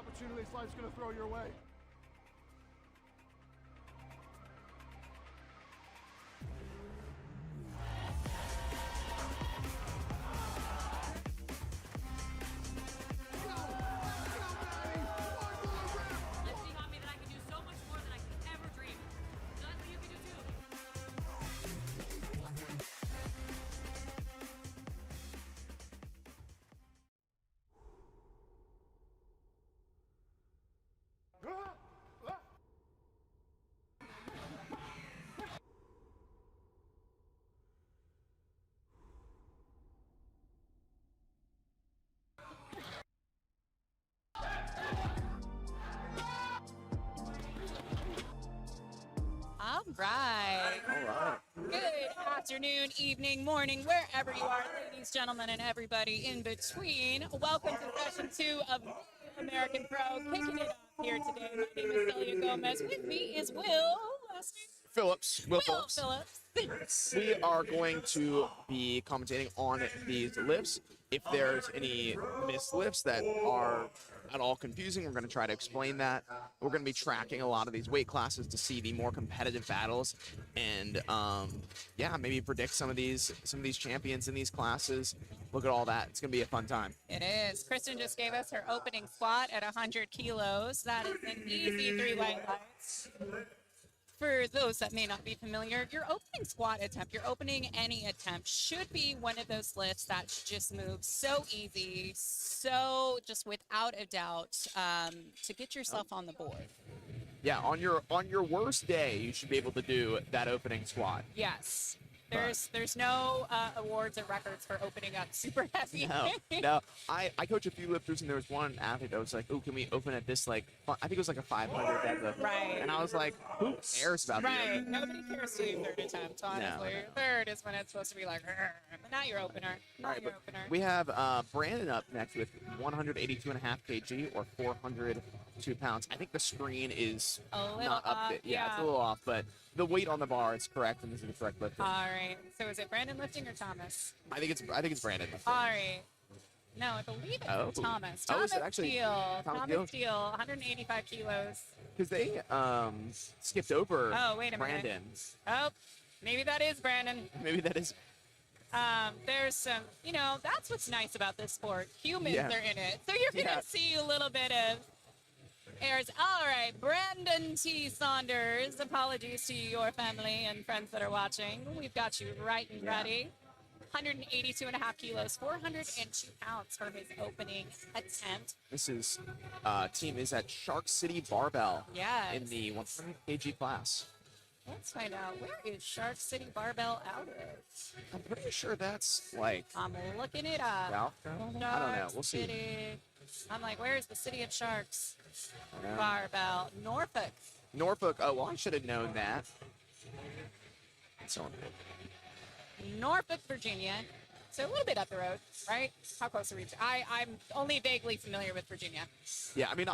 opportunities life's going to throw your way. All right. Good afternoon, evening, morning, wherever you are, ladies, gentlemen, and everybody in between. Welcome to session 2 of the American Pro. Kicking it off here today. My name is Celia Gomez. With me is Will. Last name? Phillips. Will Phillips. Phillips. We are going to be commentating on these lifts. If there's any missed lifts that are at all confusing, we're going to try to explain that. We're going to be tracking a lot of these weight classes to see the more competitive battles, and yeah, maybe predict some of these champions in these classes. Look at all that. It's going to be a fun time. It is. Kristen just gave us her opening squat at 100 kilos. That is an easy 3 white lights. For those that may not be familiar, your opening squat attempt, your opening any attempt should be one of those lifts that just moves so easy, so just without a doubt, to get yourself on the board. Yeah, on your worst day, you should be able to do that opening squat. Yes. There's no awards or records for opening up super heavy. No. I coach a few lifters, and there was one athlete that was like, "Oh, can we open at this like I think it was like a 500 deadlift." Right. And I was like, "Who cares about the Right. open?" Nobody cares to do third attempt, honestly. No. Third is when it's supposed to be like, but not your opener. Not your opener. We have Brandon up next with 182.5 kg or 402 pounds. I think the screen is A little not up off, there. Yeah, it's a little off, but the weight on the bar is correct, and this is the correct lift. All right. So is it Brandon lifting or Thomas? I think it's Brandon. All right. No, I believe it's Thomas. Is it actually Steele. Thomas Steele, 185 kilos. Because they skipped over Wait a minute. Brandon. Oh, maybe that is Brandon. Maybe that is. There's some, that's what's nice about this sport. Humans Yeah. are in it. So you're going to see a little bit of airs. All right, Brandon T. Saunders. Apologies to your family and friends that are watching. We've got you right and ready. 182.5 kilos, 402 pounds for his opening attempt. This is team is at Shark City Barbell. Yes. In the 100 kg class. Let's find out, where is Shark City Barbell out of? I'm pretty sure that's like I'm looking it up. South Carolina? I don't know. We'll see. City. I'm like, where is the city of sharks? Barbell. Norfolk. Oh, well, I should have known that. So Norfolk, Virginia. So a little bit up the road, right? How close are we? I'm only vaguely familiar with Virginia. yeah, I mean,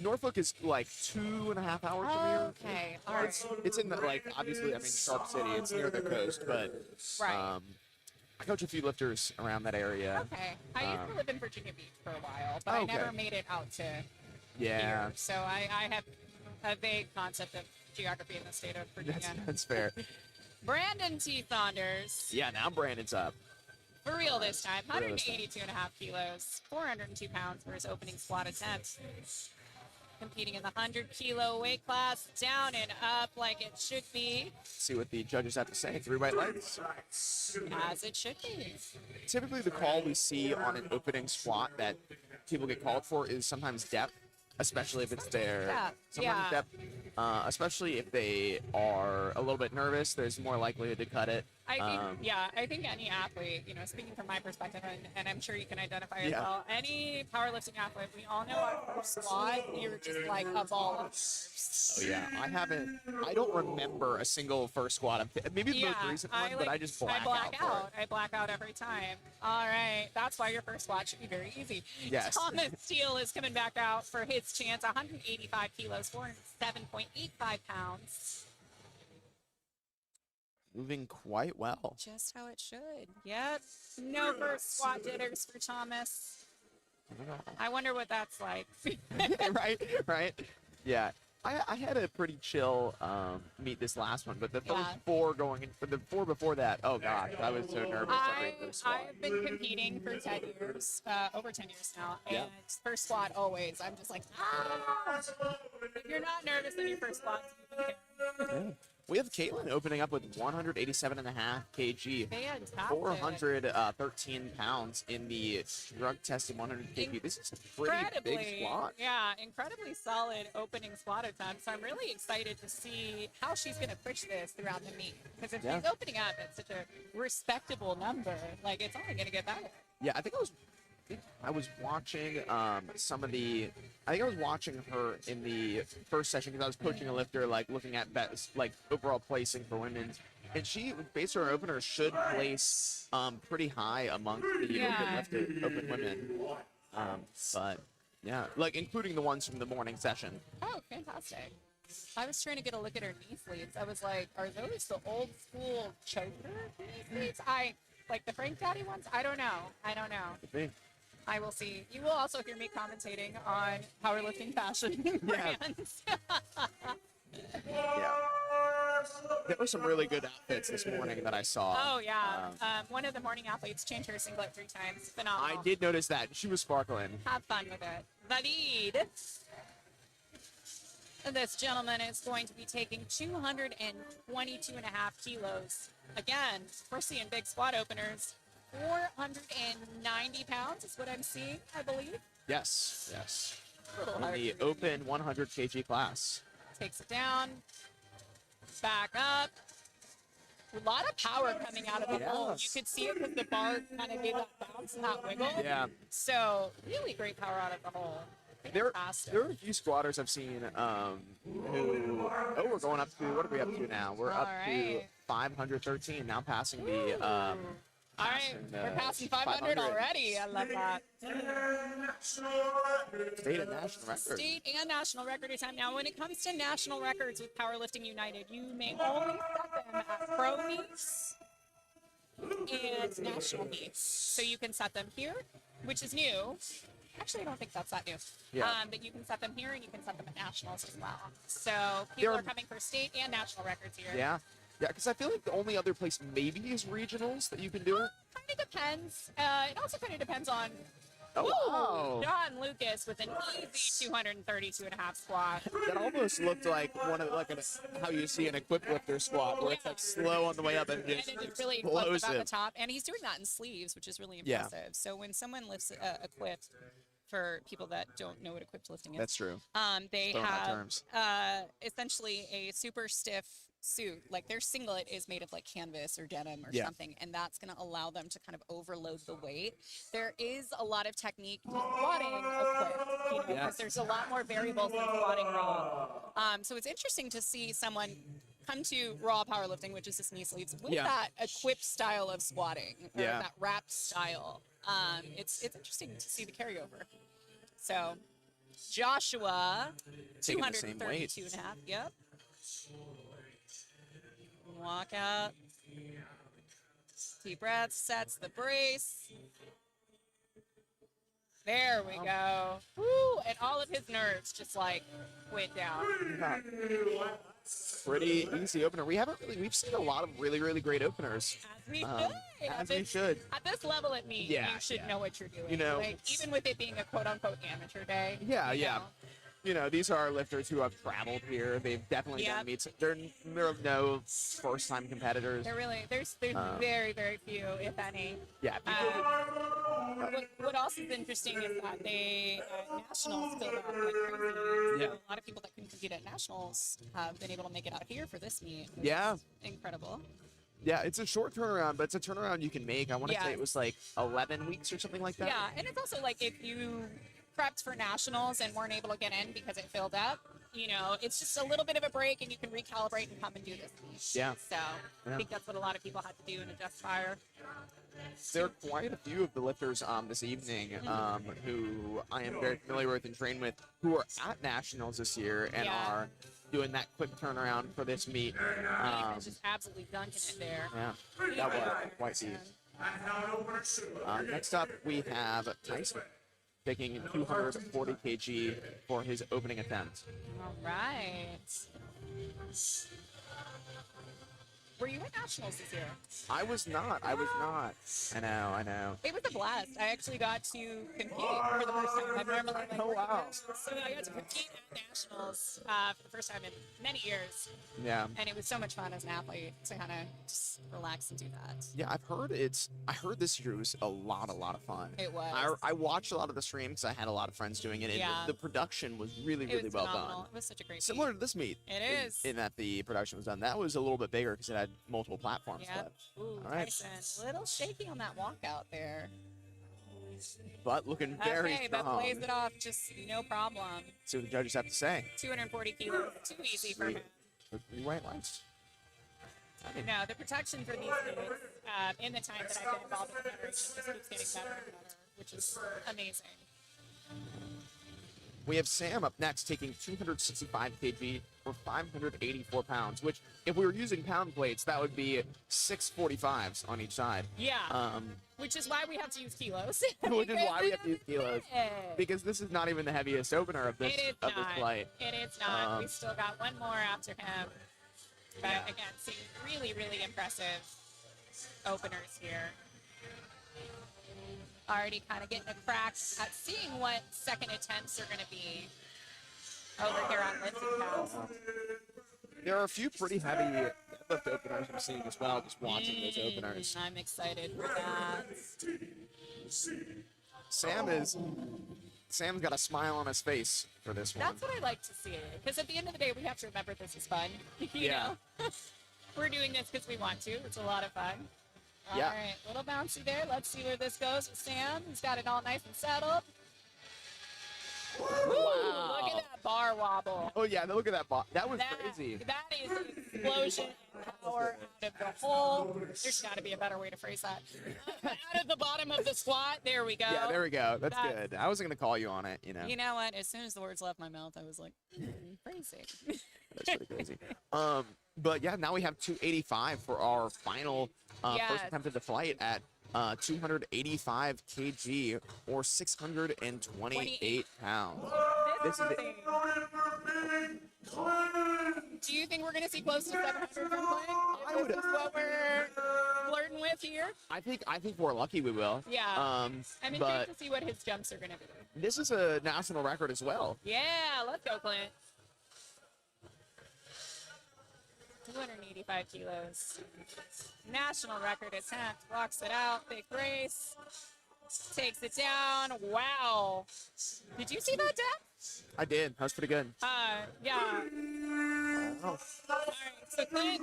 Norfolk is like 2.5 hours from here. Okay, all right. It's in the obviously, I mean, Shark City. It's near the coast, but Right. I coach a few lifters around that area. Okay. I used to live in Virginia Beach for a while, but I never made it out to here. So I have a vague concept of geography in the state of Virginia. That's fair. Brandon T. Saunders. Yeah, now Brandon's up. For real this time. 182.5 kilos, 402 pounds for his opening squat attempt. Competing in the 100 kilo weight class, down and up like it should be. See what the judges have to say. 3 white lights. As it should be. Typically, the call we see on an opening squat that people get called for is sometimes depth, especially if it's their depth. Especially if they are a little bit nervous, there's more likelihood to cut it. I think any athlete, speaking from my perspective, and I'm sure you can identify as well, any powerlifting athlete, we all know our first squat, you're just like a ball of nerves. Oh, yeah. I don't remember a single first squat. Maybe the most recent one, but I just black out. I black out every time. All right. That's why your first squat should be very easy. Yes. Thomas Steele is coming back out for his chance, 185 kilos, 407.85 pounds. Moving quite well. Just how it should. Yep. No first squat jitters for Thomas. I wonder what that's like. right. Yeah. I had a pretty chill meet this last one, but the first Yeah. four going in, the four before that, oh gosh, I was so nervous. I've been competing for 10 years, over 10 years now, and Yeah. first squat always. I'm just like, ah! If you're not nervous in your first squat, you can care. Yeah. We have Caitlin opening up with 187.5 kg, Fantastic. 413 pounds in the drug-tested 100 kg. This is a pretty big squat. Yeah, incredibly solid opening squat attempt. So I'm really excited to see how she's going to push this throughout the meet. Because if she's opening up at such a respectable number, like it's only going to get better. Yeah, I think I was watching I think I was watching her in the first session because I was coaching a lifter, like looking at best, like overall placing for women, and she, based on her opener, should place pretty high among the open women. But yeah, like including the ones from the morning session. Oh, fantastic. I was trying to get a look at her knee sleeves. I was like, are those the old school choker knee sleeves? Like the Frank Daddy ones? I don't know. Could be. I will see. You will also hear me commentating on powerlifting fashion brands. Yeah. There were some really good outfits this morning that I saw. Oh, yeah. One of the morning athletes changed her singlet 3 times. Phenomenal. I did notice that. She was sparkling. Have fun with it. Valid. This gentleman is going to be taking 222.5 kilos. Again, we're seeing big squat openers. 490 pounds is what I'm seeing, I believe. Yes. In The open 100 kg class. Takes it down. Back up. A lot of power coming out of the hole. You could see it because the bar kind of gave that bounce and that wiggle. Yeah. So really great power out of the hole. There Fantastic. are a few squatters I've seen who, we're going up to, what are we up to now? We're up to 513, now passing the, All right, we're passing 500 already. I love that. State and national record. State and national record attempt. Now, when it comes to national records with Powerlifting United, you may only set them at pro meets and national meets. So you can set them here, which is new. Actually, I don't think that's that new. Yeah. But you can set them here and you can set them at nationals as well. So people are coming for state and national records here. Yeah. Yeah, because I feel like the only other place maybe is regionals that you can do it. Kind of depends. It also kind of depends on. Oh, wow. John Lucas with an easy 232.5 squat. That almost looked like one of how you see an equipped lifter squat, where it's like slow on the way up and just And it just really explodes explosive. about the top. And he's doing that in sleeves, which is really impressive. So when someone lifts equipped, for people that don't know what equipped lifting is, That's true. They Throwing out have terms. essentially a super stiff suit. Like their singlet is made of like canvas or denim or Yeah. something, and that's going to allow them to kind of overload the weight. There is a lot of technique to squatting equipped, you know, because there's a lot more variables than squatting raw. So it's interesting to see someone come to raw powerlifting, which is just knee sleeves, with that equipped style of squatting, or that wrapped style. It's interesting to see the carryover. So Joshua, Taking the same weight. 232.5. Yep. Walk out. Deep breath, sets the brace. There we go. Woo! And all of his nerves just like went down. Pretty easy opener. We've seen a lot of really, really great openers. As we should. As we should. At this level at meet, you should know what you're doing. You know, like, even with it being a quote-unquote amateur day. Yeah, you yeah. know. You know, these are lifters who have traveled here. They've definitely done meets. They're no first-time competitors. There's very, very few, if any. Yeah. What also is interesting is that they nationals filled out like crazy. Yeah. So a lot of people that couldn't compete at nationals have been able to make it out here for this meet. Yeah. Incredible. Yeah, it's a short turnaround, but it's a turnaround you can make. I want to say it was like 11 weeks or something like that. Yeah, and it's also like if you prepped for nationals and weren't able to get in because it filled up, you know, it's just a little bit of a break and you can recalibrate and come and do this meet. Yeah. So I think that's what a lot of people had to do and adjust fire. There are quite a few of the lifters this evening who I am very familiar with and trained with who are at nationals this year and are doing that quick turnaround for this meet. He's just absolutely dunking it there. Yeah, that was quite deep. Next up, we have Tyson taking 240 kg for his opening attempt. All right. Were you at Nationals this year? I was not. I know. It was a blast. I actually got to compete for the first time. I've normally like Oh, wow. so I got to compete at Nationals for the first time in many years. Yeah. And it was so much fun as an athlete to kind of just relax and do that. Yeah, I heard this year was a lot of fun. It was. I watched a lot of the streams. I had a lot of friends doing it. And Yeah. the production was really It was well phenomenal. done. It was such a great Similar meet. to this meet. It is. In that the production was done. That was a little bit bigger because it had multiple platforms. Yeah. But, Ooh, all right. Tyson. A little shaky on that walkout there. But looking very Okay, but strong. plays it off just no problem. See what the judges have to say. 240 kilos. Too easy for him. With 3 white lights. No, the protection for these dudes in the time that I've been involved in the federation just keeps getting better and better, which is amazing. We have Sam up next taking 265 kg or 584 pounds, which if we were using pound plates, that would be 645s on each side. Yeah. Which is why we have to use kilos. Which is why we have to use kilos. Yeah. Because this is not even the heaviest opener of this It is this not. flight. It is not. We still got one more after him. But again, seeing really impressive openers here. Already kind of getting a crack at seeing what second attempts are going to be over here on lifting pads. There are a few pretty heavy deadlift openers I'm seeing as well, just watching those openers. I'm excited for that. Sam's got a smile on his face for this one. That's what I like to see. Because at the end of the day, we have to remember this is fun. You Yeah. know? We're doing this because we want to. It's a lot of fun. All Yeah. right, little bouncy there. Let's see where this goes with Sam. He's got it all nice and settled. Woo, Wow. look at that bar wobble. Oh yeah, look at that bot. That was That crazy. is an explosion of power out of the hole. There's got to be a better way to phrase that. Out of the bottom of the squat. There we go. Yeah, there we go. That's That's- good. I wasn't gonna call you on it, you know. You know what? As soon as the words left my mouth, I was like, crazy. That's pretty crazy. But yeah, now we have 285 for our final first Yes. attempt at the flight at 285 kg or 628 pounds. This This is is insane. Do you think we're going to see close to 700 from Clay? I would- Is this what we're flirting with here? I think we're lucky we will. Yeah. I'm intrigued but to see what his jumps are going to be. this is a national record as well. Yeah, let's go, Clint. 285 kilos. National record attempt. Rocks it out. Big brace. Takes it down. Wow. Did you see that, Dad? I did. That was pretty good. Yeah. Oh, All right, so Clint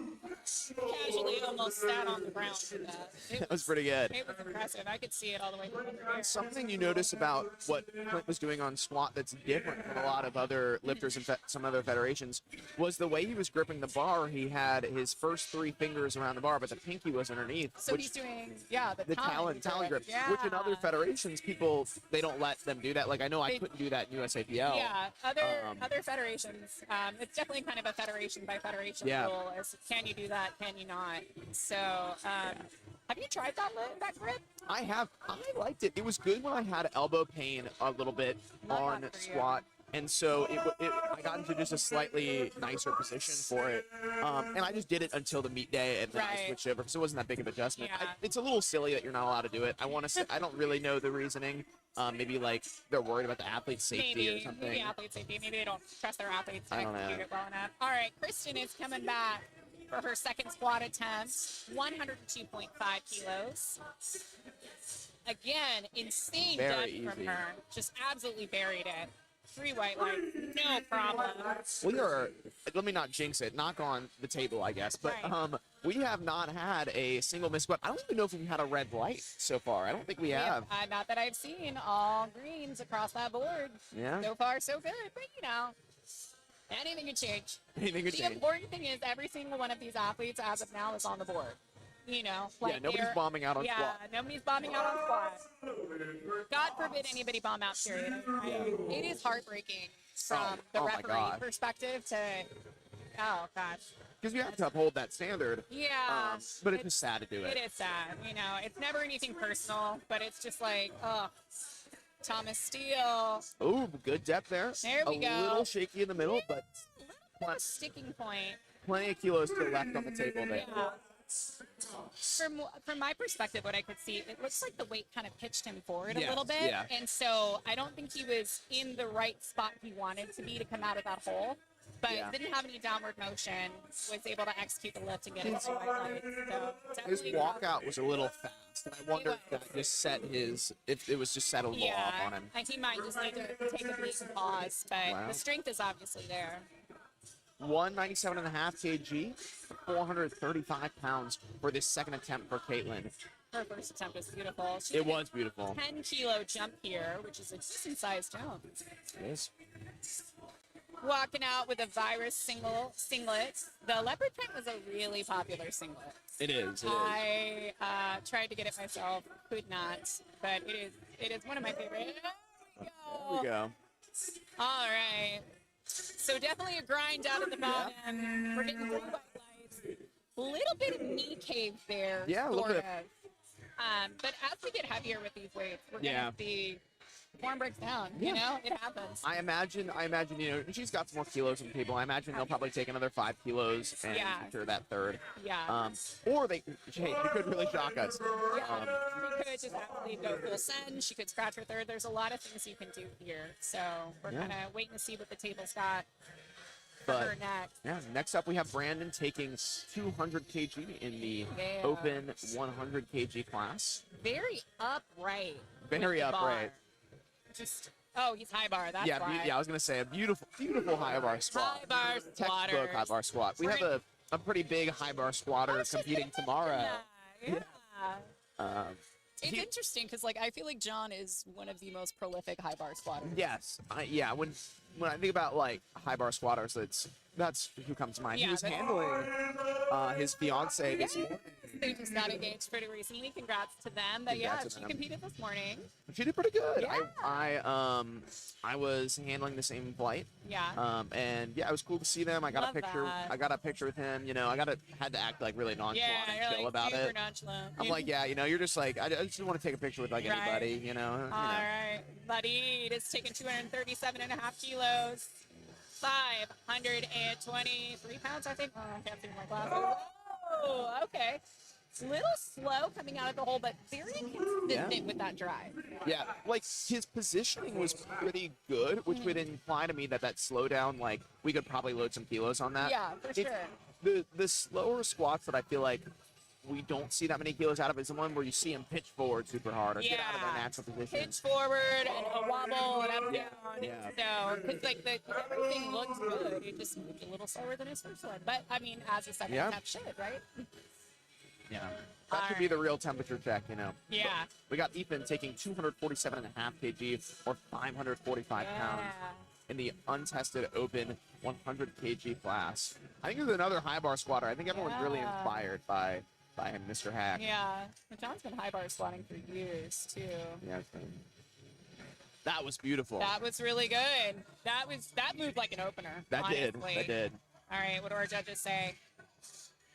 casually almost sat on the ground for that. that was pretty good. It was impressive. I could see it all the way from over here. Something you notice about what Clint was doing on squat that's different from a lot of other lifters in some other federations was the way he was gripping the bar. He had his first 3 fingers around the bar, but the pinky was underneath. So which, he's doing, the talon grip, Yeah. which in other federations, they don't let them do that. Like I know I couldn't do that in USAPL. Yeah, other federations, it's definitely kind of a federation by federation Yeah. rule. As can you do that? Can you not? So, have you tried that grip? I have. I liked it. It was good when I had elbow pain a little bit Love on that for you. squat. And so I got into just a slightly nicer position for it. And I just did it until the meet day, and then I Right. switched over because it wasn't that big of an adjustment. Yeah. It's a little silly that you're not allowed to do it. I don't really know the reasoning. Maybe like they're worried about the athlete's safety or something. Maybe athlete safety. Maybe they don't trust their athletes to I don't execute know. it well enough. All right, Kristen is coming back for her second squat attempt, 102.5 kilos. Again, insane Very depth from easy. her. Just absolutely buried it. 3 white lights, no problem. Let me not jinx it. Knock on the table, I guess. But Right. we have not had a single miss squat. I don't even know if we've had a red light so far. I don't think we have. Not that I've seen all greens across that board. Yeah. So far, so good. But, you know, anything could change. Anything could The change. important thing is every single one of these athletes, as of now, is on the board. You know, Yeah, nobody's they're- bombing out on yeah, squat. nobody's bombing out on squat. God forbid anybody bomb out, period. It is heartbreaking from the oh my referee God. perspective to, oh gosh. Because we have to uphold that standard. Yeah. But it's just sad to do It it. is sad. You know, it's never anything personal, but it's just like, oh, Thomas Steele. Ooh, good depth there. There we go. A little shaky in the middle, but A little bit of a sticking point. plenty of kilos still left on the table there. Yeah. From my perspective, what I could see, it looks like the weight kind of pitched him forward a Yes, little bit. yeah. And so I don't think he was in the right spot he wanted to be to come out of that hole. But Yeah. didn't have any downward motion, was able to execute the lift and get it to white light. So His definitely walkout was a little fast, and I wonder if that just set if it was just set a little off on him. I think he might just need to take a beat and pause, but Wow. the strength is obviously there. 197.5 kg, 435 pounds for this second attempt for Caitlin. Her first attempt was beautiful. She It did a was beautiful. 10-kilo jump here, which is a decent sized jump. It is. Walking out with a virus singlet. The leopard print was a really popular singlet. It is. I tried to get it myself, could not, but it is one of my favorites. There There we go. All right. So definitely a grind out of the bottom. We're getting 3 white lights. Little bit of knee cave there. Yeah, a little sort bit. of. But as we get heavier with these weights, we're Yeah. gonna see form breaks down. Yeah. You know, it happens. I imagine, she's got some more kilos on the table. I imagine they'll probably take another 5 kilos and Yeah. secure that third. Yeah. Or they could really shock us. She could just absolutely go full send. She could scratch her third. There's a lot of things you can do here. So we're Yeah. kind of waiting to see what the table's got for But her next. yeah, next up we have Brandon taking 200 kg in the Yeah. open 100 kg class. Very upright. with Very the bar. upright. Just he's high bar. That's Yeah, why. I was gonna say a beautiful high bar squat. High bar Textbook squatters. high bar squat. We We're have a pretty big high bar squatter competing tomorrow. Yeah. It's He- interesting because I feel like John is one of the most prolific high bar squatters. Yes, when I think about high bar squatters, that's who comes to mind. Yeah, He was that's- handling his fiance this morning. They just got engaged pretty recently. Congrats to them. But Congrats to she them. competed this morning. She did pretty good. Yeah. I was handling the same flight. Yeah. And yeah, it was cool to see them. I got Love a picture. that. I got a picture with him. had to act really nonchalant Yeah, and you're chill like about super it. nonchalant. I'm like, yeah, you're just I just want to take a picture with Right. anybody, All right, buddy. It's taken 237.5 kilos. 523 pounds, I think. Oh, I can't see my glasses. Oh, okay. Little slow coming out of the hole, but very consistent with that drive. Yeah, his positioning was pretty good, which would imply to me that slowdown, we could probably load some kilos on that. Yeah, for sure. The slower squats that I feel like we don't see that many kilos out of is the one where you see him pitch forward super hard or get out of their natural position. Pitch forward and a wobble and up and down. Yeah. So, because everything looked good, it just moved a little slower than his first one. But I mean, as a second attempt should, right? Yeah. That could be the real temperature check, Yeah. We got Ethan taking 247.5 kg or 545 pounds in the untested open 100 kg class. I think there's another high bar squatter. I think everyone's really inspired by him, Mr. Hack. Yeah. But John's been high bar squatting for years too. Yeah. That was beautiful. That was really good. That moved like an opener. That honestly. did. All right, what do our judges say?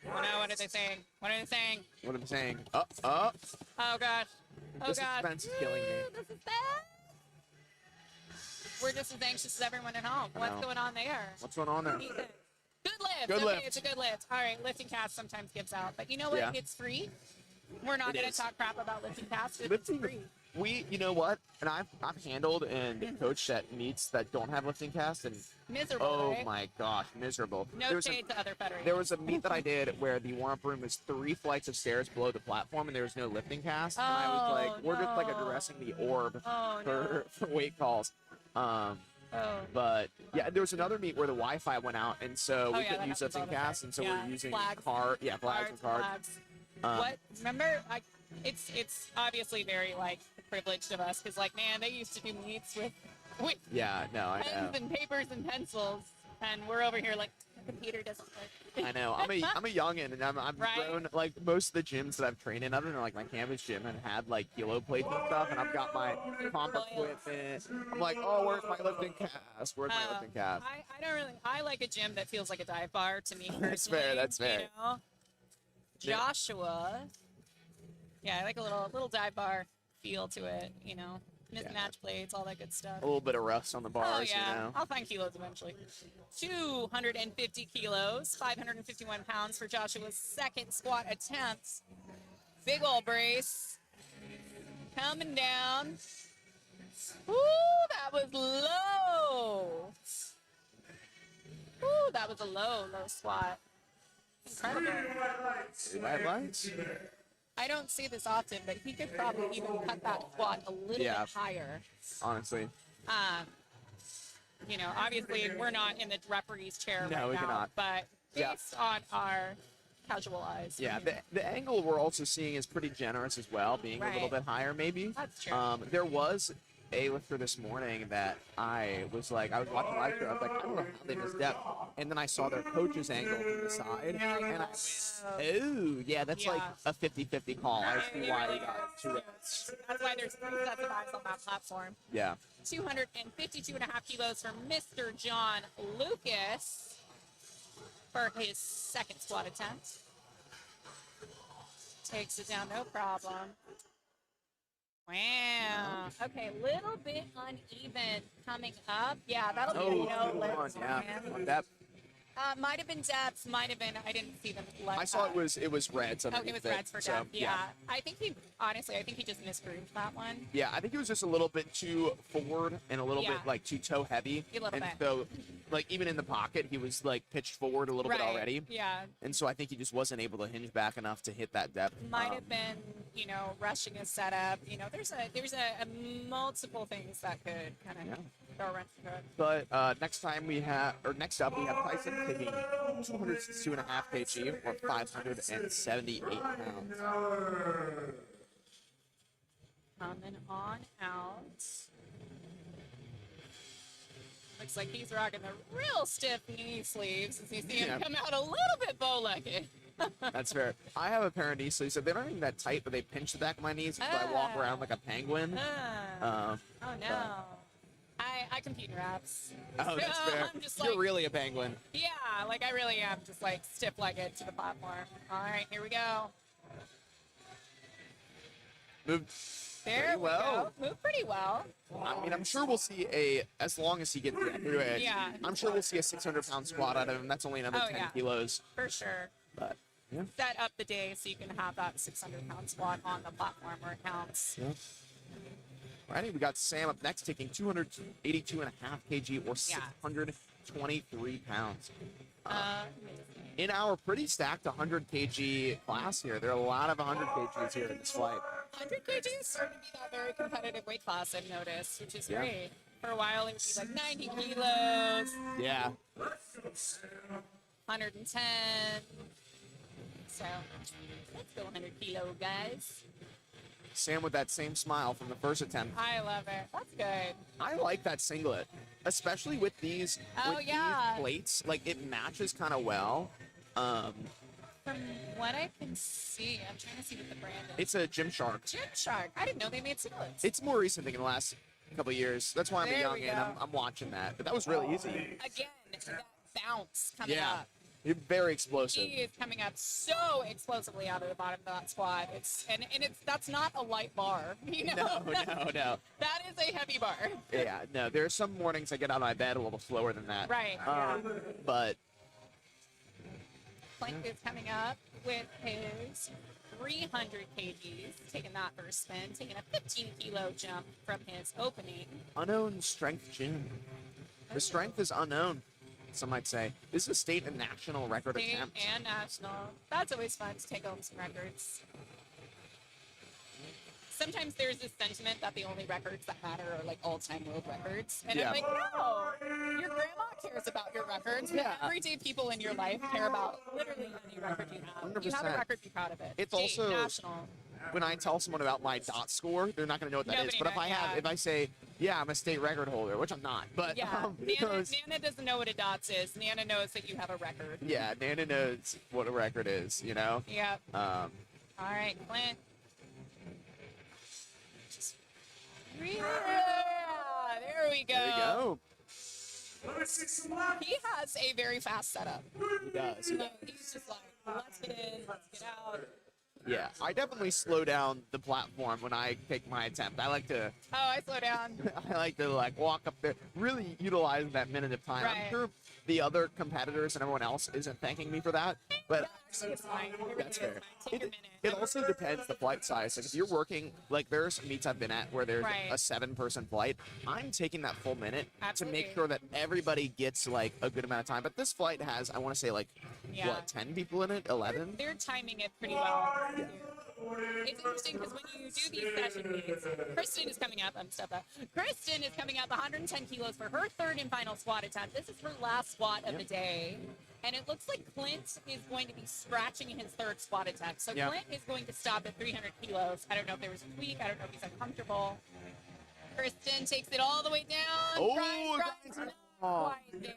Oh no, what are they saying? What are they saying? What am I saying? Oh gosh. Oh The god. suspense is killing me. This is bad. We're just as anxious as everyone at home. What's going on there? What's going on there? Good lift. Good Okay, lift. it's a good lift. All right, lifting cast sometimes gives out, but you know what? Yeah. It's free. We're not It going to is. talk crap about lifting cast. It's Lifting, free. you know what? And I've handled and coached at meets that don't have lifting cast, and Miserable, oh right? my gosh, miserable. No shade to other federations. There was a meet that I did where the warm-up room was 3 flights of stairs below the platform, and there was no lifting cast. And I was like, we're just addressing the orb for weight calls. But yeah, there was another meet where the Wi-Fi went out, and so we couldn't use lifting cast, and so we're using flags. flags and cards. What? Remember, it's obviously very privileged of us because man, they used to do meets with Yeah, no, I know. pens and papers and pencils, and we're over here the computer doesn't work. I know. I'm a youngin, and I'm Right. grown. Most of the gyms that I've trained in, other than my campus gym, and had kilo plates and stuff, and I've got my comp equipment. I'm like, oh, where's my lifting cast? Where's my lifting cast? I don't really. I like a gym that feels like a dive bar to me personally. That's fair, that's fair. You know? Joshua. Yeah, I like a little dive bar feel to it. mismatched plates, all that good stuff. A little bit of rust on the bars, Oh, yeah. you know. I'll find kilos eventually. 250 kilos, 551 pounds for Joshua's second squat attempt. Big ol' brace. Coming down. Woo, that was low. Woo, that was a low squat. Incredible. White lights? I don't see this often, but he could probably even cut that squat a little bit higher. Honestly. You know, obviously we're not in the referee's chair No, right we now, cannot. but based on our casual eyes. Yeah, the angle we're also seeing is pretty generous as well, being a little Right. bit higher maybe. That's true. There was a lifter this morning that I was watching live stream, I was like, I don't know how they missed depth. And then I saw their coach's angle from the side, and I went, oh, yeah, that's like a 50-50 call. I see why he got 2 reps. That's why there's 3 sets of eyes on that platform. Yeah. 252.5 kilos for Mr. John Lucas for his second squat attempt. Takes it down, no problem. Wow. Okay, little bit uneven coming up. Yeah, that'll be a no lift. Yeah. That, might have been depth, might have been, I didn't see them. I saw it was reds. Oh, it was reds for depth. Yeah. I think he just misgrooved that one. Yeah, I think it was just a little bit too forward and a little bit like too toe heavy. A little bit. So, like even in the pocket, he was like pitched forward a little bit already. Yeah. And so I think he just wasn't able to hinge back enough to hit that depth. Might have been, you know, rushing his setup. You know, there's a multiple things that could kind of throw a wrench into it. But next up we have Tyson taking 262.5 kg or 578 pounds. Coming on out. Looks like he's rocking the real stiff knee sleeves as you see him come out a little bit bow-legged. That's fair. I have a pair of knee sleeves, so they're not even that tight, but they pinch the back of my knees, so I walk around like a penguin. Oh no. I compete in reps. Oh, that's fair. I'm just You're really a penguin. Yeah, like I really am just like stiff-legged to the platform. All right, here we go. Move There pretty we well. go. Move pretty well. I mean, I'm sure we'll see as long as he gets through it, I'm sure we'll see a 600-pound squat out of him. That's only another 10 kilos. For sure. But, yeah. Set up the day so you can have that 600-pound squat on the platform where it counts. Yeah. Alrighty, we got Sam up next, taking 282.5 kg or 623 pounds. In our pretty stacked 100 kg class here, there are a lot of 100 kgs here in this flight. 100 kg is starting to be that very competitive weight class, I've noticed, which is great. For a while, it would be like 90 kilos. Yeah. 110. So, let's go 100 kilo, guys. Sam with that same smile from the first attempt. I love it. That's good. I like that singlet, especially with these, these plates. Like, it matches kind of well. From what I can see, I'm trying to see what the brand is. It's a Gymshark. Gymshark. I didn't know they made singlets. It's more recent, I think, in the last couple of years. That's why I'm a young and I'm watching that. But that was really easy. Again, that bounce coming up. You're very explosive. He is coming up so explosively out of the bottom of that squat. That's not a light bar. You know? No. That is a heavy bar. Yeah, no. There are some mornings I get out of my bed a little slower than that. Right. But Plank is coming up with his 300 kgs, taking that first spin, taking a 15-kilo jump from his opening. Unknown strength gym. The strength is unknown, some might say. This is a state and national record attempt. State and national. That's always fun to take home some records. Sometimes there's this sentiment that the only records that matter are like all-time world records. And I'm like, no, your grandma cares about your records. Yeah. Everyday people in your life care about literally any record you have. 100%. You have a record, be proud of it. It's State, also national. When I tell someone about my dot score, they're not going to know what that is. Nobody But knows, if I say, yeah, I'm a state record holder, which I'm not, but Nana doesn't know what a dots is. Nana knows that you have a record. Yeah, Nana knows what a record is, you know? Yep. All right, Clint. Yeah, there we go. There you go. He has a very fast setup. He does. He's just like, let's get in, let's get out. Yeah, I definitely slow down the platform when I take my attempt. I like to Oh, I slow down. I like to like walk up there, really utilize that minute of time. Right. I'm sure the other competitors and everyone else isn't thanking me for that, but Actually, it's fine. that's fair. Take your minute. It also depends the flight size. Like if you're working, like there's meets I've been at where there's Right. a 7-person flight. I'm taking that full minute Absolutely. to make sure that everybody gets like a good amount of time. But this flight has, I want to say like Yeah. what, 10 people in it, 11. They're timing it pretty well. It's interesting because when you do these session meets, Kristen is coming up. Kristen is coming up 110 kilos for her third and final squat attempt. This is her last squat of the day. And it looks like Clint is going to be scratching his third squat attempt. So Clint is going to stop at 300 kilos. I don't know if there was a tweak. I don't know if he's uncomfortable. Kristen takes it all the way down. Oh, Grinds, not quite there.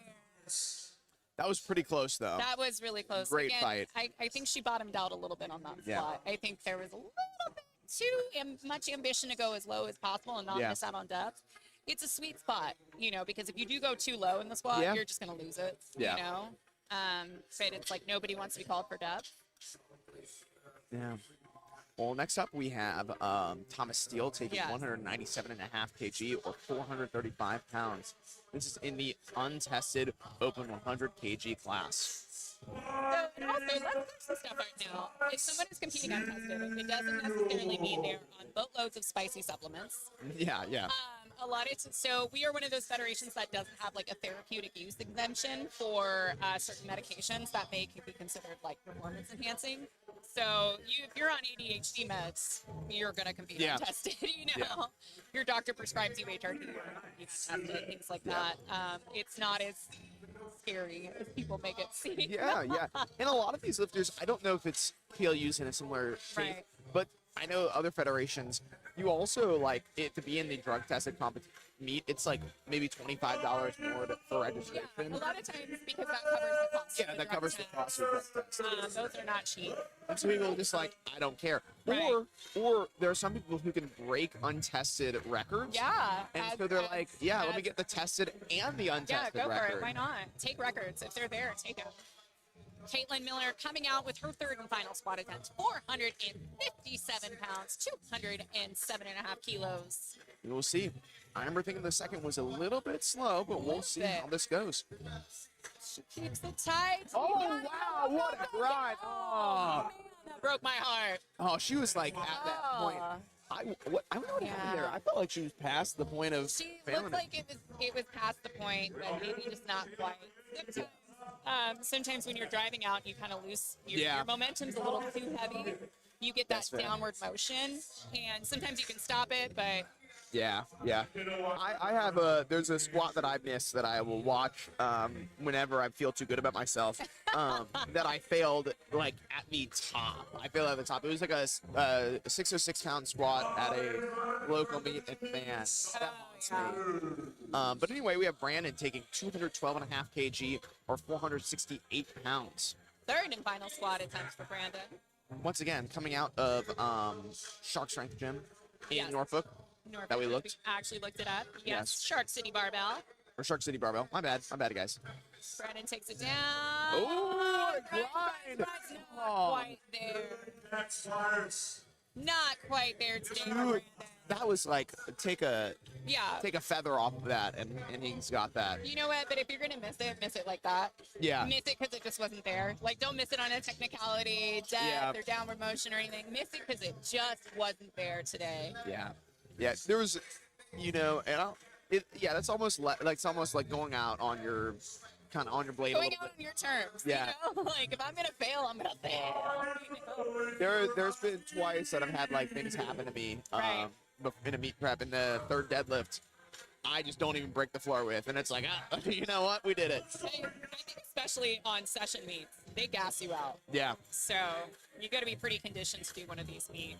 That was pretty close though. That was really close. Great Again, fight. I think she bottomed out a little bit on that Yeah. squat. I think there was a little bit too much ambition to go as low as possible and not miss out on depth. It's a sweet spot, you know, because if you do go too low in the squat, you're just going to lose it, you know? But it's like nobody wants to be called for depth. Yeah. Well, next up we have Thomas Steele taking 197.5 kg or 435 pounds. This is in the untested open 100 kg class. So, and also, let's clear some stuff right now. If someone is competing untested, it doesn't necessarily mean they're on boatloads of spicy supplements. Yeah. A lot of so we are one of those federations that doesn't have like a therapeutic use exemption for certain medications that may be considered like performance enhancing. So if you're on ADHD meds, you're gonna compete untested. You know, your doctor prescribes you HRT, you're gonna compete untested, things like that. It's not as scary as people make it seem. Yeah. And a lot of these lifters, I don't know if it's PLUs in a similar shape, but I know other federations, you also like it to be in the drug tested meet. It's like maybe $25 more for registration. Yeah, a lot of times because that covers the cost. Yeah, that covers the cost of drug test. Those are not cheap. And some people are just like, I don't care. Right. Or there are some people who can break untested records. Yeah. And so they're like, let me get the tested and the untested Yeah, go record. for it. Why not? Take records. If they're there, take them. Caitlin Miller coming out with her third and final squat attempt, 457 pounds, 207.5 kilos. We'll see. I remember thinking the second was a little bit slow, but we'll see how this goes. She keeps it tight. Oh, wow, what a grind. Oh, man, that broke my heart. Oh, she was like at that point. I don't know what happened there. I felt like she was past the point of She failing looked like it was past the point, but maybe just not quite. Sometimes when you're driving out, you kind of lose your momentum's a little too heavy. You get that downward motion, and sometimes you can stop it, but Yeah. I have there's a squat that I miss that I will watch whenever I feel too good about myself. That I failed like at the top. I failed at the top. It was like a 606-pound squat at a local meet, and man, that haunts me. But anyway, we have Brandon taking 212.5 kg or 468 pounds. third and final squat attempt for Brandon. Once again, coming out of Shark Strength Gym in Norfolk. That we looked. Actually looked it up. Yes. Shark City Barbell. Or Shark City Barbell. My bad, guys. Brandon takes it down. Oh, grind. Not quite there. Not quite there today. Dude, that was like take a feather off of that, and he's got that. You know what? But if you're gonna miss it like that. Yeah. Miss it because it just wasn't there. Like, don't miss it on a technicality, depth, or downward motion or anything. Miss it because it just wasn't there today. Yeah. There was, and that's almost like it's almost like going out on your blade Going a little out bit. on your terms. Yeah. You know? Like, if I'm gonna fail, I'm gonna fail. You know? There's been twice that I've had like things happen to me in a meet prep in the third deadlift. I just don't even break the floor with, and it's like, you know what, we did it. I think especially on session meets, they gas you out. Yeah. So you got to be pretty conditioned to do one of these meets.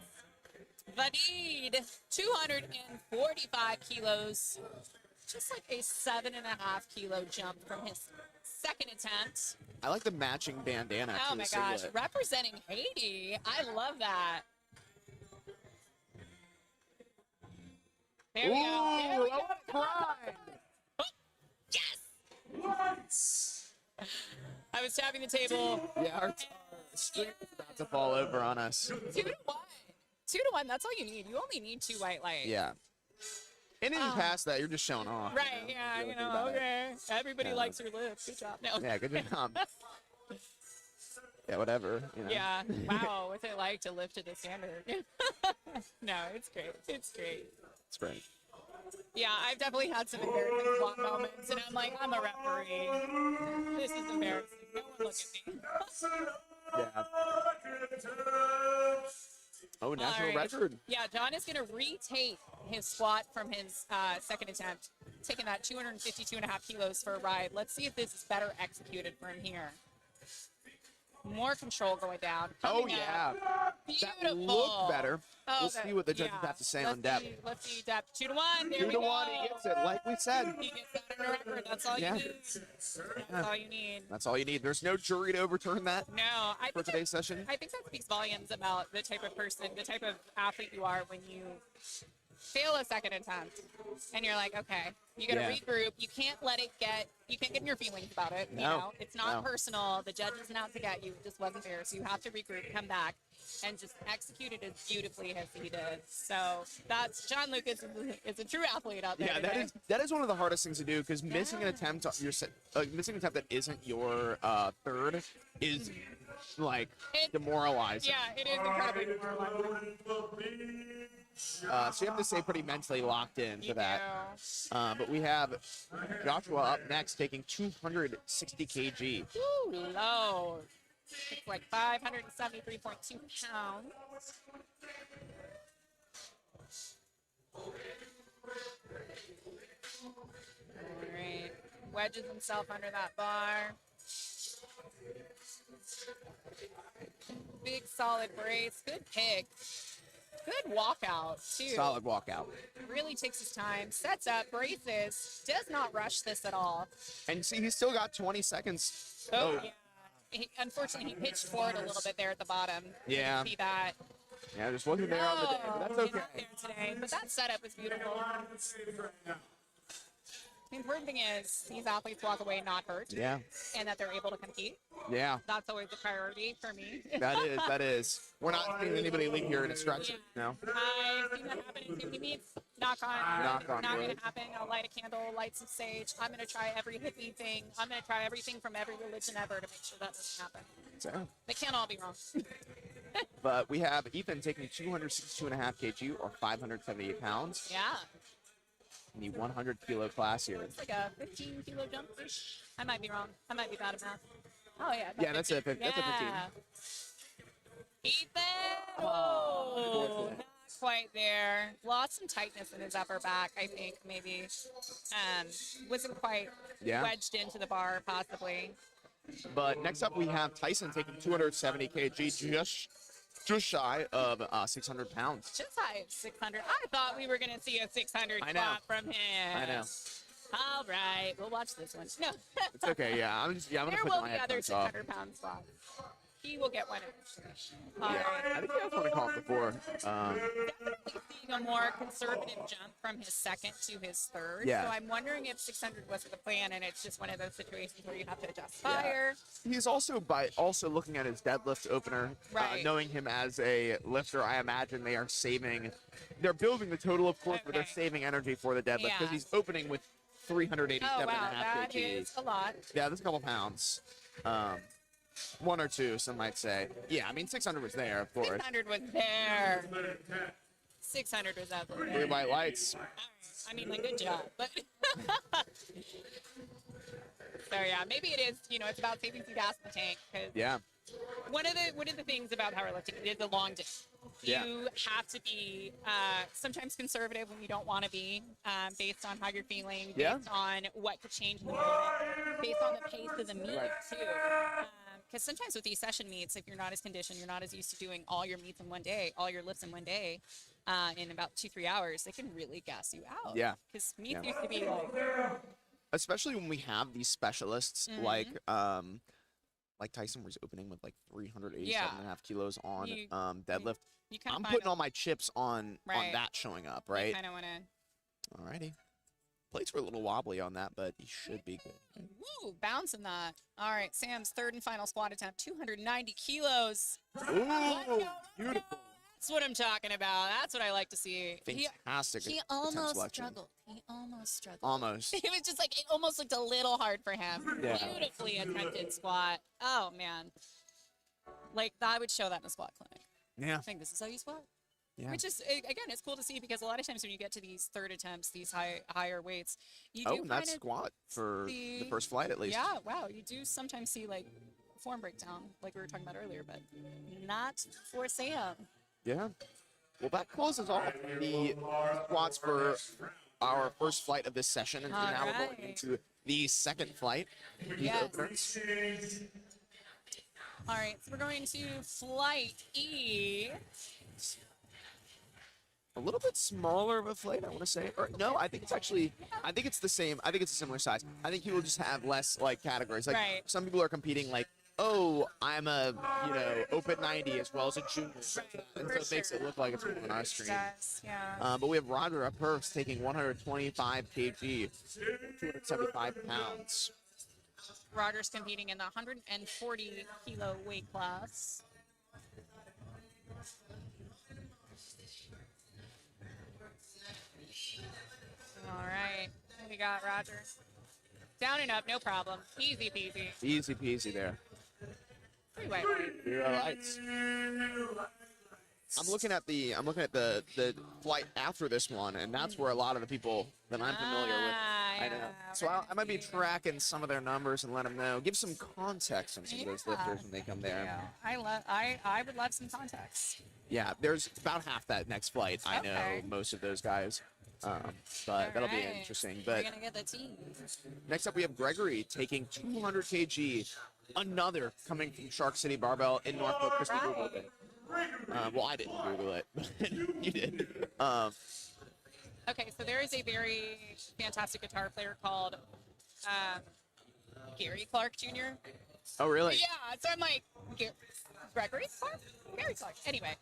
Vadid, 245 kilos, just like a 7.5 kilo jump from his second attempt. I like the matching bandana. Oh to my the gosh, singlet. representing Haiti. I love that. There we go. There we go. Grind. Oh, yes! I was tapping the table. Yeah. Stream is about to fall over on us. 2 to 1. 2 to 1. That's all you need. You only need 2 white lights. Yeah. Anything past that, you're just showing off. Right. You know? Yeah. You You don't know. think about Okay. Everybody Yeah. likes your lips. Good job. No. it. Yeah, good job. Yeah, whatever. You know? Yeah. Wow. What's it like to live to the standard? No, it's great. It's great. It's great. Yeah, I've definitely had some embarrassing squat moments, and I'm like, I'm a referee. This is embarrassing. No one look at me. Yeah. Oh, national All right. record. Yeah, John is going to retake his squat from his second attempt, taking that 252.5 kilos for a ride. Let's see if this is better executed for him here. More control going down. Oh, Coming yeah. up. Beautiful. That looked better. Oh, We'll see what the judges have to say on depth. Let's see depth. 2 to 1. There 2 we to go. 1, he gets it, like we said. He gets that on a record. That's all Yeah. you need. That's all you need. That's all you need. There's no jury to overturn that No, I for think today's session. I think that speaks volumes about the type of person, the type of athlete you are when you fail a second attempt and you're like, okay, you got to Yeah. regroup. You can't let it you can't get in your feelings about it. You No, know, it's not no. personal. The judge isn't out to get you. It just wasn't fair. So you have to regroup, come back, and just execute it as beautifully as he did. So that's John Lucas is a true athlete out there. Yeah, today. that is one of the hardest things to do because missing an attempt on your missing an attempt that isn't your third is like demoralizing. Yeah, it is incredibly demoralizing. So you have to stay pretty mentally locked in for You that. do. But we have Joshua up next taking 260 kg. Woo, low. It's like 573.2 pounds. All right. Wedges himself under that bar. Big solid brace. Good pick. Good walkout, too. Solid walkout. Really takes his time. Sets up, braces. Does not rush this at all. And see, he's still got 20 seconds. Oh, yeah. Unfortunately, he pitched forward a little bit there at the bottom. Yeah. Didn't see that. Yeah, just wasn't there on the day, but that's No, okay. not there today. But that setup was beautiful. The important thing is these athletes walk away not hurt. Yeah, And that they're able to compete. yeah, That's always a priority for me. that is. We're not seeing anybody leave here in a stretcher. No. I've seen that happen in 50 meets. Knock on Knock on not wood. going to happen. I'll light a candle, light some sage. I'm going to try every hippie thing. I'm going to try everything from every religion ever to make sure that doesn't happen. So, They can't all be wrong. but we have Ethan taking 262.5 kg or 578 pounds Yeah. in the 100 kilo class here. It's like a 15 kilo jump. I might be wrong. I might be bad at math. Oh, yeah. Yeah, that's a 15. Ethan! Oh, Oh, not quite there. Lost some tightness in his upper back, I think, maybe. Wasn't quite Yeah. wedged into the bar, possibly. But next up, we have Tyson taking 270 kg, just shy of 600 pounds. Just high of 600. I thought we were going to see a 600 I know. squat from him. I know. All right. We'll watch this one. No. It's okay. Yeah, I'm gonna There put will my be other headphones off. 600-pound squats. He will get one eventually. All Yeah, right. I think that's what I called it before. Definitely seeing a more conservative jump from his second to his third. Yeah. So I'm wondering if 600 was the plan, and it's just one of those situations where you have to adjust fire. He's also looking at his deadlift opener, Right. knowing him as a lifter. I imagine they are saving. They're building the total, of course, but they're Okay. saving energy for the deadlift because Yeah. he's opening with 387 Oh, wow. and a half That kgs. is a lot. Yeah, that's a couple pounds. One or two, some might say. Yeah, I mean 600 was there, of course. 600 was there. 600 was out there. Three white lights. I mean, like, good job. But so yeah, maybe it is. You know, it's about saving some gas in the tank. Cause Yeah. one of the things about powerlifting is the long day. Yeah. You have to be sometimes conservative when you don't want to be, based on how you're feeling, based Yeah. on what could change in the moment, based on the pace of the meet too. Because sometimes with these session meets, if you're not as conditioned, you're not as used to doing all your meets in one day, all your lifts in one day, in about 2-3 hours, they can really gas you out. Yeah. Because meets Yeah. used to be like, Especially when we have these specialists Mm-hmm. like Tyson was opening with like 387 Yeah. and a half kilos on You- deadlift. you kind of I'm find putting all my chips on Right. that showing up, you right? kind of want to. Alrighty. Plates were a little wobbly on that, but he should be good. Woo, bouncing that. All right, Sam's third and final squat attempt, 290 kilos. Ooh, beautiful. That's what I'm talking about. That's what I like to see. Fantastic. He attempt almost selection. struggled. He almost struggled. Almost. It was just like, it almost looked a little hard for him. Yeah. Beautifully attempted squat. Oh, man. Like, I would show that in a squat clinic. Yeah. I think this is how you squat. Yeah. Which is, again, it's cool to see because a lot of times when you get to these third attempts, these higher weights, you do and that's kind of squat for the first flight at least. Yeah, wow. You do sometimes see like form breakdown, like we were talking about earlier, but not for Sam. Yeah. Well, that closes off the squats for our first flight of this session, and so now we're going into the second flight. Yes. Openers. All right, so we're going to flight E. A little bit smaller of a flight, I want to say. Or no, I think it's the same. I think it's a similar size. I think people just have less like categories. Like some people are competing like, oh, I'm a open 90 as well as a junior, and so it makes it look like it's on our screen. Yes, yeah. But we have Roger up first taking 125 kg, 275 pounds. Roger's competing in the 140 kilo weight class. All right, we got Roger. Down and up, no problem. Easy peasy. Easy peasy there. Pretty white. You're all right. I'm looking at the flight after this one, and that's where a lot of the people that I'm familiar with. I know. So I might be tracking some of their numbers and let them know. Give some context on some of those lifters when they come there. Yeah. I would love some context. Yeah, there's about half that next flight. I know most of those guys. But that'll be interesting. But we're gonna get the team. Next up, we have Gregory taking 200 kg. Another coming from Shark City Barbell in Norfolk. Christy Googled it. Well, I didn't Google it, but you did. Okay, so there is a very fantastic guitar player called Gary Clark Jr. Oh, really? Yeah, so I'm like, Gregory Clark? Gary Clark. Anyway,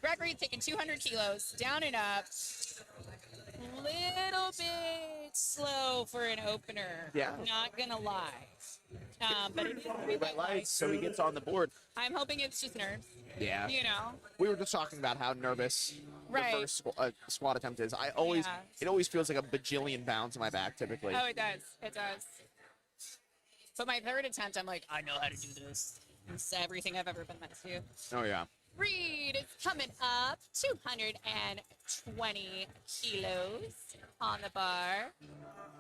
Gregory's taking 200 kilos, down and up. Little bit slow for an opener. Yeah. Not gonna lie. But it is Three white lights, so he gets on the board. I'm hoping it's just nerves. Yeah. You know. We were just talking about how nervous the first squat attempt is. It always feels like a bajillion pounds in my back typically. Oh, it does. It does. But my third attempt, I'm like, I know how to do this. It's everything I've ever been meant to do. Oh yeah. Reed is coming up, 220 kilos on the bar,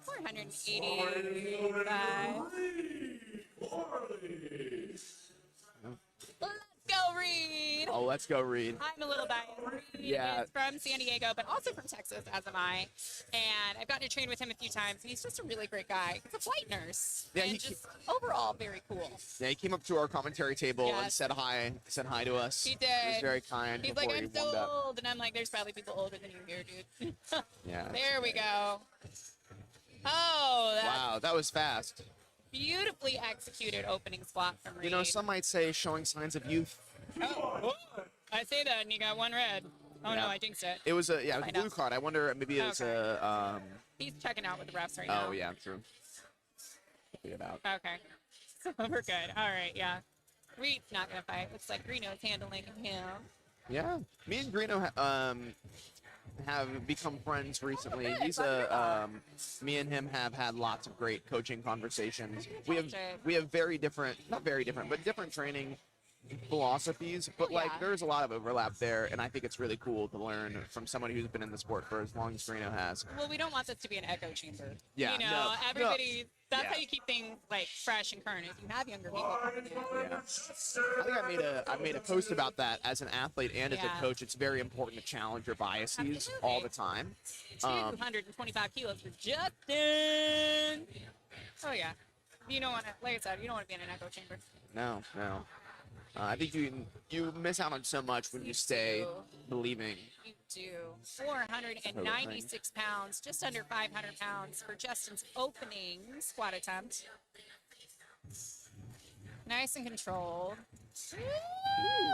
485. Let's go, Reed. Oh, let's go, Reed. I'm a little biased. Reed is from San Diego, but also from Texas, as am I. And I've gotten to train with him a few times, and he's just a really great guy. He's a flight nurse. Yeah, and just overall very cool. Yeah, he came up to our commentary table and said hi to us. He did. He was very kind. He's like, I'm so old. And I'm like, there's probably people older than you here, dude. Yeah. There we go. Oh, wow, that was fast. Beautifully executed opening squat from Reed. You know, some might say showing signs of youth. Oh, I say that, and you got one red. Oh no, I jinxed it. It was a blue card. I wonder maybe it's a. He's checking out with the refs right now. Oh yeah, true. Figure it out. Okay, so we're good. All right, yeah. Reed's not gonna fight. Looks like Reno's handling him. Yeah, me and Greeno have become friends recently. good. He's me and him have had lots of great coaching conversations. We have not very different, but different training philosophies, but there's a lot of overlap there, and I think it's really cool to learn from somebody who's been in the sport for as long as Greeno has. Well, we don't want this to be an echo chamber. Yeah, you know, everybody. That's how you keep things like fresh and current. If you have younger people coming in. Yeah. I think I made a post about that as an athlete and as a coach. It's very important to challenge your biases all the time. 225 kilos for Justin. Oh yeah. You don't want to, like I said, you don't want to be in an echo chamber. No. I think you miss out on so much when you stay believing. You do. 496 pounds, just under 500 pounds for Justin's opening squat attempt. Nice and controlled.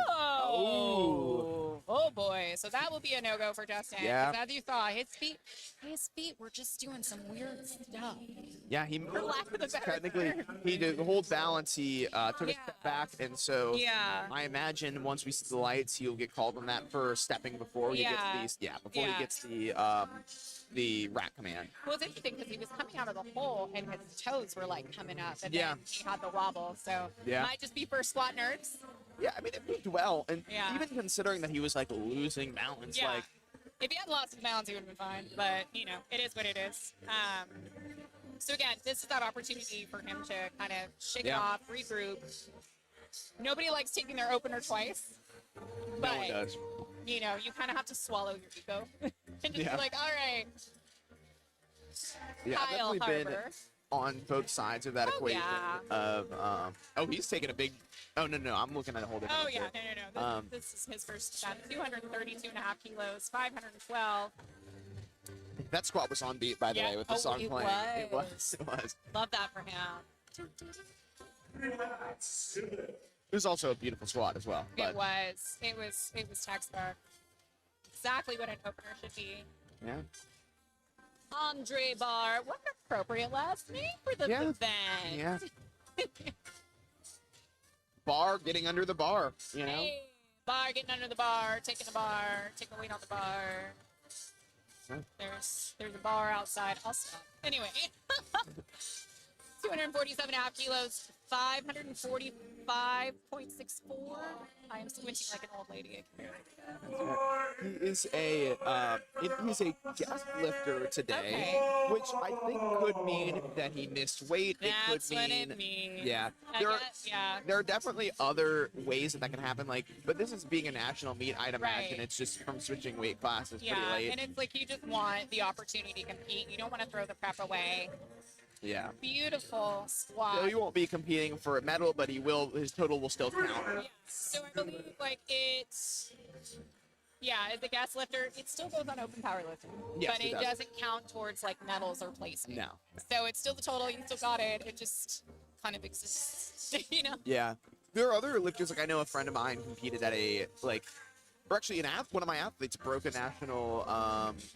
Oh boy. So that will be a no-go for Justin. Yeah. 'Cause as you saw, his feet were just doing some weird stuff. Yeah, he For lack of a better technically term. he did the whole balance. He took a Yeah. step back, and so Yeah. I imagine once we see the lights, he'll get called on that for stepping before he Yeah. gets these. Yeah, before he Yeah. gets the rack command. Well, it's interesting because he was coming out of the hole and his toes were like coming up, and Yeah. then he had the wobble. So Yeah. might just be for squat nerds. Yeah, I mean it moved well, and Yeah. even considering that he was like losing balance, Yeah. like If he had lost his balance, he would have been fine. But it is what it is. So again, this is that opportunity for him to kind of shake it Yeah. off, regroup. Nobody likes taking their opener twice, but no one does. you kind of have to swallow your ego and just Yeah. be like, all right, Yeah, I've Kyle definitely been Harbor. on both sides of that Oh, equation. yeah. Of he's taking a big. Oh no, I'm looking at a whole different. Oh one yeah, here. no. This is his first attempt. 232.5 kilos, 512. That squat was on beat, by the Yeah. way, with the Oh, song it playing. It was. was. Love that for him. It was also a beautiful squat as well. But, It was textbook. Exactly what an opener should be. Yeah. Andre Bar, what an appropriate last name for the Yeah. event. Yeah. Bar getting under the bar, Hey, bar getting under the bar, taking the bar, taking a weight on the bar. Yeah. There's a bar outside. I'll stop. Anyway, 247.5 kilos, 545.64. I am squinting like an old lady. I can barely do that. He is he's a guest lifter today, Okay. which I think could mean that he missed weight. That's it could what mean, it means. yeah. I guess, yeah. There are definitely other ways that can happen. But this is being a national meet. I'd imagine Right. it's just from switching weight classes pretty Yeah, late. and it's like you just want the opportunity to compete. You don't want to throw the prep away. Yeah. Beautiful squat. So he won't be competing for a medal, but he will. His total will still count. Yeah, so I believe as a guest lifter, it still goes on open powerlifting, Yes, but it it does. doesn't count towards like medals or placing. No. So it's still the total. You still got it. It just kind of exists, Yeah. There are other lifters. I know a friend of mine competed at or actually one of my athletes broke a national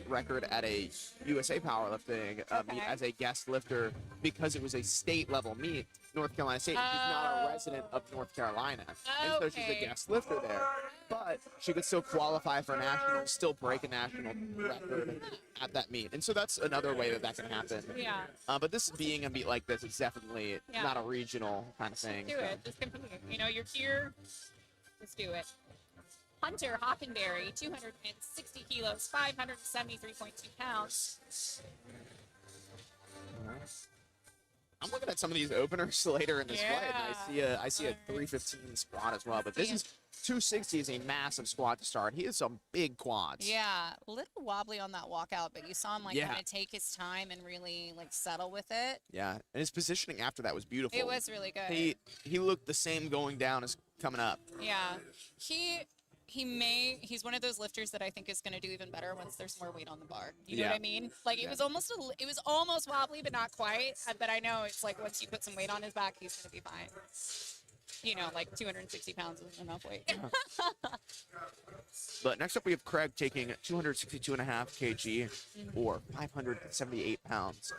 record at a USA powerlifting meet Okay. as a guest lifter because it was a state level meet. North Carolina State. She's not a resident of North Carolina, and so she's a Okay. guest lifter there. But she could still qualify for national, still break a national record at that meet, and so that's another way that can happen. Yeah. But this being a meet like this, it's definitely Yeah. not a regional kind of thing. Do it. Just compete. You're here. Let's do it. Hunter Hockenberry, 260 kilos, 573.2 pounds. I'm looking at some of these openers later in this fight, and Yeah. I see a 315 squat as well. But this is 260 is a massive squat to start. He has some big quads. Yeah, a little wobbly on that walkout, but you saw him Yeah. kind of take his time and really settle with it. Yeah, and his positioning after that was beautiful. It was really good. He looked the same going down as coming up. Yeah, he's one of those lifters that I think is going to do even better once there's more weight on the bar. You know Yeah. what I mean? It was almost wobbly, but not quite. But I know it's like once you put some weight on his back, he's going to be fine. 260 pounds isn't enough weight. But next up we have Craig taking 262.5 kg or 578 pounds.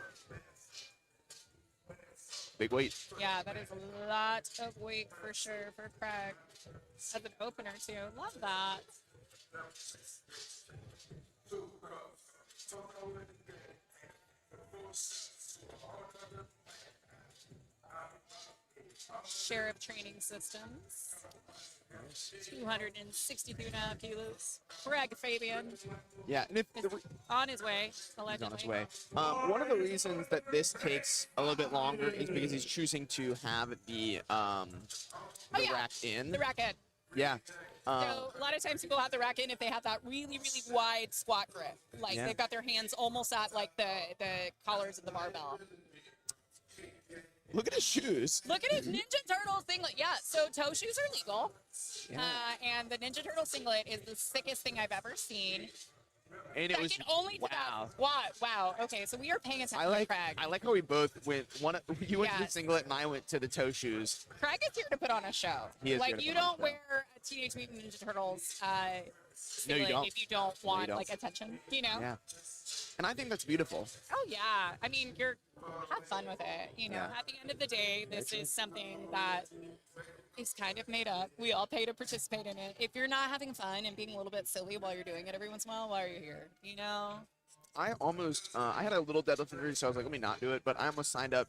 Big weight. Yeah, that is a lot of weight for sure for Craig. As an opener too. Love that. Sheriff Training Systems. 263.5 kilos. Craig Fabian Yeah, and if is on his way, he's allegedly. on his way. One of the reasons that this takes a little bit longer is because he's choosing to have the rack in. The rack head. Yeah. So a lot of times people have the rack in if they have that really, really wide squat grip. Yeah. They've got their hands almost at the collars of the barbell. Look at his shoes. Look at his Ninja Turtle singlet. Yeah, so toe shoes are legal. Yeah. And the Ninja Turtle singlet is the sickest thing I've ever seen. And it was Second only to that squat. Wow. Okay, so we are paying attention to Craig. I like how we both went. You went to the Yes. singlet, and I went to the toe shoes. Craig is here to put on a show. He is like here to you put on a don't show. wear a Teenage Mutant Ninja Turtles No, you singlet don't. if you don't want don't. like attention. You know. Yeah. And I think that's beautiful. Oh yeah. I mean, have fun with it. You know, Yeah. at the end of the day, this is something that is kind of made up. We all pay to participate in it. If you're not having fun and being a little bit silly while you're doing it every once in a while, why are you here? You know. I almost, I had a little deadlift injury, so I was like, let me not do it. But I almost signed up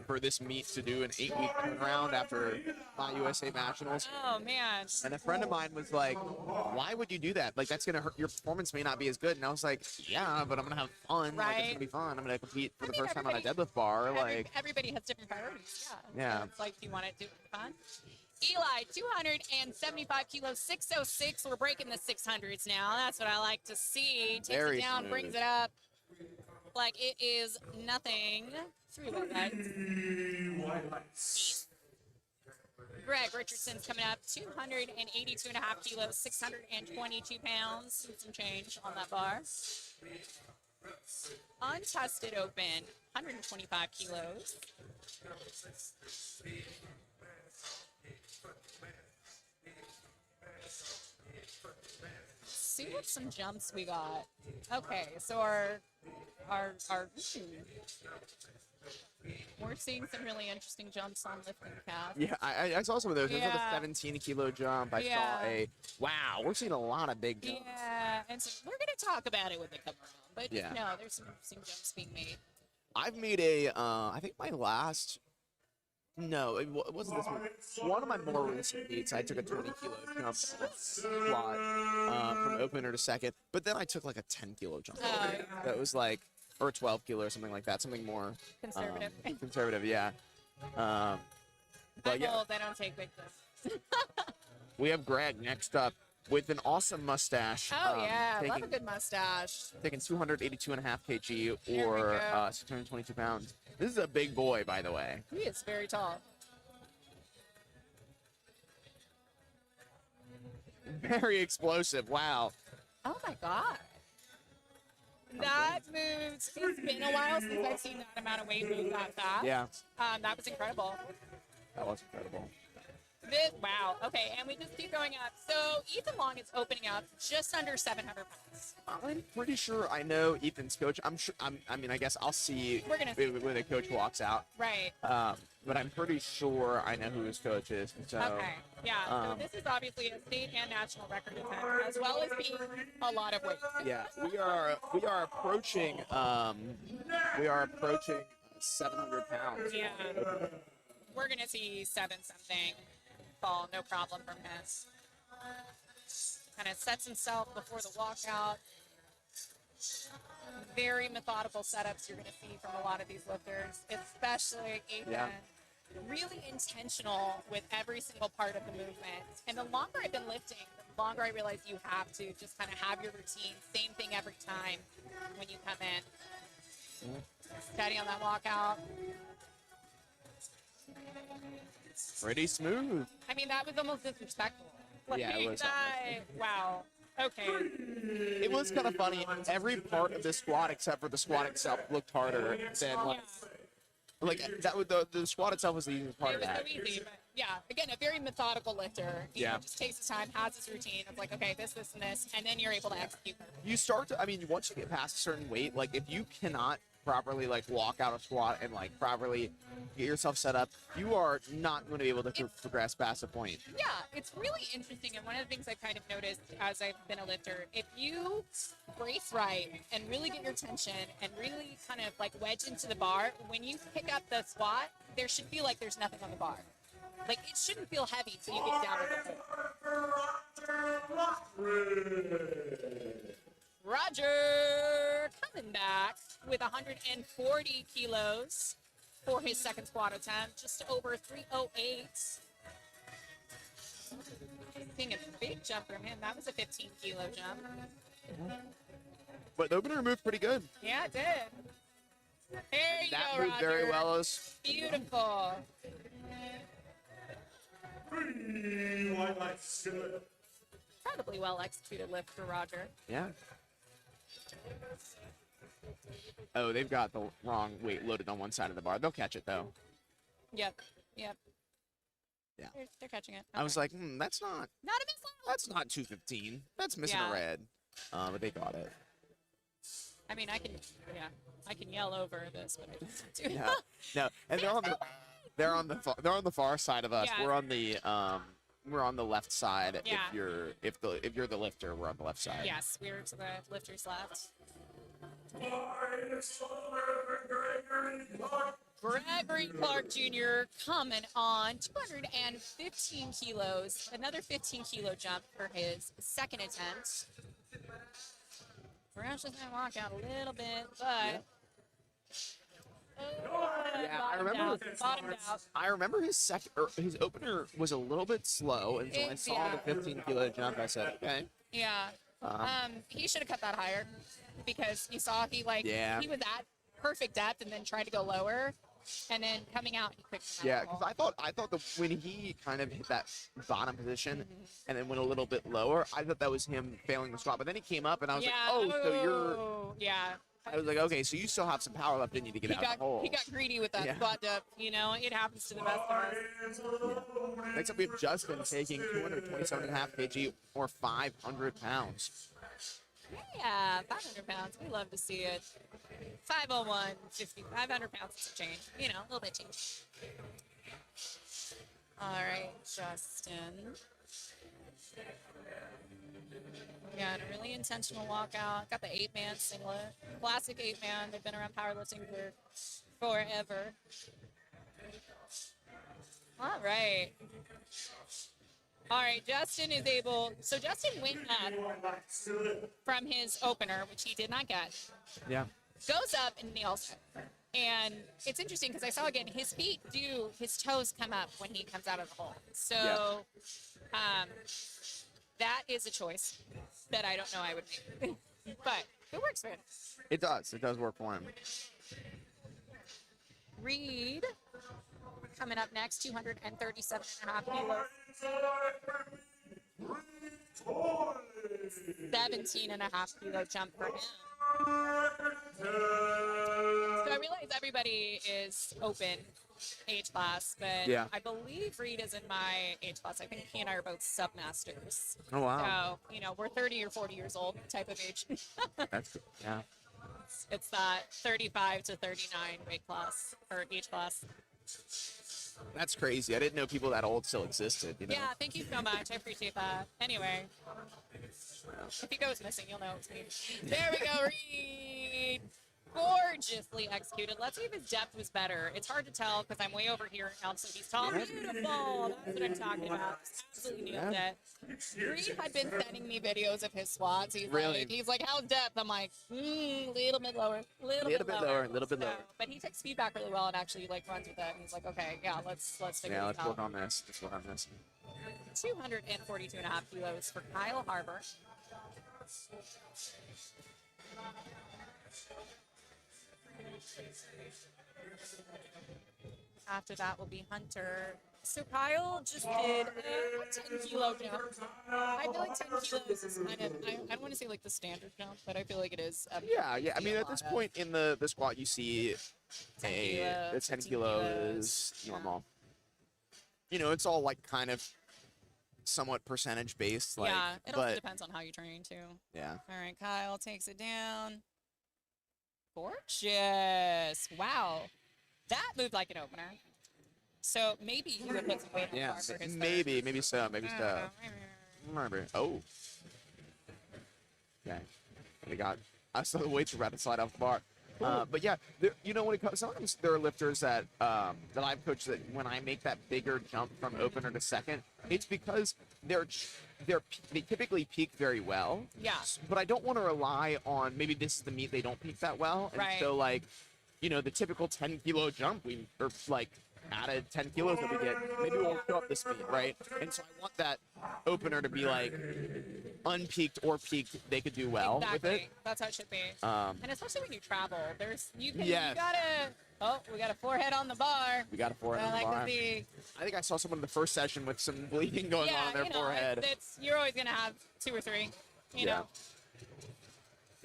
for this meet to do an 8-week turnaround after my USA Nationals. Oh man. And a friend of mine was like, why would you do that? Like, that's going to hurt. Your performance may not be as good. And I was like, yeah, but I'm going to have fun. Like, it's going to be fun. I'm going to compete for the first time on a deadlift bar. Like, everybody has different priorities. Yeah. Yeah. So it's like you want to do it for fun. Eli, 275 kilos, 606. We're breaking the 600s now. That's what I like to see. Takes Very it down, smooth. brings it up like it is nothing. 3 white lights. Greg Richardson's coming up, 282.5 kilos, 622 pounds, and some change on that bar. Untested open, 125 kilos. See what some jumps we got. Okay, so our we're seeing some really interesting jumps on lifting calf. yeah, I saw some of those. There's like Yeah. a 17-kilo jump. I Yeah. saw wow, we're seeing a lot of big jumps. Yeah, and so we're gonna talk about it when they come around. But Yeah. no, there's some interesting jumps being made. I've made I think my last, no, it wasn't this one. One of my more recent meets, I took a 20-kilo jump squat from opener to second, but then I took like a 10-kilo jump. That was like, or 12 kilo or something like that, something more Conservative. conservative, yeah. But I'm yeah, old, I don't take big jumps. we have Greg next up with an awesome mustache. Oh yeah, love a taking, good mustache. taking 282.5 kg There we or go. 622 pounds. This is a big boy, by the way. He is very tall. Very explosive. Wow. Oh my god. That moves. It's been a while since I've seen that amount of weight move that fast. Yeah, That was incredible. that was incredible. Wow. Okay, and we just keep going up. So Ethan Long is opening up just under 700 pounds. I'm pretty sure I know Ethan's coach. I'm sure. I mean, I guess I'll see We're gonna see. when the coach walks out. Right. But I'm pretty sure I know who his coach is. So, Okay. Yeah. So this is obviously a state and national record attempt, as well as being a lot of weight. yeah, we are approaching 700 pounds. Yeah. We're gonna see 7 something fall, no problem from him. Kind of sets himself before the walkout. Very methodical setups you're gonna see from a lot of these lifters, especially Ethan. Yeah. Really intentional with every single part of the movement. And the longer I've been lifting, the longer I realize you have to just kind of have your routine, same thing every time when you come in. Steady on that walkout. Pretty smooth. I mean, that was almost disrespectful. Yeah, it was Wow. Okay. It was kind of funny. Every part of the squat except for the squat itself looked harder than like that. The squat itself was the easy part It of was that. so easy, but yeah, again, a very methodical lifter. He Yeah. just takes his time, has his routine. It's like, okay, this, and this, and then you're able to execute. You start to, I mean, once you get past a certain weight, like if you cannot properly like walk out a squat and like properly get yourself set up, you are not going to be able to progress past a point. Yeah, it's really interesting. And one of the things I've kind of noticed as I've been a lifter, if you brace right and really get your tension and really kind of like wedge into the bar, when you pick up the squat, there should feel like there's nothing on the bar. Like it shouldn't feel heavy till you get down to the floor. Roger coming back with 140 kilos for his second squat attempt, just over 308. Seeing a big jump from him. That was a 15-kilo jump. But the opener moved pretty good. Yeah, it did. There you That go, moved Roger. very well. As Beautiful. Incredibly well executed lift for Roger. yeah. Oh, they've got the wrong weight loaded on one side of the bar. They'll catch it though. Yep. Yep. Yeah. They're catching it. I was Okay. like, that's not Not a miss. that's not 215. That's missing Yeah. a red. But they got it. I mean, I can yell over this, but I don't want to. Yeah. No, and they're on the far side of us. Yeah. We're on the left side. Yeah. If you're the lifter, we're on the left side. Yes, we're to the lifter's left. Gregory Clark Jr. coming on 215 kilos, another 15 kilo jump for his second attempt. Roush is going to walk out a little bit, but Yeah, bottomed out. I remember his opener was a little bit slow until I saw the 15 kilo jump. I said, okay. Yeah. He should have cut that higher because you saw he was at perfect depth and then tried to go lower, and then coming out he quickly. Yeah, because I thought that when he kind of hit that bottom position and then went a little bit lower, I thought that was him failing the squat. But then he came up and I was like, oh, so you're. Yeah. I was like, okay, so you still have some power left in you to get out of the hole. He got greedy with that squat depth. You know, it happens to the best of us. Next up, we have Justin taking 227.5 kg or 500 pounds. Yeah, 500 pounds. We love to see it. 501, 50, 500 pounds is a change. You know, a little bit change. All right, Justin. We got a really intentional walkout. Got the 8-man singlet. Classic 8-man. They've been around powerlifting for forever. All right. All right, Justin is able. So Justin went up from his opener, which he did not get. Yeah. Goes up and nails it. And it's interesting because I saw again his toes come up when he comes out of the hole. So that is a choice that I don't know I would make. But it works for him. It does. It does work for him. Reed coming up next, 237.5 kilos. 17.5 kilo jump for him. So I realize everybody is open age class, but I believe Reed is in my age class. I think he and I are both submasters. Oh, wow. So, you know, we're 30 or 40 years old type of age. That's good. Yeah. It's that 35 to 39 weight class or age class. That's crazy. I didn't know people that old still existed. You know? Yeah, thank you so much. I appreciate that. Anyway, if he goes missing, you'll know it's me. There we go, Reed. Gorgeously executed. Let's see if his depth was better. It's hard to tell because I'm way over here and also he's tall. Beautiful. That's what I'm talking about. Absolutely nailed it. Reed had been sending me videos of his squats. He's like, how's depth? I'm like, little bit lower. Little bit lower. But he takes feedback really well and actually like runs with it. And he's like, okay, yeah, let's figure this out. Yeah, let's work on this. 242.5 kilos for Kyle Harbor. After that will be Hunter. So Kyle just did a 10 kilo jump. I feel like 10 kilos is kind of, I don't want to say like the standard jump, but I feel like it is. Yeah. I mean, at this point in the squat, you see the 10 kilos normal. You know, it's all like kind of somewhat percentage based. Like, yeah, it also depends on how you train too. Yeah. All right, Kyle takes it down. Gorgeous. Wow. That moved like an opener. So maybe he would put some weight on the bar for his maybe so. Remember. Oh. Okay. I saw the weights were about to slide off the bar. But yeah, you know, when it comes, sometimes there are lifters that I've coached that when I make that bigger jump from opener to second, it's because they typically peak very well. Yeah. But I don't want to rely on maybe this is the meet they don't peak that well, and so like, you know, the typical 10 kilo jump or like added 10 kilos that we get, maybe we'll show up this meet, right? And so I want that opener to be like unpeaked or peaked. They could do well with it. That's how it should be. And especially when you travel, you got a forehead on the bar. We got a forehead on the bar. I think I saw someone in the first session with some bleeding going on their forehead. You're always gonna have 2 or 3. You know.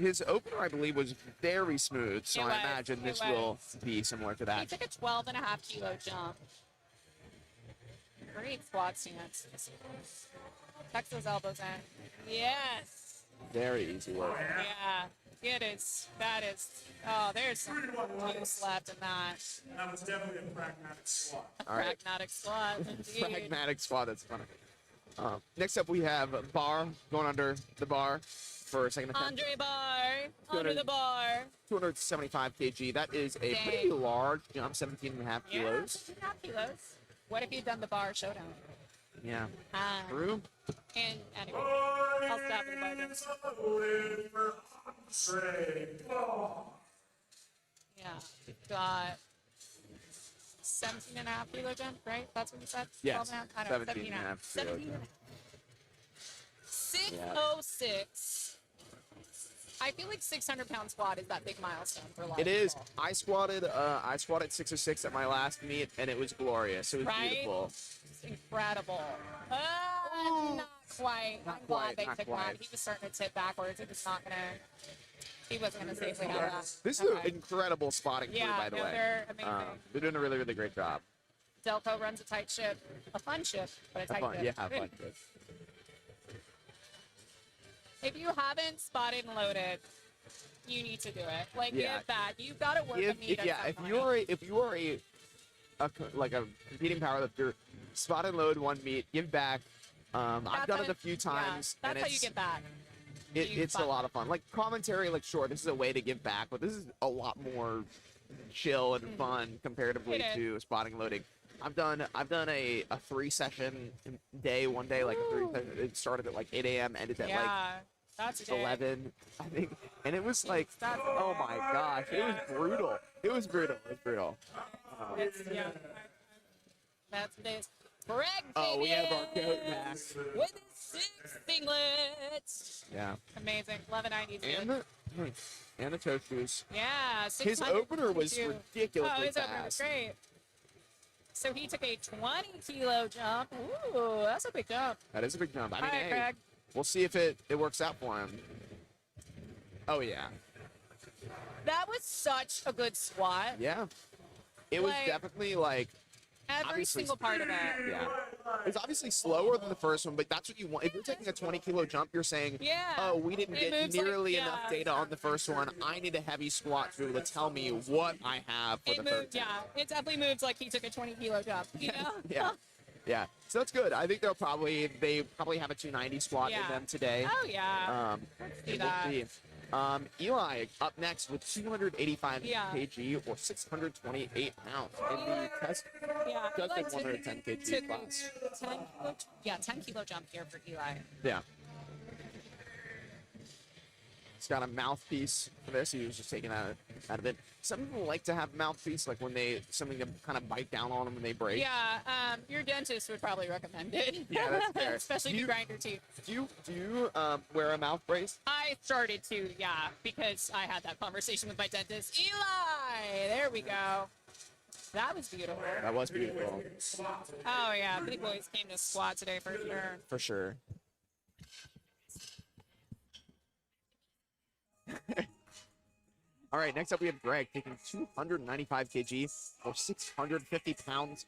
his opener, I believe, was very smooth, so It I was, imagine it this was. will be similar to He that. took a 12.5 kilo jump. Great squat stance. Tucks those elbows in. Yes. Very easy work. Yeah. It is. That is. Oh, there's some juice left in that. That was definitely a pragmatic squat. All right. Pragmatic squat. Indeed. Pragmatic squat, that's funny. Next up, we have bar, going under the bar for a second attempt. Andre bar. Under the bar. 275 kg. That is a pretty large jump, 17.5 kilos. 17.5 kilos. What if you'd done the bar showdown? Yeah. Um, True. And anyway, I'll stop with the bar. Yeah. Got 17.5 kilo jump, right? That's what you said? Yes. 12.5? I don't know, 17.5 17.5. 606. I feel like 600-pound squat is that big milestone for a lot It of is. people. I squatted 606 at my last meet, and it was glorious. It was Right? beautiful. It's incredible. Not quite. I'm glad they not took quite. that. He was starting to tip backwards. It was not gonna. He wasn't gonna safely have that. This is an incredible spotting crew, Yeah, by the no, way. they're amazing. They're doing a really, really great job. Delco runs a tight ship, a fun ship, but a tight Fun, ship. yeah, fun. Good. If you haven't spotted and loaded, you need to do it. Like, Yeah. give back. You've got to work a meet at some If point. you are a competing powerlifter, spot and load one meet, give back. I've That's done how- it a few times, Yeah, and that's how you it's get back. it's a lot of fun. Like commentary, like sure, this is a way to give back, but this is a lot more chill and fun comparatively It is. to spotting and loading. I've done a 3-session day, one day, like a 3-session. It started at like 8 a.m. ended at Yeah, that's a like 11, I think, and it was like, oh my gosh, it was brutal. It was brutal. Yeah. That's this. Greg, Oh, we have our baby, goat Max. with his 6 singlets. Yeah, Amazing. 1190. and the toe shoes. Yeah. His opener was 622. ridiculously Oh, his opener was fast. great. So he took a 20-kilo jump. Ooh, that's a big jump. That is a big jump. I mean, All right, hey, Craig. we'll see if it works out for him. Oh yeah, That was such a good squat. yeah. It was Like- definitely like, Every obviously- single part of it. yeah. It's obviously slower than the first one, but that's what you want. If you're taking a 20-kilo jump, you're saying, Yeah. oh, we didn't It get moves like- nearly yeah. enough data on the first one. I need a heavy squat to be able to tell me what I have for It the third moved, time. yeah. It definitely moves like he took a 20-kilo jump. You know? Yeah. Yeah. So that's good. I think they probably have a 290 squat in Yeah. them today. Oh yeah. And see we'll that. see. Eli up next with 285 Yeah. kg or 628 pounds in the test. Yeah. Just Eli like 110 kg took class. 10-kilo jump here for Eli. Yeah. It's got a mouthpiece for this. He was just taking that out of it. Some people like to have a mouthpiece, like when something to kind of bite down on them when they break. Yeah. Your dentist would probably recommend it. Yeah, that's fair. Especially if you grind your teeth. Do you wear a mouth brace? I started to, yeah, because I had that conversation with my dentist. Eli! There we go. That was beautiful. That was beautiful. Oh, yeah. Big boys came to squat today for sure. For sure. All right, next up we have Greg taking 295 kg or 650 pounds.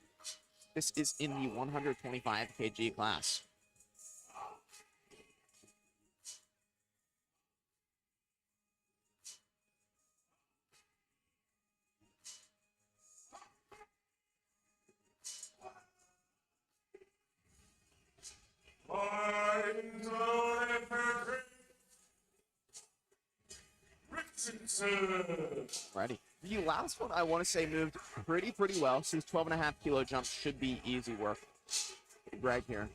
This is in the 125 kg class. Ready. The last one I want to say moved pretty well. So his 12.5-kilo jump should be easy work. Greg here.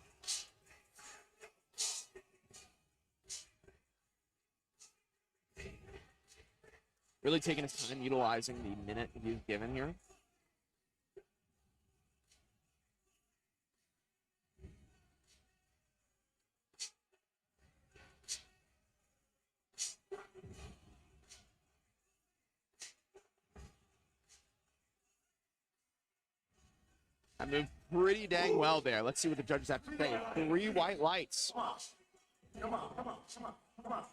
Really taking his time utilizing the minute he's given here. I moved pretty dang well there. Let's see what the judges have to say. 3 white lights. Come on.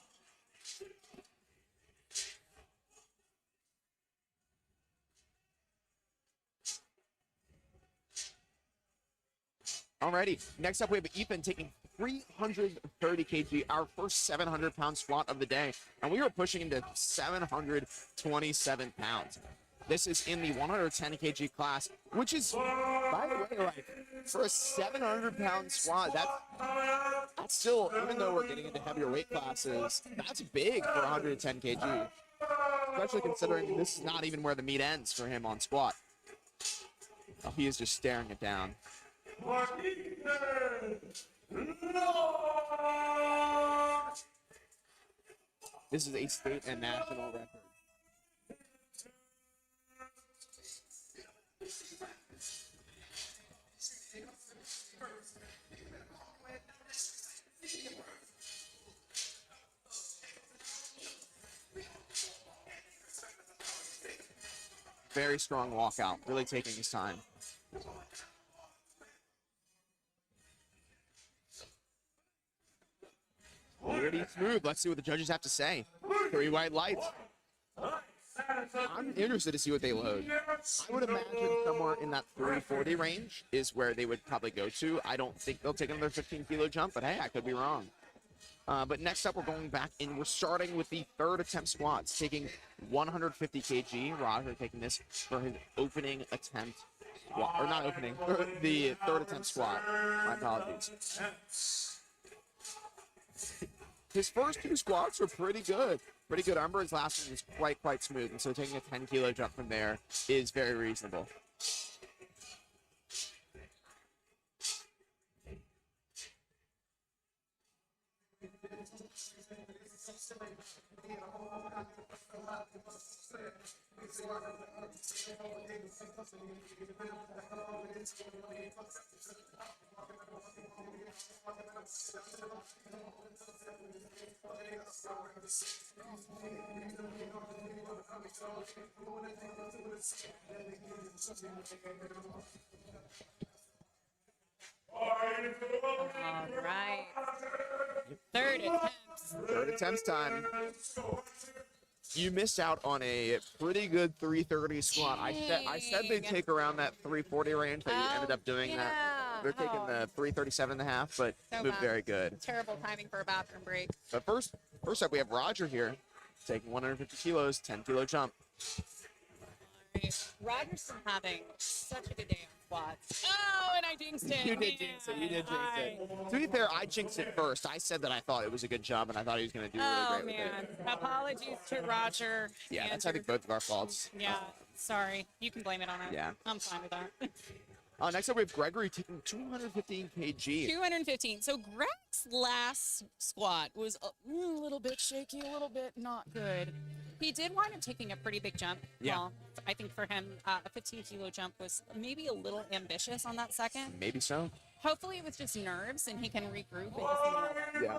Alrighty, next up we have Ethan taking 330 kg, our first 700-pound squat of the day, and we were pushing into 727 pounds. This is in the 110 kg class, which is, by the way, like, for a 700-pound squat, that's still, even though we're getting into heavier weight classes, that's big for 110 kg, especially considering this is not even where the meet ends for him on squat. Oh, he is just staring it down. This is a state and national record. Very strong walkout, really taking his time. Pretty smooth. Let's see what the judges have to say. 3 white lights. I'm interested to see what they load. I would imagine somewhere in that 340 range is where they would probably go to. I don't think they'll take another 15-kilo jump, but hey, I could be wrong. But next up, we're going back in. We're starting with the third attempt squats, taking 150 kg. Roger taking this for his opening attempt squat, or not opening, the third attempt squat. My apologies. His first 2 squats were pretty good. Pretty good. I remember his last one was quite smooth, and so taking a 10-kilo jump from there is very reasonable. All right. Third attempts. Third attempts time. You missed out on a pretty good 330 squat. I said they'd take around that 340 range, but you ended up doing that. They're taking the 337 and a half, but So moved bad. very good. Terrible timing for a bathroom break. But first up, we have Roger here, taking 150 kilos, 10-kilo jump. Roger's been having such a good day on squats. Oh, and I jinxed it. You did jinx it. You did jinx it. To be fair, I jinxed it first. I said that I thought it was a good job, and I thought he was going to do really Oh, great with man. it. Apologies to Roger. Yeah, and that's, I think, both of our faults. Yeah, sorry. You can blame it on us. Yeah. I'm fine with that. Next up, we have Gregory taking 215 kg. 215. So Greg's last squat was a little bit shaky, a little bit not good. He did wind up taking a pretty big jump. Yeah. Well, I think for him, a 15-kilo jump was maybe a little ambitious on that second. Maybe so. Hopefully it was just nerves and he can regroup. And Yeah.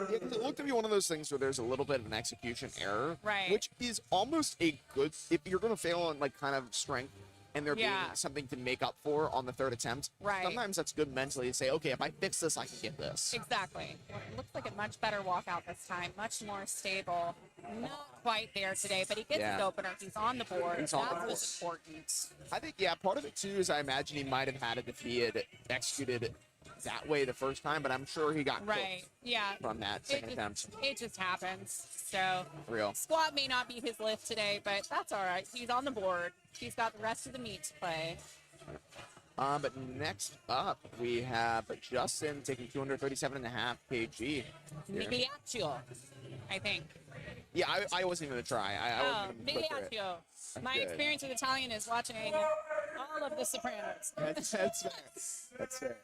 Yeah, 'cause it looked to be one of those things where there's a little bit of an execution error, Right. which is almost a good. If you're going to fail on like kind of strength, and there being Yeah. something to make up for on the third attempt, Right. sometimes that's good mentally to say, okay, if I fix this, I can get this. Exactly. It looks like a much better walkout this time, much more stable. Not quite there today, but he gets Yeah. his opener. He's on the board. He's on the That was important. I think, yeah, part of it too is I imagine he might have had it if he had executed that way the first time, but I'm sure he got Right. cooked Yeah. from that second attempt. It just happens. So Real. squat may not be his lift today, but that's all right. He's on the board. He's got the rest of the meet to play. But next up, we have Justin taking 237.5 kg. here. Migliaccio, I think. Yeah, I wasn't even going to try. I wasn't even gonna butcher it. Migliaccio. My good. experience with Italian is watching all of The Sopranos. That's fair. That's fair.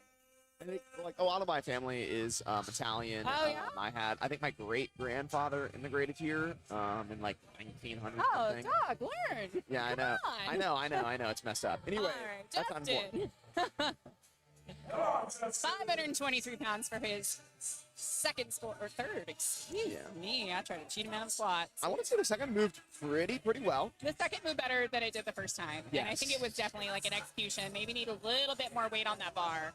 I think like a lot of my family is Italian. Oh, yeah? I think my great grandfather immigrated here in like 1900 Oh, something. dog, learn. Yeah, I know. Come on. I know. It's messed up. Anyway, All right, that's unfortunate. Justin. 523 pounds for his second squat, or third, excuse me. I tried to cheat him out of squats. I want to say the second moved pretty well. The second moved better than it did the first time. And I Yes. think it was definitely like an execution. Maybe need a little bit more weight on that bar.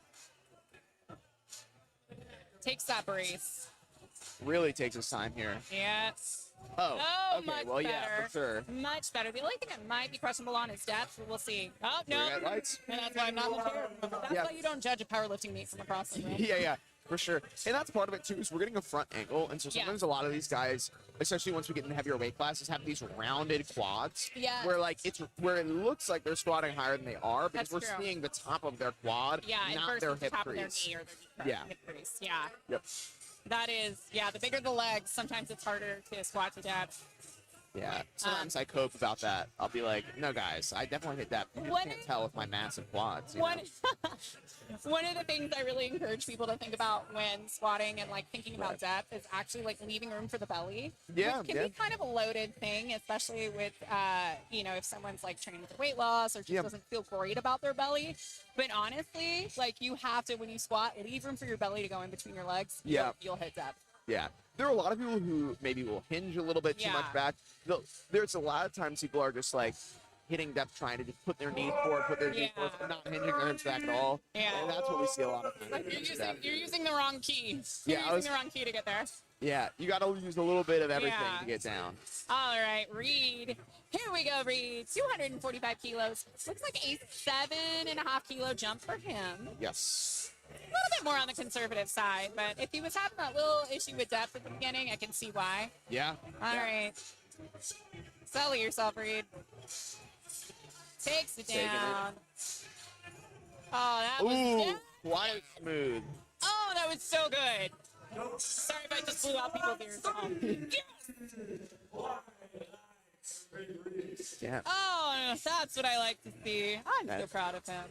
Takes that brace. Really takes his time here. Yes. Oh, Oh, okay. much Well, better. yeah, for sure. Much better. The only thing that might be questionable on is depth, but we'll see. Oh, no. Red lights. And that's why I'm not in the chair. That's Yeah. why you don't judge a powerlifting meet from across the room. Yeah, for sure. And that's part of it too, is we're getting a front angle, and so Yeah. sometimes a lot of these guys, especially once we get in heavier weight classes, have these rounded quads. Yes. Where like where it looks like they're squatting higher than they are, because That's we're true. seeing the top of their quad, Yeah, and not versus their the hip top of their crease. knee or their Yeah. hip crease. Yeah. Yep. That is, yeah, the bigger the legs, sometimes it's harder to squat to depth. Yeah. Sometimes I cope about that. I'll be like, no, guys, I definitely hit that. You What can't is- tell with my massive quads. You One, know? one of the things I really encourage people to think about when squatting and like thinking about Right. depth is actually like leaving room for the belly. Yeah, Which can yeah. be kind of a loaded thing, especially with, if someone's like training for weight loss or just Yeah. doesn't feel great about their belly. But honestly, like you have to, when you squat, leave room for your belly to go in between your legs. Yeah. You'll hit depth. Yeah. There are a lot of people who maybe will hinge a little bit too Yeah. much back. There's a lot of times people are just like hitting depth, trying to just put their knees forward, put their knees Yeah. forward, not hinging their hips back at all. Yeah. And that's what we see a lot of times. Like you're using the wrong key. Yeah, You're using the wrong key to get there. Yeah, you got to use a little bit of everything Yeah. to get down. All right, Reed. Here we go, Reed. 245 kilos. Looks like a 7.5 kilo jump for him. Yes. A little bit more on the conservative side, but if he was having that little issue with depth at the beginning, I can see why. Yeah. All right. Settle yourself, Reed. Takes it Taking it. down. Oh, that was Ooh, quite smooth. Oh, that was so good. Sorry if I just blew out people's ears at home. Yeah. Oh, that's what I like to see. I'm so Nice. proud of him.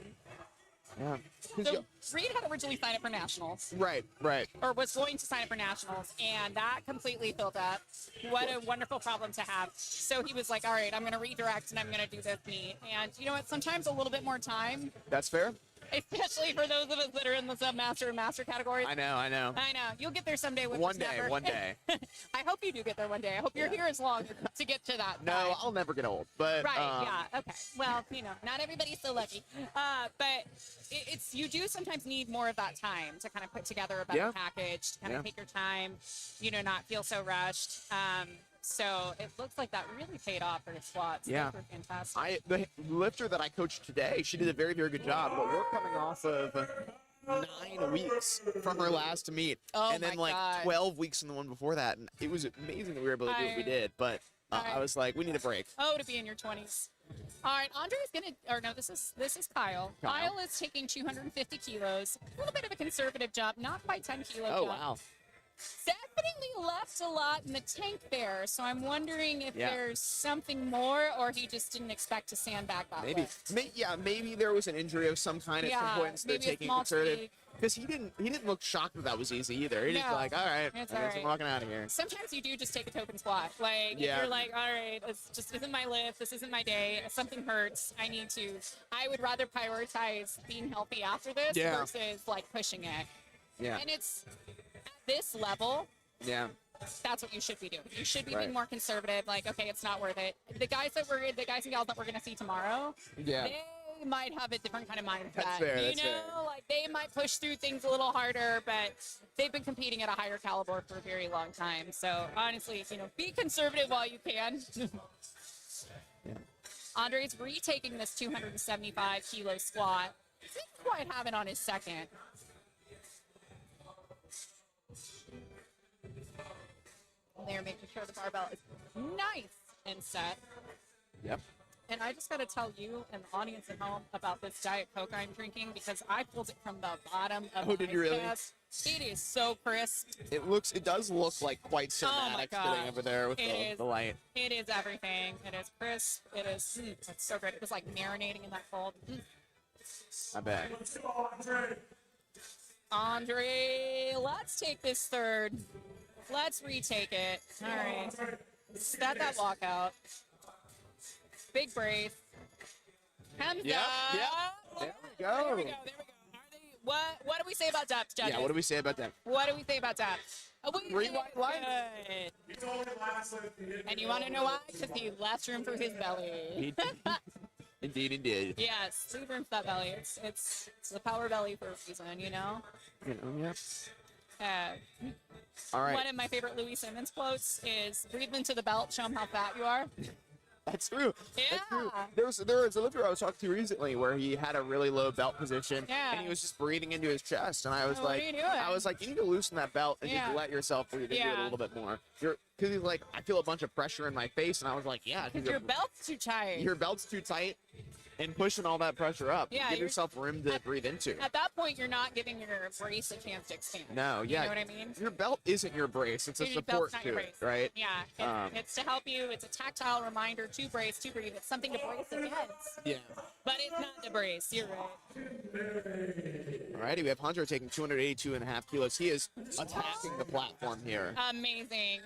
Yeah. 'Cause So you- Reed had originally signed up for nationals, right. or was going to sign up for nationals, and that completely filled up. What a wonderful problem to have. So he was like, all right, I'm going to redirect and I'm going to do this meet. And you know what? Sometimes a little bit more time, That's fair. especially for those of us that are in the submaster and master categories. I know. I know. You'll get there someday with One day. I hope you do get there one day. I hope you're Yeah. here as long to get to that. No, side. I'll never get old. But Right, yeah, okay. Well, not everybody's so lucky. But it's you do sometimes need more of that time to kind of put together a better Yeah. package, to kind Yeah. of take your time, not feel so rushed. So it looks like that really paid off for the squats. Yeah. Those were fantastic. the lifter that I coached today, she did a very, very good job. But we're coming off of 9 weeks from her last meet, Oh and then my like God. 12 weeks in the one before that, and it was amazing that we were able to do what we I- did. But I was like, we need a break. Oh, to be in your 20s. All right, Andre's this is Kyle. Kyle is taking 250 kilos. A little bit of a conservative jump, not quite 10 kilo Oh jump. wow. Definitely left a lot in the tank there, so I'm wondering if Yeah. there's something more, or he just didn't expect to sandbag that Maybe, lift. maybe there was an injury of some kind at some Yeah, point instead of maybe a taking small conservative. tweak. Because he didn't look shocked that was easy either. He just No, like, all right, I it's guess all I'm right. walking out of here. Sometimes you do just take a token squat. Like, if Yeah. you're like, all right, this just isn't my lift, this isn't my day, something hurts, I would rather prioritize being healthy after this Yeah. versus like pushing it. Yeah, And it's at this level, yeah, that's what you should be doing. You should be Right. being more conservative. Like, okay, it's not worth it. The guys and gals that we're gonna see tomorrow, yeah. they might have a different kind of mindset. That's fair, You that's know, fair. like they might push through things a little harder, but they've been competing at a higher caliber for a very long time. So honestly, be conservative while you can. Yeah. Andre's retaking this 275 kilo squat. Didn't quite have it on his second. They're making sure the barbell is nice and set. Yep. And I just got to tell you and the audience at home about this Diet Coke I'm drinking because I pulled it from the bottom of Oh, did you really? chest. It is so crisp. It does look like quite Oh my cinematic God. sitting over there with It is. the light. It is everything. It is crisp. It is, it's so good. It was like marinating in that cold. I bet. Let's go, Andre. Andre, let's take this third. Let's retake it. All right. Start that walkout. Big brace. Hands Yep, up. yep. There we go. There we go. Are they, what do we say about depth, judges? Yeah, what do we say about that? What do we say about depth? Oh, we Three did white lines. good. You told me last lift you didn't And you know want to know why? Because he left room for his belly. Indeed, indeed. Yes, leave room for that belly. It's the power belly for a reason, Yeah. All right. One of my favorite Louis Simmons quotes is, "Breathe into the belt, show them how fat you are." That's true. Yeah. That's true. There was a lifter I was talking to recently where he had a really low belt position Yeah. and he was just breathing into his chest, and I was Oh, what like, are you doing? you need to loosen that belt and Yeah. just let yourself breathe into it Yeah. a little bit more. Because he's like, I feel a bunch of pressure in my face, and I was like, yeah, Because your belt's too tight. your belt's too tight and pushing all that pressure up. Yeah, Give you're- yourself room to breathe into. At that point, you're not giving your brace a chance to expand. No, yeah. You know what I mean? Your belt isn't your brace; it's a Your support belt's not to your it, brace. right? Yeah, it's to help you. It's a tactile reminder to brace, to breathe. It's something to brace against, Yeah. but it's not to brace. You're right. Alrighty, we have Hunter taking 282.5 kilos. He is attacking the platform here. Amazing.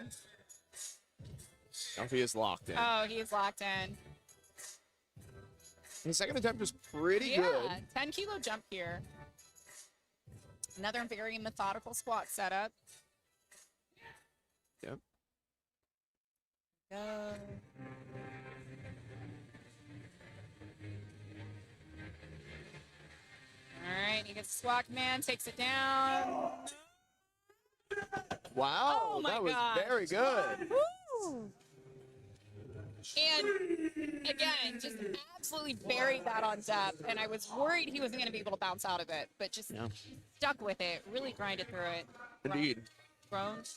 Oh, he is locked in. Oh, he's locked in. His second attempt was pretty Yeah, good. 10-kilo jump here. Another very methodical squat setup. Yep. Go. All right, he gets the squat command, takes it down. Wow, Oh my that was gosh. very good. Woo! And again, just absolutely buried that on depth. And I was worried he wasn't going to be able to bounce out of it, but just Yeah. stuck with it, really grinded through it. Indeed. Groaned,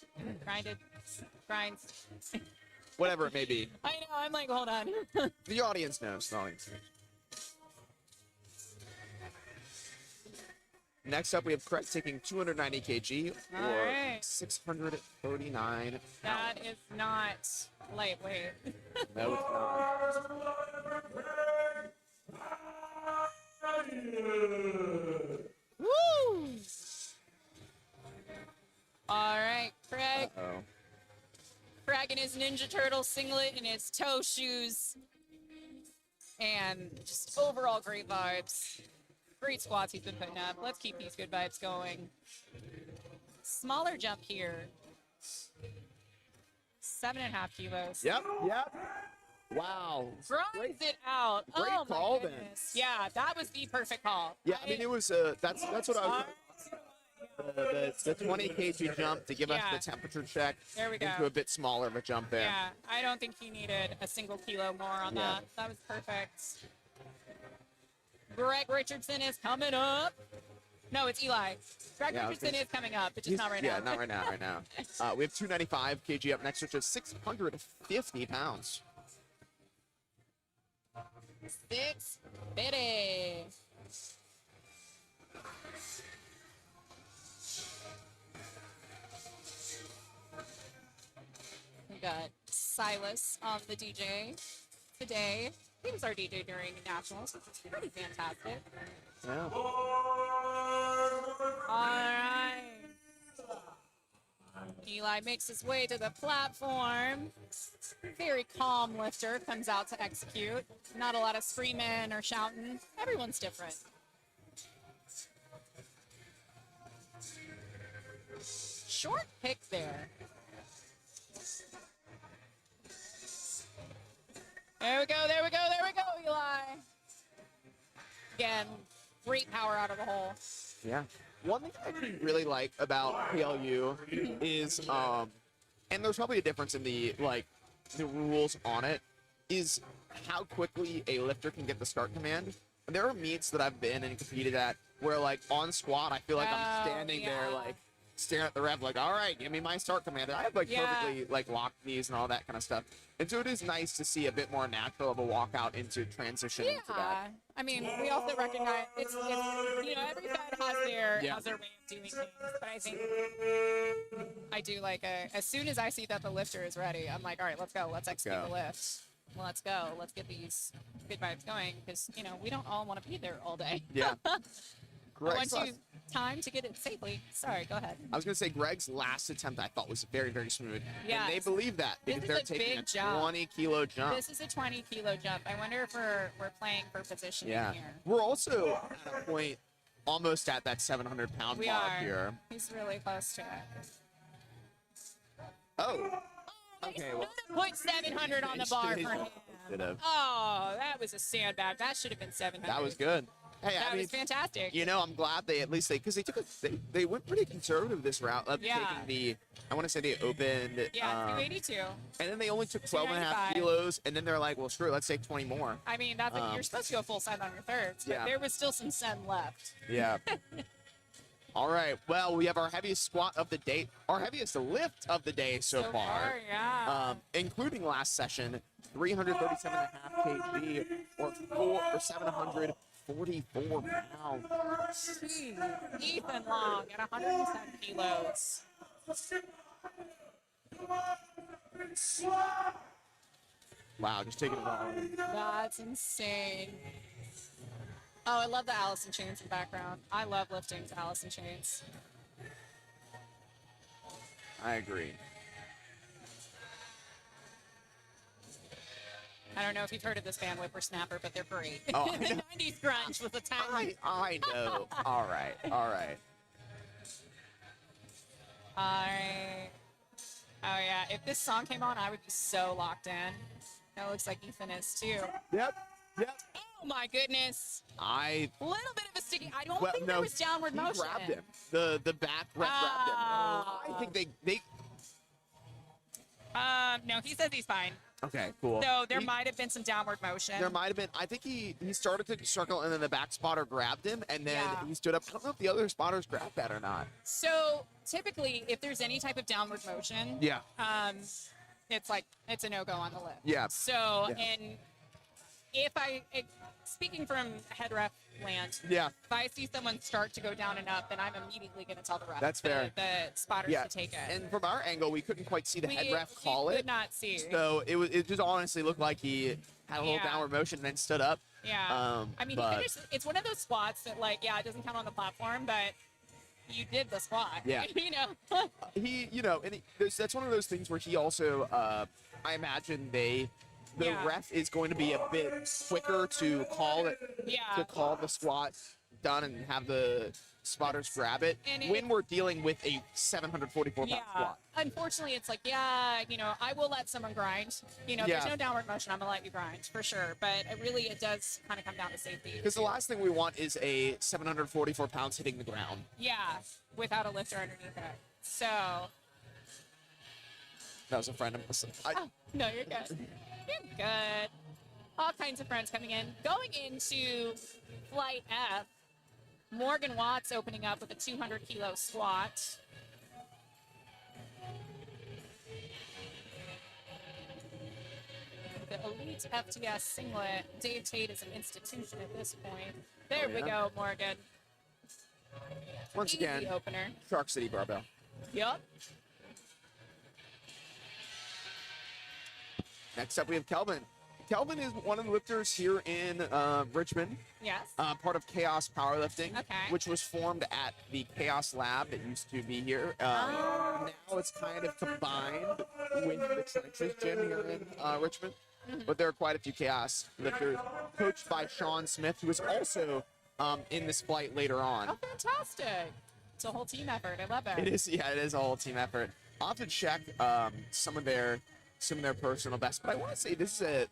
grinded, grinds. Whatever it may be. I know, I'm like, hold on. The audience knows. The audience knows. Next up, we have Craig taking 290 kg All or right. 639 That pounds. is not lightweight. No, it's not. Woo! All right, Craig. Uh-oh. Craig in his Ninja Turtle singlet and his toe shoes. And just overall great vibes. Great squats he's been putting up. Let's keep these good vibes going. Smaller jump here. 7.5 kilos. Yep. Wow. Grinds it out. Great Oh my call then. goodness. Yeah, that was the perfect call. Yeah, I mean, it was, that's what I was, the 20 kg jump to give us Yeah. the temperature check There we go. into a bit smaller of a jump there. Yeah, I don't think he needed a single kilo more on Yeah. that. That was perfect. Greg Richardson is coming up. No, it's Eli. Greg Yeah, I was Richardson gonna- is coming up, but just not right now. Yeah, not right now, right now. We have 295 kg up next, which is 650 pounds. 650. We got Silas on the DJ today. He was our DJ during Nationals, which was pretty fantastic. Yeah. All right. Eli makes his way to the platform. Very calm lifter, comes out to execute. Not a lot of screaming or shouting. Everyone's different. Short pick there. There we go, there we go, there we go, Eli. Again, great power out of the hole. Yeah. One thing I actually really like about PLU is, and there's probably a difference in the rules on it, is how quickly a lifter can get the start command. There are meets that I've been and competed at where, like, on squat, I feel like I'm standing there, yeah. like, staring at the ref, like, all right, give me my start command. And I have, like, Yeah. perfectly, like, locked knees and all that kind of stuff. And so it is nice to see a bit more natural of a walkout into transition into that. Yeah, I mean, we also recognize it's you know, every side has their way of doing things, but I think I do like as soon as I see that the lifter is ready, I'm like, all right, let's go, let's execute the lift. Let's go, let's get these good vibes going, because you know we don't all want to be there all day. Yeah. I want you time to get it safely. Sorry, go ahead. I was going to say Greg's last attempt I thought was very, very smooth. Yes. And they believe that because This they're is a taking big a jump. 20-kilo jump. This is a 20-kilo jump. I wonder if we're playing for positioning Yeah. here. We're also at a point almost at that 700-pound We mark are. here. He's really close to it. Oh. They Okay, should well, have put 700 on the bar for him. should have. Oh, that was a sandbag. That should have been 700. That was good. Hey, That I mean, was fantastic. you know, I'm glad they at least because they went pretty conservative this route of Yeah. taking the. I want to say they opened. Yeah, 282. And then they only took 12 and a half 295. kilos, and then they're like, well, screw it, let's take 20 more. I mean, that's you're supposed to go full send on your thirds, but Yeah. there was still some send left. Yeah. All right. Well, we have our heaviest squat of the day, our heaviest lift of the day so far. Yeah. Including last session, 337.5 kg or 744 pounds. Ethan Long at 107 kilos. Wow, just taking it all. That's insane. Oh, I love the Allison chains in the background. I love lifting to Allison chains. I agree. I don't know if you've heard of this band Whippersnapper, but they're great. Oh, I The know. 90s grunge was a time. I know. All right. All right. Oh yeah, if this song came on, I would be so locked in. That looks like Ethan is too. Yep. Yep. Oh my goodness. I Little bit of a sticky. I don't well think no. there was downward he motion. grabbed him. The back rep grabbed him. I think they. No, he says he's fine. Okay. Cool. So there He- might have been some downward motion. There might have been. I think he started to circle, and then the back spotter grabbed him, and then Yeah. he stood up. I don't know if the other spotters grabbed that or not. So typically, if there's any type of downward motion, Yeah. It's a no-go on the lift. Yeah. So, Yeah. and speaking from head ref land, Yeah. if I see someone start to go down and up, then I'm immediately going to tell the ref, That's fair. the spotters Yeah. to take it. And from our angle, we couldn't quite see the head ref We call could it, not see. so it just honestly looked like he had a little Yeah. downward motion and then stood up. Yeah. I mean, but- he finished, it's one of those squats that, like, yeah, it doesn't count on the platform, but you did the squat. Yeah. You know? That's one of those things where he also, I imagine the Yeah. ref is going to be a bit quicker to call it, Yeah. to call the squat done and have the spotters grab it And when we're dealing with a 744 pound Yeah. squat. Unfortunately, it's like, yeah, I will let someone grind. If Yeah. there's no downward motion, I'm going to let you grind for sure. But it does kind of come down to safety. Because the last thing we want is a 744 pounds hitting the ground. Yeah, without a lifter underneath it. So, That was a friend of mine. oh, no, you're good. You're good. All kinds of friends coming in. Going into Flight F, Morgan Watts opening up with a 200 kilo squat. The Elite FTS singlet. Dave Tate is an institution at this point. There Oh, we yeah. go, Morgan. Once Easy again, opener. Shark City barbell. Yup. Next up, we have Kelvin. Kelvin is one of the lifters here in Richmond, Yes. part of Chaos Powerlifting, Okay. which was formed at the Chaos Lab that used to be here. Now it's kind of combined with the Trenches gym here in Richmond. But there are quite a few Chaos lifters, coached by Sean Smith, who is also in this flight later on. Oh, fantastic. It's a whole team effort. I love it. It is a whole team effort. I'll have to check some of their personal best, but I want to say this is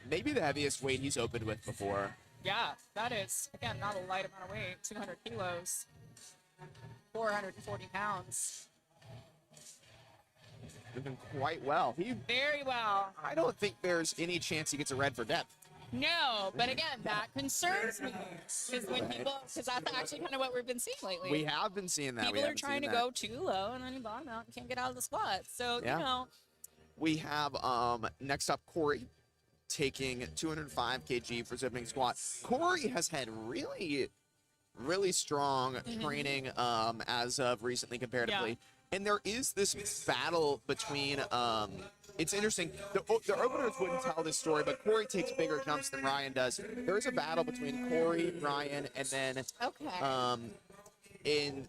maybe the heaviest weight he's opened with before. Yeah, that is, again, not a light amount of weight. 200 kilos, 440 pounds. Doing quite well. Very well. I don't think there's any chance he gets a red for depth. No, but again, that concerns me. Because that's actually kind of what we've been seeing lately. We have been seeing that. People are trying to go too low and then you bottom out and can't get out of the squat. So, Yeah. We have next up Corey taking 205 kg for his opening squat. Corey has had really, really strong training as of recently comparatively. Yeah. And there is this battle between it's interesting. The openers wouldn't tell this story, but Corey takes bigger jumps than Ryan does. There is a battle between Corey, Ryan, and then Okay. and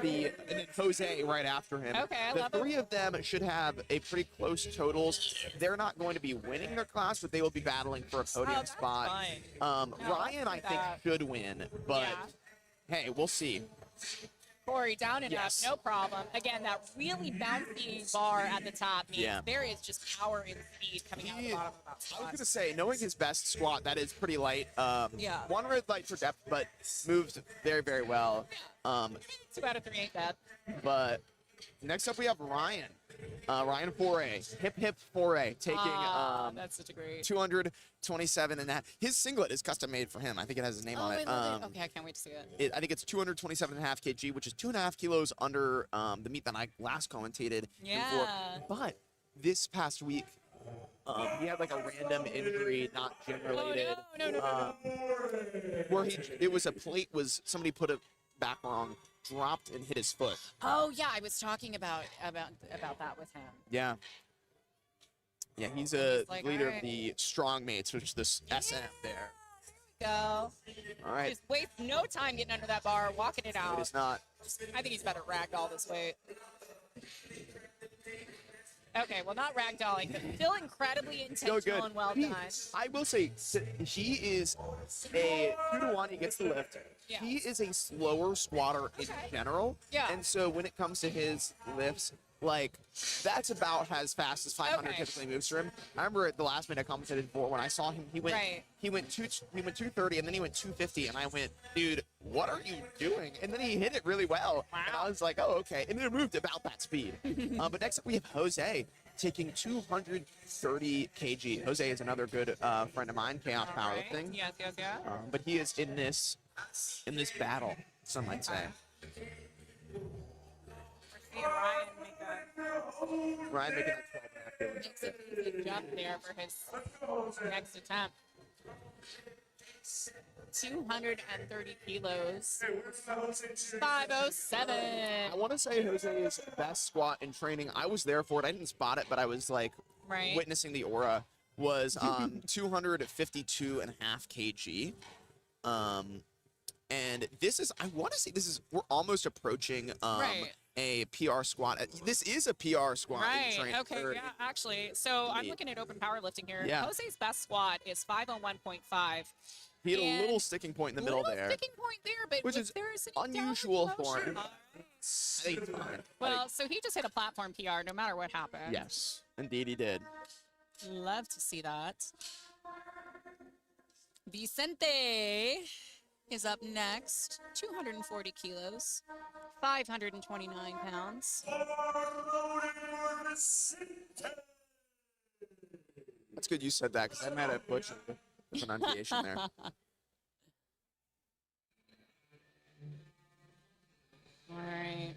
then Jose right after him. Okay, I the love it. three of them should have a pretty close totals. They're not going to be winning their class, but they will be battling for a podium that's spot. fine. No, Ryan, I let's do think, that. should win, but Yeah. hey, we'll see. Corey, down and Yes. up, no problem. Again, that really bouncy bar at the top means Yeah. there is just power and speed coming out of the bottom of that I was squat. gonna say, knowing his best squat, that is pretty light. Yeah. 1 red light for depth, but moves very, very well. 2 out of 3 ain't bad. But next up we have Ryan. Ryan Foray, hip Foray, taking That's such a great. 227 and a half. His singlet is custom made for him. I think it has his name on it. I love it. Okay, I can't wait to see it. I think it's 227 and a half kg, which is 2.5 kilos under the meet that I last commentated. Yeah. For. But this past week, he had like a random injury, not gym related. Oh, no. Where it was a plate was somebody put it back wrong, dropped and hit his foot. Oh yeah, I was talking about that with him. Yeah. Yeah, he's a like, leader "All right." of the strong mates, which is this SM there. Go. All right. Just waste no time getting under that bar, walking it out. It is not. I think he's better ragdoll this weight. Okay, well, not ragdolling, but still incredibly intentional good. and well He- done. I will say, he is a 2-to-1. He gets the lift. Yeah. He is a slower squatter in general. Yeah. And so when it comes to his lifts, like, that's about as fast as 500 Okay. typically moves for him. I remember at the last minute I commented for when I saw him, he went Right. 230 and then he went 250 and I went, dude, what are you doing? And then he hit it really well. Wow. And I was like, oh, okay. And then it moved about that speed. But next up we have Jose taking 230 kg. Jose is another good friend of mine, Chaos All right. Powerlifting. Yes. But he is in this battle, some might say. We're seeing Ryan making that 12 and a half kilos. makes a big jump there for his next attempt. 230 kilos. 507. I want to say Jose's best squat in training. I was there for it. I didn't spot it, but I was like Right. witnessing the aura. Was 252 and a half kg. And this is, I want to say we're almost approaching Right. a PR squat. This is a PR squat. Right. In Okay. or- Yeah. Actually, so I'm Neat. looking at open powerlifting here. Yeah. Jose's best squat is 501.5. He had a And little sticking point in the middle little there. sticking point there, but Which if is there is any unusual downward for motion, him. all I right. think it's fine. Well, so he just hit a platform PR no matter what happened. Yes, indeed he did. Love to see that. Vicente is up next. 240 kilos, 529 pounds. That's good you said that because I might have butchered the pronunciation there. All right.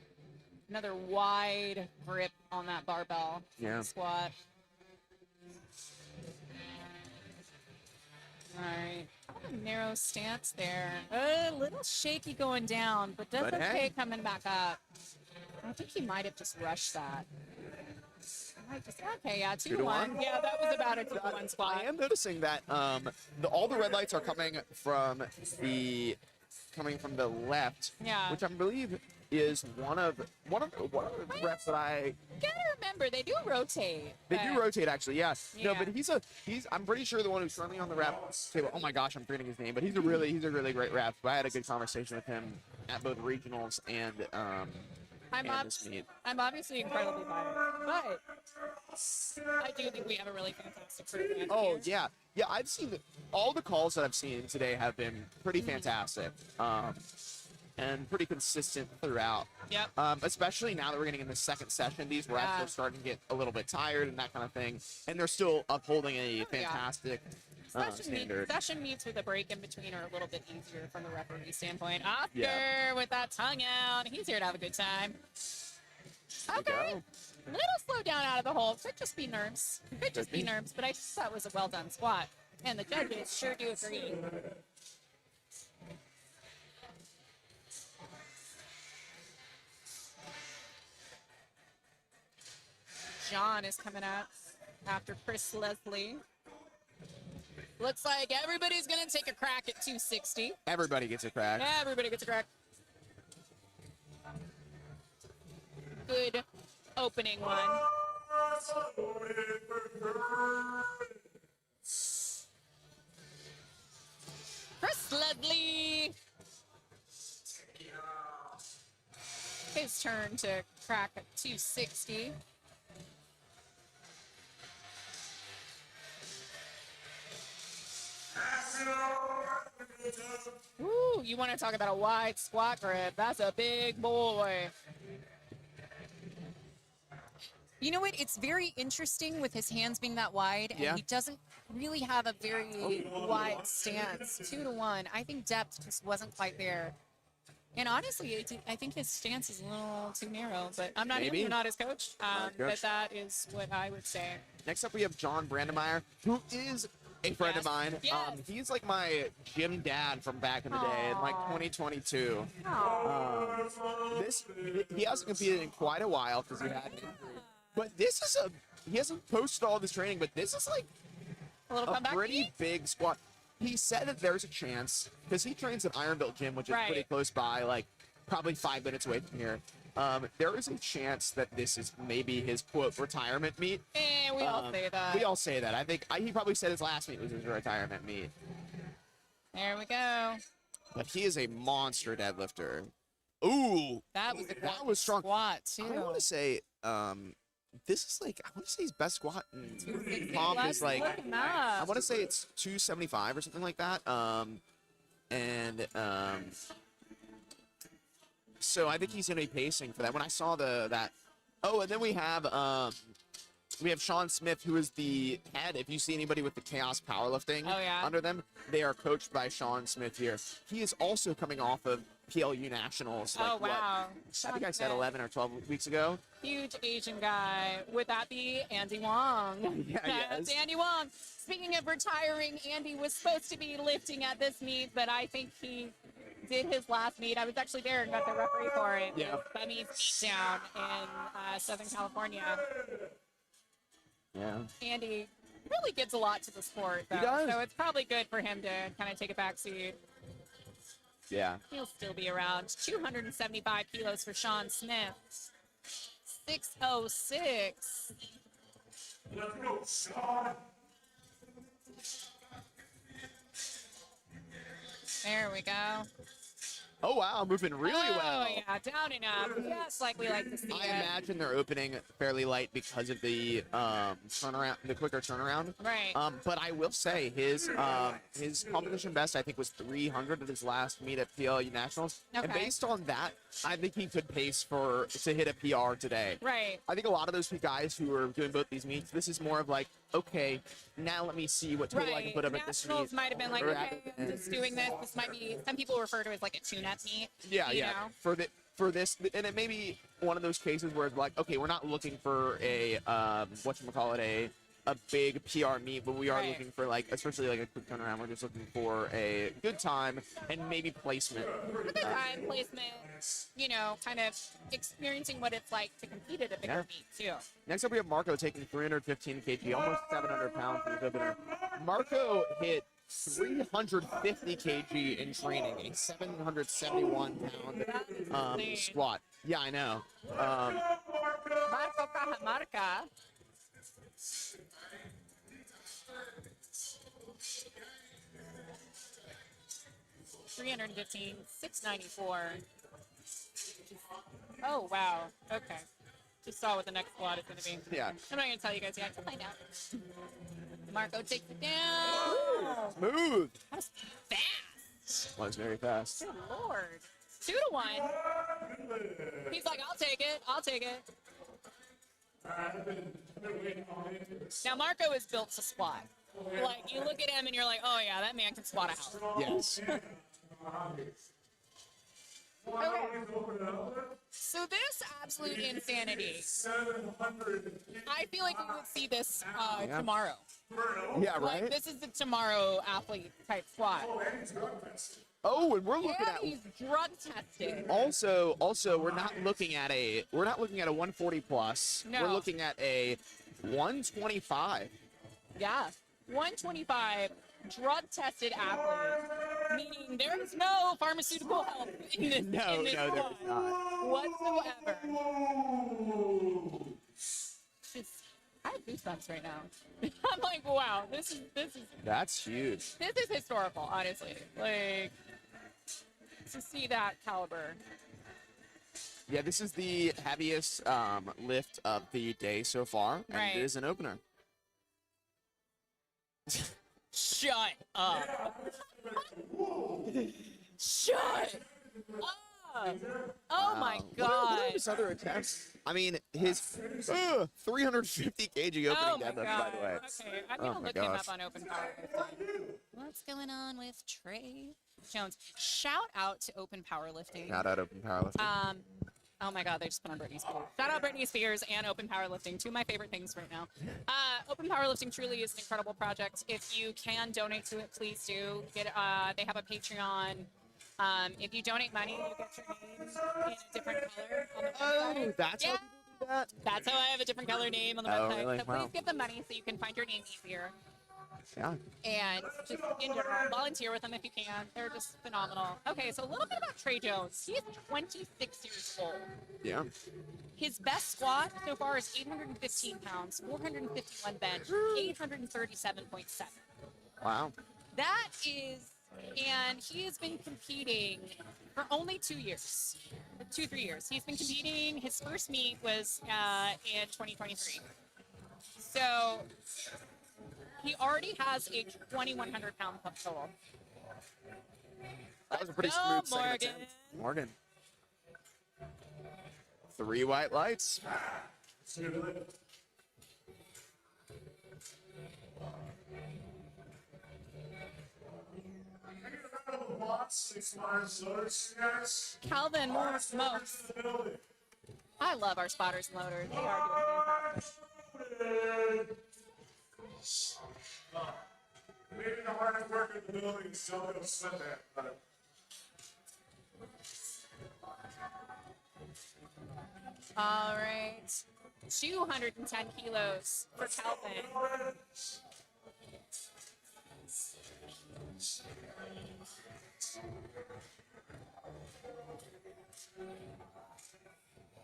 Another wide grip on that barbell. Yeah. Squat. All right. A narrow stance there. A little shaky going down, but does But okay hey. coming back up. I think he might have just rushed that. Okay, yeah, 2 to 1. 2-1? Yeah, that was about a 2 to 1 squat. I am noticing that all the red lights are coming from the left, Yeah. which I believe is one of the reps that I Gotta remember, they do rotate. they do but- rotate actually, yeah. No, Yeah. but he's I'm pretty sure the one who's currently on the rep table. Oh my gosh, I'm forgetting his name, but he's a really great rep. I had a good conversation with him at both regionals and this meet. I'm obviously incredibly biased, but I do think we have a really fantastic crew. man. Oh yeah, I've seen all the calls that I've seen today have been pretty fantastic, and pretty consistent throughout. Yep. Especially now that we're getting in the second session, these reps Yeah. are starting to get a little bit tired and that kind of thing, and they're still upholding a yeah. fantastic standard. Session meets with a break in between are a little bit easier from the referee standpoint. Oscar Yeah. with that tongue out. He's here to have a good time. There you Okay. go. Little slow down out of the hole. Could just be nerves. Could just Could be. be nerves, but I just thought it was a well done squat. And the judges sure do agree. John is coming up after Chris Leslie. Looks like everybody's going to take a crack at 260. Everybody gets a crack. Everybody gets a crack. Good opening one. Chris Leslie. his turn to crack a 260. Ooh, you want to talk about a wide squat grip? That's a big boy. You know what? It's very interesting with his hands being that wide, and Yeah. he doesn't really have a very wide stance. 2-1. I think depth just wasn't quite there. And honestly, I think his stance is a little too narrow, but I'm not Maybe. I'm not his coach. Not But coach. that is what I would say. Next up, we have John Brandemeyer, who is a friend of Yes. mine. Yes. He's like my gym dad from back in the day, in like Aw. 2022. Oh, He hasn't competed in quite a while because he had an injury. But he hasn't posted all of his training, but this is like a little a comeback. pretty big squat. He said that there's a chance, because he trains at Ironville Gym, which is Right. pretty close by, like probably 5 minutes away from here. There is a chance that this is maybe his quote retirement meet. We all say that. We all say that. I think he probably said his last meet was his retirement meet. There we go. But he is a monster deadlifter. Ooh, That was a that good was strong. squat too. I want to say, this is like, I want to say his best squat in 260. comp Let's is like, look him I up. want to say it's 275 or something like that. So I think he's gonna be pacing for that. When I saw that, oh, and then we have Sean Smith, who is the head. If you see anybody with the Chaos Powerlifting Oh, yeah? under them, they are coached by Sean Smith here. He is also coming off of PLU Nationals. Like, Oh wow. I think I said 11 or 12 weeks ago. Huge Asian guy. Would that be Andy Wong? Yeah, That's yes. Andy Wong. Speaking of retiring, Andy was supposed to be lifting at this meet, but I think he did his last meet. I was actually there and got the referee for it. Yeah. Bummies Beat Down in Southern California. Yeah. Andy really gives a lot to the sport, though. He does. So it's probably good for him to kind of take a back seat. Yeah. He'll still be around. 275 kilos for Sean Smith. 606. Let's go, Sean. There we go. Oh wow, moving really well. Oh, yeah, down and up. Just like we like to see I it. imagine they're opening fairly light because of the turnaround, the quicker turnaround. Right. But I will say his competition best I think was 300 at his last meet at PLU Nationals, and Okay. based on that, I think he could pace to hit a PR today. Right. I think a lot of those guys who are doing both these meets, this is more of like, okay, now let me see what total I can Right. put up at this Nationals meet. might have been like, rather okay, I'm than- just doing this. This might be, some people refer to it as like a tune-up meet. Yeah, you yeah. know? For this, and it may be one of those cases where it's like, okay, we're not looking for a a big PR meet, but we are Right. looking for like, especially like a quick turnaround. We're just looking for a good time and maybe placement. For the time placement, you know, kind of experiencing what it's like to compete at a bigger Yeah. meet too. Next up, we have Marco taking 315 kg, almost 700 pounds for his opener. Marco hit 350 kg in training, a 771 pound insane. squat. Yeah, I know. Marco Cajamarca. $315, $694. Oh wow. Okay. Just saw what the next squat is going to be. Yeah. I'm not going to tell you guys yet. You'll find out. Marco takes it down. Smooth. That was fast. Was very fast. Good lord. 2-1. He's like, I'll take it. I'll take it. Now Marco is built to squat. Like you look at him and you're like, oh yeah, that man can squat a house. Yes. Okay. So this absolute insanity. I feel like we would see this Yeah. tomorrow. Yeah, right? Like this is the tomorrow athlete type squat. Oh, and we're looking And at he's drug tested. also we're not looking at a 140 plus. No. We're looking at a 125. Yeah. 125 drug tested athlete. Meaning there is no pharmaceutical help in this, No, in this no, there squad is not. whatsoever. Just, I have goosebumps right now. I'm like, wow, this is That's huge. historical, honestly. Like to see that caliber. Yeah, this is the heaviest lift of the day so far, and Right. it is an opener. Shut up. Shut up. Oh my What are god. his other attempts? I mean, his 350 kg opening Oh my deadlift, by god. the way. Okay, I'm Oh gonna my look him gosh. up on Open Powerlifting. What's going on with Trey Jones? Shout out to Open Powerlifting. Shout out Open Powerlifting. Oh my god, they just put on Britney Spears. Shout out Britney Spears and Open Powerlifting, two of my favorite things right now. Open Powerlifting truly is an incredible project. If you can donate to it, please do. They have a Patreon. If you donate money, you get your name in a different color on the website. Oh, that's how people do that? That's how I have a different color name on the Oh, website. really? So Wow. please give them money so you can find your name easier. Yeah. And just in general, volunteer with them if you can. They're just phenomenal. Okay, so a little bit about Trey Jones. He is 26 years old. Yeah. His best squat so far is 815 pounds, 451 bench, 837.7. Wow. That is, and he has been competing for only 2 years, 3 years. He's been competing. His first meet was in 2023. So he already has a 2,100 pound total. That was a pretty Go, smooth second Morgan. attempt. Morgan. 3 white lights. Calvin, more smokes. I love our spotters and loaders. They are doing fantastic. Maybe the hardest work in the building is still going to slip that. But All right. 210 kilos for Calvin.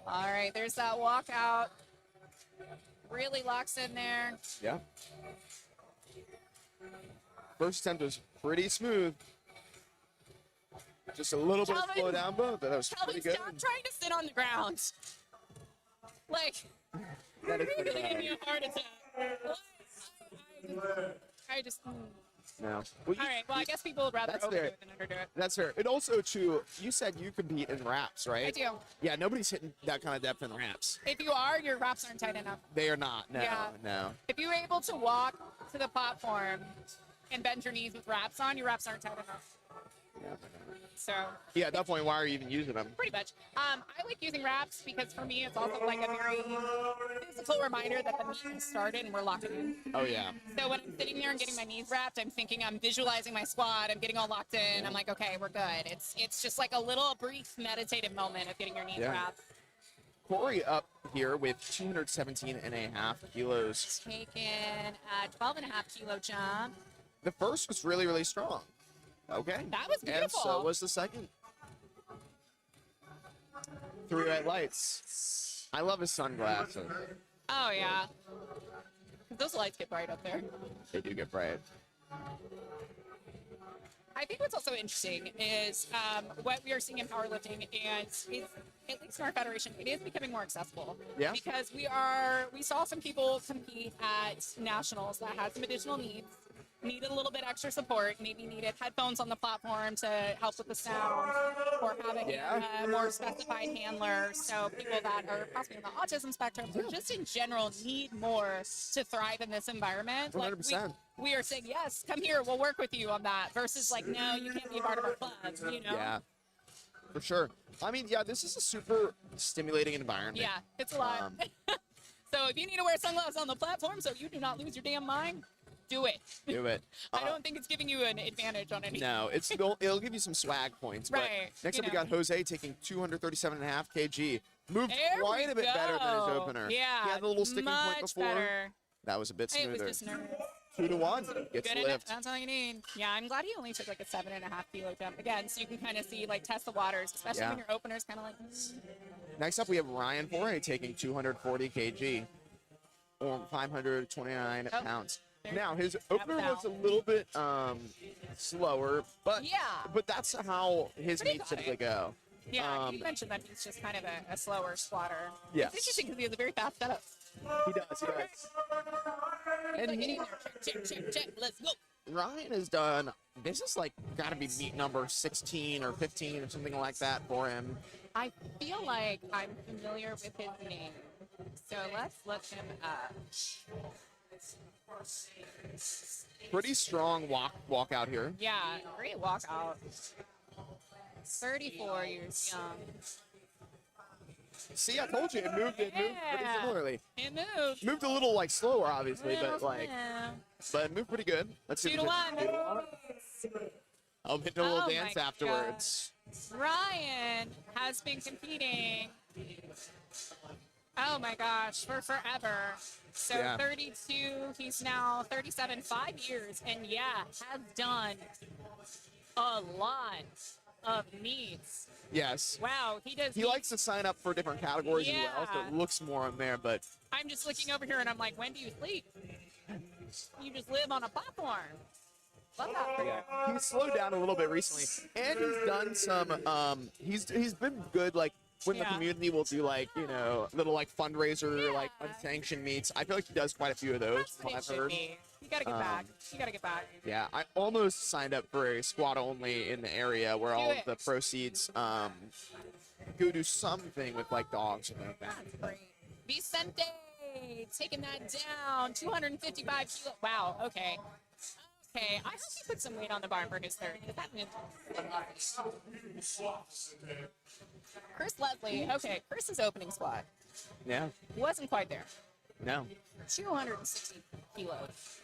All right, there's that walkout. Really locks in there. Yeah. First attempt was pretty smooth. Just a little bit of Calvin- slow down, but that was Calvin, pretty good. stop trying to sit on the ground. Like, That is you're pretty gonna give bad. me a heart attack. I just. No. Well, All right. Well, I guess people would rather That's overdo fair. it than underdo it. That's fair. And also, too, you said you compete in wraps, right? I do. Yeah, nobody's hitting that kind of depth in wraps. If you are, your wraps aren't tight enough. They are not. No, Yeah. no. If you're able to walk to the platform and bend your knees with wraps on, your wraps aren't tight enough. So Yeah, at that point, why are you even using them? pretty much. I like using wraps because for me, it's also like a very physical reminder that the meet has started and we're locking in. Oh, yeah. So when I'm sitting there and getting my knees wrapped, I'm thinking, I'm visualizing my squat, I'm getting all locked in. I'm like, okay, we're good. It's just like a little brief meditative moment of getting your knees Yeah. wrapped. Corey up here with 217.5 kilos. Taking a 12.5 kilo jump. The first was really, really strong. Okay. That was And beautiful. so was the second. 3 white lights. I love his sunglasses. Oh yeah. Those lights get bright up there. They do get bright. I think what's also interesting is what we are seeing in powerlifting, and it's, at least in our federation, it is becoming more accessible. Yeah. Because we saw some people compete at nationals that had some additional needs, needed a little bit extra support, maybe needed headphones on the platform to help with the sound, or having a more specified handler. So people that are possibly on the autism spectrum, or just in general need more to thrive in this environment. 100%. We are saying, yes, come here, we'll work with you on that, versus like, no, you can't be a part of our club, you know? Yeah. For sure. I mean, yeah, this is a super stimulating environment. Yeah, it's a lot. So if you need to wear sunglasses on the platform so you do not lose your damn mind, do it. Do it. I don't think it's giving you an advantage on anything. No, it'll give you some swag points. But Right, next you up, we know. got Jose taking 237.5 kg. Moved There quite we a bit better than his go. opener. Yeah, He had the little sticking point much before. better. That was a bit It smoother. was just nervous. 2 to 1. Gets Good the enough. lift. That's all you need. Yeah, I'm glad he only took like a 7.5 kilo jump again, so you can kind of see, like, test the waters, especially Yeah. when your opener's kind of like. Next up, we have Ryan Foray taking 240 kg, or 529 Oh, pounds. there- Now, his that opener was was a little bit slower, but Yeah. but that's how his But he meets got typically it. go. Yeah, you mentioned that he's just kind of a slower squatter. Yes. It's interesting because he has a very fast setup. He does. He does. He's And like, he- "Get in there, check, let's go." Ryan has done. This is like got to be meet number 16 or 15 or something like that for him. I feel like I'm familiar with his name, so let's look him up. Pretty strong walk out here. Yeah, great walkout. 34 years young. See, I told you it moved pretty Yeah. similarly. It moved. Moved a little like slower, obviously, but Little like, slim. but it moved pretty good. Let's see. 2 to 1. I'll hit a little Oh dance my afterwards. Ryan has been competing. Oh my gosh, for forever. So Yeah. 32, he's now 37, 5 years, and yeah, has done a lot of meets. Yes. Wow, he does. He likes to sign up for different categories as well, so Yeah. it looks more on there. But I'm just looking over here and I'm like, when do you sleep? You just live on a platform. Love that for you. he's slowed down a little bit recently, and he's done some. He's been good. Like when the Yeah. community will do like little like fundraiser Yeah. like unsanctioned meets. I feel like he does quite a few of those. That's From what what it I've should heard. be. You gotta get back. You gotta get back. Yeah, I almost signed up for a squad only in the area where all it. of the proceeds go to something with like dogs and like that. That's great. Vicente taking that down. 255 kilo. Wow. Okay. Okay. I hope he put some weight on the bar for his third. 'Cause that meant Chris Leslie. Okay. Chris's opening squat Yeah. wasn't quite there. No. 260 kilos.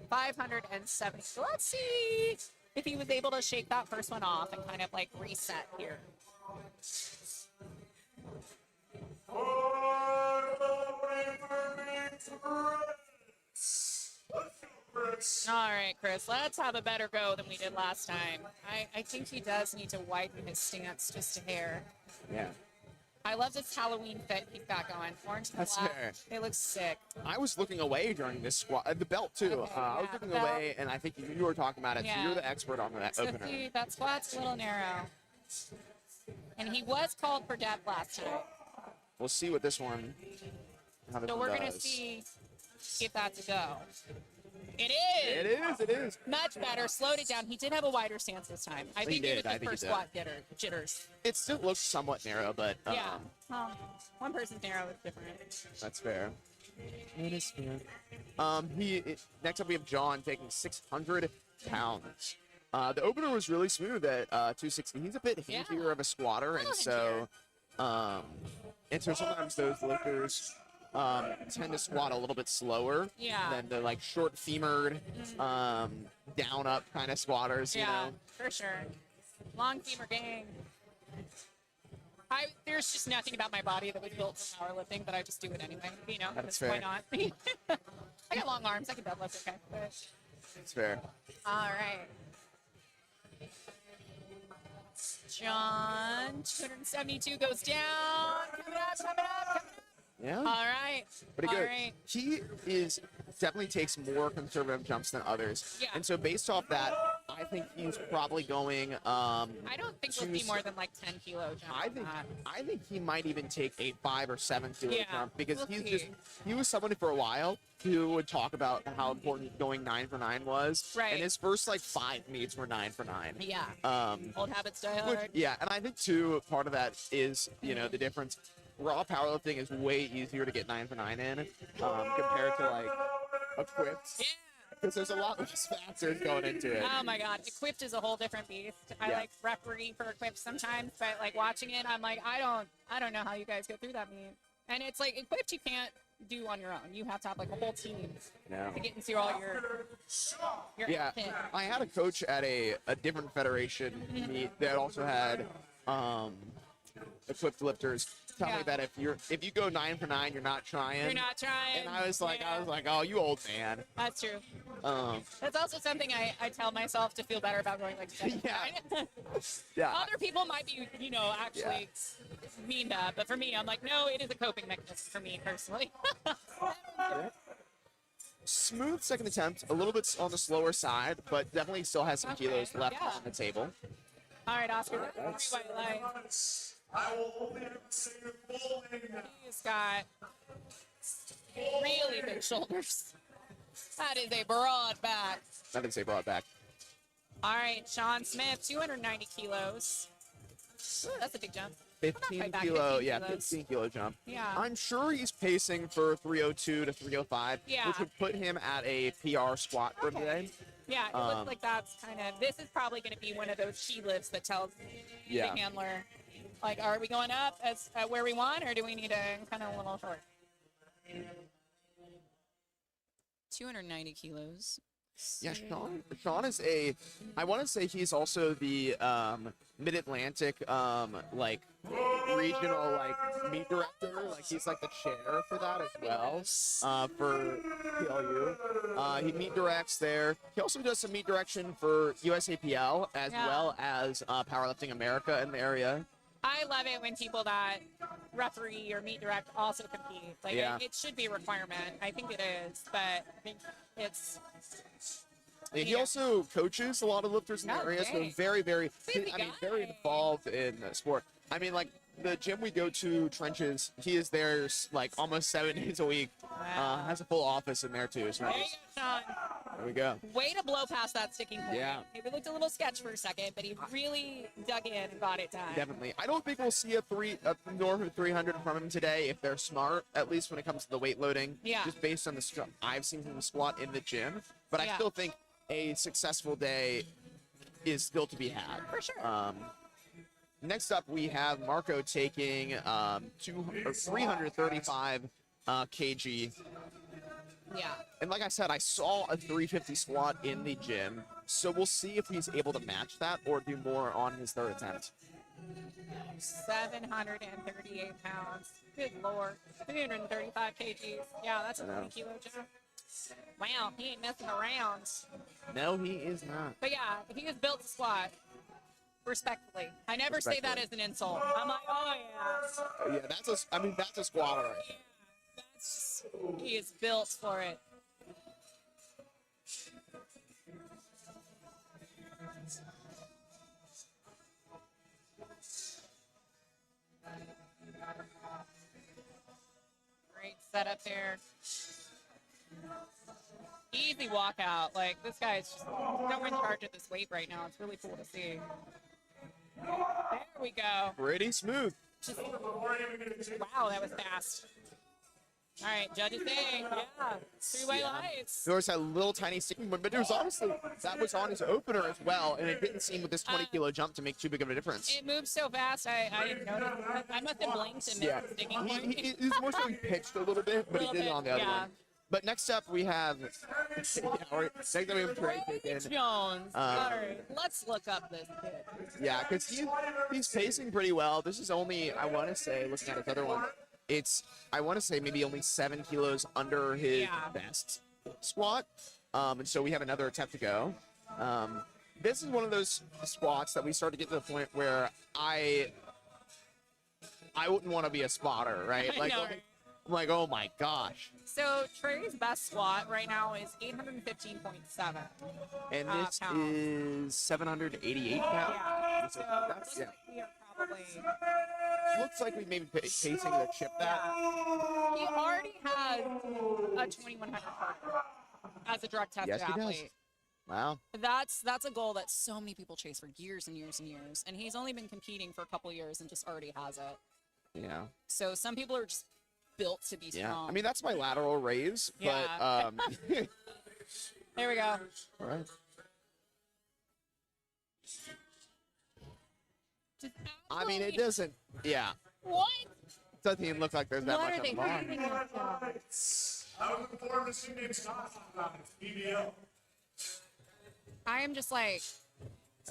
570. So let's see if he was able to shake that first one off and kind of like reset here. All right, Chris, let's have a better go than we did last time. I think he does need to widen his stance just a hair. Yeah. I love this Halloween fit he's got going. Orange and That's black. fair. It looks sick. I was looking away during this squat. The belt too. Okay, I was yeah, looking belt. away, and I think you were talking about it. So Yeah. you're the expert on that So opener. see, that squat's a little narrow. And he was called for depth last time. We'll see what this one. How this So one we're going to does. see if that's a go. It It is. is. It is. Much better. Slowed it down. He did have a wider stance this time. I He think did. it was I his think he first did. squat jitters. It still looks somewhat narrow, but Yeah. Well, one person's narrow is different. that's fair. It is fair. Next up we have John taking 600 pounds. The opener was really smooth at 260. He's a bit hingier Yeah. of a squatter, and so sometimes those lifters tend to squat a little bit slower Yeah. than the like short femored, down up kind of squatters. You Yeah, know. for sure. Long femur gang. There's just nothing about my body that was built for powerlifting, but I just do it anyway. You know, That's why fair. not? I got long arms. I can deadlift, okay. But, It's fair. all right. John, 272 goes down. Coming up, coming up, coming up. Yeah. All right. Pretty All good. right. He definitely takes more conservative jumps than others. Yeah. And so based off that, I think he's probably going. I don't think we'll see choose- more than like 10 kilo jump. I think he might even take a 5 or 7 kilo Yeah, jump because we'll he see. was somebody for a while who would talk about how important going 9 for 9 was. Right. And his first like 5 meets were 9 for 9. Yeah. Um, Old habits die which- hard. yeah, and I think too part of that is the difference. Raw powerlifting is way easier to get 9 for 9 in compared to like equipped. Yeah. Because there's a lot less factors going into it. Oh my god, Equipped is a whole different beast. I Yeah. like referee for Equipped sometimes, but like watching it, I'm like, I don't know how you guys go through that meet. And it's like Equipped you can't do on your own. You have to have like a whole team No. to get into all your Yeah, outfit. I had a coach at a different federation meet that also had equipped lifters tell me Yeah. that if you go 9 for 9, you're not trying. You're not trying. And I was like, Yeah. oh, you old man. That's true. Um, That's also something I tell myself to feel better about going like 7 Yeah. 9. yeah, Other people might be, actually mean that, but for me, I'm like, no, it is a coping mechanism for me personally. smooth second attempt, a little bit on the slower side, but definitely still has some Okay, kilos left yeah. on the table. All right, Oscar, that's 3 white lights. I will only have to say your full name now. He's got really big shoulders. That is a broad back. That is a broad back. All right, Sean Smith, 290 kilos. Ooh, that's a big jump. 15 quite back, kilo, 15 yeah, kilos. 15 kilo jump. Yeah. I'm sure he's pacing for 302 to 305, Yeah. which would put him at a PR squat for today. Yeah, it looks like that's kind of, this is probably going to be one of those key lifts that tells Yeah. the handler, like, are we going up as where we want, or do we need to kind of a little short? 290 kilos. Yeah, Sean is I want to say he's also the Mid-Atlantic, like, regional, like, meet director. Like, he's, like, the chair for that as well, for PLU. He meet directs there. He also does some meet direction for USAPL as well as Powerlifting America in the area. I love it when people that referee or meet direct also compete. Like, it should be a requirement. I think it is, but I think it's... And he also coaches a lot of lifters in the area, so very, very, very involved in the sport. I mean, like, the gym we go to, Trenches, he is there, like, almost 7 days a week. Wow. Has a full office in there, too. So There you go, Sean. there we go. Way to blow past that sticking point. Yeah. It looked a little sketch for a second, but he really dug in and got it done. Definitely. I don't think we'll see a north of 300 from him today if they're smart, at least when it comes to the weight loading. Yeah. Just based on the stuff I've seen him squat in the gym. But I Yeah. still think a successful day is still to be had. For sure. Next up, we have Marco taking 335 kg. Yeah. And like I said, I saw a 350 squat in the gym, so we'll see if he's able to match that or do more on his third attempt. 738 pounds. Good Lord. 335 kgs. Yeah, that's a 20 kilo jump. Wow, he ain't messing around. No, he is not. But yeah, he is built to squat. Respectfully. I never say that as an insult. I'm like, oh yeah. Yeah, that's a squatter right there. That's just, he is built for it. Great setup there. Easy walkout. Like, this guy is just so in charge of this weight right now. It's really cool to see. There we go. Pretty smooth. Just, wow, that was fast. All right, judges saying, yeah, 3 white lights. There was that little tiny sticking point, but there was honestly, that was on his opener as well, and it didn't seem with this 20 kilo jump to make too big of a difference. It moved so fast, I didn't notice. I must have blinked and missed the sticking point. He's more so he pitched a little bit, but he did it on the other one. But next up we have, next up we have Trey taking. Jones. All right, let's look up this kid. Yeah, because he's pacing pretty well. This is only, I want to say, looking at his other one, it's, I want to say maybe only 7 kilos under his best squat. And so we have another attempt to go. This is one of those squats that we start to get to the point where I wouldn't want to be a spotter, right? Like, I'm like, oh my gosh. So Trey's best squat right now is 815.7. And this is 788 pounds. Yeah. So that's, we are probably... Looks like we may be pacing to chip that. He already has a 2100 hard as a drug tested athlete. Yes, he does. Wow. That's a goal that so many people chase for years and years and years. And he's only been competing for a couple years and just already has it. Yeah. So some people are just built to be strong. Yeah. I mean, that's my lateral raise, but there we go. All right. I mean, it doesn't. Yeah. What? Doesn't even look like there's that much on the bar. I was looking forward to seeing you talk about it. BBL. I am just like,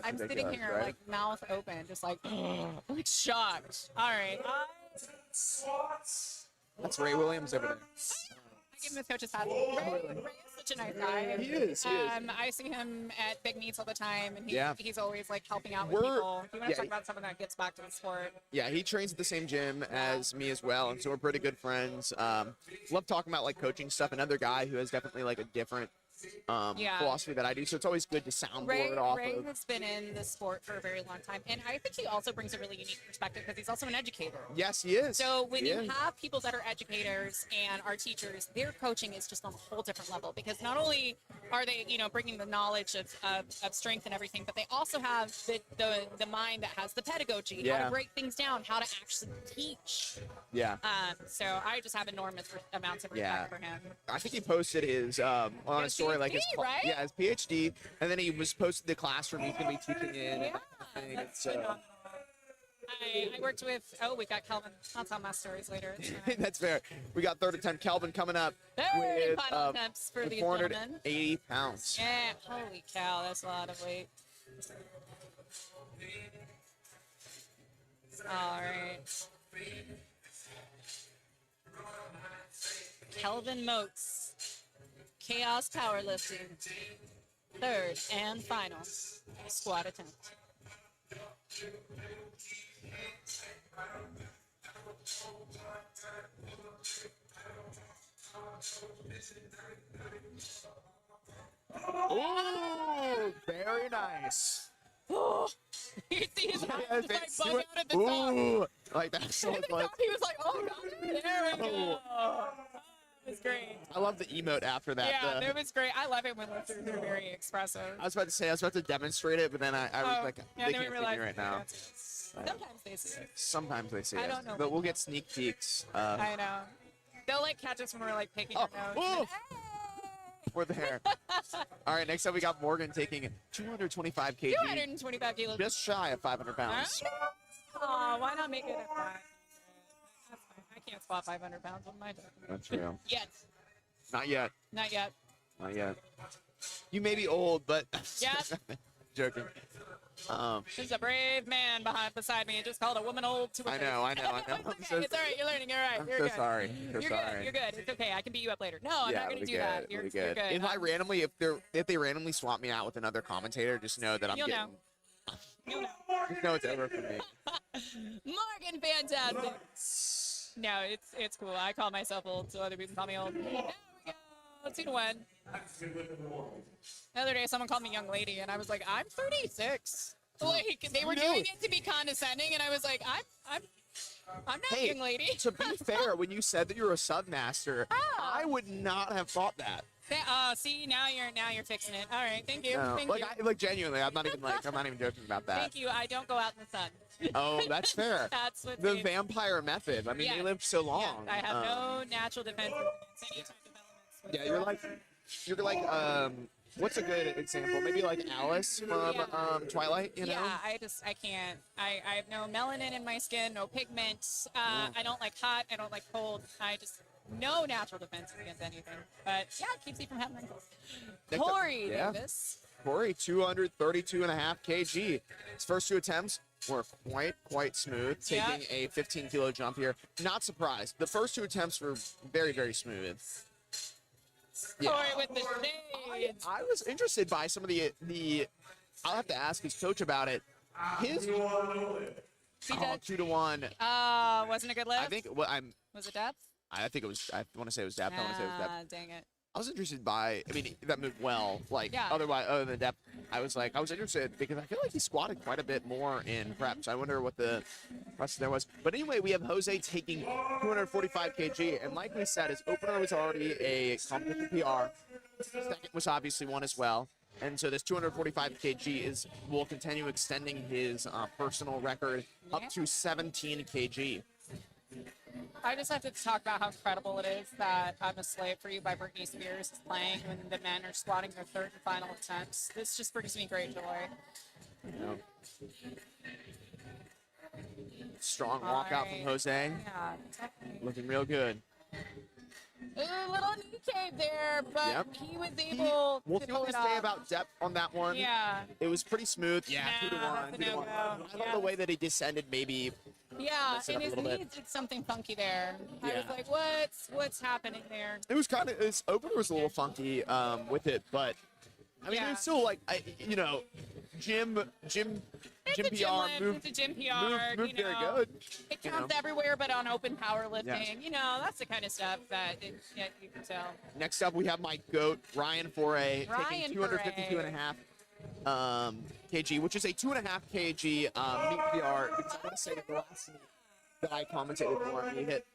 I'm sitting here right? like mouth open, just like shocked. All right. That's Ray Williams over there. I give him his coach's hat. Ray is such a nice guy. He is. I see him at big meets all the time, and he's always like helping out with We're- people. You want to talk about something that gets back to the sport? Yeah, he trains at the same gym as me as well, and so we're pretty good friends. Love talking about like coaching stuff. Another guy who has definitely like a different Yeah. philosophy that I do. So it's always good to soundboard Ray of. has been in the sport for a very long time, and I think he also brings a really unique perspective because he's also an educator. Yes, he is. So when He you is. have people that are educators and are teachers, their coaching is just on a whole different level because not only are they, bringing the knowledge of strength and everything, but they also have the mind that has the pedagogy, how Yeah. to break things down, how to actually teach. Yeah. So I just have enormous amounts of respect Yeah. for him. I think he posted his on a His story like his PhD, right? yeah, his PhD, and then he was posted the classroom he's gonna be teaching in. Yeah, I think that's it's phenomenal. I worked with, we got Kelvin. I'll tell my stories later. It's all right. that's fair. We got third attempt Kelvin coming up Third with final attempts for with these gentlemen. 480 pounds. Yeah, holy cow, that's a lot of weight. All right. Kelvin Moats, Chaos Powerlifting, third and final squat attempt. Ooh, very nice. Oh, you see his eyes Yeah, just like see bug what- out at the top. Ooh, like that's so At the fun. top, he was like, oh, God, there we go. It was great. I love the emote after that. Yeah, the- it was great. I love it when they're very expressive. I was about to demonstrate it, but then I was like, yeah, they then we can't see me realized right now. Sometimes they see it. Sometimes they see I it, don't know but we'll when. get sneak peeks I know. They'll like catch us when we're like picking Oh, our oh. nose. for the hair. All right, next up we got Morgan taking 225 kg, 225 kilos. just shy of 500 pounds. Oh, why not make it a 500? That's fine. I can't squat 500 pounds with my dog. That's real. Yet. Not yet. Not yet. Not yet. You may be old, but Yep. joking. There's a brave man beside me. It just called a woman old to a I face. know. I'm It's so, okay. It's all right. You're learning. You're all right. I'm You're so good. sorry. So You're sorry. good. You're good. It's okay. I can beat you up later. No, I'm not it'll going to be do that. good, You're it'll be good. You're good. If I randomly, if they randomly swap me out with another commentator, just know that I'm You'll getting. know. You'll know. Just know it's over for me. Morgan, fantastic. No, it's cool. I call myself old, so other people call me old. There we go. 2 to 1. The other day, someone called me young lady, and I was like, I'm 36. Like they were doing it to be condescending, and I was like, I'm not Hey, young lady. to be fair, when you said that you were a submaster, Ah. I would not have thought that. See, now you're fixing it. All right, thank you. No, Thank like you. like genuinely, I'm not even joking about that. Thank you. I don't go out in the sun. Oh, that's fair. That's what The they- vampire method. I mean, Yeah. they lived so Yeah, long. I have no natural defenses against any type of elements. Yeah, you're like what's a good example? Maybe like Alice from Yeah. Twilight. You know. Yeah, I can't. I have no melanin in my skin, no pigment. I don't like hot. I don't like cold. I just no natural defenses against anything. But yeah, it keeps you from having wrinkles. Next up- Corey yeah. Davis. Corey, 232.5 kg. His first 2 attempts were quite smooth, Yeah. taking a 15 kilo jump here. Not surprised. The first 2 attempts were very smooth. Yeah. Corey with the shades. I was interested by some of the. I'll have to ask his coach about it. His He did. 2 to 1. Wasn't a good lift. I think Was it depth? I think it was. I want to say it was depth. I want to say it was depth. Dang it. I was interested by. I mean, that moved well. Like Yeah. other than depth, I was interested because I feel like he squatted quite a bit more in prep. So I wonder what the rest there was. But anyway, we have Jose taking 245 kg, and like we said, his opener was already a competition PR. Second was obviously one as well. And so this 245 kg will continue extending his personal record up to 17 kg. I just have to talk about how incredible it is that I'm a Slave for You by Britney Spears is playing when the men are squatting their third and final attempts. This just brings me great joy. You know. Strong walkout from Alright. Jose. Yeah, definitely. Looking real good. Ooh, little knee cave there, but Yep. he was able We'll to see pull what it they say off. about depth on that one. Yeah, It was pretty smooth. Yeah, Nah, 2 to 1. that's a 2 to 1. no-go. I thought Yeah. the way that he descended maybe. yeah, Mix it and up a his little bit. knees did something funky there. I was Yeah. like, what's happening there? It was kind of his opener was a little funky with it, but I mean, Yeah. there's still like, gym It's a PR gym lift, move. it's a gym PR. Moved you very know. good. It you counts know. everywhere, but on open powerlifting, Yes. that's the kind of stuff that you can tell. Next up, we have my goat, Ryan Foray, Ryan taking 252 and a half kg, which is a 2.5 kg meet PR. Because I want to say that the last meet that I commentated for, he hit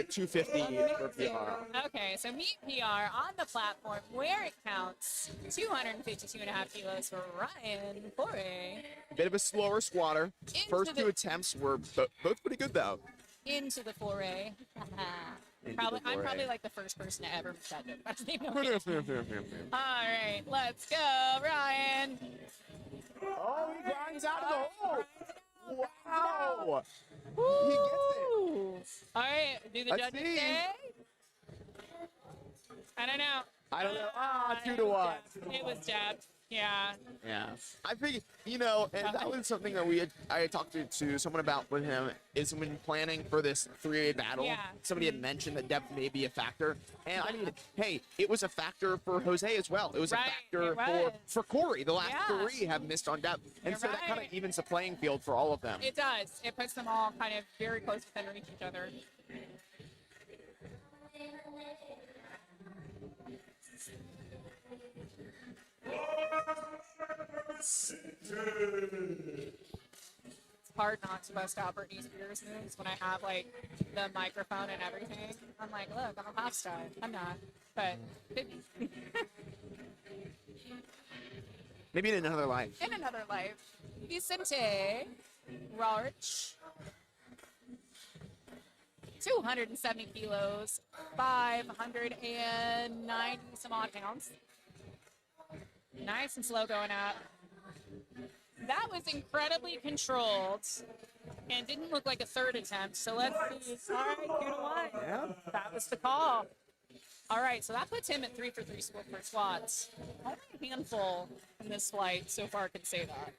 250 for PR. Okay, so meet PR on the platform where it counts 252.5 kilos for Ryan Foray. Bit of a slower squatter. First two attempts were both pretty good though. Into the foray. Into Probably, the I'm foray. probably like the first person to ever make that joke. That's the All right, let's go, Ryan. Oh, he grinds out of the hole. Wow. Woo. He gets it. All right, do the Let's judges see. say? I don't know. I don't know. 2 to 1. It was jabbed. Yeah. Yeah. I think, and that was something that I had talked to someone about with him, is when planning for this 3A battle, Yeah. somebody had mentioned that depth may be a factor. And I mean, hey, it was a factor for Jose as well. It was Right, a factor it was. for Corey. The last Yeah. 3 have missed on depth. And You're so that kind right. of evens the playing field for all of them. It does. It puts them all kind of very close within reach each other. It's hard not to bust out Britney Spears moves when I have like the microphone and everything. I'm like, look, I'm a pop star. I'm not, but Maybe in another life. in another life, Vicente Rarch, 270 kilos, 590 some odd pounds. Nice and slow going up. That was incredibly controlled and didn't look like a third attempt. So let's see. All right, 2 to 1. Yeah. That was the call. All right, so that puts him at 3 for 3 for squats. Only a handful in this flight so far can say that.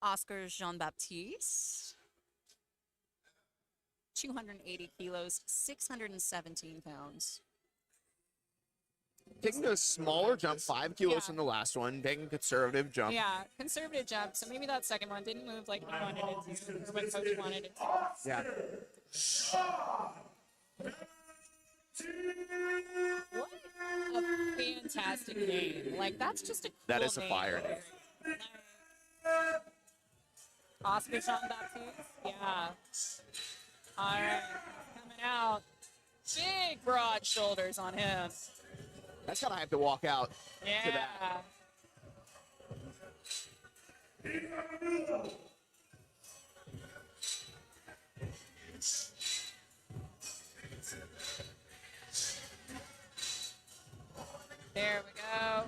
Oscar Jean-Baptiste, 280 kilos, 617 pounds. Taking a smaller jump, 5 kilos Yeah. from the last one, taking a conservative jump. Yeah, conservative jump. So maybe that second one didn't move like he wanted it to, or what coach wanted it to. Yeah. What a fantastic name. Like, that's just a cool That is a name. fire name. Oscar Jean-Baptiste? Yeah. All right, coming out. Big, broad shoulders on him. That's how I have to walk out to Yeah. that. There we go.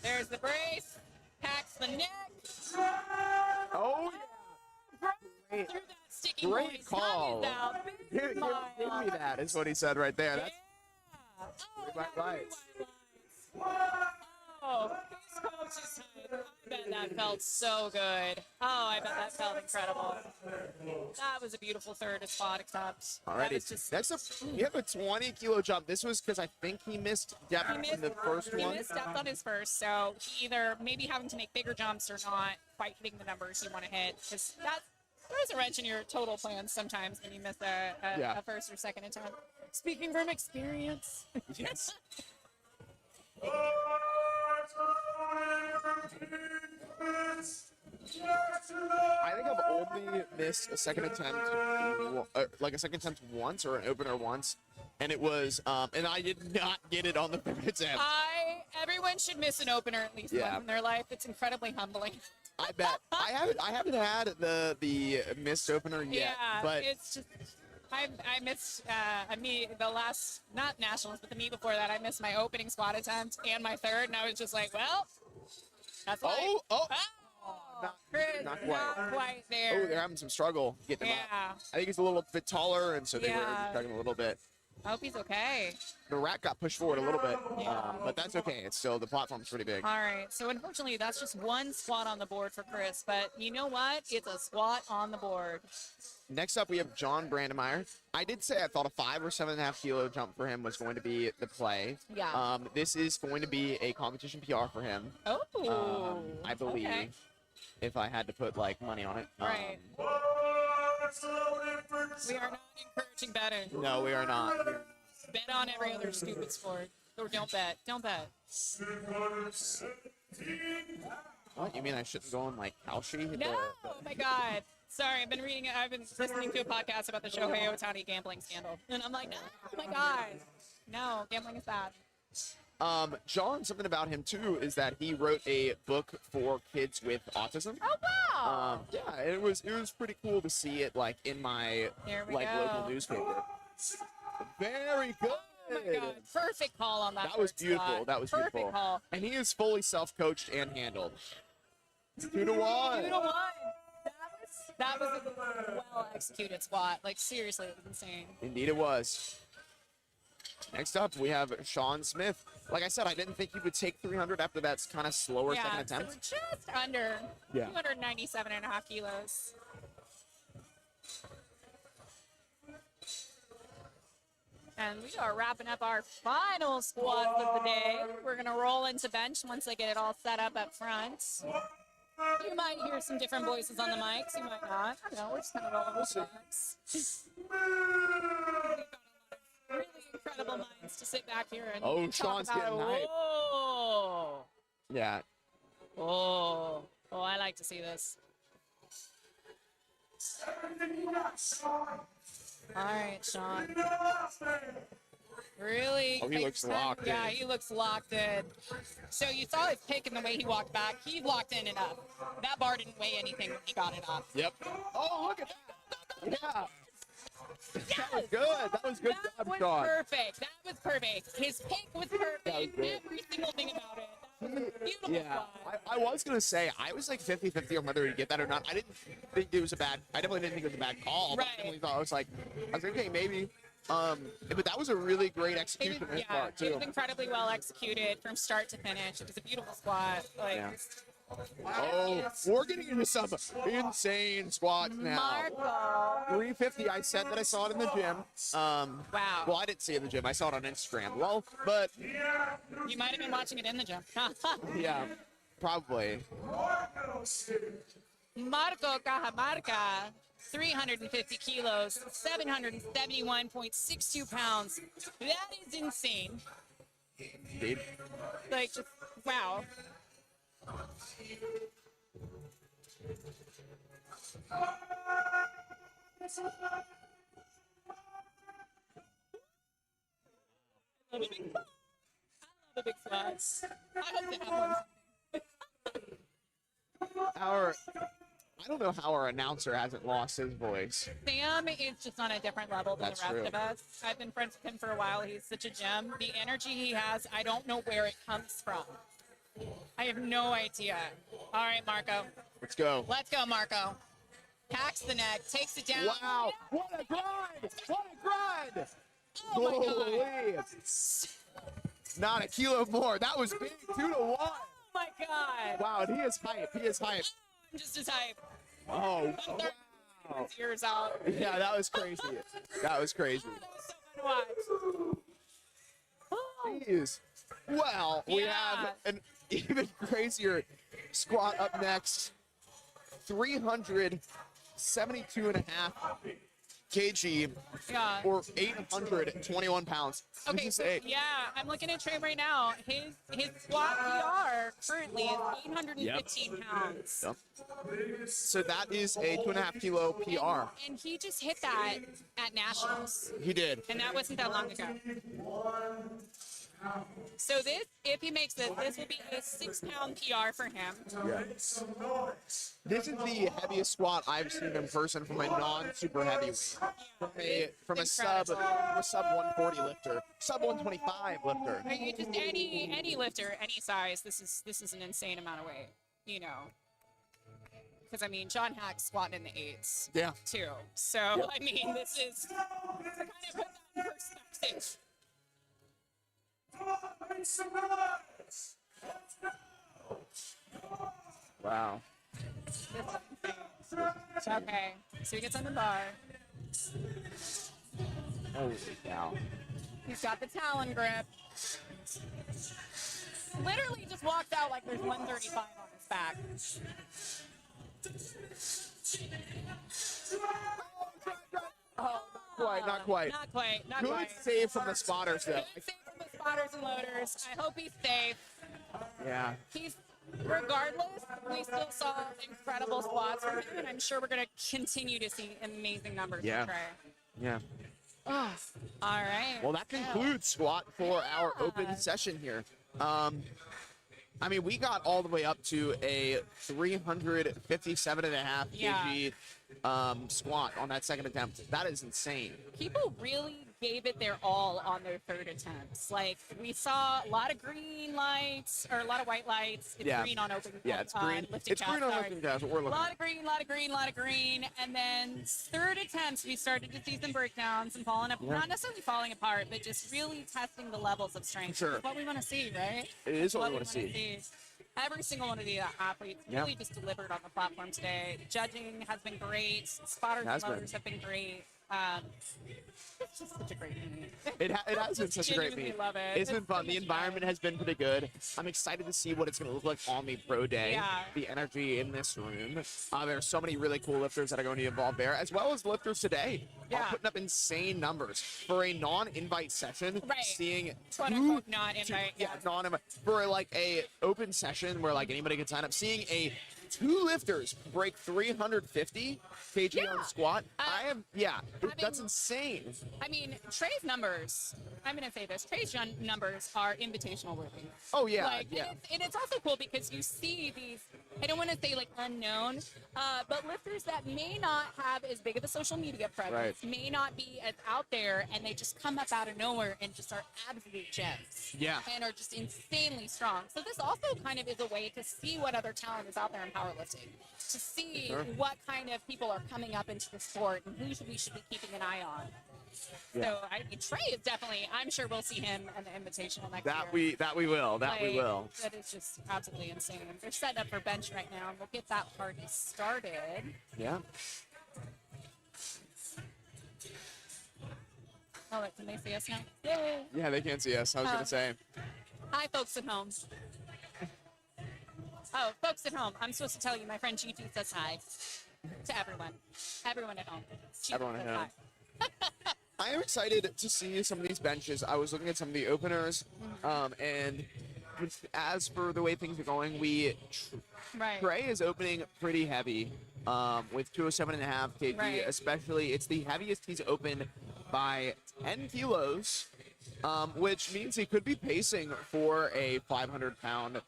There's the brace. Packs the neck. Oh, yeah. Through that sticky Great voice. call. That is out. Big Give smile. me that, is what he said right there. Yeah. That's Oh, Three white lights. Oh, face coach is tight. I bet that felt so good. Oh, I bet that felt incredible. That was a beautiful third spot accept. That alrighty. was just, Next up, we have a 20 kilo jump. This was because I think he missed depth in the first he one. missed depth on his first, so he either maybe having to make bigger jumps or not quite hitting the numbers you want to hit. Because that throws a wrench in your total plans sometimes when you miss a first or second attempt. Speaking from experience. Yes. I think I've only missed a second attempt, once, or an opener once, and it was, and I did not get it on the third attempt. Everyone should miss an opener at least Yeah. once in their life. It's incredibly humbling. I bet. I haven't had the missed opener yet, Yeah, but it's just I missed the last, not nationals, but the meet before that. I missed my opening squat attempt and my third, and I was just like, well, that's life. Not Chris, quite. not quite there. they're having some struggle getting him Yeah. up. I think he's a little bit taller, and so they were Yeah. struggling a little bit. I hope he's okay. The rack got pushed forward a little bit, but that's okay. It's still, the platform's pretty big. All right, so unfortunately, that's just one squat on the board for Chris, but you know what? It's a squat on the board. Next up, we have John Brandemeyer. I did say I thought a 5 or 7.5 kilo jump for him was going to be the play. Yeah. This is going to be a competition PR for him. Oh. I believe, Okay. if I had to put like money on it. Right. We are not encouraging betting. No, we are not. Bet on every other stupid sport. Or don't bet. Don't bet. What? You mean I shouldn't go on like Kalshi? No! Oh my god. Sorry, I've been listening to a podcast about the Shohei Ohtani gambling scandal. And I'm like, no, oh my god. No, gambling is bad. John, something about him too is that he wrote a book for kids with autism. Oh wow! Yeah, it was pretty cool to see it like in my There we like go. local newspaper. Very good. Oh my god. Perfect call on that. That was third beautiful. spot. That was Perfect beautiful. Call. And he is fully self-coached and handled. 2-1. 2 to 1. That was a well executed squat. Like seriously, it was insane. Indeed it was. Next up, we have Sean Smith. Like I said, I didn't think he would take 300 after that kind of slower second So attempt. we're just under 297.5 kilos. And we are wrapping up our final squats of the day. We're gonna roll into bench once I get it all set up front. You might hear some different voices on the mics. You might not. I don't know. We're just kind of rolling with the mics. We've got a lot of really incredible minds to sit back here and Oh, talk Sean's about. getting hype. Oh, Yeah. oh, I like to see this. All right, Sean. Really? Oh, he looks locked Yeah, in. he looks locked in. So you saw his pick and the way he walked back. He locked in and up. That bar didn't weigh anything when he got it up. Yep. Oh, look at that. Yeah. Yes! That was good. That was good That job, was Sean. perfect. That was perfect. His pick was perfect. That was good. Every single thing about it. That was a beautiful Yeah, spot. I was gonna say I was like 50-50 on whether to get that or not. I didn't think it was a bad. I definitely didn't think it was a bad call. But I Right. definitely thought I was like, okay, maybe. But that was a really great execution on his part It too. was incredibly well executed from start to finish. It was a beautiful squat. Like, Yeah. Oh, we're getting into some insane squats now. Marco. 350. I said that I saw it in the gym. Wow. Well, I didn't see it in the gym. I saw it on Instagram. Well, but You might have been watching it in the gym. yeah, probably. Marco Cajamarca, 350 kilos, 771.62 pounds. That is insane. Indeed. Like, just, wow. I love the big squats. I hope to have one. I don't know how our announcer hasn't lost his voice. Sam is just on a different level than That's the rest true. of us. I've been friends with him for a while. He's such a gem. The energy he has, I don't know where it comes from. I have no idea. All right, Marco. Let's go. Let's go, Marco. Packs the neck, takes it down. Wow! What a grind! What a grind! Oh my God. Holy. Not a kilo more. That was big. 2-1. Oh my God. Wow, and he is hype. He is hype. I'm just as hype. Oh, I'm wow. years out. Yeah, that was crazy. That was crazy. That was so fun to watch. Oh. Jeez. Well, we Yeah. have an even crazier squat up next. 372.5 kg Yeah. or 821 pounds. Okay, This so is yeah, I'm looking at Trey right now. His squat PR currently is 815 pounds. Yep. So that is a 2.5 kilo PR. And he just hit that at Nationals. He did. And that wasn't that long ago. So this, if he makes it, this will be a 6-pound PR for him. This is the heaviest squat I've seen in person from a non-super heavyweight. From a sub 140 lifter, sub 125 lifter. Or you just any lifter, any size. This is an insane amount of weight. You know. Because I mean, John Hack's squatting in the 8s Yeah. too. So I mean, this is to kind of put that perspective. Make some noise. Wow. Okay, so he gets on the bar. Holy cow. He's got the talon grip. Literally just walks out like there's 135 on his back. Oh, not quite. Not quite. Not Good quite. save from the spotters, though. Good save from the spotters and loaders. I hope he's safe. Yeah. He's, regardless, we still saw incredible squats from him, and I'm sure we're going to continue to see amazing numbers Yeah. from Trey. Yeah. Oh, all right. Well, that concludes squat for our open session here. I mean, we got all the way up to a 357.5 kg squat on that second attempt. That is insane. People really gave it their all on their third attempts. Like, we saw a lot of green lights, or a lot of white lights. It's green on open. Yeah, it's green. Lifting It's green cast, on sorry. lifting cast, what we're A looking lot at. of green, a lot of green, a lot of green. And then third attempts, we started to see some breakdowns and falling up, not necessarily falling apart, but just really testing the levels of strength. Sure. It's what we want to see, right? It is what we want want to see. Every single one of the athletes Yeah. really just delivered on the platform today. Judging has been great. Spotters and Has been. loaders have been great. It's just such a great meet. It has been such a great Genuinely meet. love it. It's been It's fun. so The much environment fun. has been pretty good. I'm excited to see what it's going to look like on the pro day. Yeah. The energy in this room. There's so many really cool lifters that are going to be involved there, as well as lifters today. Yeah. Are putting up insane numbers for a non-invite session. Right. Seeing Quote unquote not invite. yeah, non-invite for like a open session where like anybody can sign up. Seeing two lifters break 350 kg on squat. That's insane. I mean, Trey's numbers, I'm going to say this, Trey's numbers are invitational worthy. Oh yeah, Like, yeah. and it's also cool because you see these, I don't want to say like unknown, but lifters that may not have as big of a social media presence, may not be as out there, and they just come up out of nowhere and just are absolute gems. Yeah. And are just insanely strong. So this also kind of is a way to see what other talent is out there in powerlifting, to see what kind of people are coming up into the sport and who we should be keeping an eye on. Yeah. So I mean, Trey is definitely, I'm sure we'll see him in the invitational next year. That we will. That we will. That is just absolutely insane. They're setting up for bench right now, and we'll get that party started. Yeah. Oh, wait, can they see us now? Yay! Yeah, they can't see us. I was gonna say. Hi, folks at home. Oh, folks at home, I'm supposed to tell you, my friend Gigi says hi to everyone. Everyone at home. Gigi Everyone at says home. hi. I am excited to see some of these benches. I was looking at some of the openers, and as for the way things are going, Right. Trey is opening pretty heavy with 207.5 kg, Right. especially. It's the heaviest he's opened by 10 kilos, which means he could be pacing for a 500-pound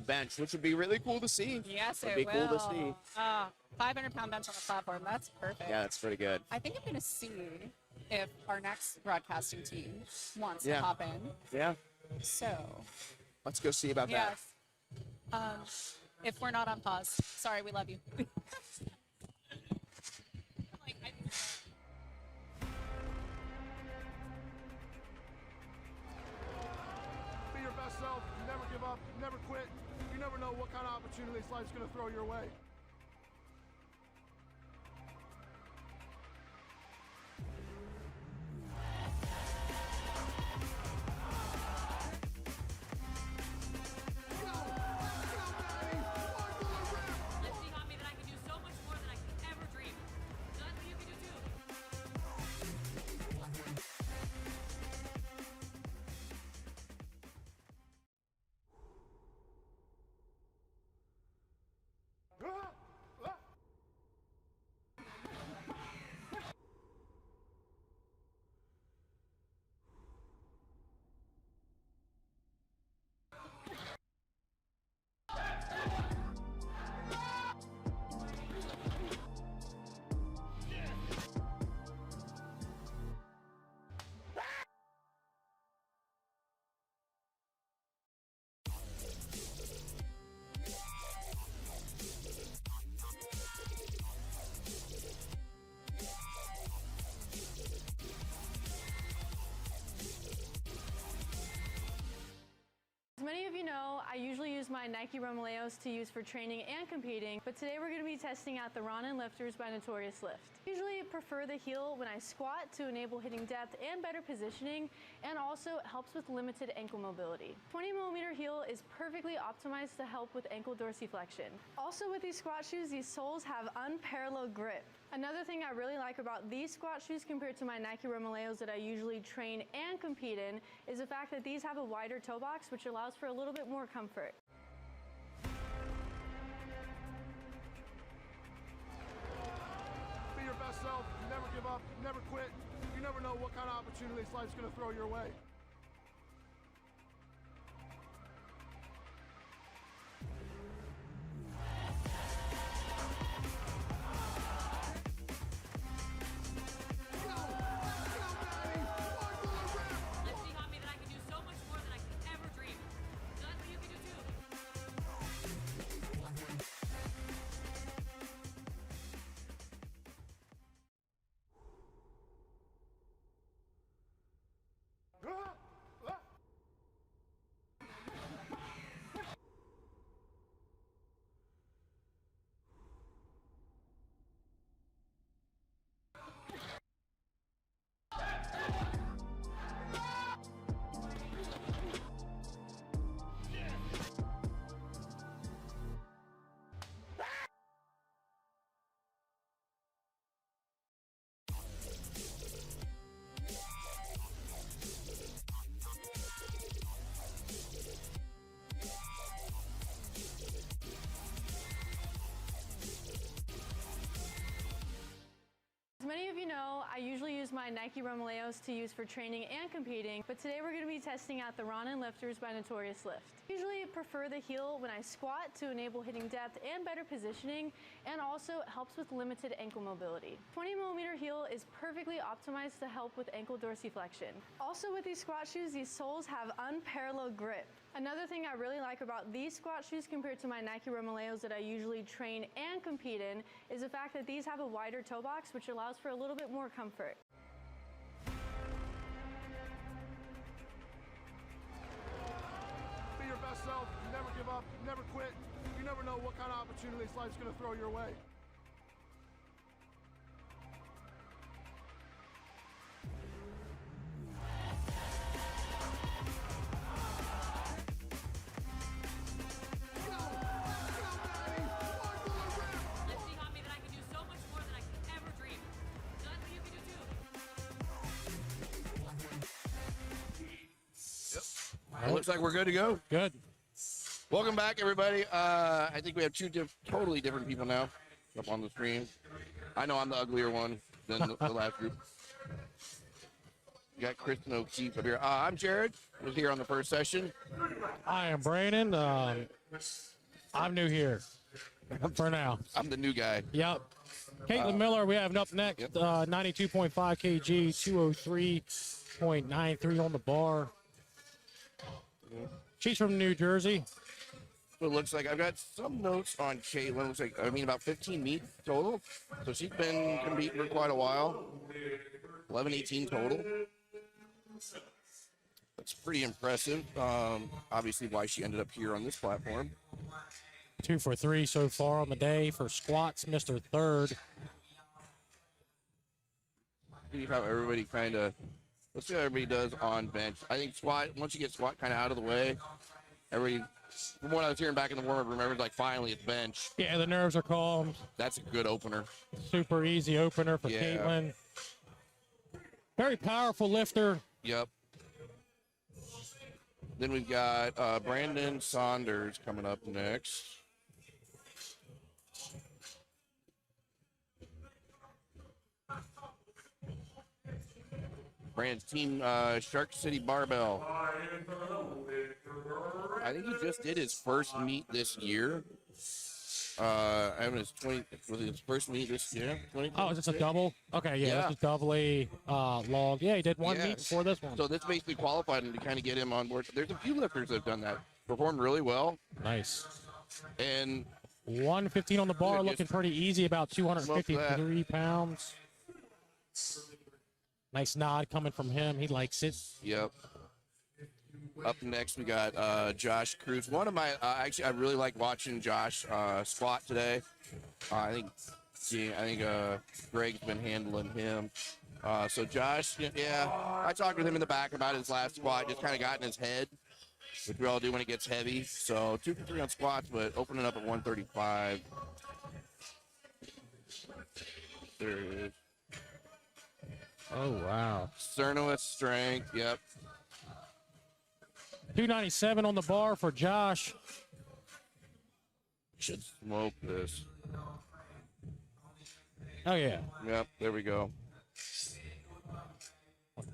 bench, which would be really cool to see. Yes, Would it be will. cool to see. 500-pound bench on the platform. That's perfect. Yeah, that's pretty good. I think I'm going to see if our next broadcasting team wants Yeah. to hop in. Yeah, So, let's go see about that. yes. If we're not on pause, sorry, we love you. Be your best self. Never give up. Never quit. You never know what kind of opportunities life's going to throw your way. Lifting taught me that I can do so much more than I could ever dream. So that's what you can do too. Ah! usually use my Nike Romaleos to use for training and competing, but today we're going to be testing out the Ronin Lifters by Notorious Lift. I usually prefer the heel when I squat to enable hitting depth and better positioning, and also it helps with limited ankle mobility. 20mm heel is perfectly optimized to help with ankle dorsiflexion. Also with these squat shoes, these soles have unparalleled grip. Another thing I really like about these squat shoes compared to my Nike Romaleos that I usually train and compete in is the fact that these have a wider toe box, which allows for a little bit more comfort. Be your best self, never give up, never quit. You never know what kind of opportunities life's going to throw your way. Let's see, homie, that I can do so much more than I could ever dream. Nothing you can do too. As many of you know, I usually use my Nike Romaleos to use for training and competing, but today we're going to be testing out the Ronin Lifters by Notorious Lift. I usually prefer the heel when I squat to enable hitting depth and better positioning, and also it helps with limited ankle mobility. 20mm heel is perfectly optimized to help with ankle dorsiflexion. Also with these squat shoes, these soles have unparalleled grip. Another thing I really like about these squat shoes compared to my Nike Romaleos that I usually train and compete in is the fact that these have a wider toe box, which allows for a little bit more comfort. Be your best self, never give up, never quit. You never know what kind of opportunities life's going to throw your way. Let's see, homie, that I can do so much more than I could ever dream. Nothing you can do too. It looks like we're good to go. Good. Welcome back, everybody. I think we have two totally different people now up on the stream. I know I'm the uglier one than the last group. We got Kristen O'Keefe up here. I'm Jared. I was here on the first session. I am Brandon. I'm new here for now. I'm the new guy. Yep. Caitlin Miller, we have up next. Yep. 92.5 kg, 203.93 on the bar. She's from New Jersey. So it looks like I've got some notes on Caitlin. Looks like, about 15 meets total. So she's been competing for quite a while. 11, 18 total. That's pretty impressive. Obviously why she ended up here on this platform. 2 for 3 so far on the day. For squats, Mr. Third. See how everybody let's see how everybody does on bench. I think squat, once you get squat kind of out of the way, everybody, from what I was hearing back in the warm-up room, everyone's like, finally, it's bench. Yeah, the nerves are calmed. That's a good opener. Super easy opener for Yeah. Caitlin. Very powerful lifter. Yep. Then we've got Brandon Saunders coming up next. Brandon's team, Shark City Barbell. I think he just did his first meet this year. Was his first meet this year? Oh, is this a double? Okay, yeah, Yeah. this is doubly logged. Yeah, he did one meet Yes. before this one. So this basically qualified him to kind of get him on board. There's a few lifters that have done that, performed really well, Nice. and 115 on the bar, Just looking pretty easy, about 253 pounds. Nice nod coming from him. He likes it. yep. Up next, we got Josh Cruz. One of my actually, I really like watching Josh squat today. I think Greg's been handling him. So Josh, yeah, I talked with him in the back about his last squat. Just kind of got in his head, which we all do when it gets heavy. So 2 for 3 on squats, but opening up at 135. There it is. Oh, wow. Sternowitz strength, yep. 297 on the bar for Josh. Should smoke this. Oh, yeah. Yep, there we go.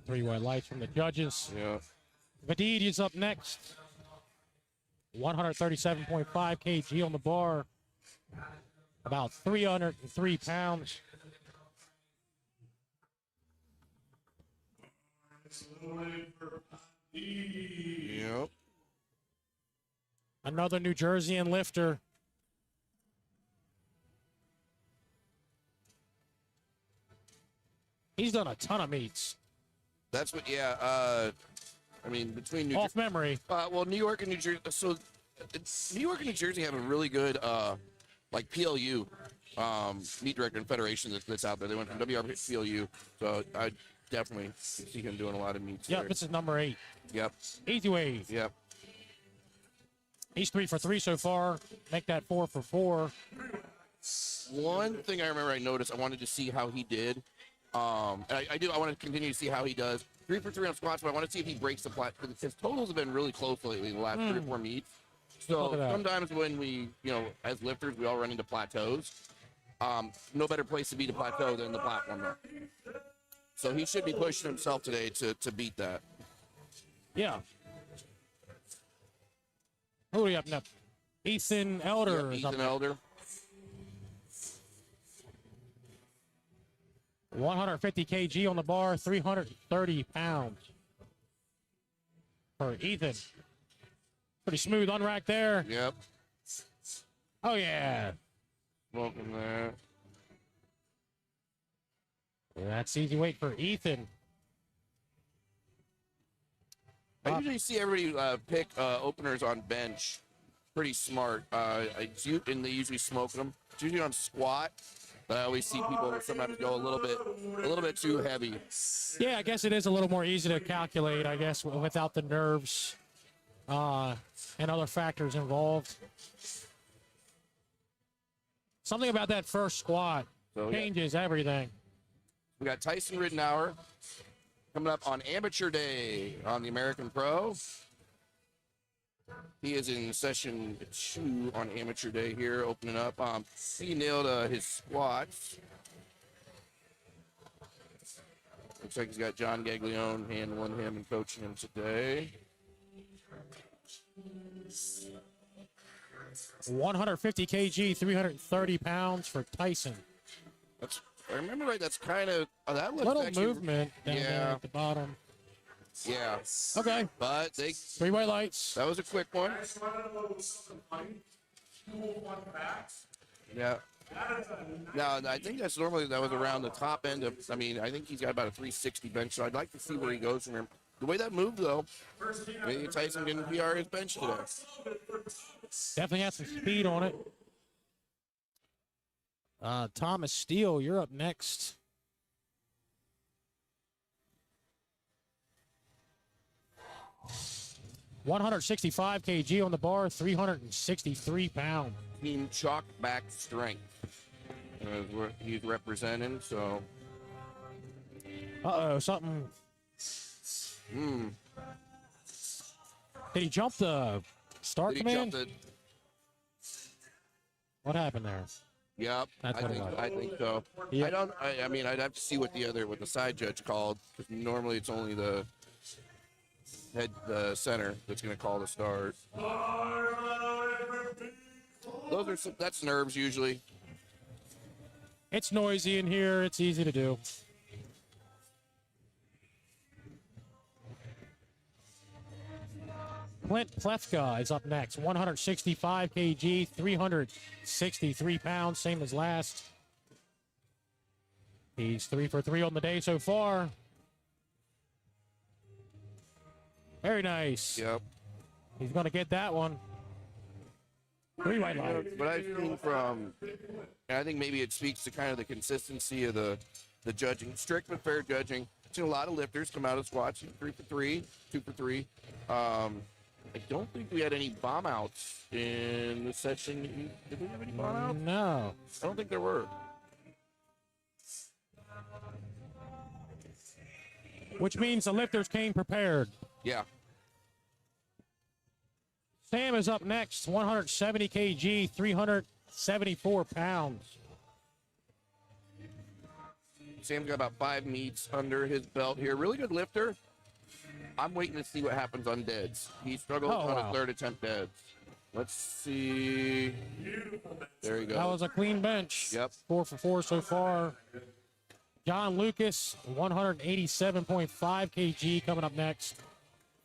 3 white lights from the judges. Yeah. Vadid is up next. 137.5 kg on the bar. About 303 pounds. Yep. Another New Jerseyan lifter. He's done a ton of meets. That's what, yeah. I mean, between Off memory. well, New York and New Jersey. So, New York and New Jersey have a really good, like PLU, meet director and federation that's out there. They went from WR to PLU, so I definitely see him doing a lot of meets. Yep, there. this is number 8. Yep. Easy way. Yep. He's 3 for 3 so far. Make that 4 for 4. One thing I remember I noticed, I wanted to see how he did. And I want to continue to see how he does. 3 for 3 on squats, but I want to see if he breaks the flat. Because his totals have been really close lately, the last 3 or 4 meets. So sometimes when we, as lifters, we all run into plateaus. No better place to beat a plateau than the platform, though. So he should be pushing himself today to beat that. Yeah. Who are we up next? Ethan Elder. Yeah, is up Ethan next. Elder. 150 kg on the bar, 330 pounds for Ethan. Pretty smooth unrack there. Yep. Oh, yeah. Smoking there. That's easy weight for Ethan. I usually see everybody pick openers on bench. Pretty smart. And they usually smoke them. It's usually on squat. But I always see people sometimes go a little bit too heavy. Yeah, I guess it is a little more easy to calculate, I guess, without the nerves and other factors involved. Something about that first squat changes everything. We got Tyson Ridenour coming up on Amateur Day on the American Pro. He is in session 2 on Amateur Day here, opening up. He nailed his squats. Looks like he's got John Gaglione handling him and coaching him today. 150 kg, 330 pounds for Tyson. If I remember right, that's kind of that looks Little actually, movement down there at the bottom. Yeah. Okay. But 3 white lights. That was a quick one. Yeah. Now, I think that was around the top end of, I think he's got about a 360 bench, so I'd like to see where he goes from here. The way that moved, though, maybe Tyson didn't PR his bench today. Definitely has some speed on it. Thomas Steele, you're up next. $165 kg on the bar, 363 pounds. Team chalk back strength is what he's representing, so. Uh-oh, something. Did he jump the start command? What happened there? Yep, I think so. Yep. I'd have to see what the side judge called, because normally it's only the center that's going to call the start. That's nerves usually. It's noisy in here. It's easy to do. Clint Plefka is up next. 165 kg, 363 pounds, same as last. He's 3 for 3 on the day so far. Very nice. Yep. He's going to get that one. 3 white lights. What I've seen from, and I think maybe it speaks to kind of the consistency of the judging, strict but fair judging. I've seen a lot of lifters come out of squats, 3 for 3, 2 for 3. I don't think we had any bomb outs in the session. Did we have any bomb outs? No. I don't think there were. Which means the lifters came prepared. Yeah. Sam is up next, 170 kg, 374 pounds. Sam's got about 5 meets under his belt here. Really good lifter. I'm waiting to see what happens on deads. He struggled on a third attempt deads. Let's see. There you go. That was a clean bench. Yep. 4 for 4 so far. John Lucas, 187.5 kg coming up next.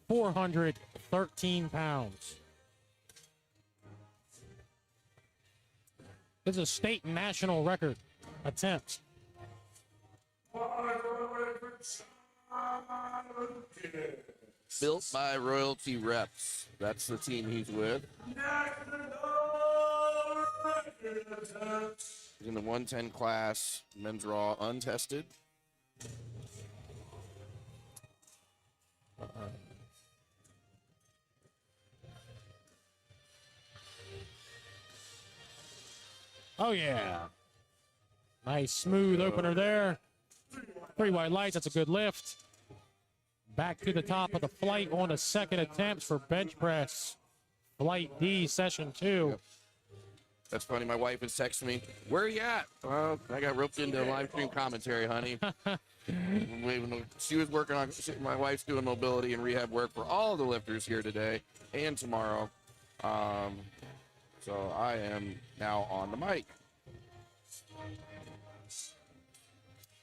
413 pounds. This is a state and national record attempt. Built by Royalty Reps. That's the team he's with. He's in the 110 class, men's raw, untested. Oh, yeah. Nice smooth opener there. 3 white lights. That's a good lift. Back to the top of the flight on the second attempt for bench press. Flight D, session 2. Yep. That's funny. My wife is texting me, "Where are you at?" Well, I got roped into live stream commentary, honey. She was working on, my wife's doing mobility and rehab work for all the lifters here today and tomorrow. So I am now on the mic.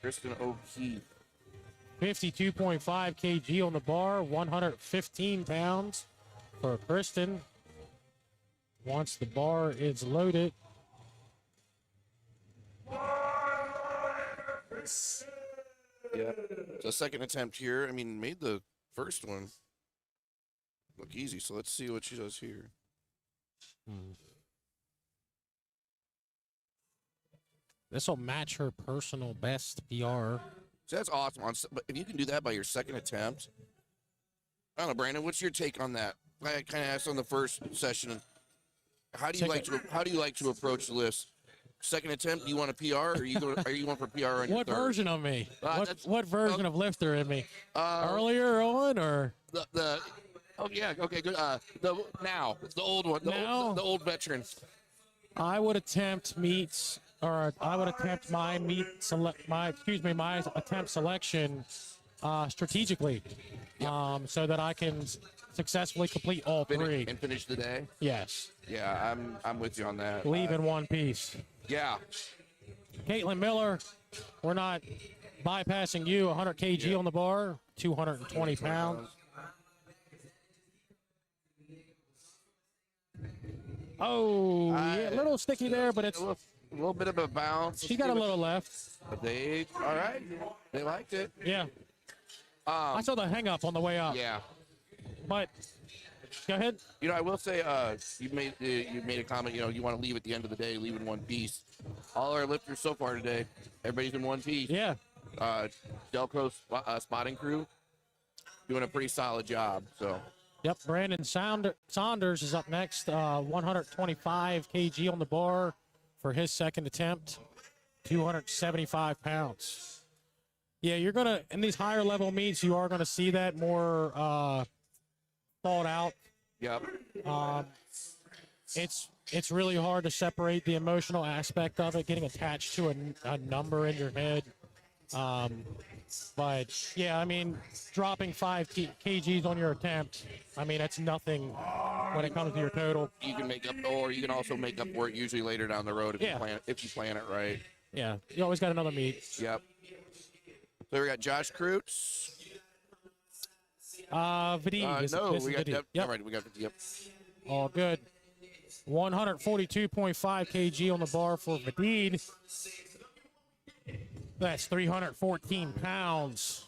Kristen O'Keefe. 52.5 kg on the bar, 115 pounds for Kristen. Once the bar is loaded. Yeah. So second attempt here. I mean, made the first one look easy. So let's see what she does here. This will match her personal best PR. So that's awesome. But if you can do that by your second attempt, I don't know, Brandon. What's your take on that? I kind of asked on the first session. How do you like to approach the list? Second attempt, do you want a PR, or are you going for PR on your What third? version of me? What version of lifter in me? Earlier on, or oh yeah, okay, good. The old one, the old veteran. I would attempt meets, or I would attempt my attempt selection strategically, so that I can successfully complete all 3 and finish the day. Yes. Yeah, I'm with you on that. Leave in one piece. Yeah. Caitlin Miller, we're not bypassing you. 100 kg on the bar, 220 pounds. Oh, yeah, a little sticky there, but it's a little bit of a bounce. She got a little left. But all right. They liked it. Yeah. I saw the hang up on the way up. Yeah. But go ahead. I will say, you made a comment. You want to leave at the end of the day, leave in one piece. All our lifters so far today, everybody's in one piece. Yeah. Delco spotting crew doing a pretty solid job. So. Yep. Brandon Saunders is up next. 125 kg on the bar for his second attempt. 275 pounds. Yeah, you're gonna in these higher level meets, you are gonna see that more thought out. Yep. It's really hard to separate the emotional aspect of it, getting attached to a number in your head. But yeah, I mean, dropping 5 kgs on your attempt, I mean, that's nothing when it comes to your total. You can make up, or you can also make up for it usually later down the road if you plan it right. Yeah, you always got another meet. Yep. So we got Josh Kreutz. Vadim. No, we got Vadim. Yep. All right, we got yep. All good. 142.5 kg on the bar for Vadim. That's 314 pounds.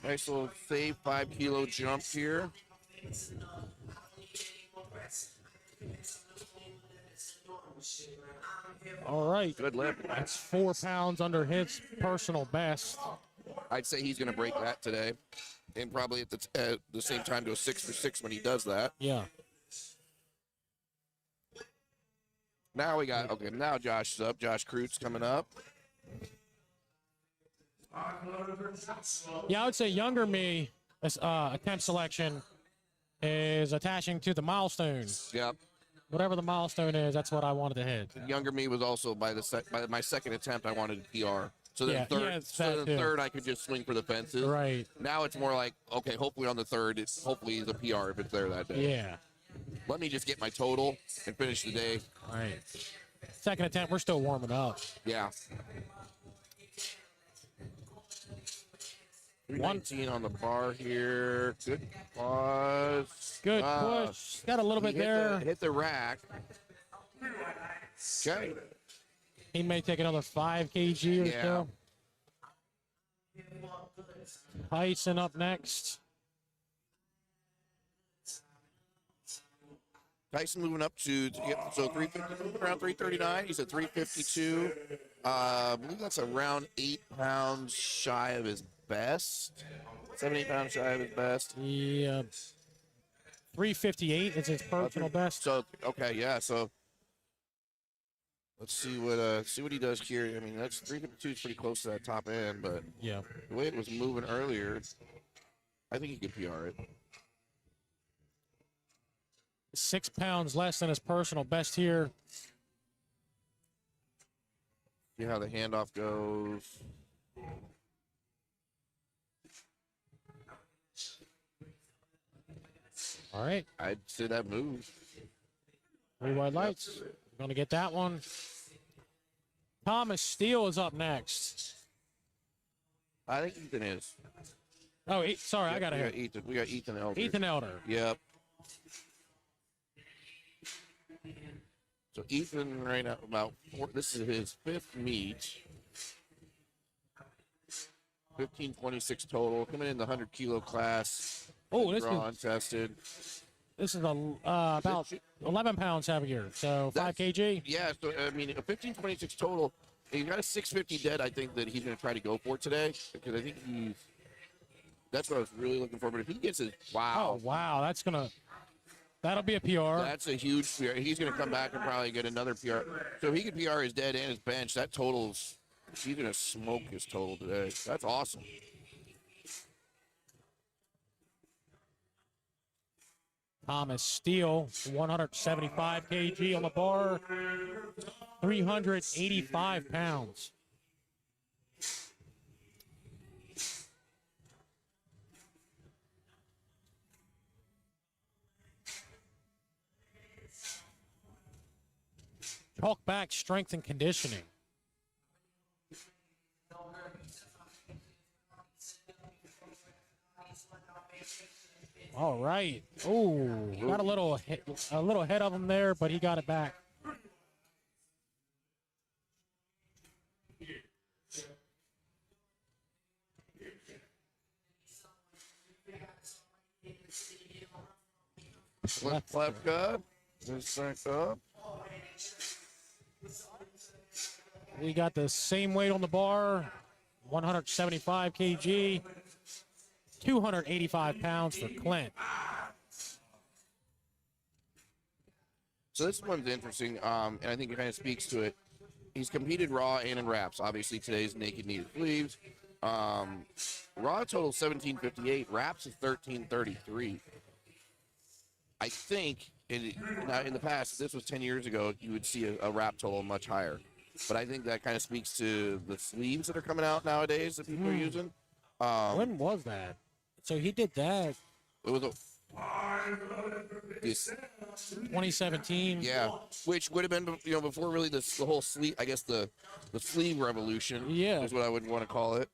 Nice little safe 5 kilo jump here. All right. Good lift. That's 4 pounds under his personal best. I'd say he's going to break that today, and probably at the same time go 6 for 6 when he does that. Yeah. Now we got, okay, now Josh is up. Josh Krutz coming up. Yeah, I would say younger me, attempt selection is attaching to the milestone. Yep. Whatever the milestone is, that's what I wanted to hit. Younger me was also by my second attempt, I wanted a PR. So then third, I could just swing for the fences. Right. Now it's more like, okay, hopefully on the third, hopefully it's a PR if it's there that day. Yeah. Let me just get my total and finish the day. All right. Second attempt, we're still warming up. Yeah. 319 on the bar here. Good pause. Good push. Got a little bit there. Hit the rack. Okay. He may take another 5 kg or Yeah. so. Tyson up next. Tyson moving up to, so 350, around 339. He's at 352. I believe that's around 8 pounds shy of his best. 7-8 pounds shy of his best. Yeah. 358 is his personal best. So, okay, yeah, so let's see what he does here. I mean, that's 352 is pretty close to that top end, but Yeah. the way it was moving earlier, I think he could PR it. 6 pounds less than his personal best here. See how the handoff goes. All right. I'd say that move. 3 white lights. We're going to get that one. Thomas Steele is up next. I think Ethan is. Oh, sorry, I got it. Ethan. We got Ethan Elder. Ethan Elder. Yep. So Ethan right now this is his 5th meet. 1526 total. Coming in the 100 kilo class. Oh, this untested. is about 11 pounds heavier, so 5 kg. Yeah, so I mean, a 1526 total. He's got a 650 dead. I think that he's going to try to go for today because I think that's what I was really looking for. But if he gets it, wow. Oh, wow, that'll be a PR. That's a huge PR. He's going to come back and probably get another PR. So if he can PR his dead and his bench, that totals, he's going to smoke his total today. That's awesome. Thomas Steele, 175 kg on the bar, 385 pounds. Talk back strength and conditioning. All right. Oh, got a little head of him there, but he got it back. Left gut. Just back up. We got the same weight on the bar, 175 kg, 285 pounds for Clint. So this one's interesting, and I think it kind of speaks to it. He's competed raw and in wraps. Obviously, today's naked knee sleeves. Raw total 1758. Wraps is 1333. I think in the past, if this was 10 years ago, you would see a wrap total much higher. But I think that kind of speaks to the sleeves that are coming out nowadays that people are using. When was that? So he did that. It was 2017. Yeah, which would have been before really the whole sleeve. I guess the sleeve revolution. Yeah. Is what I would want to call it.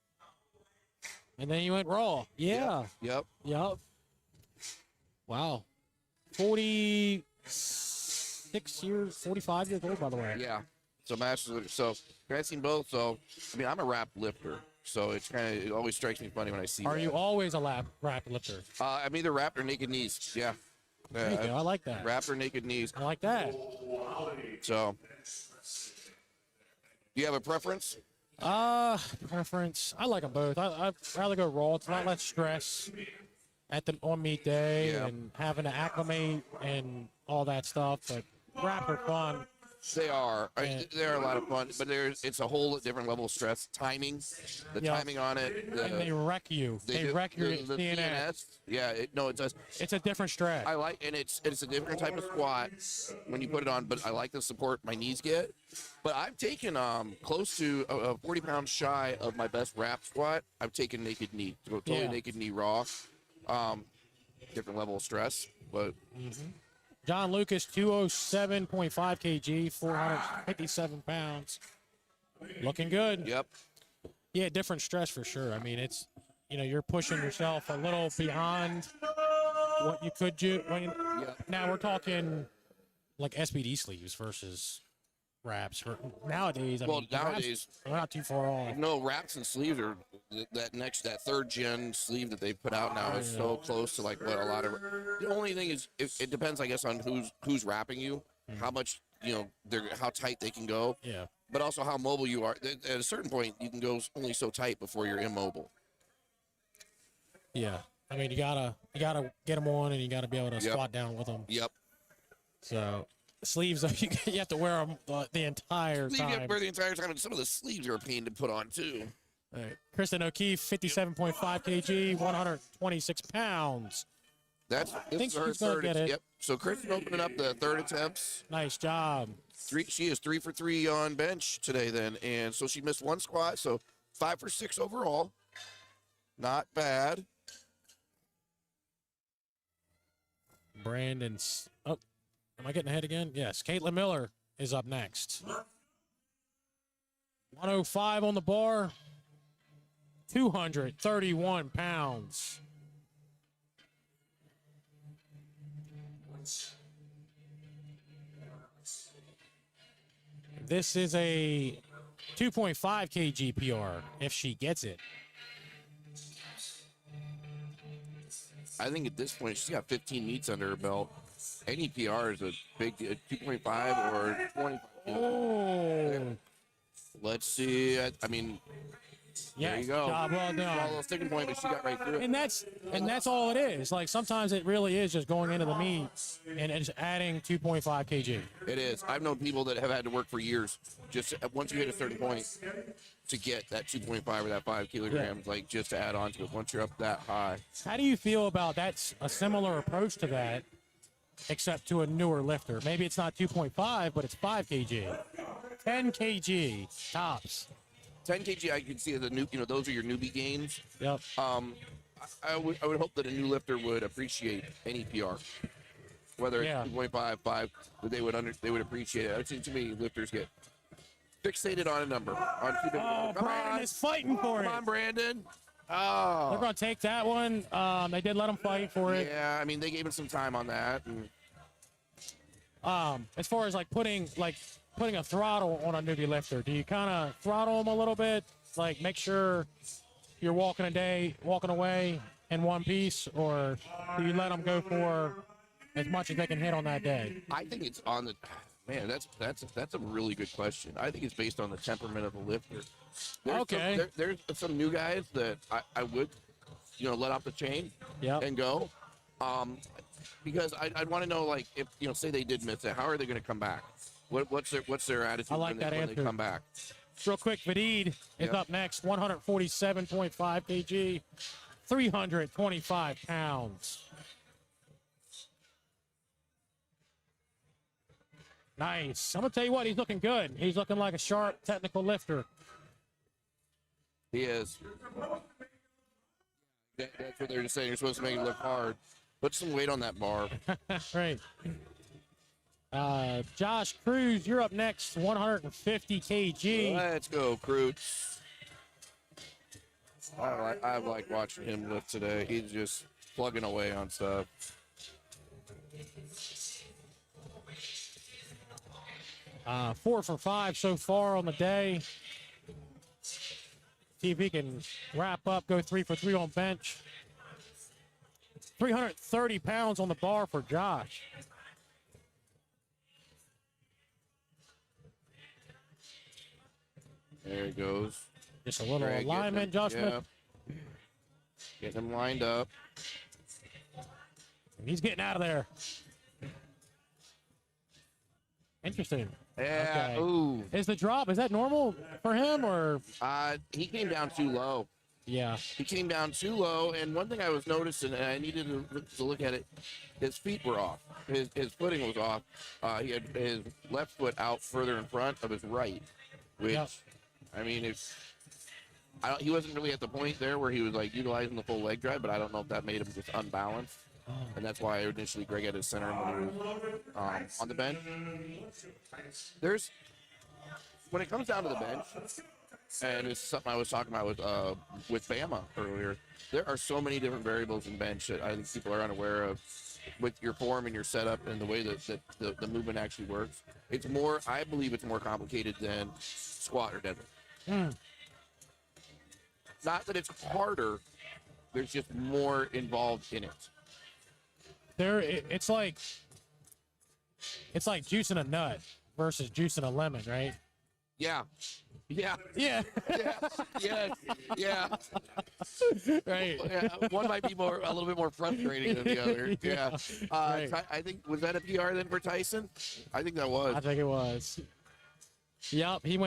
And then you went raw. Yeah. Yep. Yep. Wow. 46 years, 45 years old, by the way. Yeah. So masters. So I've seen both. So I mean, I'm a wrap lifter. So it's it always strikes me funny when I see Are that. you always a wrap lifter? I'm either wrapped or naked knees. Yeah. There you go. I like that. Wrapped or naked knees. I like that. So, do you have a preference? Preference. I like them both. I'd rather go raw. It's a lot less stress on meet day and having to acclimate and all that stuff. But wrap are fun. They are. They're a lot of fun, but it's a whole different level of stress. Timing, the timing on it. And they wreck you. They wreck your CNS. Yeah, it does. It's a different stretch. I like, and it's a different type of squat when you put it on. But I like the support my knees get. But I've taken close to 40 pounds shy of my best wrap squat. I've taken naked knee, totally naked knee raw. Different level of stress, but. John Lucas, 207.5 kg, 457 pounds. Looking good. Yep. Yeah, different stress for sure. I mean, it's, you're pushing yourself a little beyond what you could do. Now we're talking like SPD sleeves versus wraps. Nowadays, nowadays, we're not too far off. No, wraps and sleeves are that third gen sleeve that they put out now is so close to like what a lot of. The only thing is, it depends, I guess, on who's wrapping you, how much how tight they can go. Yeah. But also how mobile you are. At a certain point, you can go only so tight before you're immobile. Yeah. I mean, you gotta get them on, and you gotta be able to squat down with them. Yep. So. Sleeves, you have to wear them the entire time. You have to wear the entire time, and some of the sleeves are a pain to put on, too. All right. Kristen O'Keefe, 57.5 kg, 126 pounds. This is her third. Yep. So Kristen opening up the third attempts. Nice job. She is 3 for 3 on bench today, then. And so she missed one squat, so 5 for 6 overall. Not bad. Brandon's up. Am I getting ahead again? Yes. Caitlin Miller is up next. 105 on the bar. 231 pounds. This is a 2.5 kg PR if she gets it. I think at this point she's got 15 meets under her belt. Any PR is a big 2.5 or 20. Oh. Let's see. I mean, there you go. Job well done. Small little sticking point, but she got right through it. And that's all it is. Like sometimes it really is just going into the meet and just adding 2.5 kg. It is. I've known people that have had to work for years just once you hit a certain point to get that 2.5 or that 5 kilograms, like just to add on to it once you're up that high. How do you feel about that's a similar approach to that, except to a newer lifter? Maybe it's not 2.5, but it's 5 kg. 10 kg tops. 10 kg, I could see as a new, those are your newbie gains. Yep. I would hope that a new lifter would appreciate any PR, whether it's 2.5, 5, that they would appreciate it. I've seen too many lifters get fixated on a number. Brandon is fighting for it. Come on, Brandon. Oh. They're going to take that one. They did let him fight for it. Yeah, I mean, they gave him some time on that. And... as far as putting a throttle on a newbie lifter, do you kind of throttle them a little bit? Like make sure you're walking away in one piece, or do you let them go for as much as they can hit on that day? I think it's on the man. That's a really good question. I think it's based on the temperament of the lifter. There's some new guys that I would, let off the chain and go, because I'd want to know, like, if say they did miss it, how are they going to come back? What's their attitude when they come back? Real quick, Vadid is up next, 147.5 kg, 325 pounds. Nice. I'm going to tell you what, he's looking good. He's looking like a sharp, technical lifter. He is. That's what they're just saying. You're supposed to make it look hard. Put some weight on that bar. Right. Josh Cruz, you're up next, 150 kg. Let's go, Cruz. I like watching him lift today. He's just plugging away on stuff. Uh, 4 for 5 so far on the day. See if he can wrap up, go 3 for 3 on bench. 330 pounds on the bar for Josh. There it goes. Just a little Greg getting alignment him- adjustment. yeah. Getting him lined up. And he's getting out of there. Interesting. Yeah. Okay. Ooh. Is the drop, is that normal for him or? He came down too low. Yeah. He came down too low, and one thing I was noticing, and I needed to look at it, his feet were off. His footing was off. He had his left foot out further in front of his right, which, Yep. I mean, he wasn't really at the point there where he was like utilizing the full leg drive, but I don't know if that made him just unbalanced. And that's why initially Greg had his center when he was on the bench. When it comes down to the bench, and it's something I was talking about with Bama earlier, there are so many different variables in bench that I think people are unaware of with your form and your setup and the way that the movement actually works. I believe it's more complicated than squat or deadlift. Not that it's harder, there's just more involved in it. It's like juicing a nut versus juicing a lemon, right? Yeah. Yeah. Yeah. Yeah. Right. Yeah, one might be a little bit more frustrating than the other. Yeah. Right. I think, was that a PR then for Tyson? I think that was. I think it was. Yep, he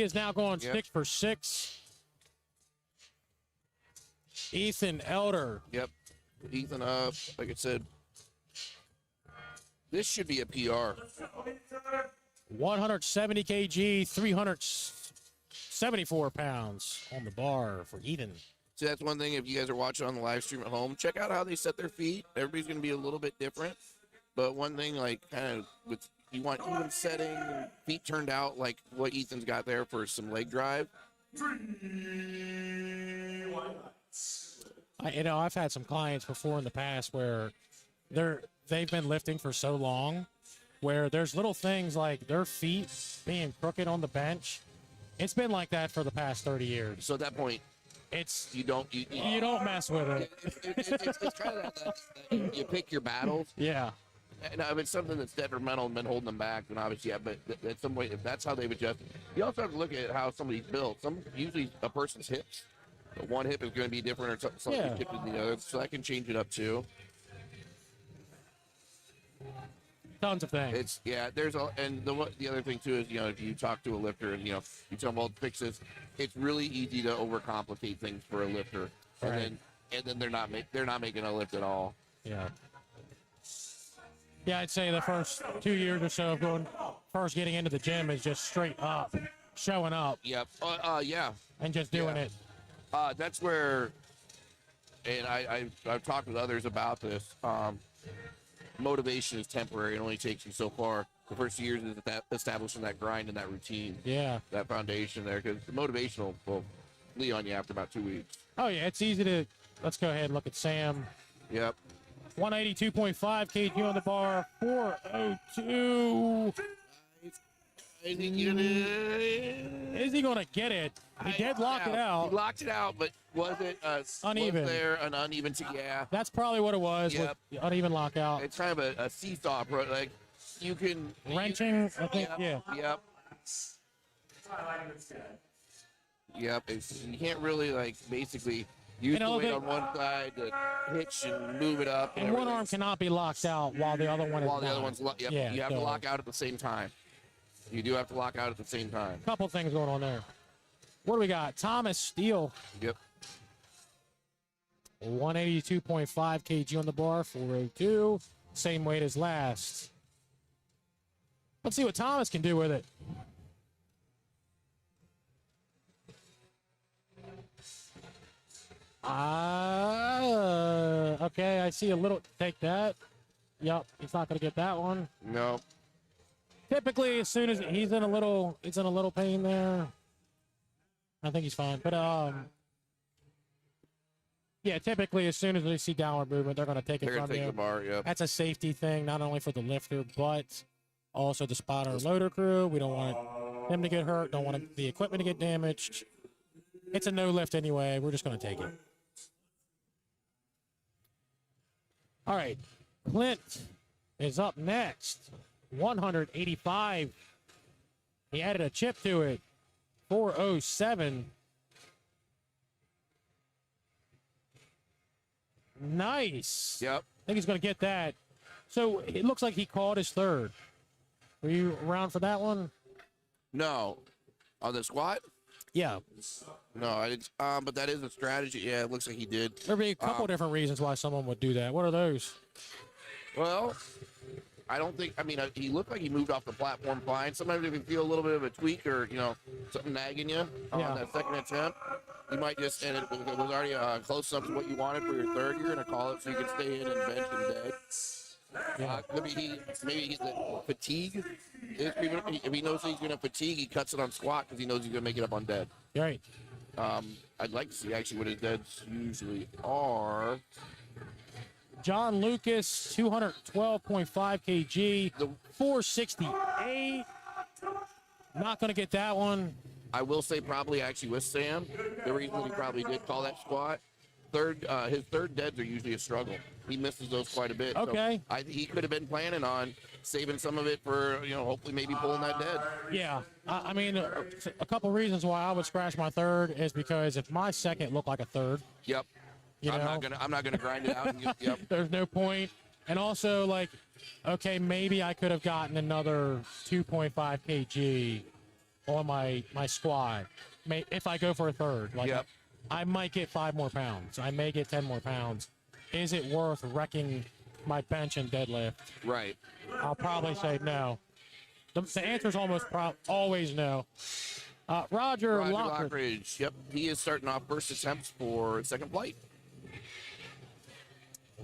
is now going 6 for 6. Ethan Elder. Yep. Ethan, like I said, this should be a PR. 170 kg, 374 pounds on the bar for Ethan. See, that's one thing. If you guys are watching on the live stream at home, check out how they set their feet. Everybody's going to be a little bit different. But one thing, like, kind of, you want even setting, feet turned out like what Ethan's got there for some leg drive. I've had some clients before in the past where they've been lifting for so long where there's little things like their feet being crooked on the bench. It's been like that for the past 30 years. So at that point, you don't mess with it. It's kind of that you pick your battles. Yeah. And if it's something that's detrimental and been holding them back, then obviously, yeah, but at some way, if that's how they've adjusted. You also have to look at how somebody's built. Usually a person's hips, one hip is going to be different or something different than the other, so that can change it up too. Tons of things. The other thing too is, if you talk to a lifter and you tell them all the fixes, it's really easy to overcomplicate things for a lifter, Right. and then they're not making a lift at all. Yeah. Yeah, I'd say the first 2 years or so of first getting into the gym is just straight up, showing up. Yep. Yeah. And just doing it. That's where, and I've talked with others about this. Motivation is temporary. It only takes you so far. The first years is that establishing that grind and that routine. Yeah. That foundation there, because the motivation will lead on you after about 2 weeks. Oh, yeah, it's easy to, let's go ahead and look at Sam. Yep. 182.5 kg on the bar, 402. Is he going to get it? He did lock it out. He locked it out, but was it uneven? Was there an uneven? Yeah. That's probably what it was. Yep. With the uneven lockout. It's kind of a seesaw, like you can wrenching. I think. Yep. Yeah. Yep. Yep. You can't really basically use the weight on one side to hitch and move it up. And one arm cannot be locked out while the other one is While the not. other one's you have to lock out at the same time. You do have to lock out at the same time. Couple things going on there. What do we got? Thomas Steele. Yep. 182.5 kg on the bar, 402. Same weight as last. Let's see what Thomas can do with it. Okay, I see a little. Take that. Yep, he's not going to get that one. No. Typically, as soon as he's in a little pain there. I think he's fine, but yeah, typically as soon as they see downward movement, they're going to take it from you. The bar, yep. That's a safety thing, not only for the lifter, but also the spotter and loader crew. We don't want them to get hurt. Don't want the equipment to get damaged. It's a no lift anyway. We're just going to take it. All right. Clint is up next. 185. He added a chip to it. 407. Nice. Yep. I think he's going to get that. So it looks like he called his third. Were you around for that one? No. On the squat? Yeah. No, I didn't. But that is a strategy. Yeah, it looks like he did. There'd be a couple different reasons why someone would do that. What are those? Well, I don't think. I mean, he looked like he moved off the platform fine. Sometimes if you feel a little bit of a tweak or something nagging you on that second attempt, you might just, and if it was already close enough to what you wanted for your third, you're gonna call it so you can stay in and bench and dead. Yeah. Maybe the fatigue. If he knows he's gonna fatigue, he cuts it on squat because he knows he's gonna make it up on dead. Right. I'd like to see actually what his deads usually are. John Lucas, 212.5 kg, 468. Not going to get that one. I will say probably actually with Sam, the reason he probably did call that squat. His third deads are usually a struggle. He misses those quite a bit. Okay. So he could have been planning on saving some of it for, hopefully maybe pulling that dead. Yeah. I mean, a couple reasons why I would scratch my third is because if my second looked like a third. Yep. I'm not gonna grind it out. Yep. There's no point. And also, like, okay, maybe I could have gotten another 2.5 kg on my squat if I go for a third. Like, Yep. I might get 5 more pounds. I may get 10 more pounds. Is it worth wrecking my bench and deadlift? Right. I'll probably say no. The answer is almost always no. Roger Lockridge. Yep. He is starting off first attempts for second flight.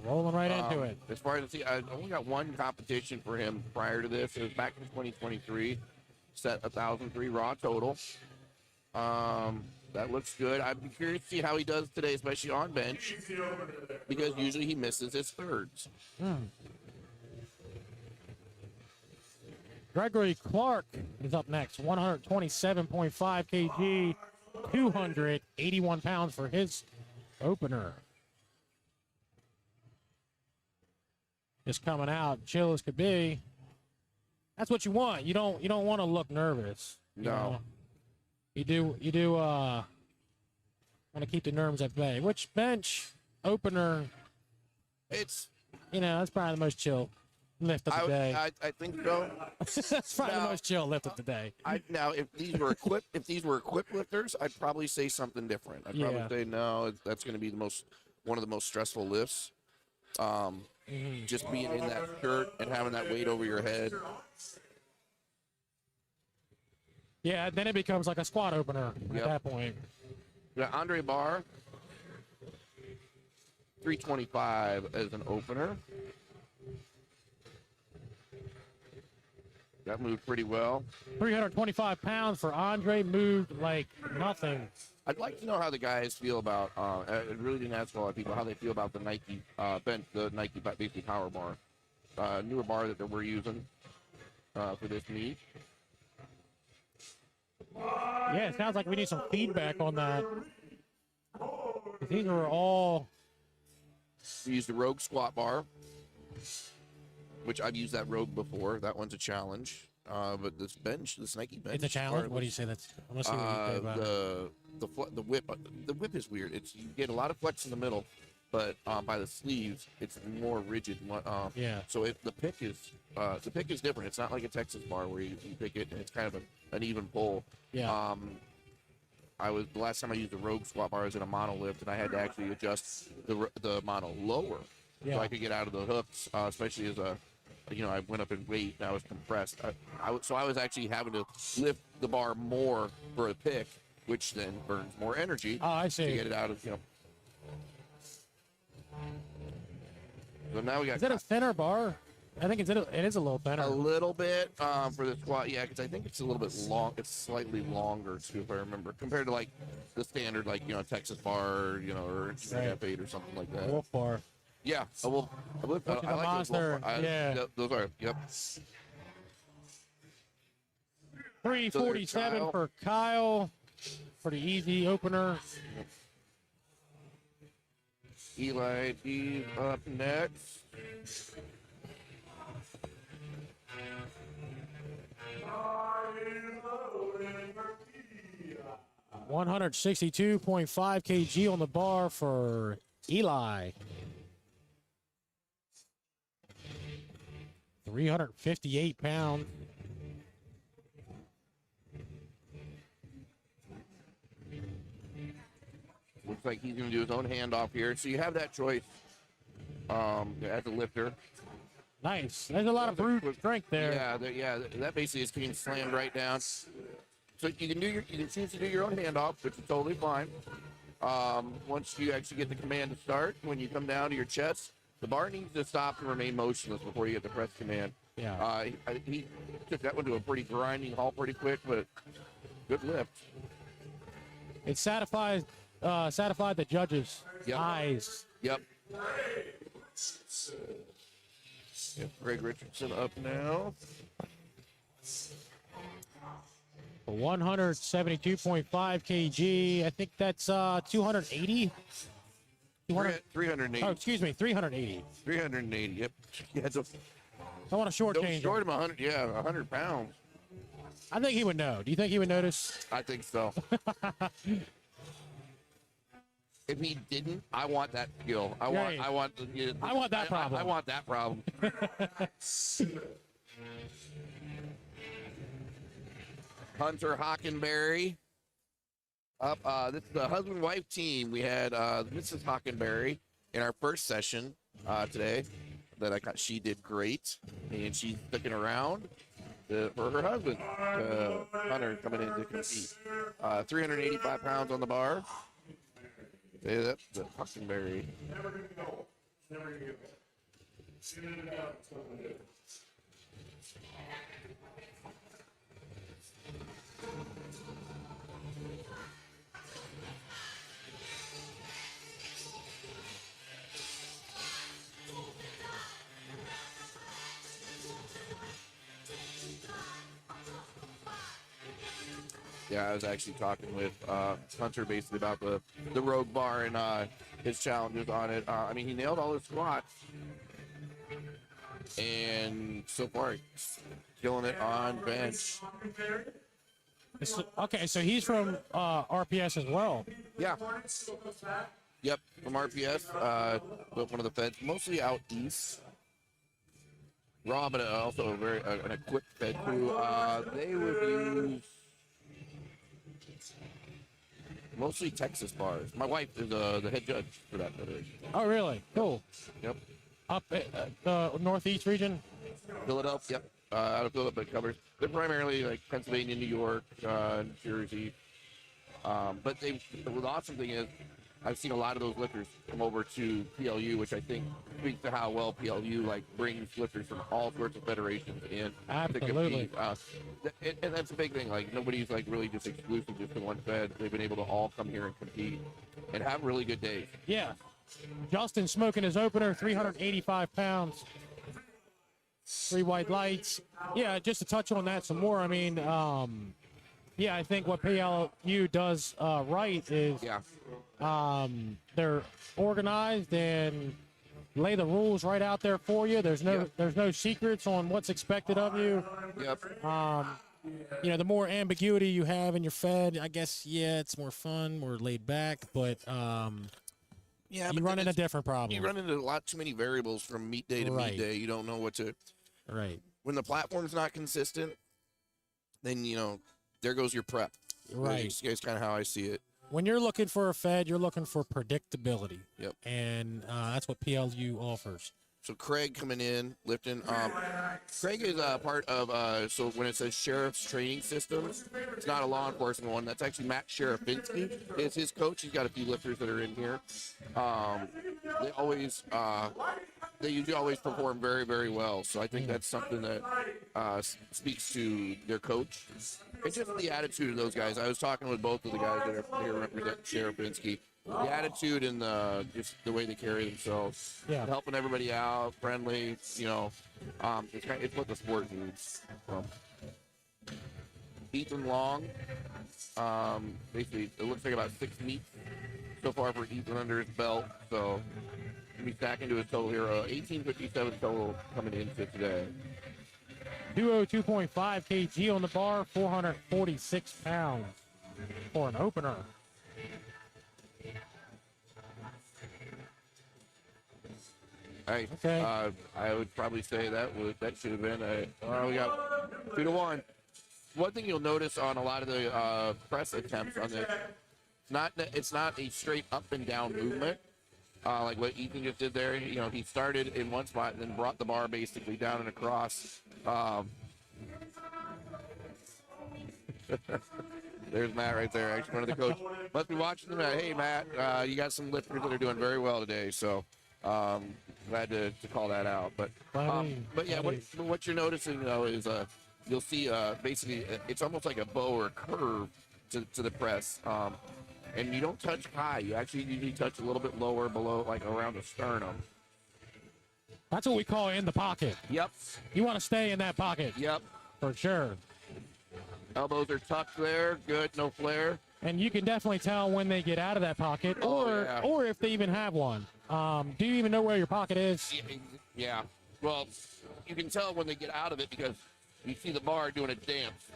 Rolling right into it. As far as I only got one competition for him prior to this. It was back in 2023. Set 1,003 raw total. That looks good. I'd be curious to see how he does today, especially on bench, because usually he misses his thirds. Gregory Clark is up next. 127.5 kg, 281 pounds for his opener. Just coming out, chill as could be. That's what you want. You don't want to look nervous. No. You do want to keep the nerves at bay. Which bench opener? It's that's probably the most chill lift of the day. I think so. That's probably the most chill lift of the day. Now, if these were equipped lifters, I'd probably say something different. I'd probably say no. That's going to be one of the most stressful lifts. Just being in that shirt and having that weight over your head. Yeah, then it becomes like a squat opener at that point. Yeah, Andre Barr, 325 as an opener. That moved pretty well. 325 pounds for Andre, moved like nothing. I'd like to know how the guys feel about, I really didn't ask a lot of people how they feel about the Nike bench, the Nike basically power bar. Newer bar that we're using for this meet. Yeah, it sounds like we need some feedback on that. These are all... We used the Rogue squat bar, which I've used that Rogue before. That one's a challenge. But this Nike bench. It's a challenge? What do you say that's... I want to see what you say about it. The whip is weird. You get a lot of flex in the middle, but by the sleeves, it's more rigid. Yeah. So the pick is different. It's not like a Texas bar where you pick it and it's kind of an even pull. Yeah. The last time I used the Rogue squat bar, I was in a mono lift, and I had to actually adjust the mono lower so I could get out of the hooks, especially as I went up in weight and I was compressed. So I was actually having to lift the bar more for a pick, which then burns more energy. Oh, I see. To get it out of, So now we got. Is that a thinner bar? I think it is a little thinner. A little bit for the squat, yeah, because I think it's a little bit long. It's slightly longer too, if I remember, compared to like the standard, like Texas bar, or F8 or something like that. Wolf bar. Yeah, I like monster. Those are, yep. 347 for Kyle. Pretty easy opener. Eli D up next. $162.5 kg on the bar for Eli. 358 pounds. Looks like he's going to do his own handoff here. So you have that choice as a lifter. Nice. There's a lot of brute strength there. Yeah, that basically is getting slammed right down. So you can choose to do your own handoff, which is totally fine. Once you actually get the command to start, when you come down to your chest, the bar needs to stop and remain motionless before you get the press command. Yeah. He took that one to a pretty grinding halt pretty quick, but good lift. It satisfied the judges' Yep. eyes. Yep. Greg Richardson up now. 172.5 kg. I think that's 280. 380. Oh, excuse me, 380. 380. Yep. Yeah, so I want to shortchange short him. him 100. Yeah, 100 pounds. I think he would know. Do you think he would notice? I think so. If he didn't, I want that skill. I want that problem. I want that problem. Hunter Hockenberry up. This is the husband-wife team. We had Mrs. Hockenberry in our first session today. That I got. She did great, and she's sticking around for her husband, Hunter, coming in to compete. 385 pounds on the bar. Yeah, that's the Hockenberry. Yeah, I was actually talking with Hunter basically about the Rogue Bar and his challenges on it. I mean, he nailed all his squats. And so far, he's killing it on bench. Okay, so he's from RPS as well. Yeah. Yep, from RPS, one of the feds, mostly out east. Raw, but also very an equipped fed too. They would use mostly Texas bars. My wife is the head judge for that federation. Oh, really? Cool. Yep. Up at the northeast region? Philadelphia. Yep. Out of Philadelphia, it covers. They're primarily like Pennsylvania, New York, New Jersey. But the awesome thing is, I've seen a lot of those lifters come over to PLU, which I think speaks to how well PLU brings lifters from all sorts of federations in Absolutely. to compete. And that's a big thing. Like nobody's really just exclusive just to one fed. They've been able to all come here and compete and have really good days. Yeah. Justin smoking his opener, 385 pounds. 3 white lights. Yeah, just to touch on that some more. I mean, yeah, I think what PLU does right is they're organized and lay the rules right out there for you. There's no secrets on what's expected of you. Yep. You know, the more ambiguity you have in your fed, I guess, yeah, it's more fun, more laid back, but you run into different problems. You run into a lot too many variables from meet day to meet day. You don't know what to. Right. When the platform's not consistent, then there goes your prep. Right. It's kind of how I see it. When you're looking for a fed, you're looking for predictability. Yep. And that's what PLU offers. So Craig coming in, lifting. Craig is part of, so when it says Sheriff's Training System, it's not a law enforcement one. That's actually Matt Sherifinski is his coach. He's got a few lifters that are in here. They usually always perform very, very well. So I think that's something that speaks to their coach. It's just the attitude of those guys. I was talking with both of the guys that are here representing Sherifinski. The attitude and just the way they carry themselves, helping everybody out, friendly. It's what the sport needs. So. Ethan Long. Basically, it looks like about 6 meets so far for Ethan under his belt. So he'll be stacking to his total here. 1857 total coming into today. 202.5 kg on the bar, 446 pounds for an opener. All right. Okay. I would probably say that should have been we got 2-1. One thing you'll notice on a lot of the press attempts on this, it's not a straight up and down movement like what Ethan just did there. You know, he started in one spot and then brought the bar basically down and across. There's Matt right there, actually one of the coaches. Must be watching them. Hey, Matt, you got some lifters that are doing very well today, so glad to call that out. But yeah, what you're noticing though is you'll see basically it's almost like a bow or a curve to the press. And you don't touch high. You actually usually touch a little bit lower below, like around the sternum. That's what we call in the pocket. Yep. You want to stay in that pocket. Yep. For sure. Elbows are tucked there. Good. No flare. And you can definitely tell when they get out of that pocket or if they even have one. Do you even know where your pocket is? Yeah. Well, you can tell when they get out of it because you see the bar doing a dance.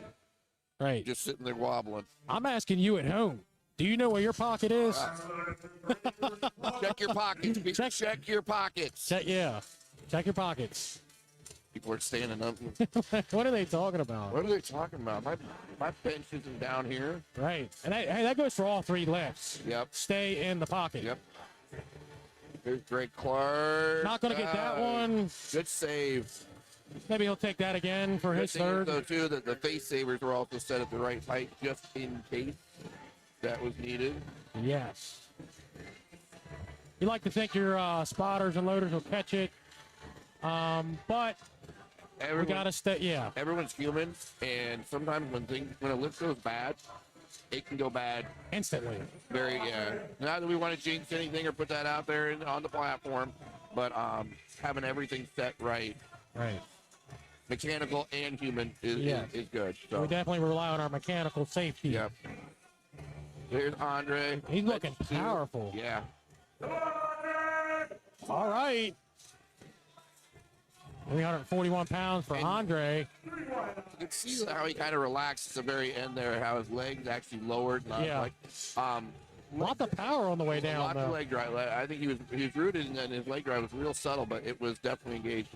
Right. Just sitting there wobbling. I'm asking you at home. Do you know where your pocket is? Check your pockets. Check your pockets. Check your pockets. People are standing up. What are they talking about? What are they talking about? My bench isn't down here. Right. And that goes for all 3 lifts. Yep. Stay in the pocket. Yep. Here's Greg Clark. Not going to get that one. Good save. Maybe he'll take that again for his third. Though, too, that the face savers were also set at the right height just in case that was needed. Yes. You like to think your spotters and loaders will catch it. But we got to stay, yeah. Everyone's human, and sometimes when a lift goes bad, it can go bad instantly. Not that we want to jinx anything or put that out there on the platform, but having everything set right. Right. Mechanical and human is good. So. We definitely rely on our mechanical safety. Yep. Here's Andre. He's looking powerful. Yeah. All right. 341 pounds for Andre. You can see how he kind of relaxed at the very end there, how his legs actually lowered. Lot of power on the way down. Lots of leg drive. I think he was rooted, and his leg drive was real subtle, but it was definitely engaged.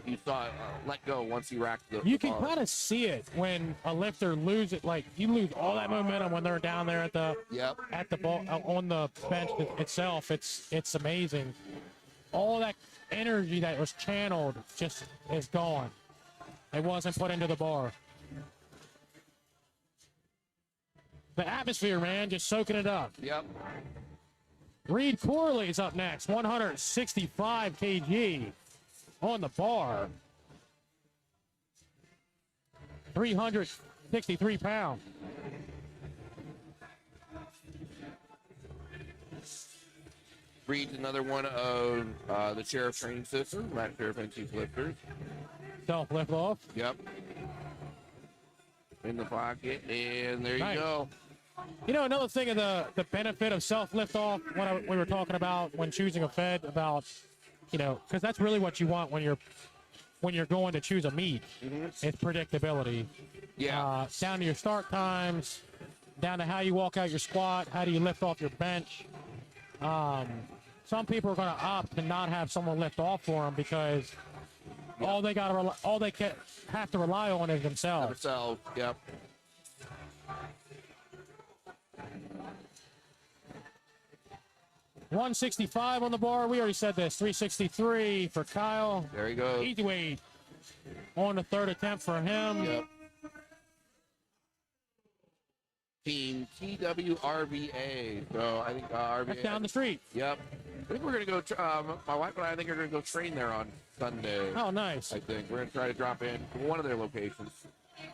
You saw it let go once he racked the You can bar. kind of see it when a lifter loses, like you lose all that momentum when they're down there at the ball on the bench itself. It's amazing. All that energy that was channeled just is gone. It wasn't put into the bar. The atmosphere, man, just soaking it up. Yep. Reed Corley's up next, 165 kg on the bar. 363 pounds. Reed's another one of the Sheriff training system, Matt Sheriff and Chief Lifters. Self lift off. Yep. In the pocket, and there you go. You know, another thing of the benefit of self lift off, what we were talking about when choosing a fed, about, you know, because that's really what you want when you're going to choose a meet. It's predictability. Yeah. Down to your start times, down to how you walk out your squat, how do you lift off your bench. Some people are going to opt to not have someone lift off for them because all they have to rely on is themselves. Yep. $165 on the bar. We already said this. 363 for Kyle. There he goes. Easy weight on the third attempt for him. Yep. Team TWRVA. So I think RVA. That's down the street. Yep. I think we're going to go, my wife and I think are going to go train there on Sunday. Oh, nice. I think. We're going to try to drop in one of their locations.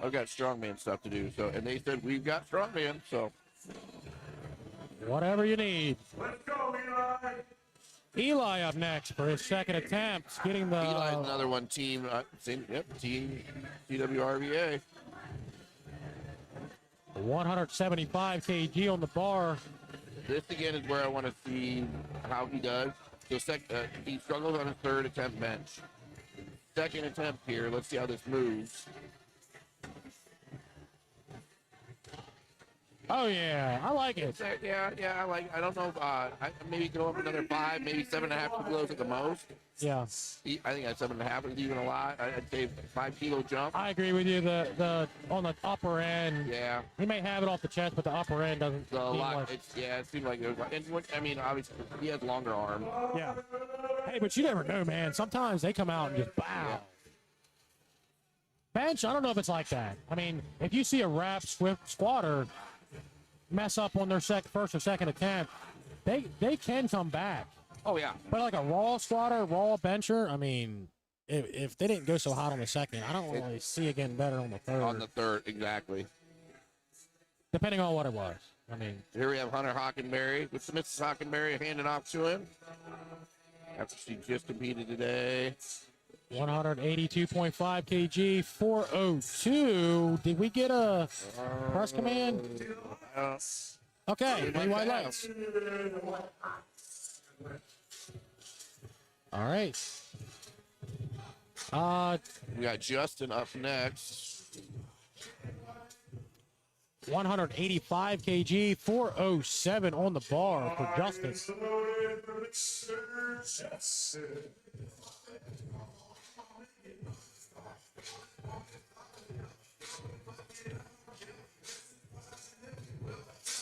I've got strongman stuff to do. So, and they said, we've got strongman, so. Whatever you need. Let's go, Eli. Eli up next for his second attempt. Getting the. Eli's another one, team TWRVA. 175 kg on the bar. This again is where I want to see how he does. So he struggles on his third attempt bench. Second attempt here. Let's see how this moves. Oh yeah, I like it. Yeah, I like. I don't know. Maybe go up another 5, maybe 7.5 kilos at the most. Yeah, I think that 7.5 is even a lot. I'd say 5 kilo jump. I agree with you. The on the upper end. Yeah. He may have it off the chest, but the upper end doesn't. A seem lot. like- It seemed like it was. I mean, obviously he has longer arms. Yeah. Hey, but you never know, man. Sometimes they come out and just bow. Yeah. Bench, I don't know if it's like that. I mean, if you see a rap squatter mess up on their first or second attempt, they can come back. Oh yeah. But like a raw squatter, raw bencher, I mean, if they didn't go so hot on the second, I don't really see it getting better on the third. On the third, exactly. Depending on what it was. I mean, here we have Hunter Hockenberry with Mrs. Hockenberry handing off to him after she just competed today. 182.5 kg, 402. Did we get a press command? Okay, three white lights. All right. We got Justin up next. 185 kg, 407 on the bar for Justin.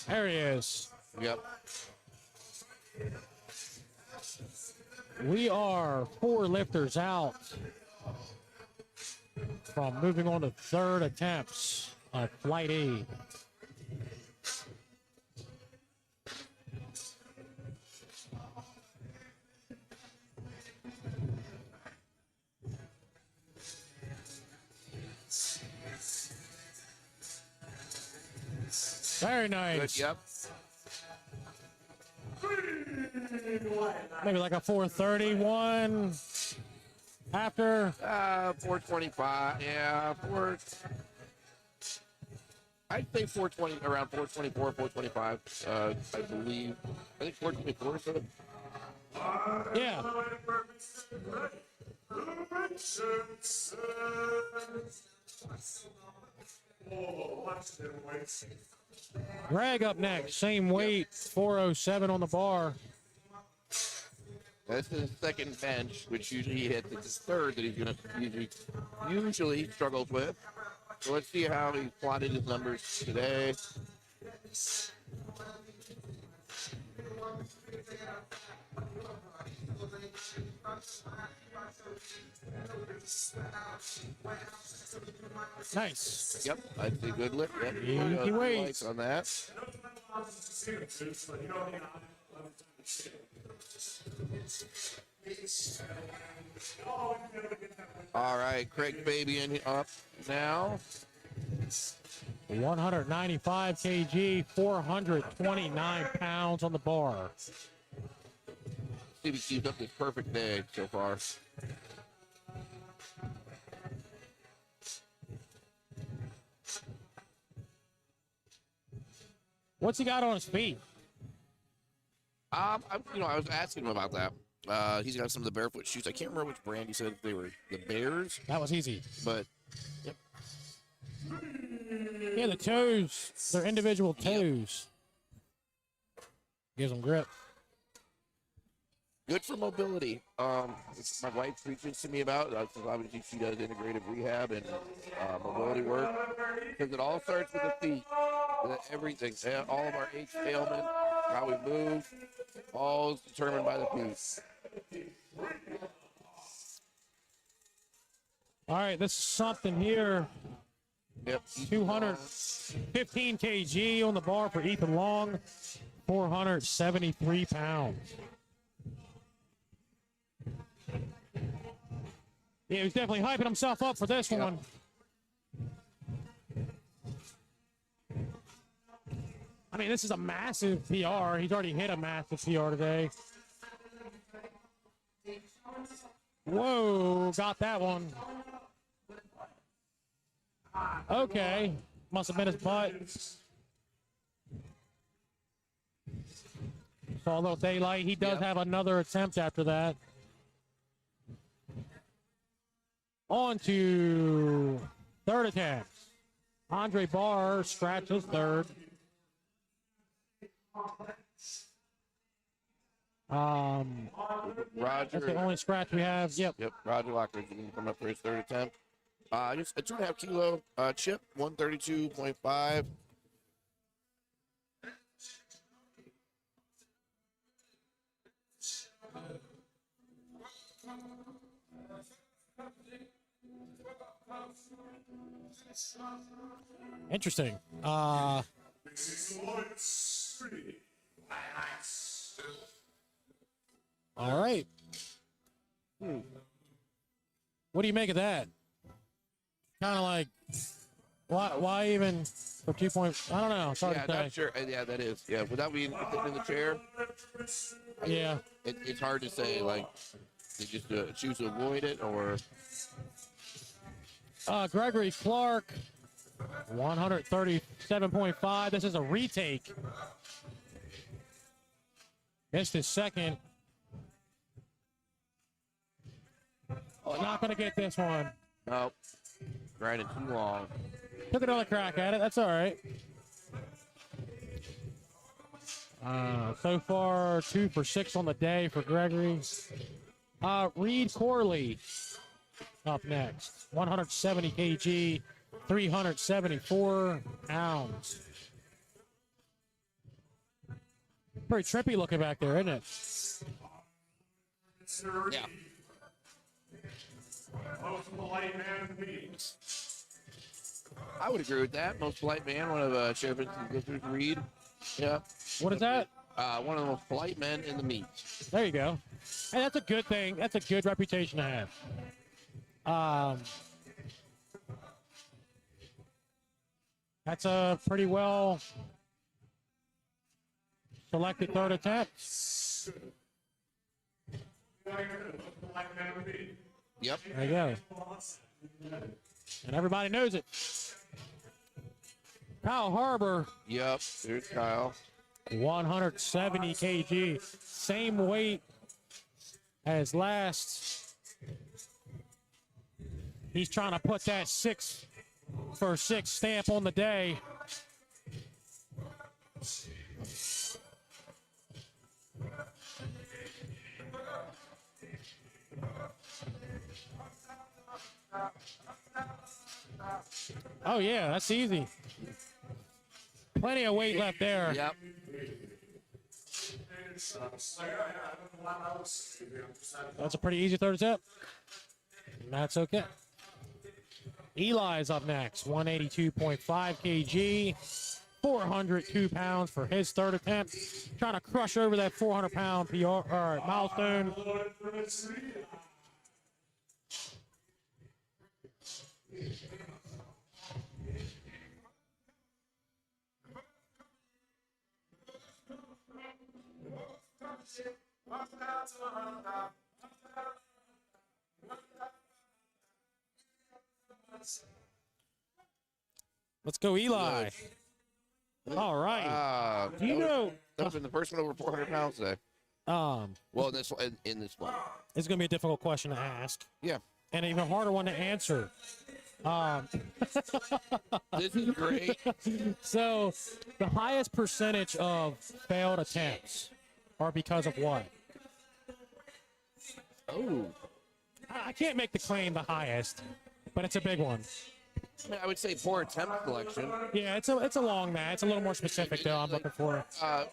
There he is. Yep. We are 4 lifters out from moving on to third attempts of Flight E. Very nice. Good, yep. Maybe like a 431 after. 425. Yeah, I'd say 420, around 424, 425. I believe. I think 424 sort of. Yeah. Greg up next, same weight, 407 on the bar. This is his second bench, which usually he hits. It's his third that he's going to usually struggles with. So let's see how he plotted his numbers today. Nice. Yep, I'd say good lift. Yep, Easy weights. lights on that. All right, Craig Fabian up now. 195 kg, 429 pounds on the bar. See if he keeps up this perfect day so far. What's he got on his feet? I was asking him about that. He's got some of the barefoot shoes. I can't remember which brand he said they were. The Bears, That was easy. but Yeah, the toes, they're individual toes. Gives them grip. good for mobility. It's my wife preaches to me about. Obviously, she does integrative rehab and mobility work because it all starts with the feet. Everything, all of our ailments, how we move, all is determined by the feet. All right, this is something here. Yep. 215 kg on the bar for Ethan Long, 473 pounds. Yeah, he's definitely hyping himself up for this one. I mean, this is a massive PR. He's already hit a massive PR today. Whoa, got that one. Okay, must have been his butt. Saw a little daylight. He does Yep. have another attempt after that. On to third attempt. Andre Barr scratches third. That's the Roger. only scratch we have. Yep. Yep. Roger Locker is going to come up for his third attempt. Just a 2.5 kilo chip, 132.5. Interesting. All right. What do you make of that? Kind of like, why even for 2 points? I don't know. It's hard Yeah, to say. not sure. Yeah, that is. Yeah, without being sitting in the chair, Yeah. it's hard to say. Like, they just choose to avoid it, or Gregory Clark, 137.5. This is a retake. Missed his second. Oh, not going to get this one. nope, grinding too long. Took another crack at it. That's all right. So far, 2 for 6 on the day for Gregory. Reed Corley up next. 170 kg, 374 pounds. Pretty trippy looking back there, isn't it? Yeah. I would agree with that. Most polite man, one of Sheriff Vincent's Reed. Yeah. What is that? One of the most polite men in the meet. There you go. Hey, that's a good thing. That's a good reputation to have. That's a pretty well selected third attempt. Yep. There you go. And everybody knows it. Kyle Harbor, Yep. There's Kyle. 170 kg. Same weight as last. He's trying to put that 6 for 6 stamp on the day. Oh, yeah, that's easy. Plenty of weight left there. Yep. That's a pretty easy third attempt. And that's okay. Eli's up next. 182.5 kg. 402 pounds for his third attempt. Trying to crush over that 400-pound PR or milestone. Let's go, Eli. All right. Do you know? That was been the first one over 400 pounds today. Well, in this one. It's going to be a difficult question to ask. Yeah. And an even harder one to answer. This is great. So, the highest percentage of failed attempts are because of what? Oh. I can't make the claim the highest, but it's a big one. I would say poor attempt selection. Yeah, it's a long match. It's a little more specific though. I'm looking for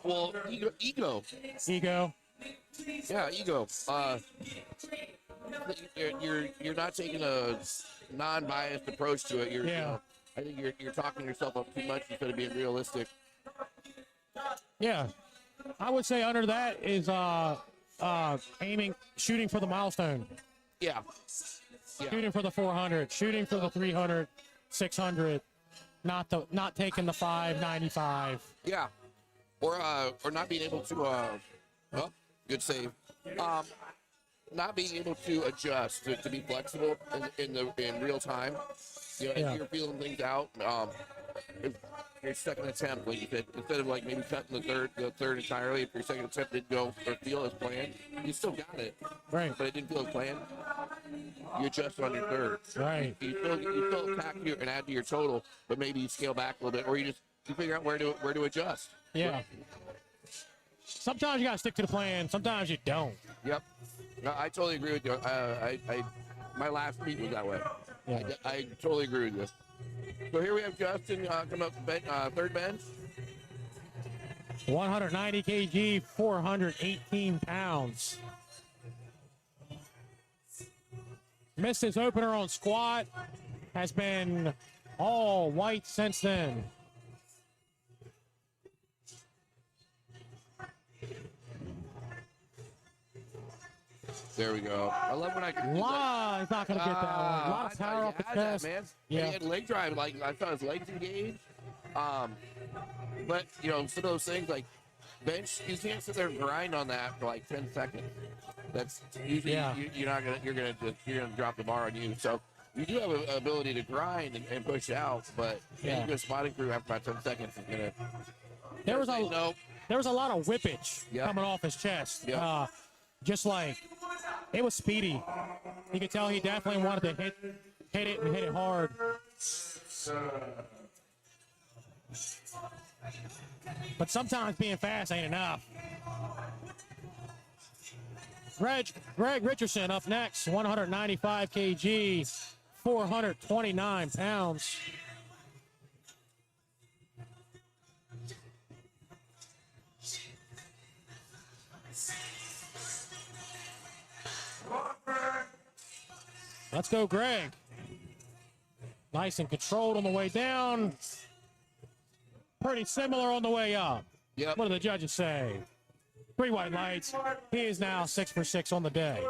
Well, ego. ego. Yeah, ego. You're not taking a non-biased approach to it. You know, I think you're talking yourself up too much instead of being realistic. Yeah, I would say under that is shooting for the milestone. Yeah. Shooting for the 400, shooting for the 300, 600, not taking the 595. Yeah. Or not being able to. Oh, good save. not being able to adjust to be flexible in real time. You know, Yeah. if you're feeling things out, if your second attempt, like you said, instead of like maybe cutting the third entirely, if your second attempt didn't go or feel as planned, you still got it, Right. but it didn't feel as planned. You adjust on your third. Right. You still attack you and add to your total, but maybe you scale back a little bit, or you figure out where to adjust. Yeah. Sometimes you gotta stick to the plan. Sometimes you don't. Yep. No, I totally agree with you. My last meet was that way. Yeah. I totally agree with you. So here we have Justin coming up third bench. 190 kg, 418 pounds. Missed his opener on squat. Has been all white since then. There we go. I love when I can. He's not gonna get that one. A lot of power off the chest. Man. Yeah. And he had leg drive. Like I saw his legs engaged. But you know, some of those things like bench, you can't sit there and grind on that for like 10 seconds. That's usually you're gonna drop the bar on you. So you do have an ability to grind and push out, but any good spotting crew after about 10 seconds is gonna. There was a lot of whippage coming off his chest. Yep. Just like it was speedy. You could tell he definitely wanted to hit it and hit it hard. But sometimes being fast ain't enough. Greg Richardson up next, 195 kg, 429 pounds. Let's go, Greg. Nice and controlled on the way down. Pretty similar on the way up. Yep. What do the judges say? 3 white lights. He is now 6 for 6 on the day.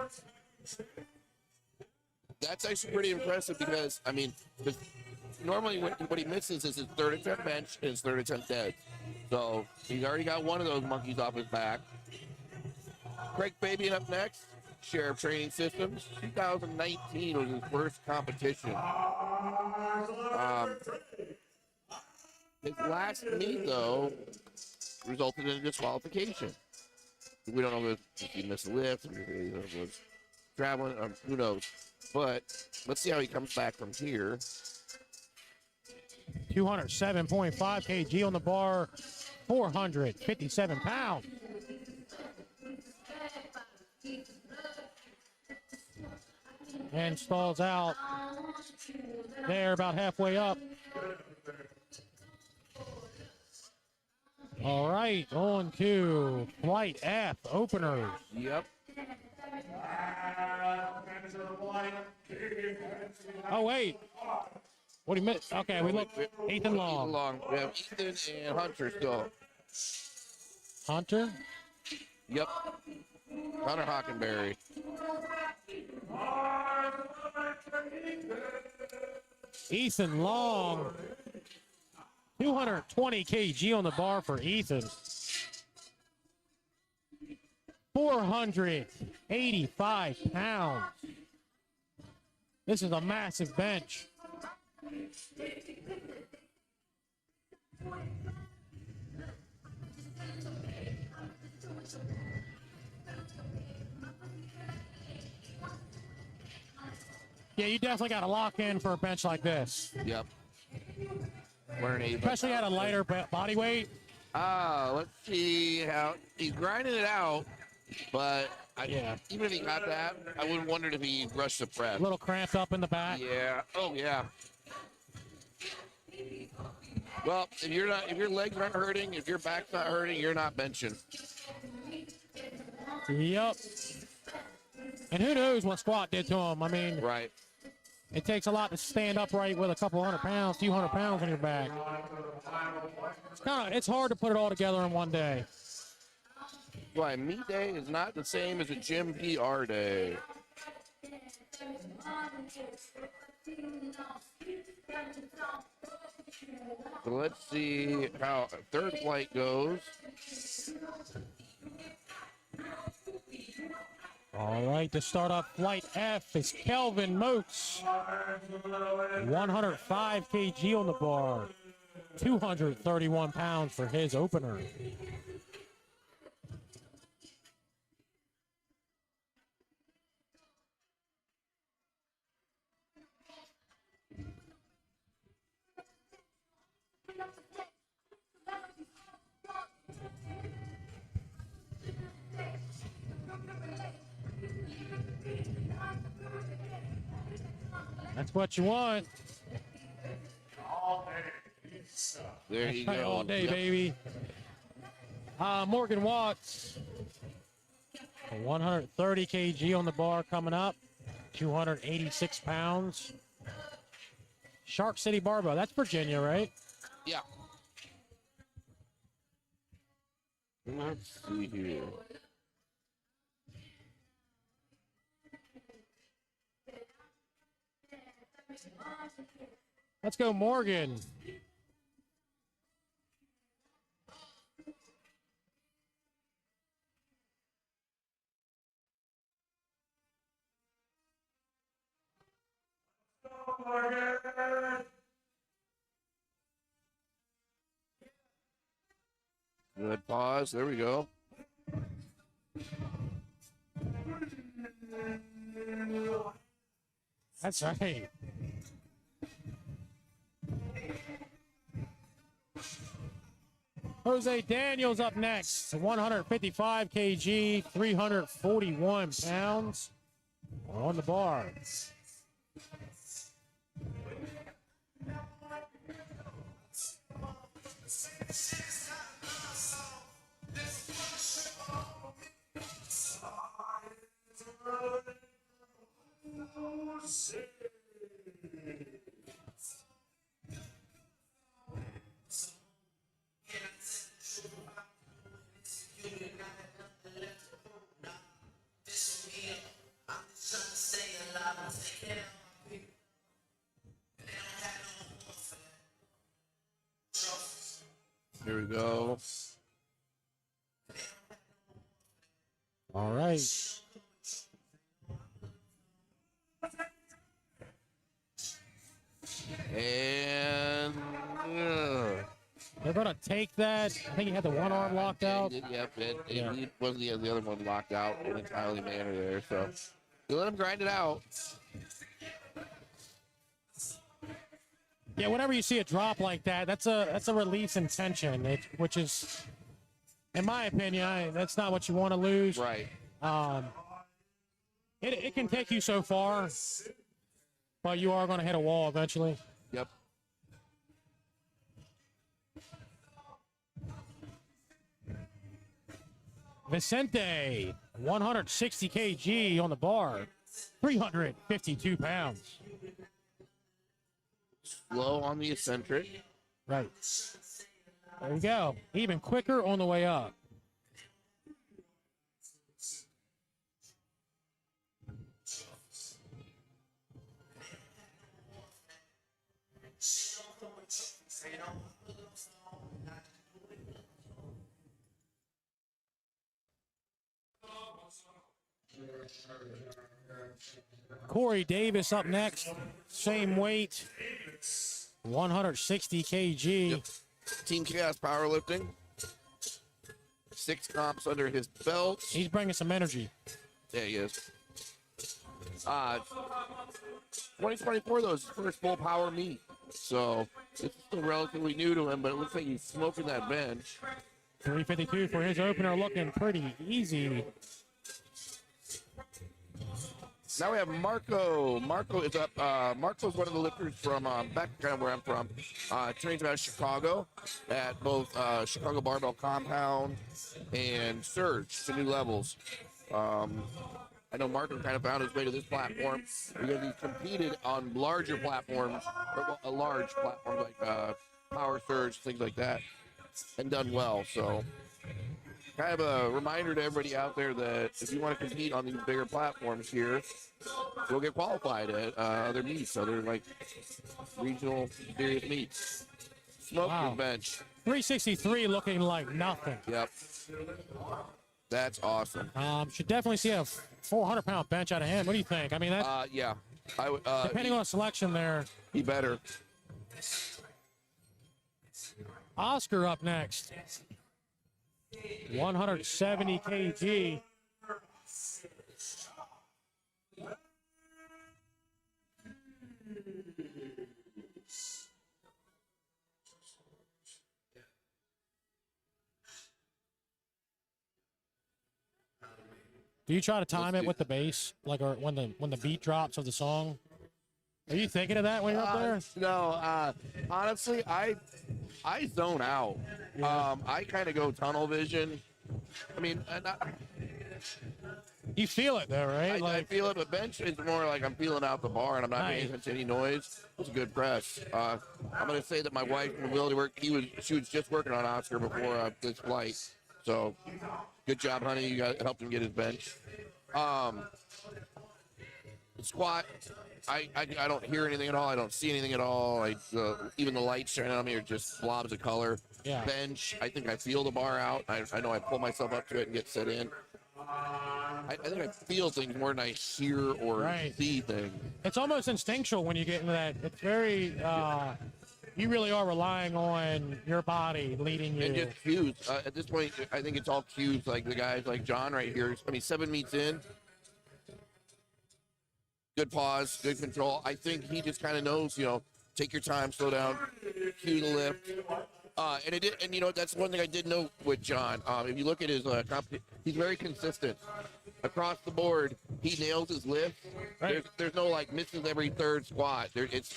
That's actually pretty impressive because, I mean, normally what he misses is his third attempt bench and his third attempt dead. So he's already got one of those monkeys off his back. Craig Fabian up next. Sheriff Training Systems. 2019 was his first competition. His last meet, though, resulted in a disqualification. We don't know if he missed a lift, if he was traveling, who knows. But let's see how he comes back from here. 207.5 kg on the bar, 457 pounds. And stalls out there about halfway up. All right, on to flight F openers. Yep. Oh, wait. What do you miss? Okay, we look. Ethan Long. We have Ethan and Hunter still. Hunter? Yep. Hunter Hockenberry. Ethan Long. 220 kg on the bar for Ethan. 485 pounds. This is a massive bench. Yeah, you definitely got to lock in for a bench like this. Yep. Especially at a lighter body weight. Let's see how he's grinding it out, but even if he got that, I wouldn't wonder if he rushed the press. A little cramped up in the back. Yeah. Oh yeah. Well, if your legs aren't hurting, if your back's not hurting, you're not benching. Yep. And who knows what squat did to him? I mean, right. It takes a lot to stand upright with a couple hundred pounds, few hundred pounds on your back. It's hard to put it all together in one day. Why, meet day is not the same as a gym PR day. So let's see how third flight goes. All right, to start off flight F is Kelvin Moats. 105 kg on the bar. 231 pounds for his opener. That's what you want. There you That's right, go. all day, Yep. baby. Morgan Watts. 130 kg on the bar coming up. 286 pounds. Shark City Barbell. That's Virginia, right? Yeah. Let's see here. Let's go, Morgan. Good pause. There we go. That's right. Jose Daniels up next. 155 kg, 341 pounds on the bar. Here we go. All right. And They're going to take that. I think he had the one arm locked out. Yep, Yeah. he wasn't the other one locked out in a timely manner there. So you let him grind it out. Yeah, whenever you see a drop like that, that's a release in tension, which is, in my opinion, that's not what you want to lose. Right. It can take you so far, but you are going to hit a wall eventually. Yep. Vicente, 160 kg on the bar, 352 pounds. Slow on the eccentric. Right. There you go. Even quicker on the way up. Corey Davis up next. Same weight. 160 kg. Yep. Team Chaos Powerlifting. 6 comps under his belt. He's bringing some energy. Yeah, he is. 2024, though, is his first full power meet. So it's still relatively new to him, but it looks like he's smoking that bench. 352 for his opener, looking pretty easy. Now we have Marco. Marco is up. Marco's one of the lifters from back kind of where I'm from. Trains out of Chicago at both Chicago Barbell Compound and Surge to new levels. I know Marco kind of found his way to this platform because he's competed on larger platforms, or a large platform like Power Surge, things like that, and done well. So kind of a reminder to everybody out there that if you want to compete on these bigger platforms here, go get qualified at other meets, other like regional serious meets. Smoke Wow. his bench. 363 looking like nothing. Yep. That's awesome. Should definitely see a 400-pound bench out of him. What do you think? I mean, that Yeah. I would. depending on selection there. He better. Oscar up next. 170 kg. Do you try to time it with the bass, like, or when the beat drops of the song? Are you thinking of that when you're up there? No, honestly, I zone out. Yeah. I kind of go tunnel vision. I mean, You feel it though, right? I feel it, but bench is more like I'm feeling out the bar and I'm not paying attention to any noise. It's a good press. I'm going to say that my wife, mobility work, she was just working on Oscar before this flight. So good job, honey. You helped him get his bench. Squat, I don't hear anything at all. I don't see anything at all. Even the lights shining on me are just blobs of color. Yeah. Bench, I think I feel the bar out. I know I pull myself up to it and get set in. I think I feel things more than I hear or see things. It's almost instinctual when you get into that. It's very, you really are relying on your body leading you. And just cues. At this point, I think it's all cues. Like the guys like John right here. I mean, 7 meets in. Good pause, good control. I think he just kind of knows, take your time, slow down, cue the lift. And that's one thing I did know with John. If you look at his he's very consistent across the board. He nails his lift. Right. There's no misses every third squat. It's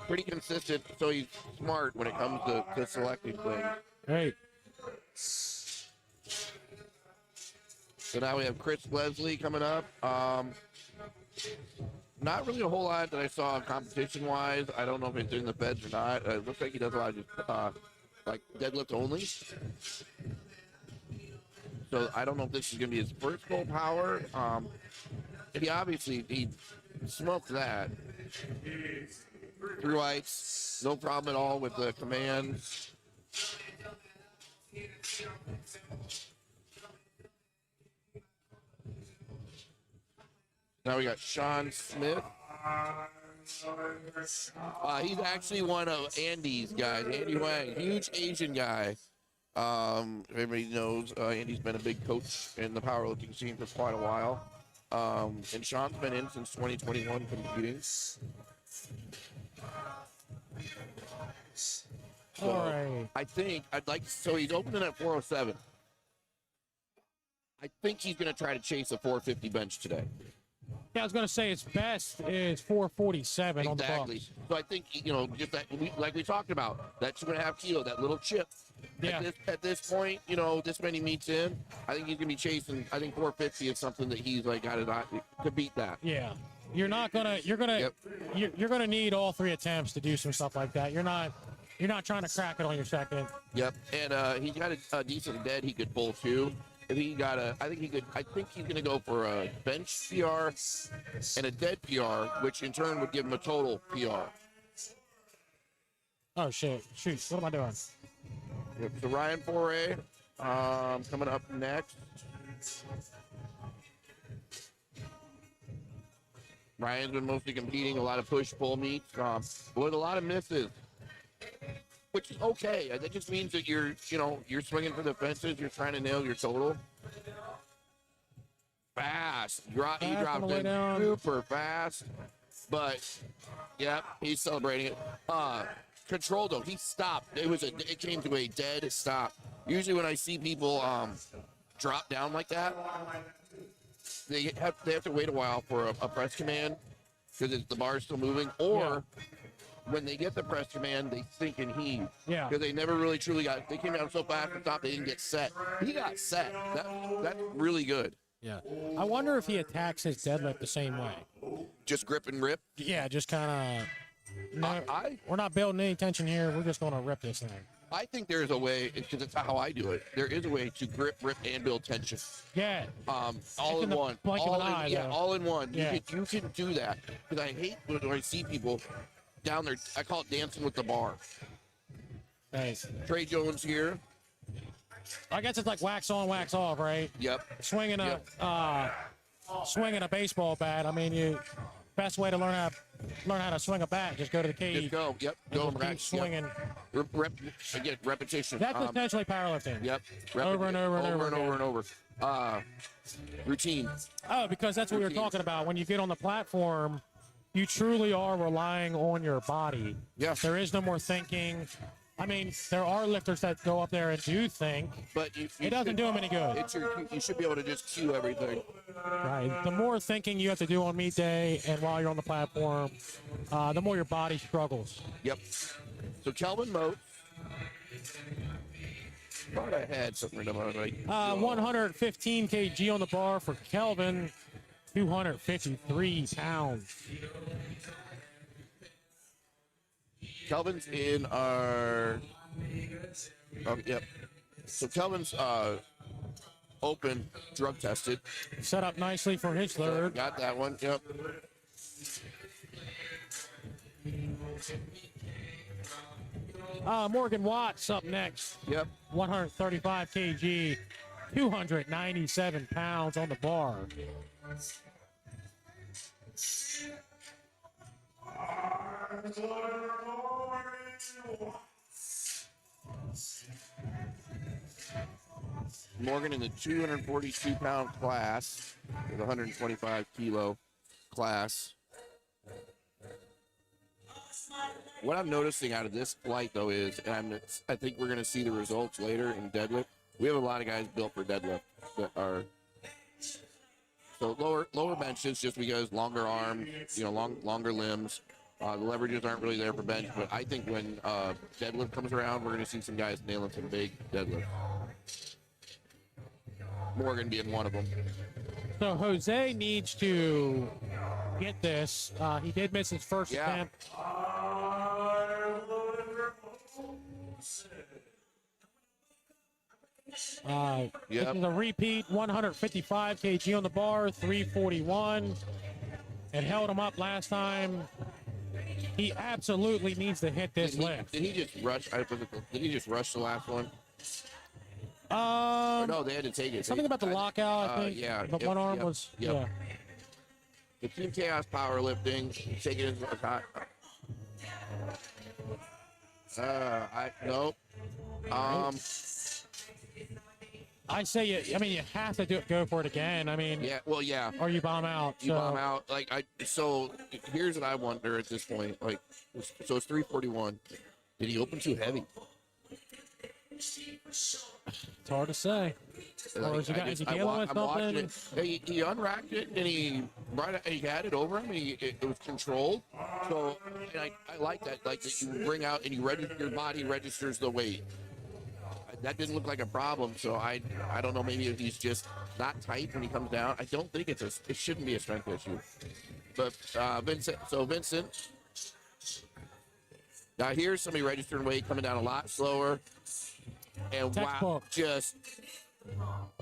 pretty consistent. So he's smart when it comes to selecting things. Right. So now we have Chris Leslie coming up. Not really a whole lot that I saw competition-wise. I don't know if it's in the feds or not. It looks like he does a lot of just, like deadlift only. So I don't know if this is going to be his first full power. He smoked that. Through lights, no problem at all with the commands. Now we got Sean Smith. He's actually one of Andy's guys. Andy Wang, huge Asian guy. Everybody knows Andy's been a big coach in the powerlifting scene for quite a while. And Sean's been in since 2021 competing. So All right. I think so he's opening at 407. I think he's going to try to chase a 450 bench today. Yeah, I was going to say its best is 447 on the books. So I think, just that, like we talked about, that's going to have kilo, that little chip. Yeah. At this point, this many meets in, I think he's going to be chasing, I think 450 is something that he's got to beat that. Yeah. You're gonna need all 3 attempts to do some stuff like that. You're not trying to crack it on your second. Yep. And he's got a decent dead he could pull too. If he got I think he's going to go for a bench PR and a dead PR, which in turn would give him a total PR. Oh, shit. Shoot. What am I doing? Yep. So Ryan Foray coming up next. Ryan's been mostly competing a lot of push-pull meets with a lot of misses, which is okay. That just means that you're swinging for the fences. You're trying to nail your total. Fast. He dropped in super fast. But, yeah, he's celebrating it. Control, though. He stopped. It came to a dead stop. Usually when I see people drop down like that, they have to wait a while for a press command because the bar is still moving, or when they get the press command, they sink and heave. Yeah. Because they never really truly they came down so fast and stopped, they didn't get set. He got set. That's really good. Yeah. I wonder if he attacks his deadlift the same way. Just grip and rip? Yeah, just kind of. We're not building any tension here. We're just going to rip this thing. I think there's a way, because it's how I do it. There is a way to grip, rip, and build tension. Yeah. All in one. All in one. Yeah. You can do that. Because I hate when I see people down there. I call it dancing with the bar. Nice. Trey Jones here. I guess it's like wax on, wax off, right? Yep. Swinging Yep. swinging a baseball bat. I mean, best way to learn how to swing a bat, just go to the cage. Just go. Yep. and Go just back. keep swinging. Yep. Again, repetition. That's essentially powerlifting. Yep. Over and over and over and over and over. Routine. Oh, because that's what we were Routine. talking about. When you get on the platform, you truly are relying on your body. Yes. There is no more thinking. I mean, there are lifters that go up there and do think. But It doesn't do them any good. You should be able to just cue everything. Right. The more thinking you have to do on meet day and while you're on the platform, the more your body struggles. Yep. So Kelvin Moat. Thought I had something about it. 115 kg on the bar for Kelvin, 253 pounds. Kelvin's in our. Oh, yep. So Kelvin's open, drug tested. Set up nicely for his third. Got that one. Yep. Morgan Watts up next. Yep. 135 kg, 297 pounds on the bar. Morgan in the 242-pound class, with 125 kilo class. What I'm noticing out of this flight, though, is, and I think we're going to see the results later in deadlift. We have a lot of guys built for deadlift that are so lower benches, just because longer arm, longer limbs. The leverages aren't really there for bench, but I think when deadlift comes around, we're going to see some guys nailing some big deadlift. Morgan being one of them. So Jose needs to get this. He did miss his first attempt. This is a repeat, 155 kg on the bar, 341. It held him up last time. He absolutely needs to hit this lift. Did he just rush? Did he just rush the last one? Or no, they had to take it. Something about the lockout, I think. Yeah. But one arm was, yeah. The Team Chaos Powerlifting, taking it as hot. Nope. I say you have to go for it again. I mean, yeah. Or you bomb out. You bomb out. So here's what I wonder at this point. So it's 341. Did he open too heavy? It's hard to say. Or is he dealing with something? He unracked it and he had it over him. It was controlled. So and I like that. Like that you bring out and your body registers the weight. That didn't look like a problem. So I don't know. Maybe if he's just not tight when he comes down. I don't think it shouldn't be a strength issue. But Vincent. Now here's somebody registering weight coming down a lot slower. And Textbook. wow, just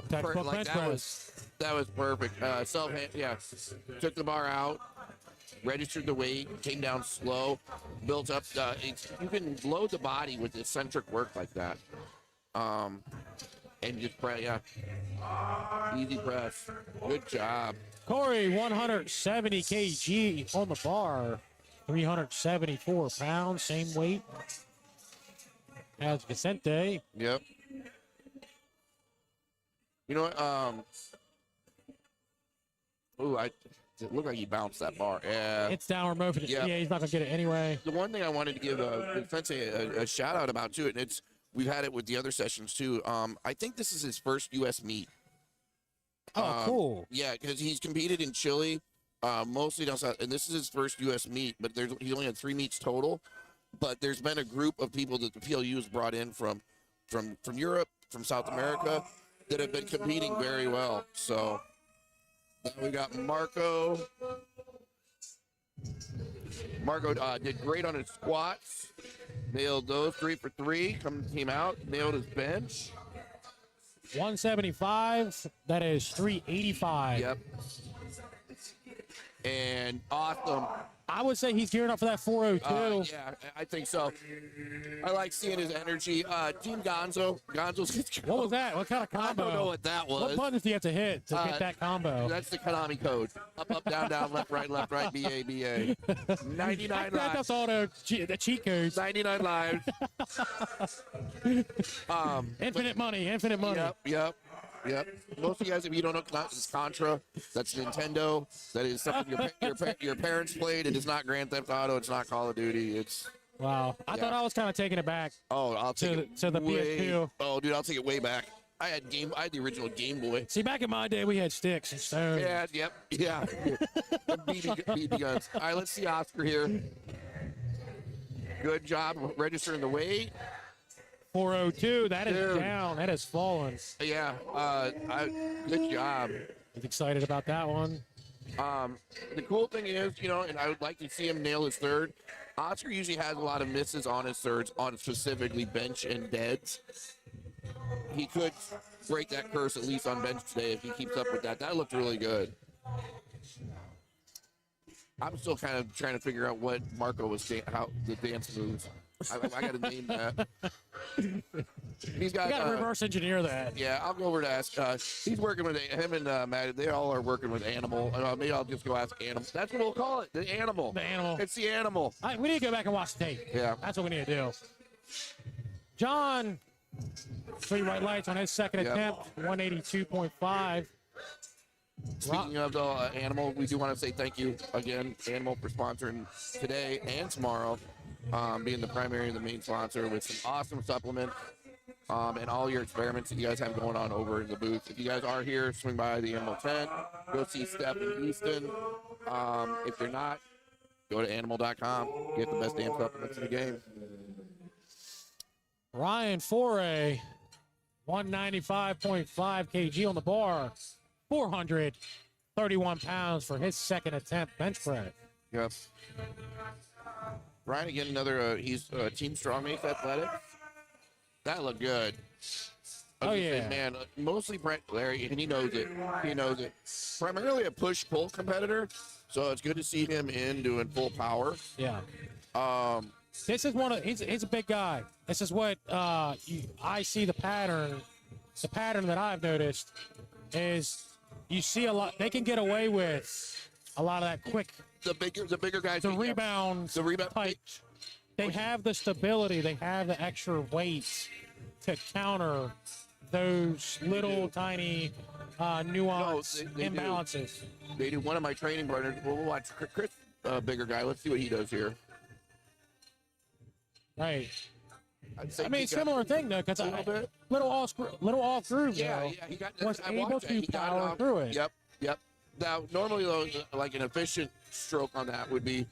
Textbook like bench press. that was perfect. Took the bar out, registered the weight, came down slow, built up. You can load the body with eccentric work like that, and just press. Yeah, easy press. Good job. Corey, 170 kg on the bar, 374 pounds, same weight as Vicente. Yep. You know what? It looked like he bounced that bar. Yeah. It's downward movement. Yeah, he's not gonna get it anyway. The one thing I wanted to give Vicente a shout out about too, and we've had it with the other sessions too. I think this is his first U.S. meet. Oh, cool. Yeah, because he's competed in Chile, mostly down south, and this is his first U.S. meet. But he only had 3 meets total. But there's been a group of people that the PLU has brought in from Europe, from South America, that have been competing very well. So we got Marco. Marco did great on his squats. Nailed those 3 for 3. Came out, nailed his bench. 175. That is 385. Yep. And awesome I would say he's gearing up for that 402. Yeah, I think so. I like seeing his energy. Team Gonzo. Gonzo's. What was that? What kind of combo? I don't know what that was. What buttons do you have to hit to get that combo? That's the Konami code. Up, down, left, right, BA, BA. 99 lives. That's all the cheat codes. 99 lives. Infinite money. Yep. Most of you guys, if you don't know, it's Contra. That's Nintendo. That is something your parents played. It is not Grand Theft Auto. It's not Call of Duty. It's wow. I thought I was kind of taking it back. Oh, I'll take it to the way, PS2. Oh, dude, I'll take it way back. I had the original Game Boy. See, back in my day, we had sticks and stones. Yeah. BB guns. All right, let's see Oscar here. Good job registering the weight. 402. That is down. That has fallen. Yeah. Good job. He's excited about that one. The cool thing is, and I would like to see him nail his third. Oscar usually has a lot of misses on his thirds, on specifically bench and deads. He could break that curse at least on bench today if he keeps up with that. That looked really good. I'm still kind of trying to figure out what Marco was how the dance moves. I got to name that. He's got to reverse engineer that. Yeah, I'll go over to ask. He's working with him and Matt. They all are working with Animal. Maybe I'll just go ask Animal. That's what we'll call it. The Animal. The Animal. It's the Animal. We need to go back and watch the tape. Yeah, that's what we need to do. John, 3 white lights on his second attempt. 182.5. Speaking of the Animal, we do want to say thank you again, Animal, for sponsoring today and tomorrow, being the primary and the main sponsor with some awesome supplements and all your experiments that you guys have going on over in the booth. If you guys are here, swing by the Animal tent. Go see Steph in Houston. If you're not, go to animal.com. Get the best damn supplements in the game. Ryan Foray, 195.5 kg on the bar. 431 pounds for his second attempt bench press. Yep. Ryan again, another he's Team Strongmates Athletics. That looked good. Yeah, man. Mostly Larry, and he knows it. Primarily a push-pull competitor, so it's good to see him doing full power. Yeah. This is he's a big guy. This is what I see the pattern. The pattern that I've noticed is you see a lot. They can get away with a lot of that quick. The bigger guys. The rebounds. Type. They have the stability. They have the extra weight to counter those little tiny nuance imbalances. They do. One of my training partners. We'll watch Chris, bigger guy. Let's see what he does here. Right. I mean, similar thing though, because little off groove. Yeah. He was able to power through it. Yep. Now, normally though, like an efficient stroke on that would be,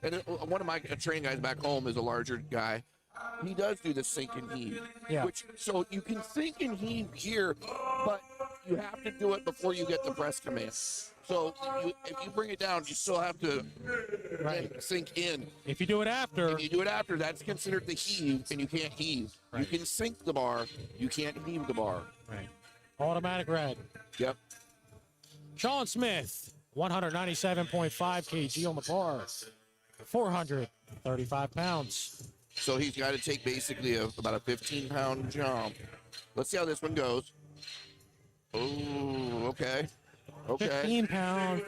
and one of my training guys back home is a larger guy. He does do the sink and heave. Yeah. So you can sink and heave here, but you have to do it before you get the press command. So if you bring it down, you still have to sink in. If you do it after, that's considered the heave, and you can't heave. Right. You can sink the bar, you can't heave the bar. Right. Automatic red. Yep. Sean Smith, 197.5 kg on the bar, 435 pounds. So he's got to take basically about a 15-pound jump. Let's see how this one goes. Oh, okay. 15 pound.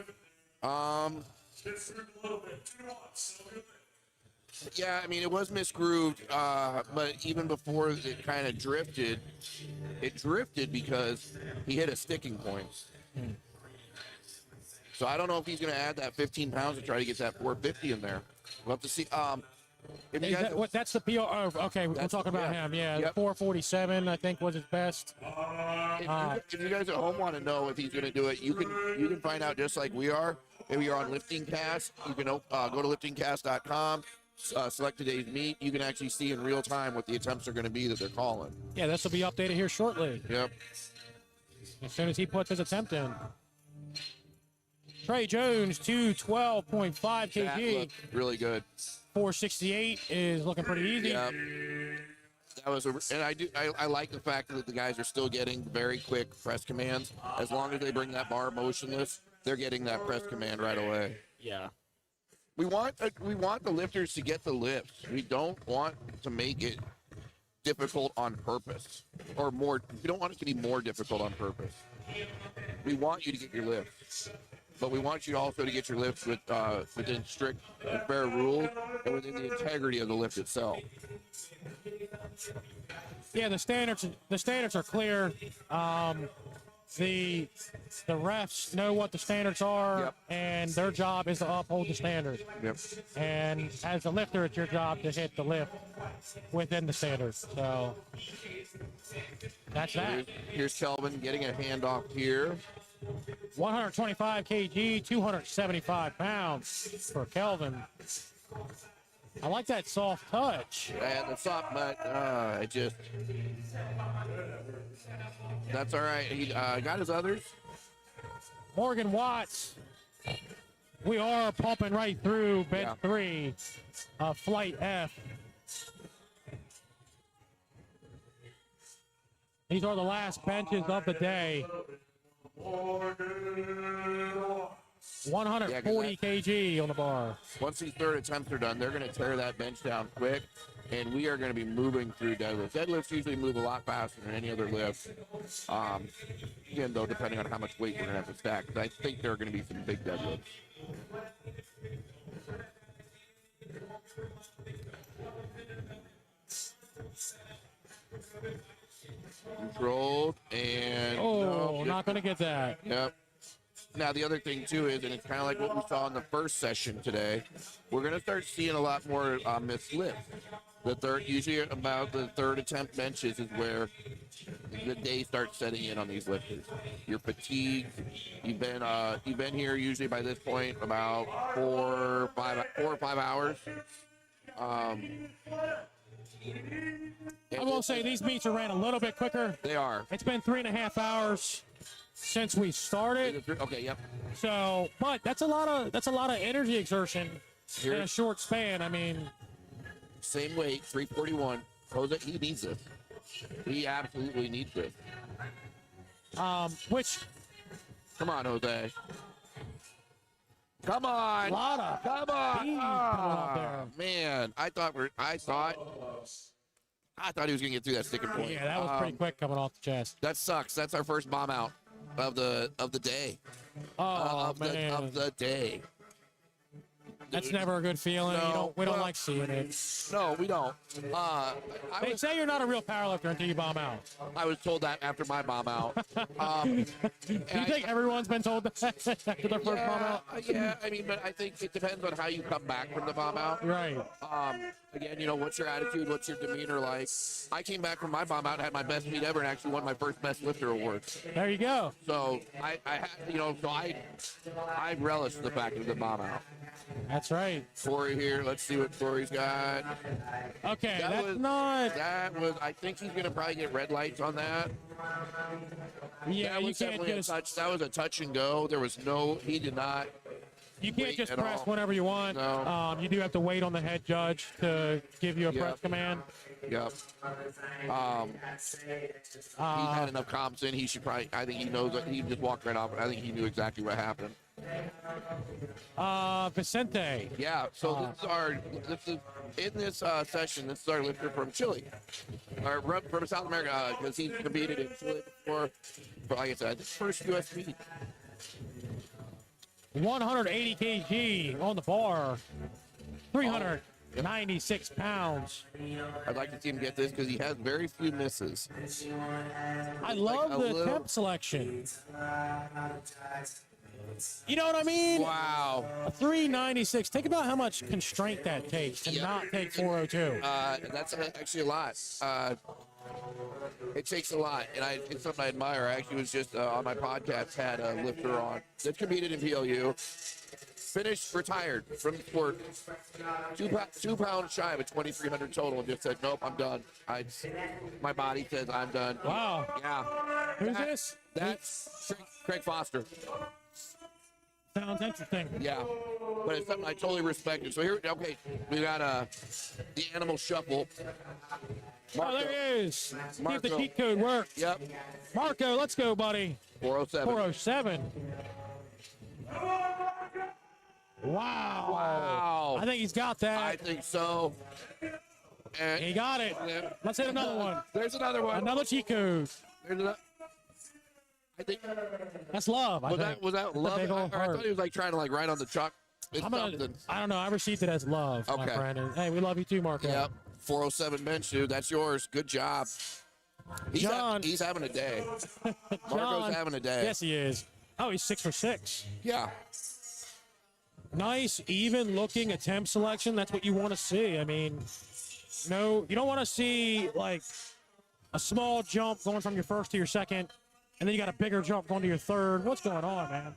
Yeah, I mean, it was misgrooved, but even before it kind of drifted, because he hit a sticking point. So I don't know if he's going to add that 15 pounds to try to get that 450 in there. We'll have to see. That's the PR. Oh, okay, we're talking about him. Yeah, yep. 447, I think, was his best. If you guys at home want to know if he's going to do it, you can find out just like we are. If you're on Lifting Cast, you can go to liftingcast.com, select today's meet. You can actually see in real time what the attempts are going to be that they're calling. Yeah, this will be updated here shortly. Yep. As soon as he puts his attempt in. Trey Jones, 212.5 kg. That looked really good. 468 is looking pretty easy. Yep. That was I like the fact that the guys are still getting very quick press commands. As long as they bring that bar motionless, they're getting that press command right away. Yeah. We want the lifters to get the lifts. We don't want to make it difficult on purpose, or more. We don't want it to be more difficult on purpose. We want you to get your lifts, but we want you also to get your lifts within strict and fair rules and within the integrity of the lift itself. Yeah, the standards are clear. The refs know what the standards are, Yep. and their job is to uphold the standard. Yep. And as a lifter, it's your job to hit the lift within the standards. So that's that. Here's Kelvin getting a handoff here. 125 kg, 275 pounds for Kelvin. I like that soft touch. And the soft butt, that's all right. He got his others. Morgan Watts. We are pumping right through bench 3 of flight F. These are the last benches of the day. 140 kg on the bar. Once these third attempts are done, they're going to tear that bench down quick, and we are going to be moving through deadlifts. Deadlifts usually move a lot faster than any other lift. Again, though, depending on how much weight we're going to have to stack. 'Cause I think there are going to be some big deadlifts. Controlled, and Oh, not going to get that. Yep. Now, the other thing, too, is, and it's kind of like what we saw in the first session today, we're going to start seeing a lot more missed lifts. Usually about the third attempt benches is where the day starts setting in on these lifters. You're fatigued. You've been here usually by this point about 4 or 5 hours. I will say these meets are ran a little bit quicker. They are. It's been 3.5 hours since we started. Okay, yep. So, but that's a lot of energy exertion in a short span. I mean, same weight, 341. Jose, he needs this. He absolutely needs this. which Come on, Jose. Come on. Lotta. Come on. Coming out there. Man, I thought he was gonna get through that sticking point. Yeah, that was pretty quick coming off the chest. That sucks. That's our first bomb out of the day. Oh man, Of the day. that's never a good feeling. No, We don't well, like seeing it. No, we don't. They say you're not a real powerlifter until you bomb out. I was told that after my bomb out. Do you think everyone's been told that after their first bomb out? Yeah, I mean, but I think it depends on how you come back from the bomb out. Right. Again, what's your attitude? What's your demeanor like? I came back from my bomb out, had my best meet ever, and actually won my first Best Lifter award. There you go. So I relish the fact of the bomb out. That's right. Corey here. Let's see what Corey's got. Okay, That that's was- not. That was. I think he's gonna probably get red lights on that. Yeah, That you was can't definitely a just. touch. That was a touch and go. There was no. He did not. You can't wait just at press all. whenever you want. No. You do have to wait on the head judge to give you a Yep. press command. Yep. He's had enough comps in. He should probably. I think he knows that he just walked right off. I think he knew exactly what happened. Vicente. Yeah. So this is in this session. This is our lifter from Chile, or from South America, because he's competed in Chile before. But like I said, his first U.S. meet. 180 kg on the bar. 396 pounds. I'd like to see him get this because he has very few misses. I love a the little- temp selection. You know what I mean? Wow. A 396. Think about how much constraint that takes to Yeah. not take 402. That's actually a lot. It takes a lot, and it's something I admire. I actually was just on my podcast, had a lifter on that competed in PLU, finished, retired from the sport, 2 pounds shy of a 2,300 total, and just said, nope, I'm done. My body says I'm done. Wow. Yeah. Who's this? That's Craig Foster. Sounds interesting. Yeah, but it's something I totally respected. So here, okay, we got the animal shuffle. Oh, there he is. See if the Marco. cheat code works. Yep, Marco, let's go, buddy. 407. 407. Wow. Wow. I think he's got that. I think so. And He got it. yeah. Let's hit another one. There's another one. Another cheat code. There's another. I think That's love. was that That's a love? big old I heart. thought he was like trying to like write on the chalk. It's something. I don't know. I received it as love, my Okay. friend. And, hey, we love you too, Marco. Yep. 407 bench, dude. That's yours. Good job. John. He's having a day. John, Marco's having a day. Yes, he is. Oh, he's 6 for 6. Yeah. Nice, even looking attempt selection. That's what you want to see. I mean, no, you don't want to see like a small jump going from your first to your second, and then you got a bigger jump going to your third. What's going on, man?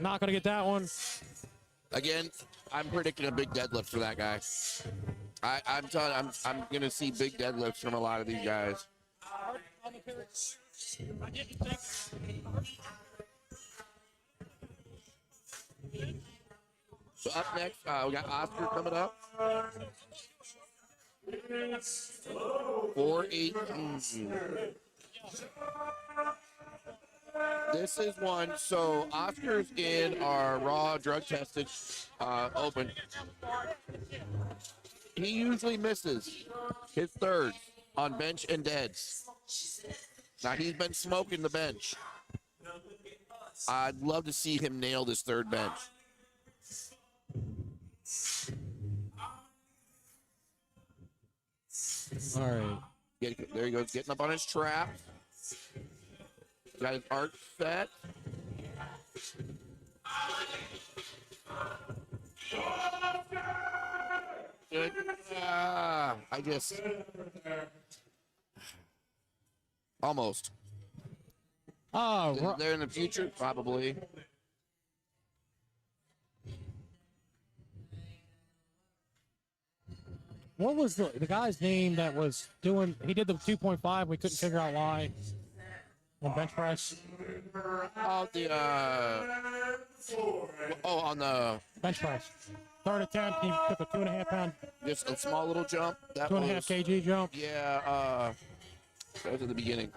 Not going to get that one. Again, I'm predicting a big deadlift for that guy. I'm telling. I'm gonna see big deadlifts from a lot of these guys. So up next, we got Oscar coming up. 418. This is one. So Oscar's in our raw drug tested open. He usually misses his third on bench and deads. Now he's been smoking the bench. I'd love to see him nail this third bench. All right. There he goes, getting up on his trap. Got his arch set. Good. I just almost. Oh, They're in the future, probably. what was the guy's name that was doing? He did the 2.5. We couldn't figure out why. On bench press. Oh, on the Bench press. Third attempt, he took a 2.5 pound, just a small little jump. That 2.5 was, kg jump. yeah. That was at the beginning.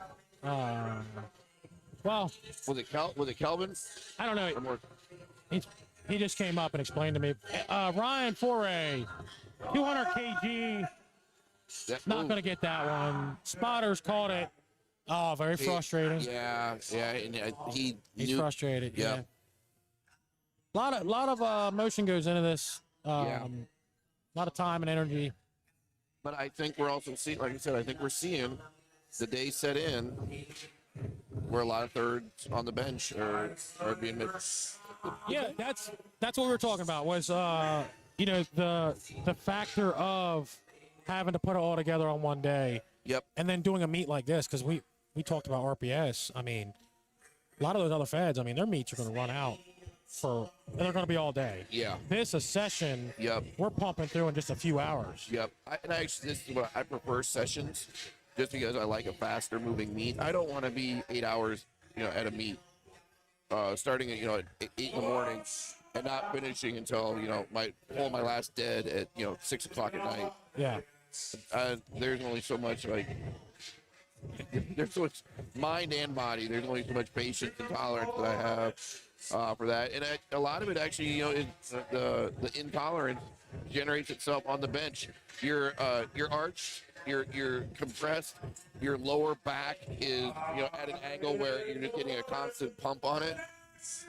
Well, Was it Kelvin? I don't know. Or more? He just came up and explained to me. Ryan Foray, 200 kg. Not going to get that one. Spotters caught it. Oh, very frustrating. Yeah. And He's knew, frustrated. Yeah. Yeah. Lot of motion goes into this. Yeah. A lot of time and energy. But I think we're also seeing, like I said, I think we're seeing the day set in where a lot of thirds on the bench are being made. Yeah, that's what we were talking about was the factor of having to put it all together on one day. Yep. And then doing a meet like this, because we talked about RPS. I mean, a lot of those other feds, I mean, their meets are going to run out they're going to be all day. Yeah. This a session. Yep. We're pumping through in just a few hours. Yep. This is what I prefer sessions, just because I like a faster moving meet. I don't want to be 8 hours, at a meet, starting at 8 in the morning, and not finishing until my last dead at 6 o'clock at night. Yeah. There's only so much there's so much mind and body. There's only so much patience and tolerance that I have for that, and a lot of it actually, the intolerance generates itself on the bench. You're arched, you're compressed, your lower back is at an angle where you're just getting a constant pump on it,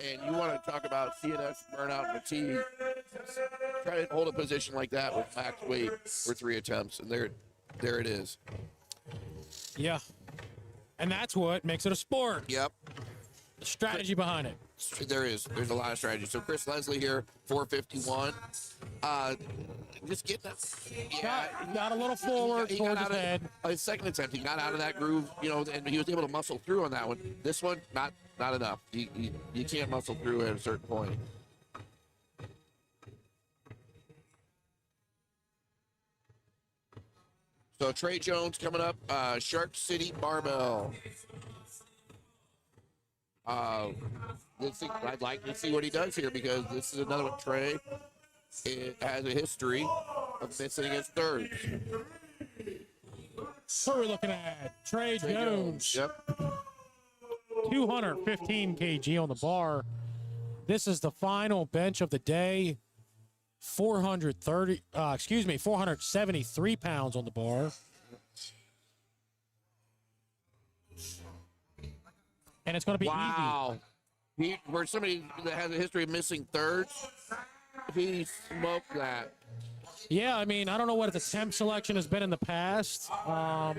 and you want to talk about CNS burnout and fatigue. Try to hold a position like that with max weight for 3 attempts, and there it is. Yeah. And that's what makes it a sport. Yep. The strategy behind it. There's a lot of strategy. So Chris Leslie here, 451. Just getting that. Yeah, got a little forward he towards got his out head. of his second attempt. He got out of that groove, and he was able to muscle through on that one. This one, not enough. You can't muscle through at a certain point. So Trey Jones coming up, Shark City Barbell. I'd like to see what he does here, because this is another one. Trey has a history of missing his thirds. What are we looking at? Trey Jones. Yep. 215 kg on the bar. This is the final bench of the day. 473 pounds on the bar. And it's going to be easy. Wow. For somebody that has a history of missing thirds, he smoked that. Yeah, I mean, I don't know what the temp selection has been in the past. Well,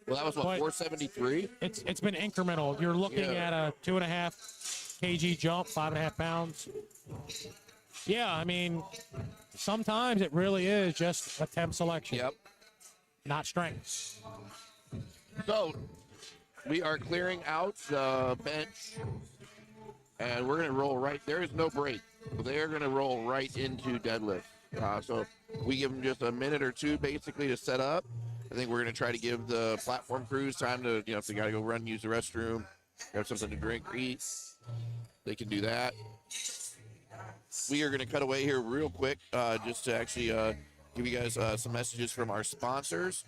that was, what, But 473? It's been incremental. You're looking at a 2.5 kg jump, 5.5 pounds. Yeah, I mean, sometimes it really is just a temp selection. Yep. Not strength. So, we are clearing out the bench, and we're going to roll right. There is no break. They're going to roll right into deadlift. So we give them just a minute or two, basically, to set up. I think we're going to try to give the platform crews time to, if they got to go run, use the restroom, have something to drink or eat, they can do that. We are going to cut away here real quick just to actually give you guys some messages from our sponsors.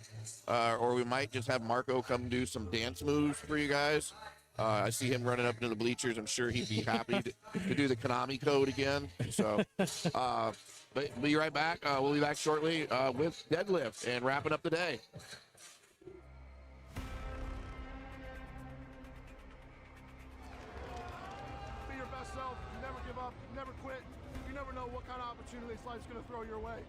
Or we might just have Marco come do some dance moves for you guys. I see him running up into the bleachers. I'm sure he'd be happy to do the Konami code again. So, but we'll be right back. We'll be back shortly with deadlift and wrapping up the day. Be your best self. Never give up. Never quit. You never know what kind of opportunities life's going to throw your way.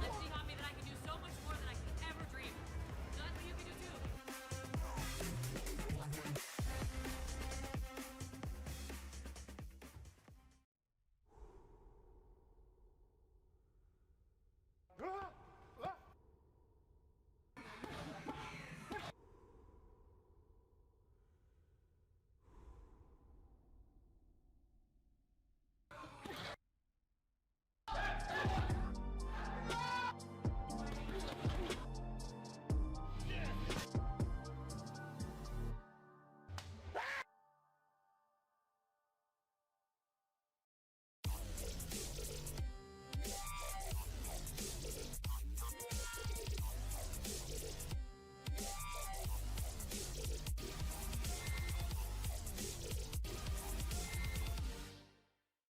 Lifting taught me that I can do so much more than I could ever dream. Nothing you can do too.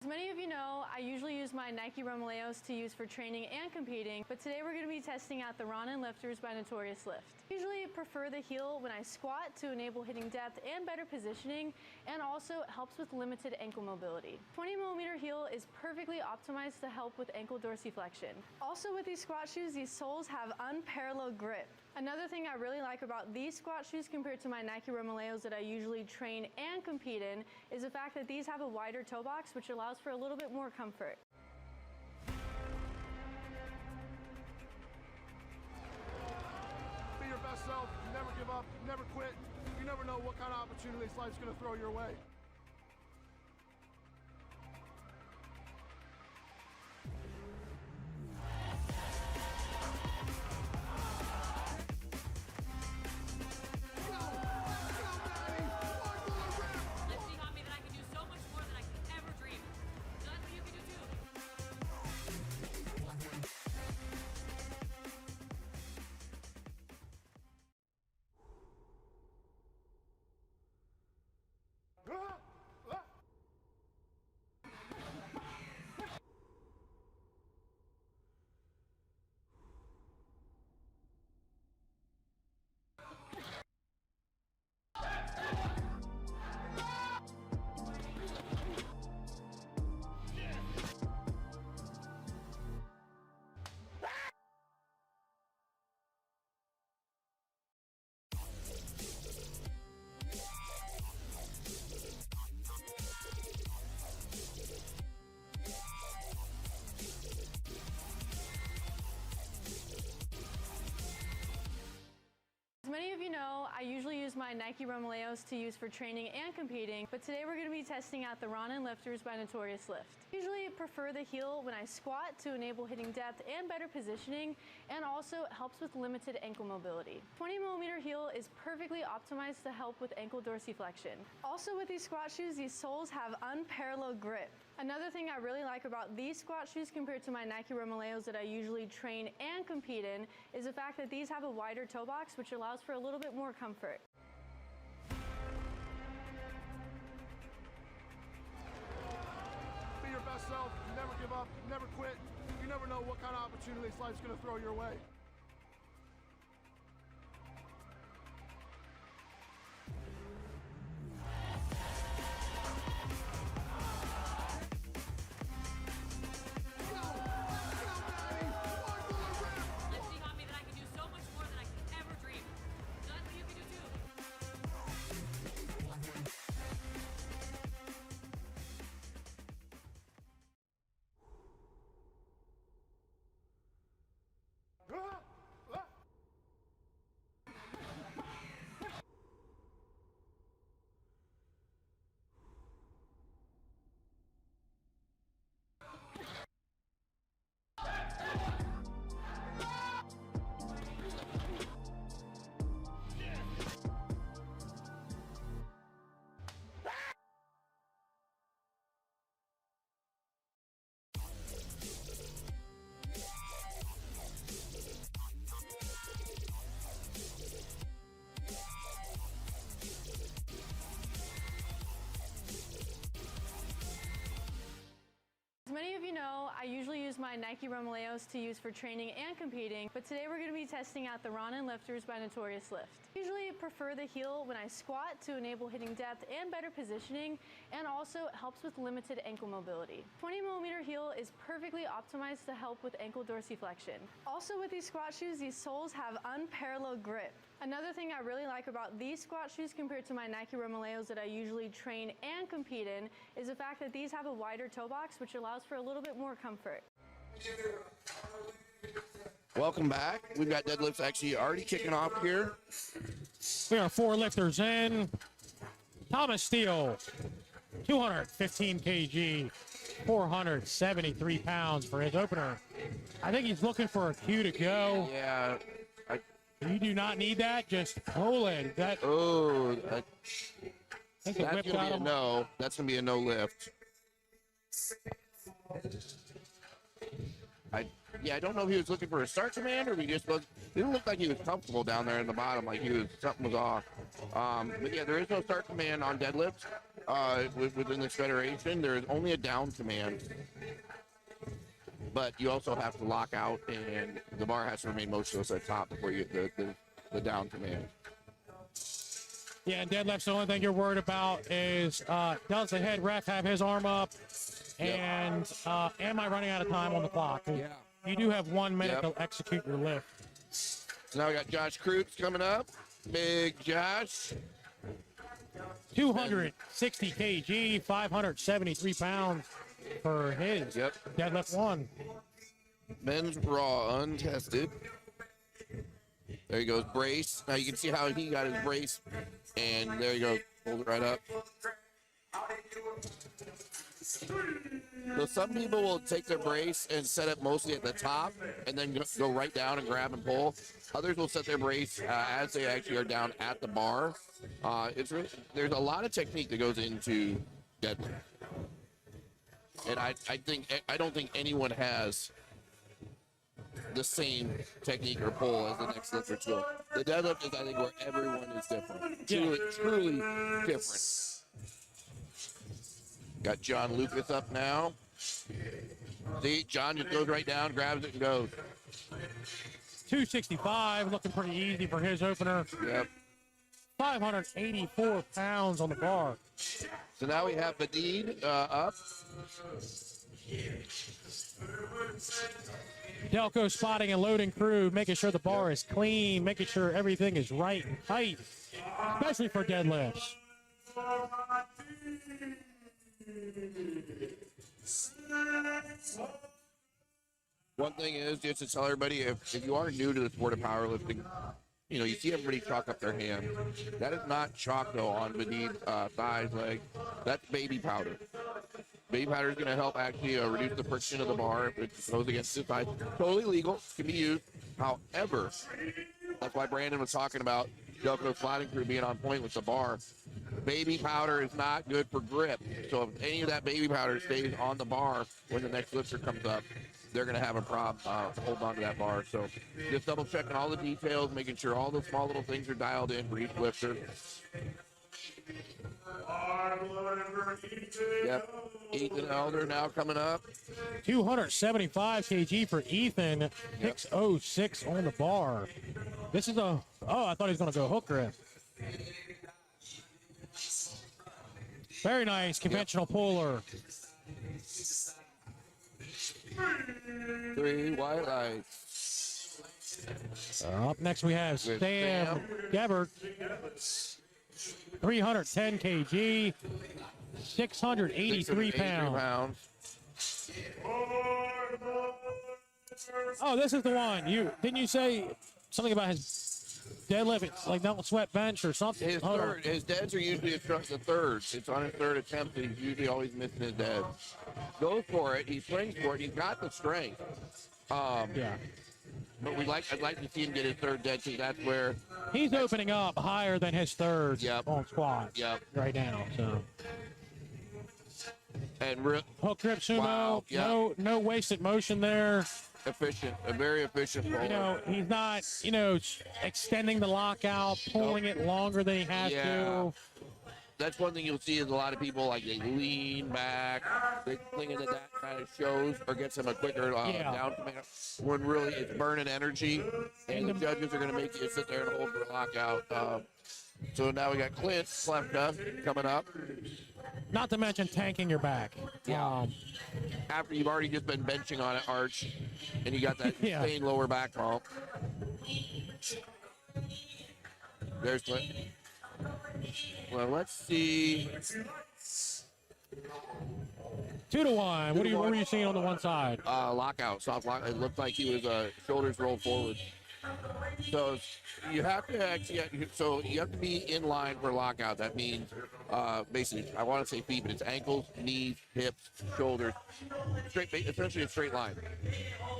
As many of you know, I usually use my Nike Romaleos to use for training and competing, but today we're going to be testing out the Ronin lifters by Notorious Lift. I usually prefer the heel when I squat to enable hitting depth and better positioning, and also helps with limited ankle mobility. 20mm heel is perfectly optimized to help with ankle dorsiflexion. Also with these squat shoes, these soles have unparalleled grip. Another thing I really like about these squat shoes compared to my Nike Romaleos that I usually train and compete in is the fact that these have a wider toe box, which allows for a little bit more comfort. Be your best self. Never give up. Never quit. You never know what kind of opportunities life's going to throw your way. Lifting taught me that I can do so much more than I could ever dream. Nothing you can do too. As many of you know, I usually use my Nike Romaleos to use for training and competing, but today we're going to be testing out the Ronin lifters by Notorious Lift. I usually prefer the heel when I squat to enable hitting depth and better positioning, and also helps with limited ankle mobility. 20mm heel is perfectly optimized to help with ankle dorsiflexion. Also with these squat shoes, these soles have unparalleled grip. Another thing I really like about these squat shoes compared to my Nike Romaleos that I usually train and compete in is the fact that these have a wider toe box, which allows for a little bit more comfort. Be your best self, never give up, never quit. You never know what kind of opportunities life's going to throw your way. Let's see, homie, that I can do so much more than I could ever dream. Nothing you can do too. As many of you know, I usually use my Nike Romaleos to use for training and competing, but today we're going to be testing out the Ronin Lifters by Notorious Lift. I usually prefer the heel when I squat to enable hitting depth and better positioning, and also it helps with limited ankle mobility. 20mm heel is perfectly optimized to help with ankle dorsiflexion. Also with these squat shoes, these soles have unparalleled grip. Another thing I really like about these squat shoes compared to my Nike Romaleos that I usually train and compete in is the fact that these have a wider toe box, which allows for a little bit more comfort. Welcome back. We've got deadlifts actually already kicking off here. We are 4 lifters in. Thomas Steele, 215 kg, 473 pounds for his opener. I think he's looking for a cue to go. Yeah. You do not need that. Just pull it. That, Oh, I think the that's whip going to got be a him. no. That's going to be a no lift. I don't know if he was looking for a start command or if he just was. It didn't look like he was comfortable down there in the bottom, like something was off. But yeah, there is no start command on deadlifts within this federation. There is only a down command. But you also have to lock out, and the bar has to remain motionless at top before you get the down command. Yeah, and deadlifts, the only thing you're worried about is does the head ref have his arm up? And am I running out of time on the clock? Yeah. You do have 1 minute Yep. to execute your lift. So now we got Josh Kreutz coming up. Big Josh. 260 kg, 573 pounds for his Yep. deadlift 1. Men's raw, untested. There he goes, brace. Now you can see how he got his brace. And there you go, hold it right up. So some people will take their brace and set it mostly at the top and then go right down and grab and pull. Others will set their brace as they actually are down at the bar. There's a lot of technique that goes into deadlift. And I don't think anyone has the same technique or pull as the next lifter tool. The deadlift is, I think, where everyone is different. Truly different. Got John Lucas up now. See, John just goes right down, grabs it, and goes. 265, looking pretty easy for his opener. Yep. 584 pounds on the bar. So now we have Badid up. Delco spotting and loading crew, making sure the bar is clean, making sure everything is right and tight, especially for deadlifts. One thing is just to tell everybody, if you are new to the sport of powerlifting, you know, you see everybody chalk up their hand. That is not chalk, though, on Badid's thighs, leg. That's baby powder. Baby powder is going to help actually reduce the friction of the bar if it goes against the side. Totally legal, can be used. However, that's why Brandon was talking about Delco sliding crew being on point with the bar. Baby powder is not good for grip. So if any of that baby powder stays on the bar when the next lifter comes up, they're going to have a problem holding on to that bar. So just double checking all the details, making sure all the small little things are dialed in for each lifter. Yep. Ethan Elder now coming up. 275 kg for Ethan. 606 on the bar. This is a, oh, I thought he was going to go hook grip. Very nice conventional puller. 3 white lights. Up next we have Sam Gabbard. 310 kg, 683 pounds. Oh, this is the one. Didn't you say something about his deadlift? It's like don't sweat bench or something. His deads are usually the thirds. It's on his third attempt, and he's usually always missing his deads. Goes for it. He swings for it. He's got the strength. Yeah. But I'd like to see him get his third dead because that's where he's opening up higher than his thirds on squat. Yep. Right now. So. And hook grip sumo. Wow, yep. No wasted motion there. Efficient, a very efficient puller. You know, he's not, extending the lockout, pulling it longer than he has to. That's one thing you'll see is a lot of people, like, they lean back, they thinking that kind of shows or gets them a quicker down command, when really it's burning energy, and the judges are going to make you sit there and hold for a lockout. So now we got Clint left up, coming up. Not to mention tanking your back. After you've already just been benching on it, arch, and you got that insane lower back bump. There's Clint. Well, let's see. 2-1. What were you seeing on the one side? Lockout, soft lock. It looked like he was shoulders rolled forward. So you have to actually, you have to be in line for lockout. That means basically, I want to say feet, but it's ankles, knees, hips, shoulders, essentially a straight line.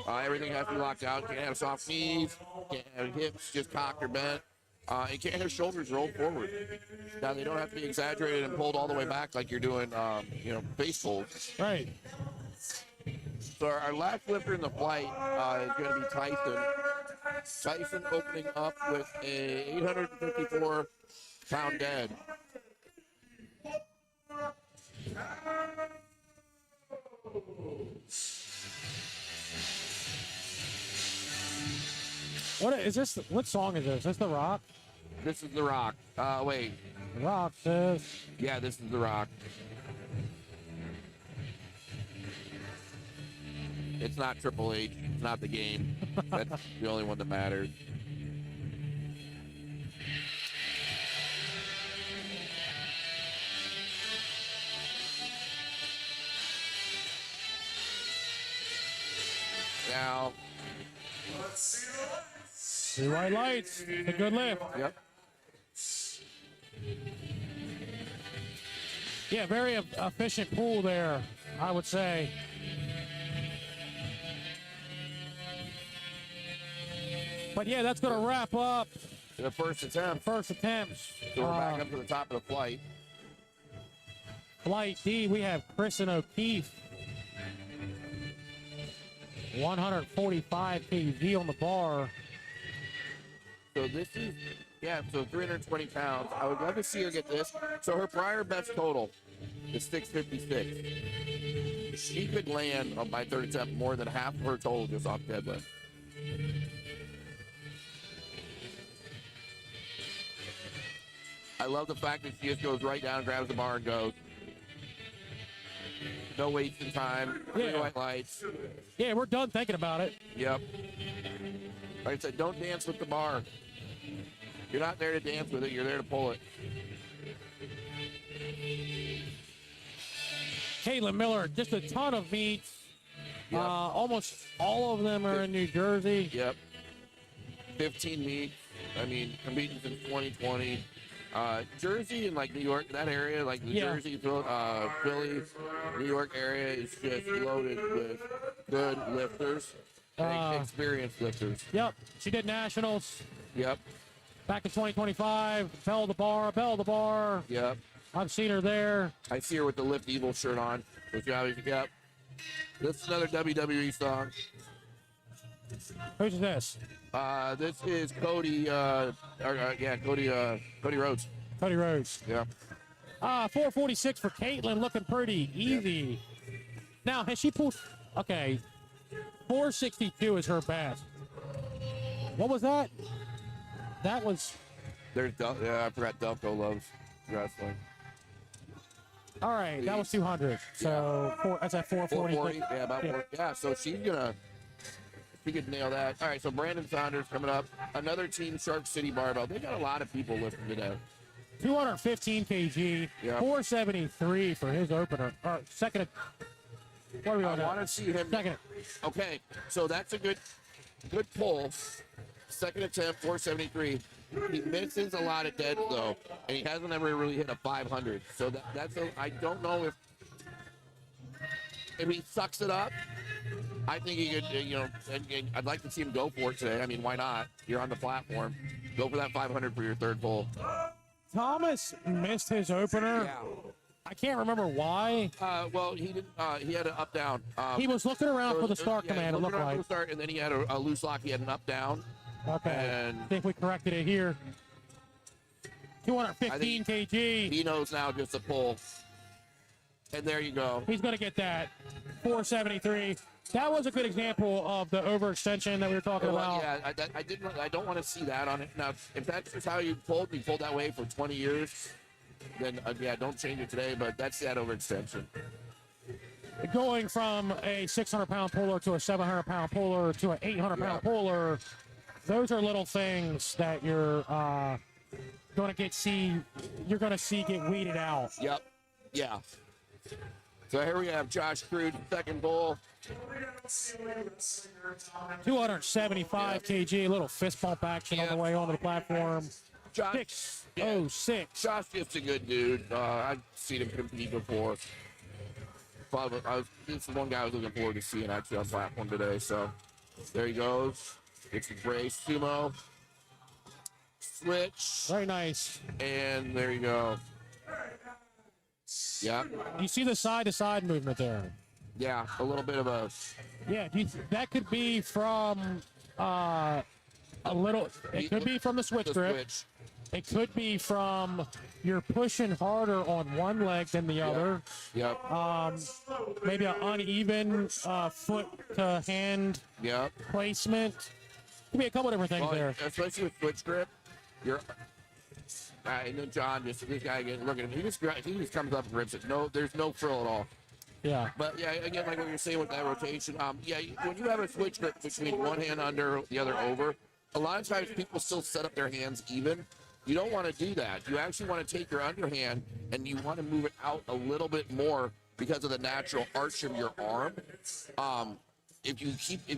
Everything has to be locked out. You can't have soft knees, can't have hips just cocked or bent. You can't have shoulders rolled forward. Now, they don't have to be exaggerated and pulled all the way back like you're doing, face pulls. Right. So our last lifter in the flight is going to be Tyson. Tyson opening up with a 854-pound dead. What is this? What song is this? Is this The Rock? This is The Rock. Wait. The Rock says. Yeah, this is The Rock. It's not Triple H. It's not the game. That's the only one that matters. Now, Three white lights. A good lift. Yep. Yeah, very efficient pull there, I would say. But yeah, that's going to wrap up the first attempt. First attempts. So we're back up to the top of the flight. Flight D, we have Kristen O'Keefe. 145 kg on the bar. So this is, so 320 pounds. I would love to see her get this. So her prior best total is 656. She could land on my third attempt more than half of her total just off deadlift. I love the fact that she just goes right down, grabs the bar, and goes. No wasting time. Yeah. No white lights. Yeah, we're done thinking about it. Yep. Like I said, don't dance with the bar. You're not there to dance with it. You're there to pull it. Caitlin Miller, just a ton of meets. Yep. Almost all of them are in New Jersey. Yep. 15 meets. I mean, competing since 2020. Jersey and like New York, that area, like the Jersey, Philly, New York area is just loaded with good lifters, experienced lifters. Yep. She did nationals. Yep. Back in 2025, Bell the bar. Yep. I've seen her there. I see her with the Lift Evil shirt on. Which obviously, yep. This is another WWE song. Who's this? This is Cody. Cody Rhodes. Cody Rhodes. Yeah. 446 for Caitlin, looking pretty easy. Now, has she pulled? Okay, 462 is her best. What was that? That was. There's I forgot Delco loves wrestling. All right, that was 200. So that's at 440. 440. Yeah, about 4. Yeah, so she could nail that. All right, so Brandon Saunders coming up. Another Team Shark City barbell. They got a lot of people listening today. 215 kg. Yeah. 473 for his opener. Or second. What are we on? I want to see him. Second. Okay, so that's a good pull. Second attempt, 473. He misses a lot of deads though, and he hasn't ever really hit a 500. So I don't know if he sucks it up. I think he could, and I'd like to see him go for it today. I mean, why not? You're on the platform. Go for that 500 for your third pull. Thomas missed his opener. Yeah. I can't remember why. Well, he didn't. He had an up down. He was looking around for the start yeah, command. It looked like. Start, and then he had a loose lock. He had an up down. Okay. And I think we corrected it here. 215 kg. He knows now just to pull. And there you go. He's going to get that. 473. That was a good example of the overextension that we were talking about. Yeah, I don't want to see that on it. Now, if that's just how you pulled that way for 20 years, then don't change it today. But that's that overextension. Going from a 600-pound puller to a 700-pound puller to an 800-pound puller, those are little things that you're going to see get weeded out. Yep. Yeah. So here we have Josh Crude, second bull. 275 kg, a little fist bump action on the way onto the platform. Josh, 606. Josh is a good dude. I've seen him compete before. This is one guy I was looking forward to seeing actually on platform today. So there he goes. It's a brace sumo. Switch. Very nice. And there you go. Yeah. You see the side-to-side movement there? Yeah, a little bit of a... Yeah, that could be from a little... It could be from the switch grip. Switch. It could be from you're pushing harder on one leg than the other. Yep. Maybe an uneven foot to hand placement. Could be a couple different things there. Especially with switch grip, and then John, this guy again, look at him. He just comes up and rips it. There's no frill at all. Yeah. But yeah, again, like what you're saying with that rotation, when you have a switch grip between one hand under, the other over, a lot of times people still set up their hands even. You don't want to do that. You actually want to take your underhand and you want to move it out a little bit more because of the natural arch of your arm. If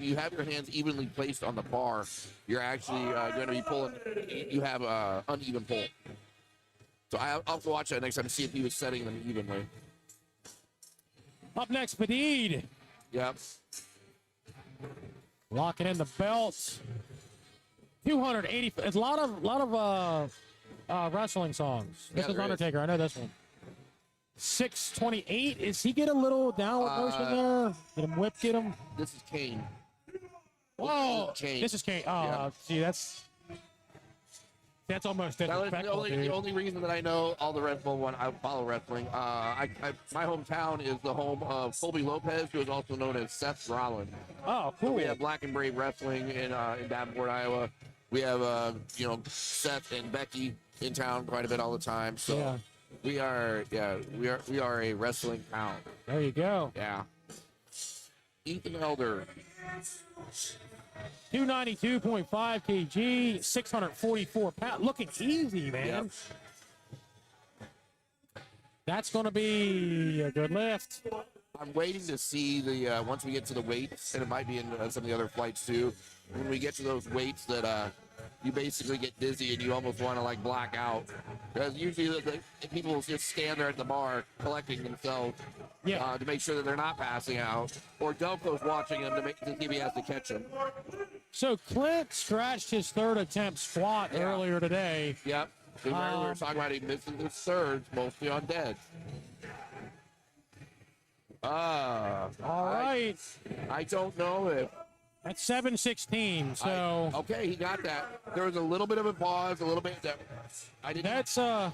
you have your hands evenly placed on the bar, you're actually going to be pulling. You have an uneven pull. So I'll have to watch that next time to see if he was setting them evenly. Up next, Padid. Yep. Locking in the belts. 280. It's a lot of wrestling songs. This is Undertaker. I know this one. 628. Is he get a little downward motion there? Get him whip. Get him. This is Kane. Whoa. This is Kane. See, that's almost disrespectful. The only reason that I know all the Red Bull one, I follow wrestling. My hometown is the home of Colby Lopez, who is also known as Seth Rollins. Oh, cool. So we have Black and Brave Wrestling in Davenport, Iowa. We have Seth and Becky in town quite a bit all the time. So we are a wrestling town. There you go. Yeah. Ethan Elder. 292.5 kg, 644 pounds. Looking easy, man. Yep. That's going to be a good lift. I'm waiting to see the once we get to the weights, and it might be in some of the other flights too. When we get to those weights that you basically get dizzy and you almost want to black out, because usually the people will just stand there at the bar collecting themselves to make sure that they're not passing out, or Delco's watching them to see if he has to catch them. So Clint scratched his third attempt squat earlier today. Yep. Remember we were talking about he missing his thirds, mostly on dead. All right. I don't know if. That's 7:16. So Okay, he got that. There was a little bit of a pause, a little bit that I didn't. that's a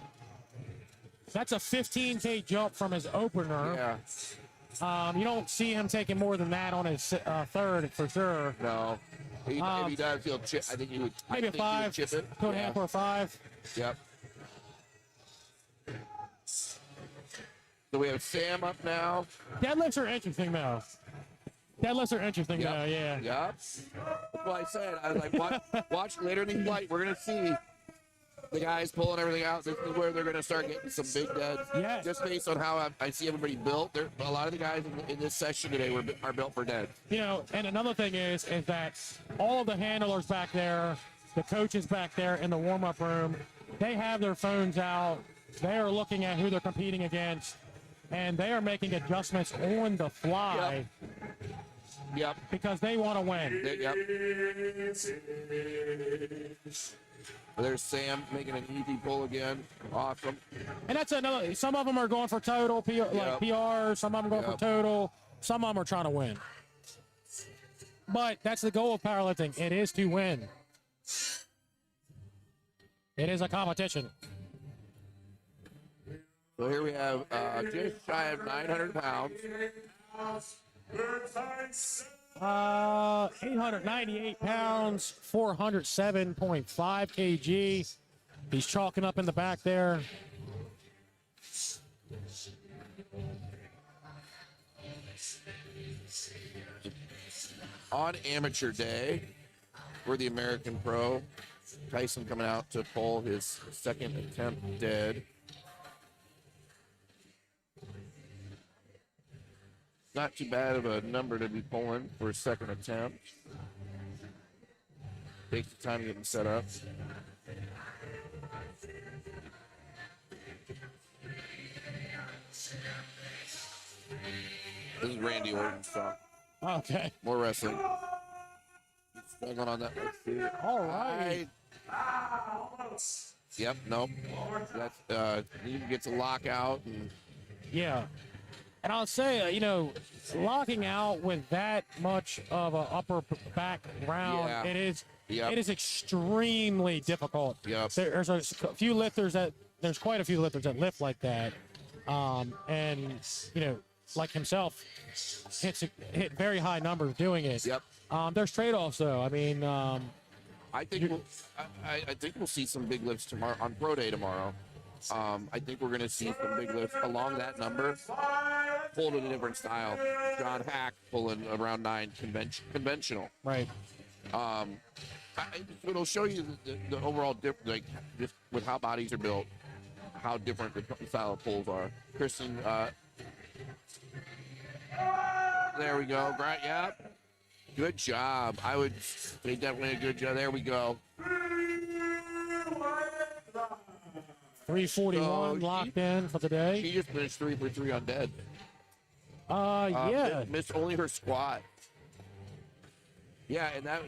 15K jump from his opener. Yeah. You don't see him taking more than that on his third for sure. No. If he does, he'll chip. I think he would. Maybe I a think he would 5, chip it. 2.5 or a 5. Yep. So we have Sam up now. Deadlifts are interesting though. Deadlifts are interesting though. Yeah. Yep. That's what I said. I was like, watch later in the flight. We're gonna see the guys pulling everything out. This is where they're gonna start getting some big deads. Yeah. Just based on how I see everybody built. A lot of the guys in this session today are built for dead. You know, and another thing is that all of the handlers back there, the coaches back there in the warm-up room, they have their phones out. They are looking at who they're competing against, and they are making adjustments on the fly. Yep. Because they want to win. Yep. There's Sam making an easy pull again. Awesome. And that's another. Some of them are going for total, like PR. Some of them going for total. Some of them are trying to win. But that's the goal of powerlifting. It is to win. It is a competition. So here we have just shy of 900 pounds. 898 pounds, 407.5 kg. He's chalking up in the back there. On amateur day, we're the American Pro. Tyson coming out to pull his second attempt dead. Not too bad of a number to be pulling for a second attempt. Takes the time to get him set up. This is Randy Orton's song. Okay. More wrestling. Struggling on that. Let's see. All right. Yep, nope. That's he gets a lockout and Yeah. And I'll say, you know, locking out with that much of a upper back round, it is extremely difficult. Yep. There's there's quite a few lifters that lift like that, and you know, like himself, hit very high numbers doing it. Yep. There's trade-offs though. I mean, I think we'll see some big lifts tomorrow on Pro Day tomorrow. I think we're going to see some big lifts along that number, pulled in a different style. John Hack pulling around 9 conventional. Right. It'll show you the overall difference, like just with how bodies are built, how different the style of pulls are. Kristen, there we go. Right, yep. Good job. I would say definitely a good job. There we go. 341 locked in for the day. She just finished 3 for 3 on dead. Yeah. Missed only her squat. Yeah, and that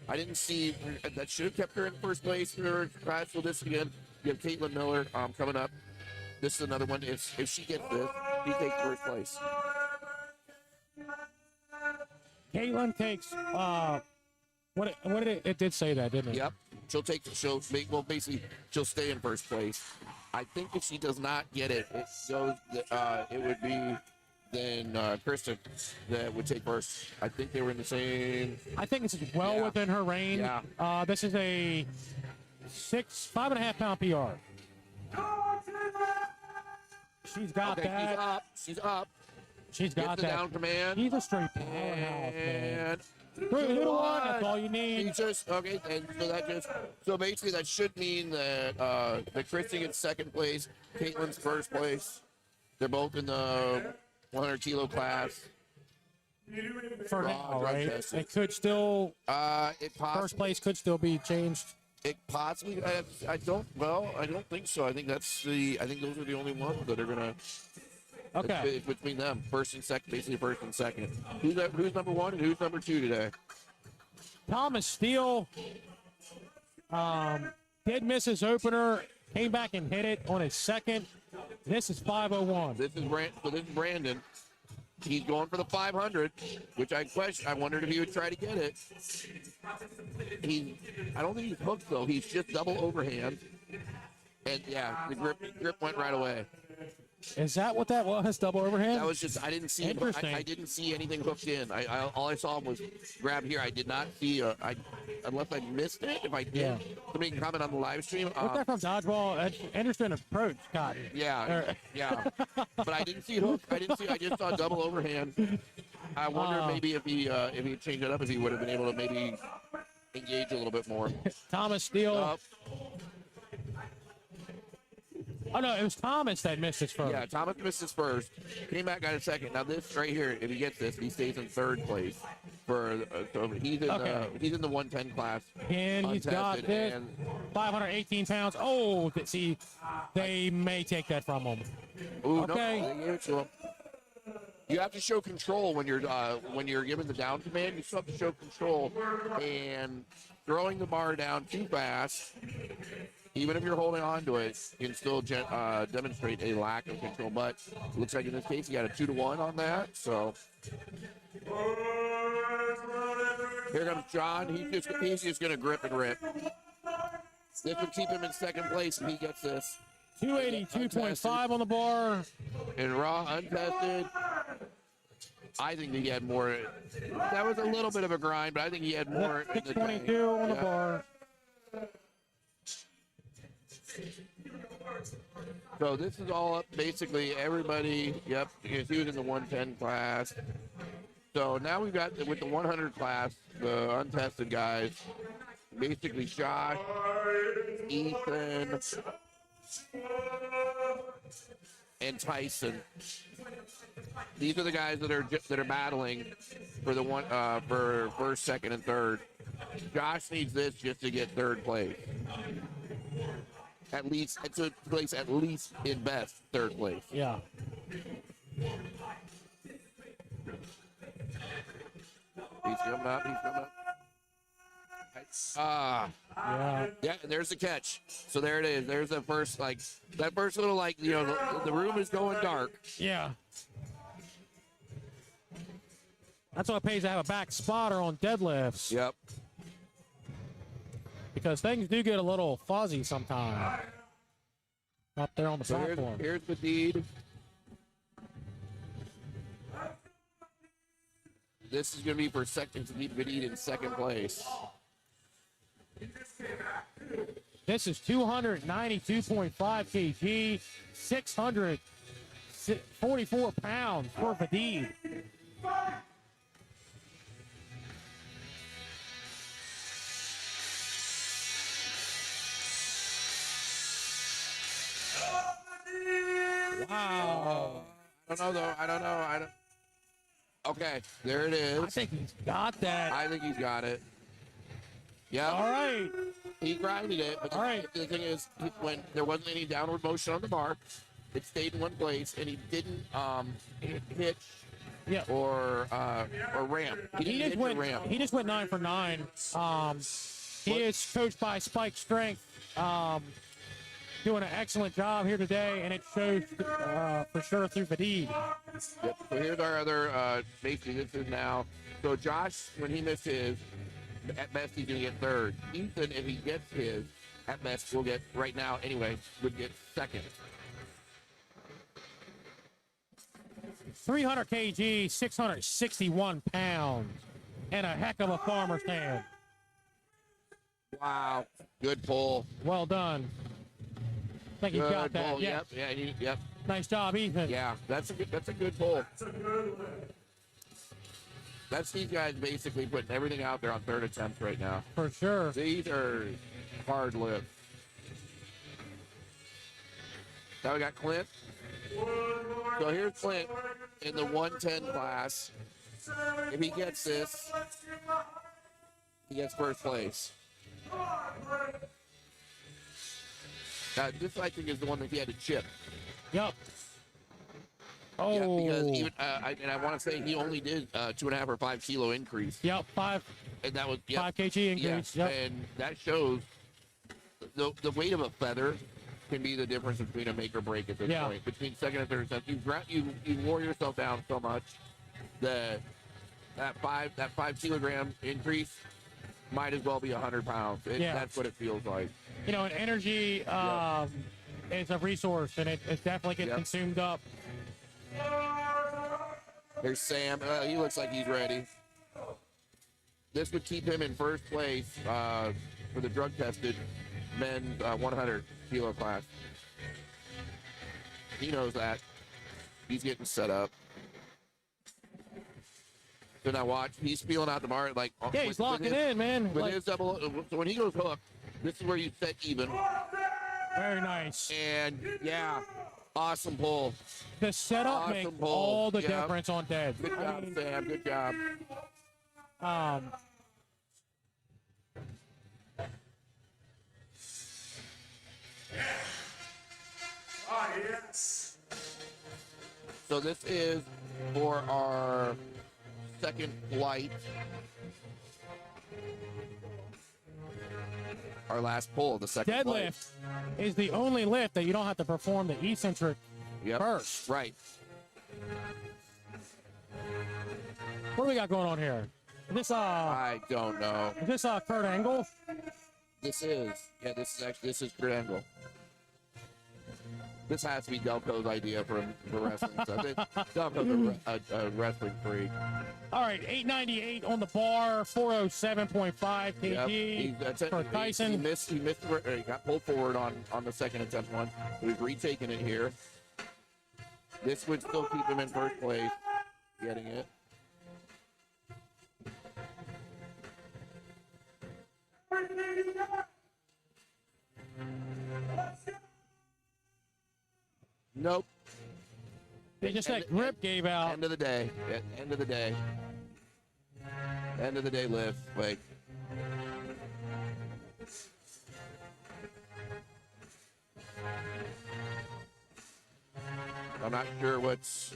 I didn't see that should have kept her in first place for her class. So this again, you have Caitlin Miller coming up. This is another one. If she gets this, she takes first place. Caitlin takes what did it did say that, didn't it? Yep. She'll basically she'll stay in first place. I think if she does not get it, it would be then Kristen that would take first. I think they were in the same. I think it's well within her range. Yeah. This is a 5.5 pound PR. She's got that. She's up. She's got Gets the that. down command. She's a straight powerhouse, man. And 3-1. That's all you need. and so basically that should mean that Kristen gets second place, Caitlin's first place. They're both in the 100 kilo class. For now, right? It could still. First place could still be changed. It possibly. I don't think so. I think those are the only ones that are gonna. Okay. It's between them, first and second, basically first and second. Who's number 1 and who's number 2 today? Thomas Steele did miss his opener, came back and hit it on his second. This is 501. This is Brandon. He's going for the 500, which I wondered if he would try to get it. I don't think he's hooked though. He's just double overhand, and yeah, the grip went right away. Is that what that was? Double overhand? That was just I didn't see. Interesting. I didn't see anything hooked in. All I saw was grab here. I did not see. Unless I missed it. If I did, Yeah. somebody can comment on the live stream. What's that from Dodgeball? Interesting approach, Cotton. Yeah, yeah. But I didn't see it hooked. I just saw double overhand. I wonder maybe if he changed it up, if he would have been able to maybe engage a little bit more. Thomas Steele. Oh, no, it was Thomas that missed his first. Yeah, Thomas missed his first. Came back, got a second. Now this right here, if he gets this, he stays in third place. So he's in the 110 class. And he's got this. 518 pounds. Oh, see, they may take that from him. Ooh, okay. No, they gave it to him. You have to show control when you're given the down command. You still have to show control, and throwing the bar down too fast, even if you're holding on to it, you can still demonstrate a lack of control. But it looks like in this case, he got a 2-1 on that. So here comes John. He's just going to grip and rip. This would keep him in second place if he gets this. 282.5 on the bar. And raw, untested. I think he had more. That was a little bit of a grind, but I think he had more. 622 on the bar. So this is all up, basically everybody. Yep, because he was in the 110 class. So now we've got with the 100 class, the untested guys. Basically, Josh, Ethan, and Tyson. These are the guys that are battling for the for first, second, and third. Josh needs this just to get third place. At least in best third place. Yeah. He's coming up. Yeah, and there's the catch. So there it is. There's the first, that first little, the room is going dark. Yeah. That's why it pays to have a back spotter on deadlifts. Yep. Because things do get a little fuzzy sometimes up there on the platform. Here's the deed. This is going to be for second to keep Vadid in second place. This is 292.5 kg, 644 pounds for Vadid. Wow. I don't know, though. I don't know. Okay, there it is. I think he's got that. I think he's got it. Yeah. All right. He grinded it, but the thing is, when there wasn't any downward motion on the bar, it stayed in one place, and he didn't hitch or ramp. He just went 9 for 9. He is coached by Spike Strength, doing an excellent job here today, and it shows for sure through Vadid. Yep. So here's our other, basically this is now. So Josh, when he missed his, at best he's going to get third. Ethan, if he gets his, at best will get, right now anyway, would get second. 300 kg, 661 pounds, and a heck of a farmer's hand. Wow. Good pull. Well done. I think he's got that. Pull. Yeah. Yep. Nice job, Ethan. Yeah, that's a good pull. That's these guys basically putting everything out there on third attempt right now. For sure. These are hard lifts. Now we got Clint. So here's Clint in the 110 class. If he gets this, he gets first place. Now, this I think is the one that he had to chip. Yep. Oh. Yeah, because even I want to say he only did 2.5 or 5 kilo increase. Yep, And that was, yep. 5 kg increase. Yeah, Yep. and that shows the weight of a feather can be the difference between a make or break at this Yeah. point. Between second and third attempt, you wore yourself down so much that that 5 kilogram increase might as well be 100 pounds. That's what it feels like. You know, and energy is a resource, and it definitely gets consumed up. There's Sam. He looks like he's ready. This would keep him in first place for the drug-tested men's 100 kilo class. He knows that. He's getting set up. So now watch. He's feeling out the bar. Like, Yeah, he's locking in, man. With his double. So when he goes hook, this is where you set even. Very nice. And, yeah, awesome pull. The setup Awesome makes pull. all the Yep. difference on dead. Good job, Sam. Good job. Yes. So this is for our second flight. Our last pull of the second flight. Deadlift is the only lift that you don't have to perform the eccentric Yep. first. Right. What do we got going on here? Is this I don't know. Kurt Angle? This is Kurt Angle. This has to be Delco's idea for wrestling stuff. Delco's a wrestling freak. All right, 898 on the bar, 407.5 kg for Tyson. He missed. He got pulled forward on the second attempt one. We've retaken it here. This would still keep him in first place. Getting it. Nope. That grip gave out. End of the day. End of the day. End of the day, Liv. Like. I'm not sure what's.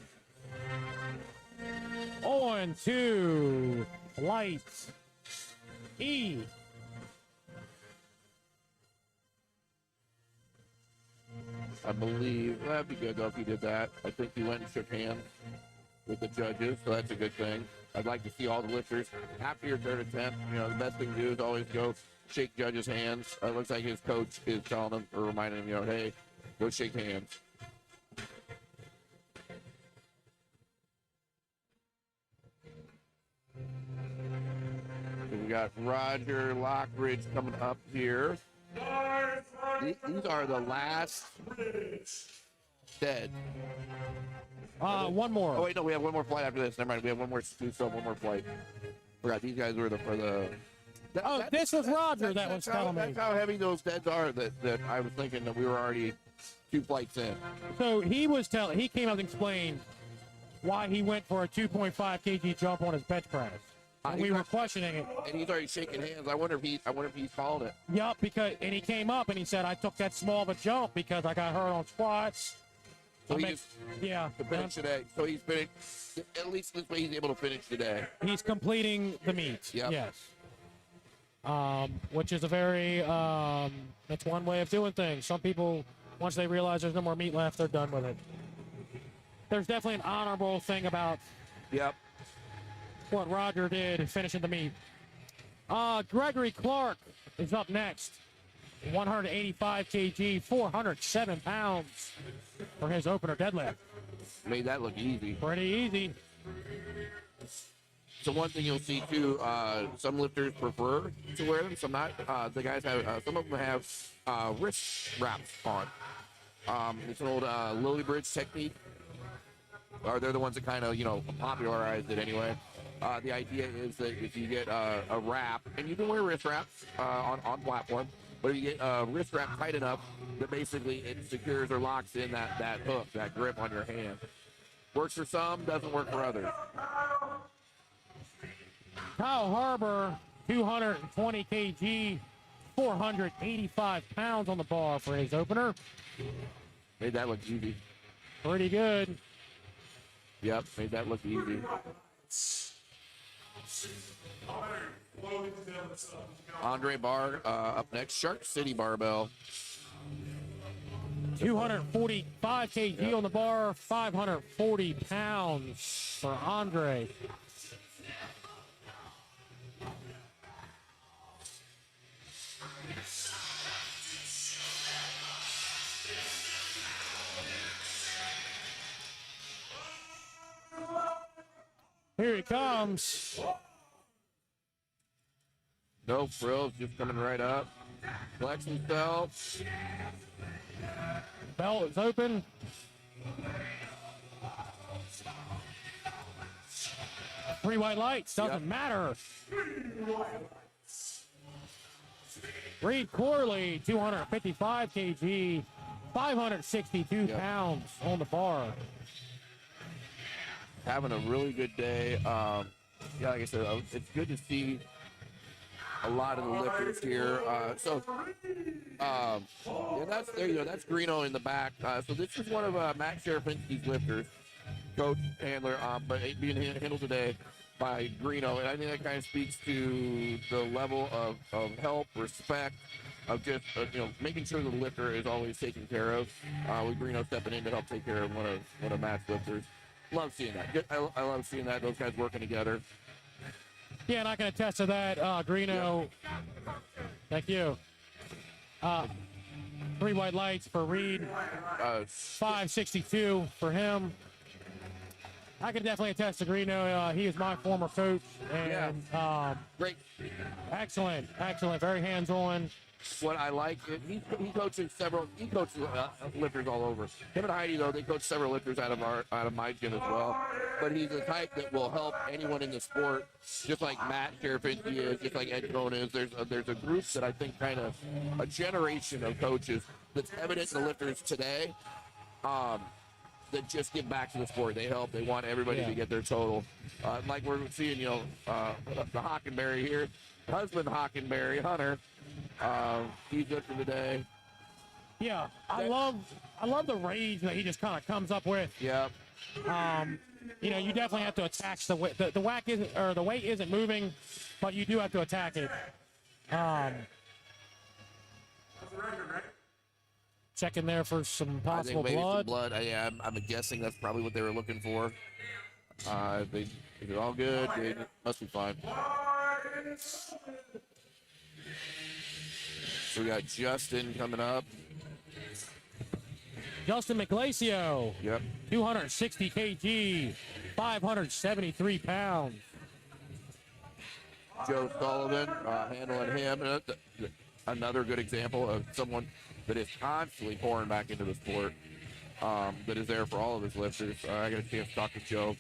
On to flight E. I believe that'd be good though if he did that. I think he went and shook hands with the judges, so that's a good thing. I'd like to see all the lifters after your third attempt. You know, the best thing to do is always go shake judges' hands. It looks like his coach is telling him or reminding him, you know, hey, go shake hands. So we got Roger Lockridge coming up here. These are the last dead. One more. Oh wait, no, we have one more flight after this. Never mind, we have one more. We still have one more flight. Forgot these guys were for the. This was Roger that was telling me. That's how heavy those deads are. That I was thinking that we were already 2 flights in. So he came out and explained why he went for a 2.5 kg jump on his bench press. And we were questioning it. And he's already shaking hands. I wonder if he's calling it. Yup, and he came up and he said, I took that small of a jump because I got hurt on squats. So to finish today. So he's finished. At least this way he's able to finish today. He's completing the meet. Yep. Yes. Which is a very that's one way of doing things. Some people, once they realize there's no more meat left, they're done with it. There's definitely an honorable thing about what Roger did finishing the meet. Gregory Clark is up next. 185 kg, 407 pounds for his opener deadlift. Made that look easy. Pretty easy. So one thing you'll see too, some lifters prefer to wear them, some not. The guys have, some of them have wrist wraps on. It's an old Lily Bridge technique. Or they're the ones that kind of, popularized it anyway. The idea is that if you get a wrap, and you can wear wrist wraps on platform, but if you get a wrist wrap tight enough that basically it secures or locks in that hook, that grip on your hand. Works for some, doesn't work for others. Kyle Harbor, 220 kg, 485 pounds on the bar for his opener. Made that look easy. Pretty good. Yep, made that look easy. Andre bar up next. Shark City barbell. 245 kg on the bar, 540 pounds for Andre. Here he comes. No frills, just coming right up. Flex himself. Belt is open. Three white lights, doesn't matter. Reed Corley, 255 kg, 562 pounds on the bar. Having a really good day. Yeah, like I said, it's good to see a lot of the lifters here. Yeah, that's there you go. That's Greeno in the back. So this is one of Matt Sherifinski's lifters, coach handler, but being handled today by Greeno, and I think that kind of speaks to the level of help, respect, of just making sure the lifter is always taken care of. With Greeno stepping in to help take care of one of Matt's lifters. Love seeing that. I love seeing that, those guys working together. Yeah, and I can attest to that. Greeno, thank you. 3 white lights for Reed, 562 for him. I can definitely attest to Greeno. He is my former coach, and great, excellent, very hands-on. What I like, he coaches lifters all over. Him and Heidi, though, they coach several lifters out of my gym as well. But he's the type that will help anyone in the sport, just like Matt Sherifinski is, just like Ed Cohn is. There's a group that I think kind of a generation of coaches that's evident in the lifters today that just give back to the sport. They help. They want everybody to get their total. Like we're seeing, the Hockenberry here. Husband Hockenberry, Hunter. He's good for the day. Yeah, I love the rage that he just kind of comes up with. Yeah. You definitely have to attack the weight. The whack isn't, or the weight isn't moving, but you do have to attack it. Checking there for some possible I think maybe blood. some blood. I'm guessing that's probably what they were looking for. If they're all good, they must be fine. So we got Justin coming up. Justin McGlacio. Yep. 260 kg, 573 pounds. Joe Sullivan handling him. Another good example of someone that is constantly pouring back into the sport, that is there for all of his lifters. I got a chance to talk to Joe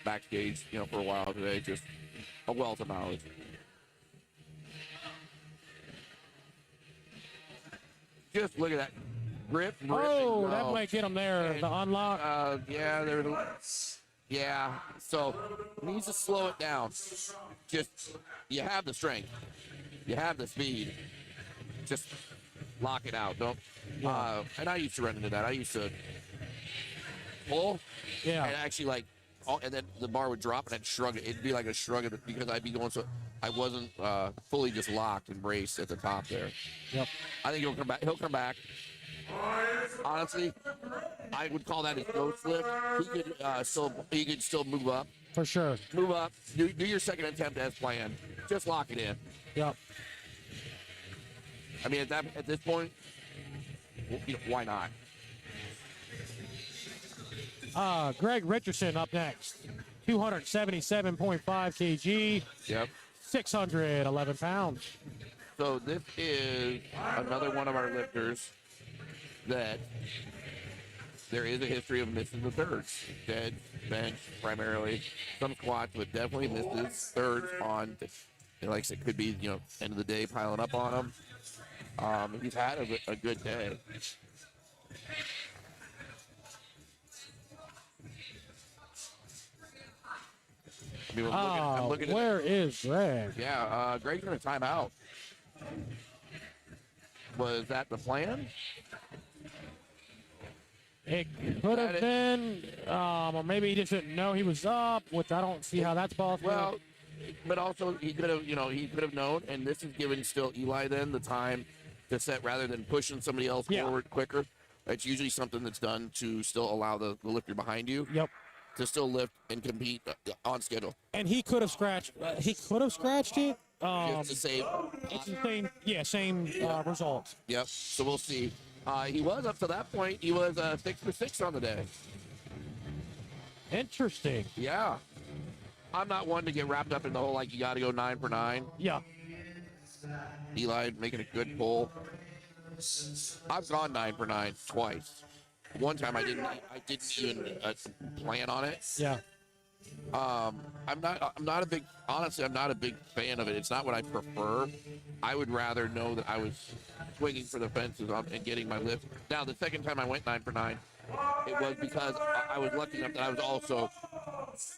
backstage, for a while today. Just a wealth of knowledge. Just look at that grip. That might get him there. And, the unlock. Yeah. So needs to slow it down. Just you have the strength, you have the speed. Just lock it out. Don't. And I used to run into that. I used to pull. Yeah. And actually and then the bar would drop and I'd shrug it. It'd be like a shrug of it because I'd be going so I wasn't fully just locked and braced at the top there. Yep. I think he'll come back. He'll come back. Honestly, I would call that his ghost lift. He could still move up. For sure. Move up. Do your second attempt as planned. Just lock it in. Yep. I mean, at this point, why not? Greg Richardson up next. 277.5 kg. Yep. 611 pounds. So this is another one of our lifters that there is a history of missing the thirds. Dead, bench, primarily. Some squats, but definitely misses thirds on, like I said, could be, end of the day piling up on him. He's had a good day. I mean, I'm looking at where is Greg? Yeah, Greg's going to time out. Was that the plan? It could have been, or maybe he just didn't know he was up, which I don't see how that's possible. Well, but also he could have, he could have known, and this is giving still Eli then the time to set rather than pushing somebody else forward quicker. It's usually something that's done to still allow the lifter behind you to still lift and compete on schedule. And he could have scratched. He could have scratched it. Just to save. It's the same result. Yep. So we'll see. He was up to that point. He was 6 for 6 on the day. Interesting. Yeah. I'm not one to get wrapped up in the whole like you got to go 9 for 9. Yeah. Eli making a good pull. I've gone 9 for 9 twice. One time I didn't even plan on it. Yeah. I'm not a big fan of it. It's not what I prefer. I would rather know that I was swinging for the fences and getting my lift. Now the second time I went 9 for 9, it was because I was lucky enough that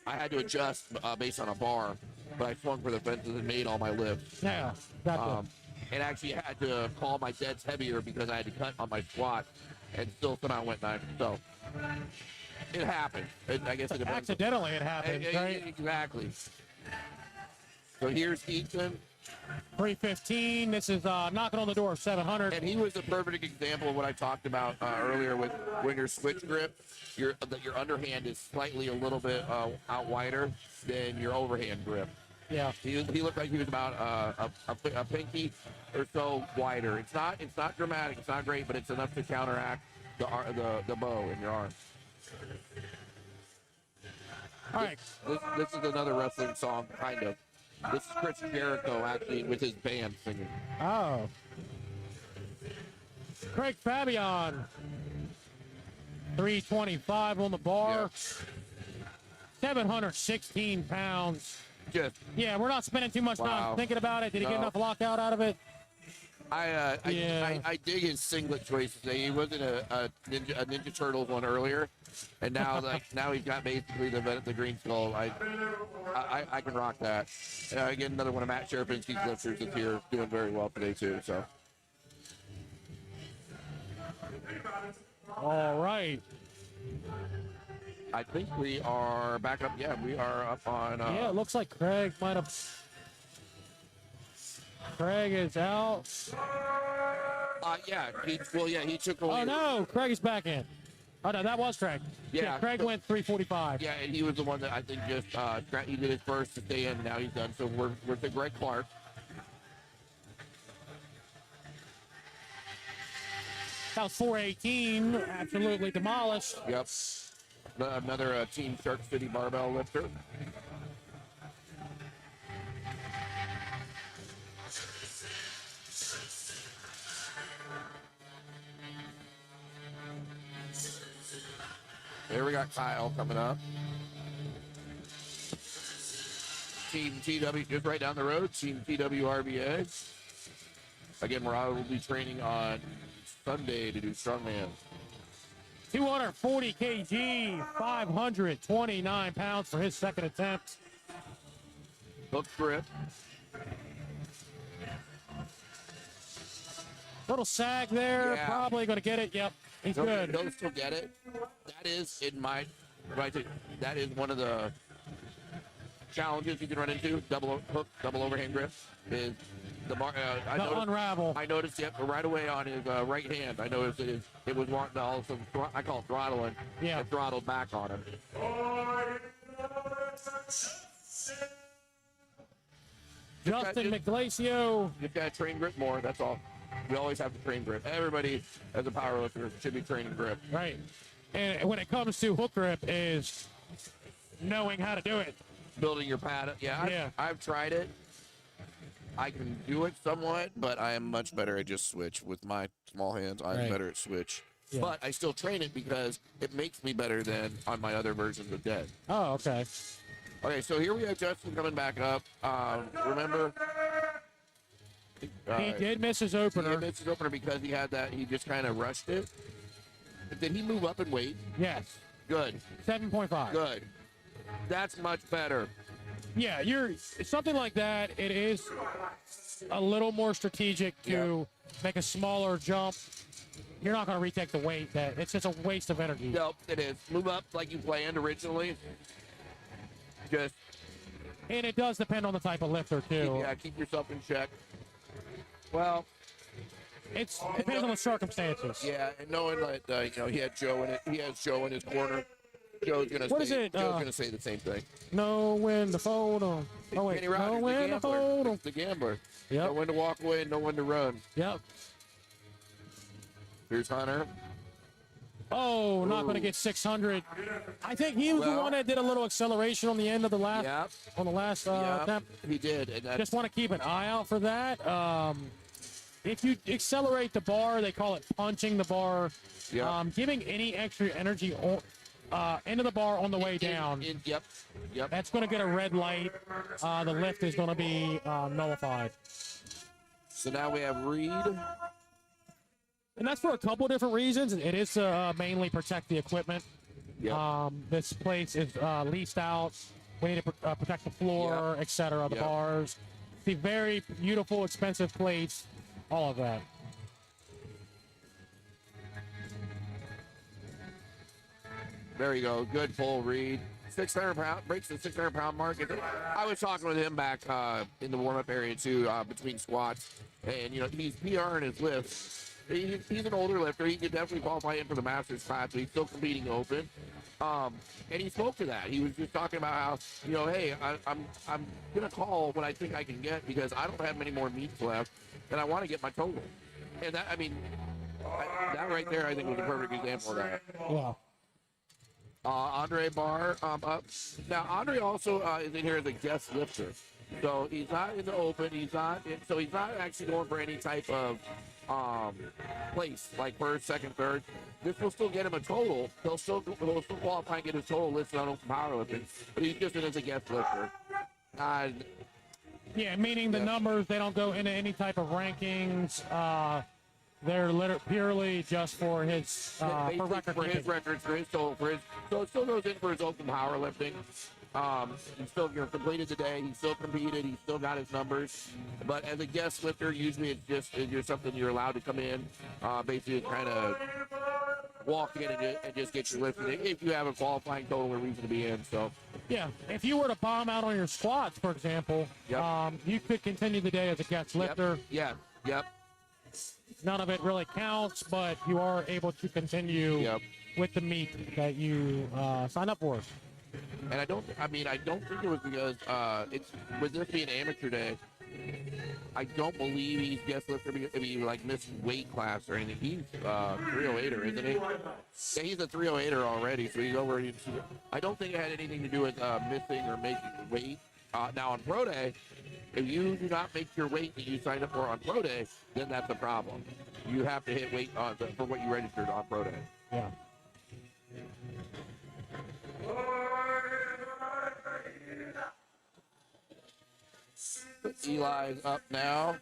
I had to adjust based on a bar, but I swung for the fences and made all my lifts. Yeah. Gotcha. And actually had to call my deads heavier because I had to cut on my squat, and still somehow went 9. So it happened. I guess it depends. Accidentally it happened, right? Exactly. So here's Ethan. 315. This is knocking on the door of 700. And he was a perfect example of what I talked about earlier with when your switch grip, your underhand is slightly a little bit out wider than your overhand grip. Yeah. He looked like he was about a pinky or so wider. It's not dramatic. It's not great, but it's enough to counteract the bow in your arm. All right. This is another wrestling song, kind of. This is Chris Jericho, actually, with his band singing. Oh. Craig Fabian. 325 on the bar. Yeah. 716 pounds. Just, yeah, we're not spending too much time thinking about it. Did he get enough lockout out of it? I dig his singlet choices. He wasn't a Ninja Turtles one earlier, and now he's got basically the green skull. I can rock that. Again, another one of Matt Sherpinski's lifters is here, doing very well today too. So. All right. I think we are back up. Yeah, we are up on. Yeah, it looks like Craig might have. Craig is out. He took away. Oh no, Craig is back in. Oh no, that was Craig. Yeah, Craig went 345. Yeah, and he was the one that I think just he did his first to stay in. Now he's done. So we're to Greg Clark. That was 418. Absolutely demolished. Yep. Another Team Shark City barbell lifter. There we got Kyle coming up. Team TW, just right down the road, Team TWRBA. Again, I will be training on Sunday to do strongman. 240 kg, 529 pounds for his second attempt. Hook grip. Little sag there, Yeah. probably going to get it. Yep, he's good. He'll still get it. That is that is one of the challenges you can run into. Double hook, double overhand grip is the unravel. I noticed it right away on his right hand. I noticed it was wanting to also I call it throttling. Yeah. It throttled back on him. Justin McGlacio. You've got to train grip more. That's all. We always have to train grip. Everybody as a powerlifter should be training grip. Right. And when it comes to hook grip is knowing how to do it. Building your pad. Yeah. I've tried it. I can do it somewhat, but I am much better at just switch. With my small hands, I'm better at switch. Yeah. But I still train it because it makes me better than on my other versions of dead. Oh, okay. Okay, so here we have Justin coming back up. Remember? He did miss his opener. He missed his opener because he had that. He just kind of rushed it. But did he move up in weight? Yes. Good. 7.5. Good. That's much better. Yeah, something like that. It is a little more strategic to make a smaller jump. You're not going to retake the weight. It's just a waste of energy. Nope, it is. Move up like you planned originally. Just And it does depend on the type of lifter, too. Yeah, keep yourself in check. Well, It depends on the circumstances. yeah, and knowing that you know, he has Joe in his corner. Joe's gonna say the same thing. Know when to fold 'em. Oh wait, Kenny Rogers, know when to fold 'em. the gambler. Yep. Know when to walk away, know when to run. Yep. Here's Hunter. Oh, not going to get 600. I think he was the one that did a little acceleration on the end of the last on the last attempt. He did. And just want to keep an eye out for that. If you accelerate the bar, they call it punching the bar. Yeah. Giving any extra energy into the bar on the way down. Yep. That's going to get a red light. The lift is going to be nullified. So now we have Reed. And that's for a couple different reasons. It is to mainly protect the equipment. Yep. This place is leased out, way to protect the floor, etc., the bars. The very beautiful, expensive plates, all of that. There you go. Good pull, Reed. 600 pound, breaks the 600 pound mark. I was talking with him back in the warm up area too, between squats, and you know he's PRing his lifts. He's an older lifter. He could definitely qualify in for the Masters class, but he's still competing open. And he spoke to that. He was just talking about how, you know, hey, I'm gonna call what I think I can get because I don't have many more meets left, and I want to get my total. And that, I mean, that right there, I think was a perfect example of that. Yeah. Andre Barr up. Now, Andre also is in here as a guest lifter. So he's not in the open. He's not actually going for any type of place, like first, second, third. This will still get him a total. He'll still qualify and get his total listed on Open Powerlifting, but he's just in as a guest lifter. Yeah, meaning the numbers, they don't go into any type of rankings. They're purely just for his for his records, for his total, so it still goes in for his Open Powerlifting. He's still completed today. He's still competed. He's still got his numbers. But as a guest lifter, usually it's just something you're allowed to come in, basically kind of walk in and just get your lifting if you have a qualifying total or reason to be in. So yeah, if you were to bomb out on your squats, for example, you could continue the day as a guest lifter. Yep. None of it really counts, but you are able to continue with the meet that you signed up for. And I don't think it was because it's with this being amateur day. I don't believe he's guest lifter because he like missed weight class or anything. He's 308er, isn't he? Yeah, he's a 308er already, so he's over. I don't think it had anything to do with missing or making weight. Now on Pro Day, if you do not make your weight that you signed up for on Pro Day, then that's a problem. You have to hit weight for what you registered on Pro Day. Yeah. Eli's up now.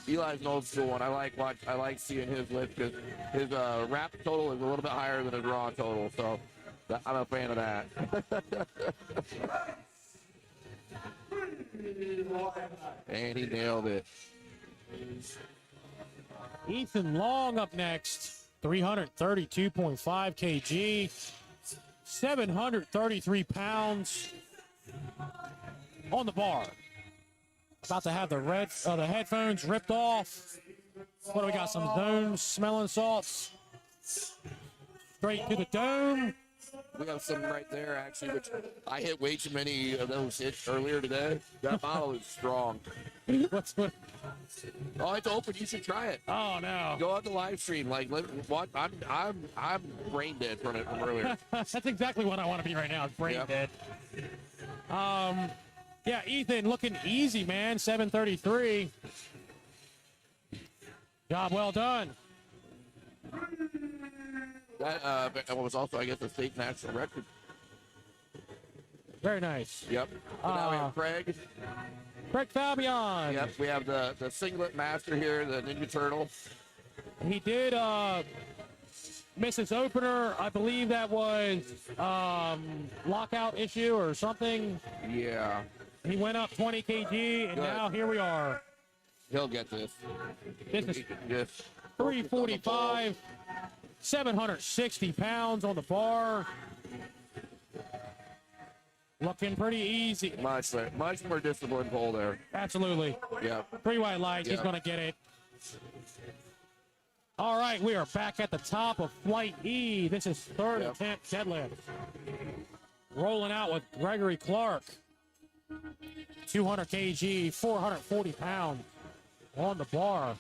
Eli's an old school one. I like seeing his lift because his wrap total is a little bit higher than his raw total, so I'm a fan of that. And he nailed it. Ethan Long up next, 332.5 kg, 733 pounds on the bar. About to have the headphones ripped off. What do we got? Some dome smelling salts. Straight to the dome. We have some right there, actually, which I hit way too many of those hits earlier today. That bottle is strong. Oh, it's open. You should try it. Oh no! Go on the live stream. Like, what? I'm brain dead from it from earlier. That's exactly what I want to be right now. Brain dead. Yeah, Ethan, looking easy, man. 733. Job well done. That was also, I guess, a state national record. Very nice. Yep. So now we have Craig. Craig Fabian. Yep. We have the singlet master here, the Ninja Turtle. He did miss his opener. I believe that was lockout issue or something. Yeah. He went up 20 kg, and now here we are. He'll get this. This is just 345. 760 pounds on the bar. Looking pretty easy. Much more disciplined pull there. Absolutely. Yeah. 3 white lights. He's Yeah. going to get it. All right, we are back at the top of Flight E. This is third Yep. attempt deadlift. Rolling out with Gregory Clark. 200 kg, 440 pounds on the bar.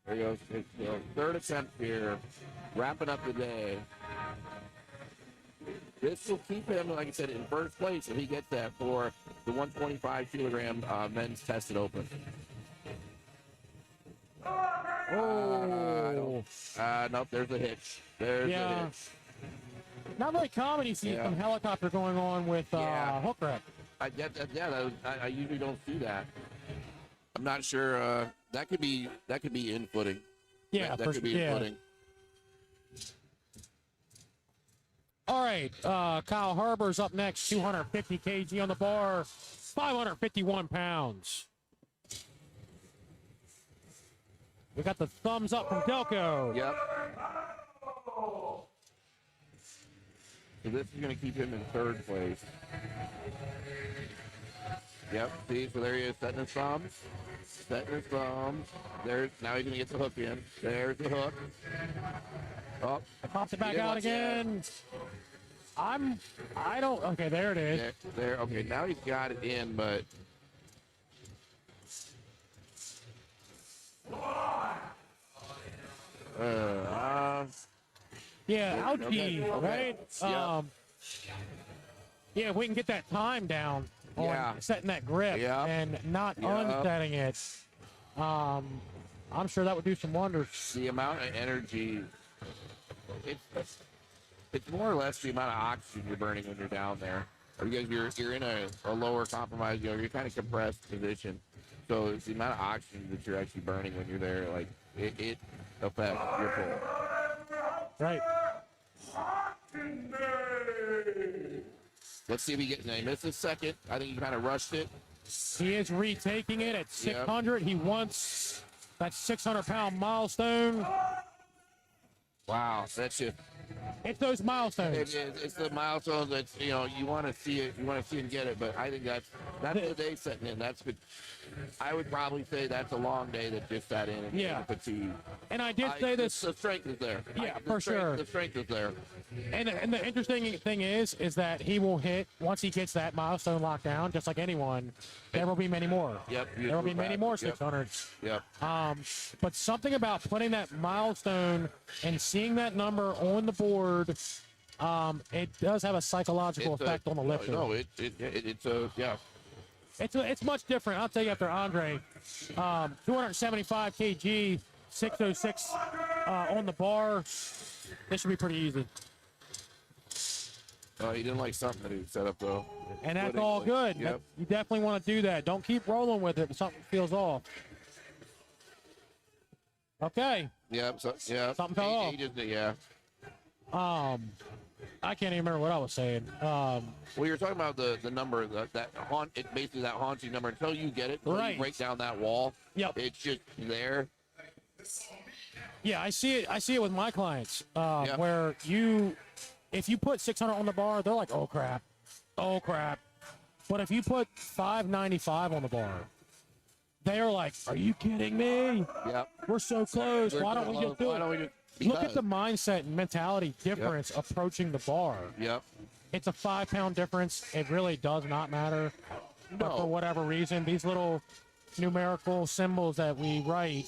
There he goes. Third attempt here. Wrapping up the day. This will keep him, like I said, in first place if he gets that for the 125 kilogram men's tested open. Oh. Nope, there's a hitch. There's a hitch. Not very common you see some helicopter going on with hook rep. I get that. Yeah, I usually don't see that. I'm not sure. That could be in footing. Yeah, that could be in footing. All right, Kyle Herber's up next, 250 kg on the bar, 551 pounds. We got the thumbs up from Delco. Yep. So this is going to keep him in third place. Yep, see, so there he is, setting his thumbs. Setting his thumbs. There's, now he's going to get the hook in. There's the hook. Oh, Pops it back out again. Okay, there it is. There, okay, now he's got it in, but. Yeah, ouchie, okay. right? Yeah, if we can get that time down on setting that grip and not unsetting it, I'm sure that would do some wonders. The amount of energy, it's more or less the amount of oxygen you're burning when you're down there. Because you're in a lower compromised, you're kind of compressed position. So it's the amount of oxygen that you're actually burning when you're there, like it affects your pull. Right. Let's see if he gets. He missed his second. I think he kind of rushed it. He is retaking it at 600. He wants that 600-pound milestone. Wow, that's just. It's those milestones. It's the milestones that you want to see it. You want to see him get it. But I think that's the day setting in. That's good. I would probably say that's a long day that just sat in and fatigue. And I did say this. The strength is there. Yeah, for sure. The strength is there. And the interesting thing is that he will hit, once he gets that milestone locked down, just like anyone, there will be many more. Yep. There will be many more 600s. Yep. But something about putting that milestone and seeing that number on the board, it does have a psychological effect on the lifter. No, it's much different. I'll tell you after Andre, 275 kg, 606 on the bar. This should be pretty easy. He didn't like something that he set up though. And that's all good. Yep. You definitely want to do that. Don't keep rolling with it if something feels off. Okay. Yep. Something fell off. He just, yeah. I can't even remember what I was saying. Well, you're talking about the number it's basically that haunting number until you get it. Until you break down that wall. Yep. It's just there. Yeah, I see it with my clients where if you put 600 on the bar, they're like, oh crap. But if you put 595 on the bar, they are like, are you kidding me? Yep. We're so close. Why don't we just do it? Look at the mindset and mentality difference approaching the bar. Yep. It's a 5-pound difference. It really does not matter. But for whatever reason, these little numerical symbols that we write,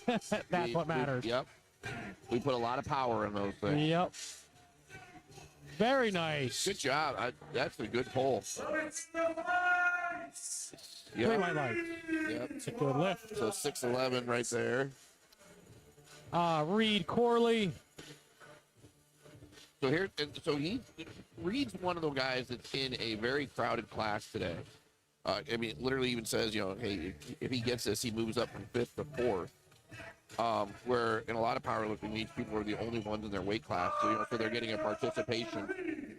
that's what matters. Yep. We put a lot of power in those things. Yep. Very nice. Good job. That's a good pull. Three white light. Yep. It's a good lift. So 6'11" right there. Reed Corley. Reed's one of the guys that's in a very crowded class today. I mean, it literally even says, hey, if he gets this, he moves up from 5th to 4th. Where in a lot of powerlifting meets, people are the only ones in their weight class. So, so they're getting a participation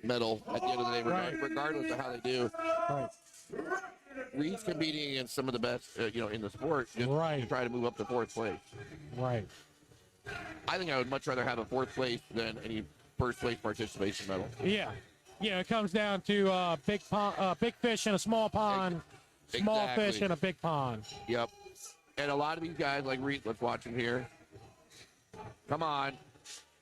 medal at the end of the day, regardless of how they do. Right. Reed's competing against some of the best, in the sport, just to try to move up to 4th place. Right. I think I would much rather have a 4th place than any first place participation medal. Yeah. Yeah, it comes down to big fish in a small pond, small fish in a big pond. Yep. And a lot of these guys, like Reed, let's watch him here. Come on.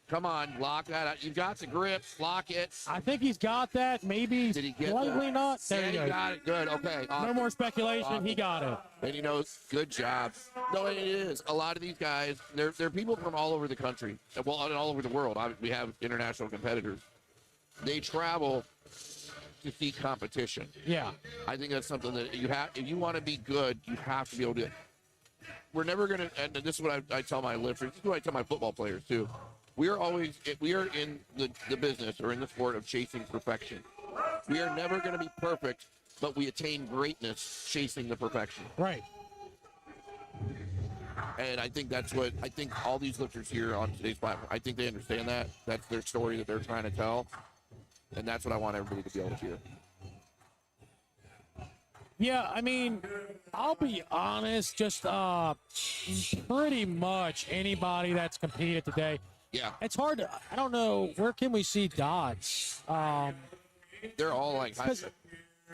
Come on, lock that out. You've got the grip. Lock it. I think he's got that. Maybe Did he get slightly that? not. There Yeah, you go. he got it. Good. Okay. Awesome. No more speculation. Awesome. He got it. And he knows. Good job. No, it is. A lot of these guys, they're people from all over the country. Well, and all over the world. We have international competitors. They travel to see competition. Yeah. I think that's something that you have. If you want to be good, you have to be able to. We're never going to, and this is what I tell my lifters, this is what I tell my football players too. We are in the business or in the sport of chasing perfection. We are never going to be perfect, but we attain greatness chasing the perfection. Right. And I think that's what, I think all these lifters here on today's platform, I think they understand that. That's their story that they're trying to tell. And that's what I want everybody to be able to hear. Yeah, I mean, I'll be honest, just pretty much anybody that's competed today. Yeah. It's hard to, I don't know, where can we see Dodds? They're all like, Because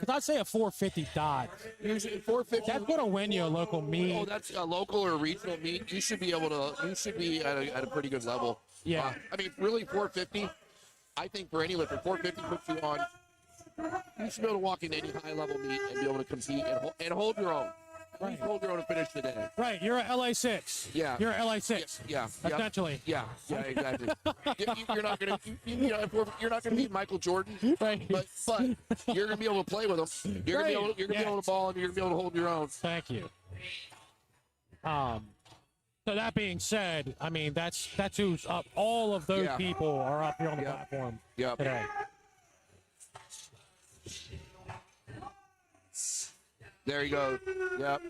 I'd say a 450 Dodds. usually 450. That's going to win you a local meet. Oh, that's a local or regional meet. You should be able to, you should be at a pretty good level. Yeah. I mean, really 450, I think for any lifter, 450 puts you on, you should be able to walk into any high-level meet and be able to compete and hold your own. Right. Hold your own and finish the day. Right, you're at LA6. Yeah. You're at LA6. Yeah. Essentially. Yeah, exactly. You're not gonna, you're not gonna beat Michael Jordan, Right. but you're gonna be able to play with him. You're gonna be able to ball and you're gonna be able to hold your own. Thank you. So that being said, I mean that's who's up. All of those people are up here on the platform today. There you go. Yep.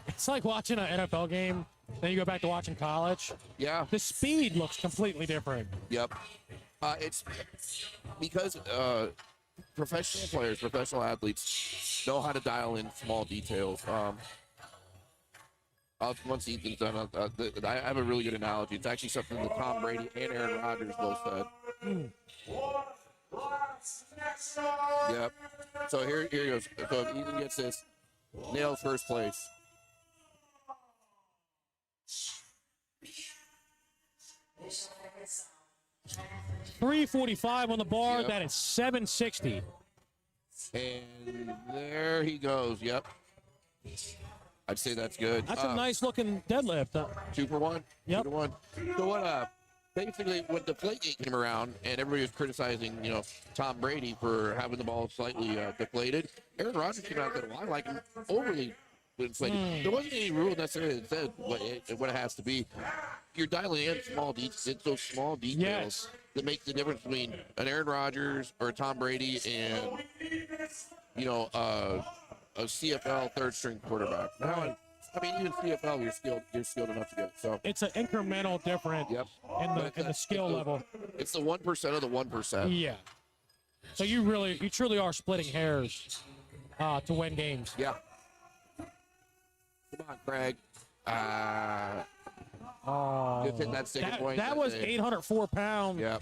It's like watching an NFL game, then you go back to watching college. Yeah. The speed looks completely different. Yep. It's because professional players, professional athletes know how to dial in small details. Once Ethan's done, I have a really good analogy. It's actually something that Tom Brady and Aaron Rodgers both said. Yep. So here he goes. So if Ethan gets this, nails first place. $345 on the bar. Yep. That is $760. And there he goes. Yep. I'd say that's good. That's a nice looking deadlift. 2 for 1. Yep. 2 to 1. So what? Basically, when Deflategate came around and everybody was criticizing, Tom Brady for having the ball slightly deflated, Aaron Rodgers came out and said, "Well, I like him overly inflated." There wasn't any rule necessarily that said what it has to be. You're dialing in small details. It's those small details that make the difference between an Aaron Rodgers or a Tom Brady and a CFL third string quarterback. Right. I mean, even CFL, you're skilled enough to get it. So it's an incremental difference in the skill level. It's the 1% of the 1%. Yeah. So you truly are splitting hairs to win games. Yeah. Come on, Craig. Just hit that second point. That was 804 pounds. Yeah.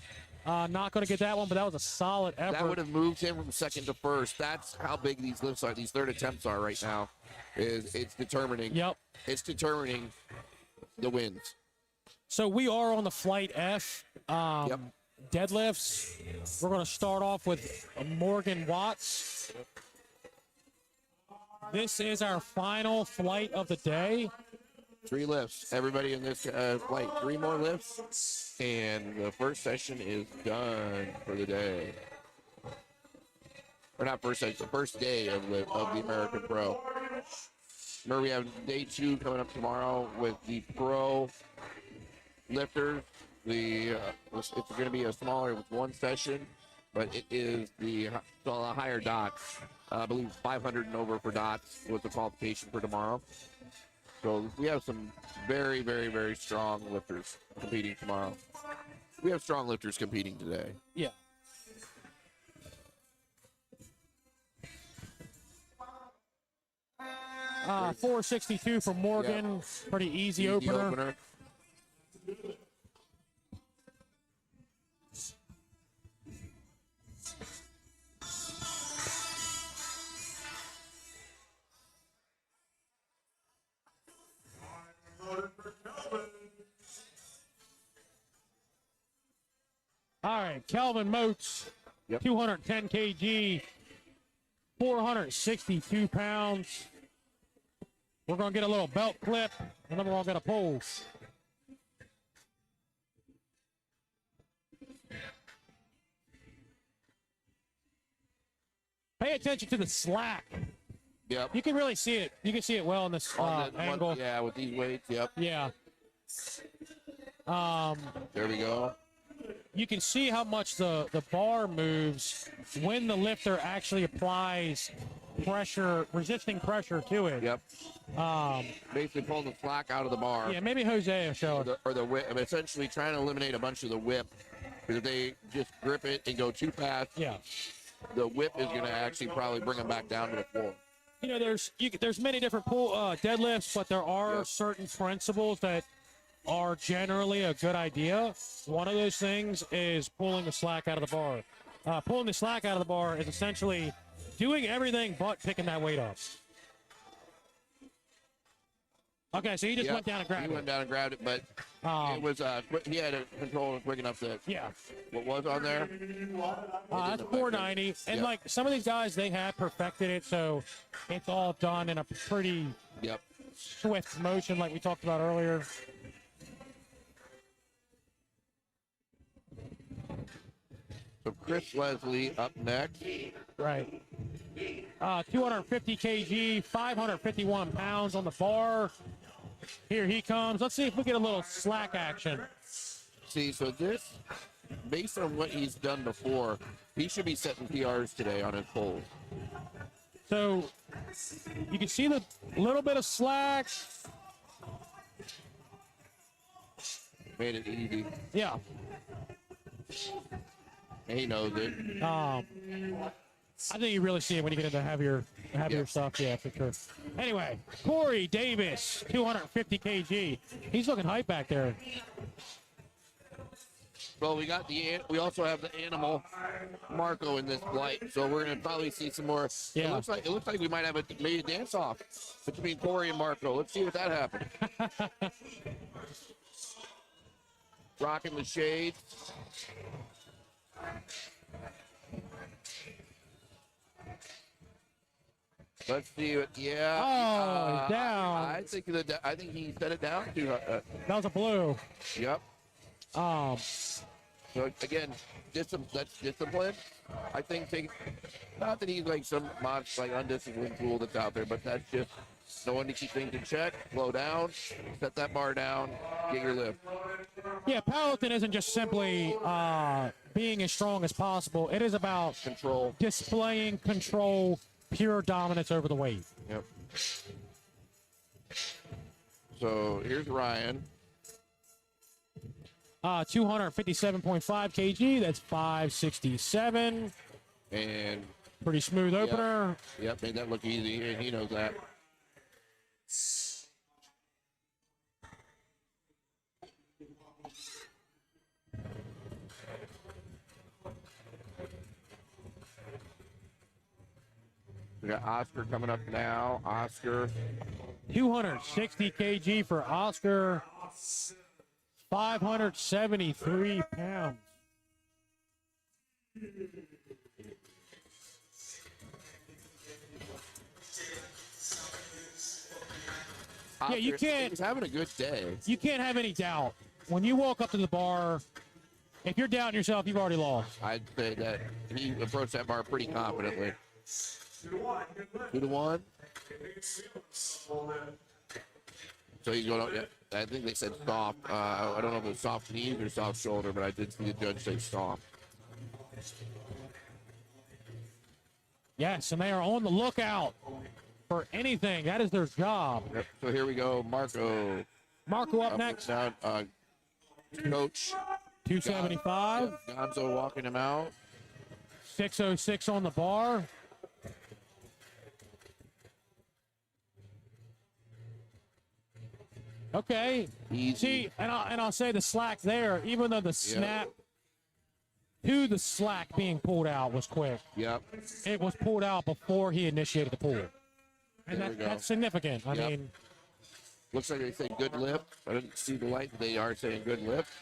Not going to get that one, but that was a solid effort. That would have moved him from second to first. That's how big these lifts are. These third attempts are right now. It's determining. Yep. It's determining the wins. So we are on the flight F. Deadlifts. We're going to start off with Morgan Watts. This is our final flight of the day. 3 lifts. Everybody in this flight. 3 more lifts. And the first session is done for the day. Or not first session, the first day of the American Pro. Remember, we have day 2 coming up tomorrow with the pro lifters. It's going to be a smaller with 1 session. but it is the higher dots. I believe 500 and over for dots was the qualification for tomorrow. So we have some very, very, very strong lifters competing tomorrow. We have strong lifters competing today. Yeah. Uh, 462 for Morgan. Yep. Pretty easy, Easy opener. All right, Kelvin Moats, Yep. 210 kg, 462 pounds. We're going to get a little belt clip, and then we're all going to pull. Pay attention to the slack. Yep. You can really see it. You can see it well in this On the angle. yeah, with these weights. Yep. Yeah. There we go. You can see how much the bar moves when the lifter actually applies pressure, resisting pressure to it. Yep. Basically pulling the slack out of the bar. Yeah, maybe Jose will show it. Or the whip. I mean, essentially trying to eliminate a bunch of the whip. Because if they just grip it and go too fast, Yeah. the whip is going to actually probably bring them back down to the floor. You know, there's many different deadlifts, but there are certain principles that are generally a good idea. One of those things is pulling the slack out of the bar. Pulling the slack out of the bar is essentially doing everything but picking that weight up. Okay, so he just went down and grabbed it. He went down and grabbed it, but it was he had it controlled quick enough that what was on there. That's 490, and like some of these guys, they have perfected it, so it's all done in a pretty swift motion, like we talked about earlier. So Chris Leslie up next. Right. 250 kg, 551 pounds on the bar. Here he comes. Let's see if we get a little slack action. See, so this, based on what he's done before, he should be setting PRs today on his pulls. So you can see the little bit of slack. Made it easy. Yeah. And he knows it. I think you really see it when you get into heavier stuff. Yeah, for sure. Anyway, Corey Davis, 250 kg. He's looking hype back there. Well, we also have the animal Marco in this flight, so we're gonna probably see some more. Yeah. It looks like we might have maybe a dance off between Corey and Marco. Let's see if that happens. Rocking the shades. Let's see what. Yeah. Oh, down. I think he set it down too. That was a blue. Yep. So again, that's discipline. I think not that he's like some like undisciplined tool that's out there, but that's just knowing to keep things in check, slow down, set that bar down, get your lift. Yeah, powerlifting isn't just simply being as strong as possible. It is about Control. displaying control, pure dominance over the weight. Yep. So here's Ryan. 257.5 kg. That's 567. And pretty smooth opener. Yep, made that look easy, and he knows that. We got Oscar coming up now. Oscar. 260 kg for Oscar. 573 pounds. Oscar, Yeah, you can't. He's having a good day. You can't have any doubt. When you walk up to the bar, if you're doubting yourself, you've already lost. I'd say that he approached that bar pretty confidently. 2-1. So he's going up. Yeah, I think they said soft. I don't know if it was soft knees or soft shoulder, but I did see the judge say soft. Yes, and they are on the lookout for anything. That is their job. Yep. So here we go, Marco. Marco up next. Down, Coach 275. Gonzo walking him out. 606 on the bar. Okay. Easy. See, and I'll say the slack there, even though the snap to the slack being pulled out was quick. Yep. It was pulled out before he initiated the pull. And There we go. that's significant. I Yep. mean, Looks like they say good lift. I didn't see the light, but they are saying good lift.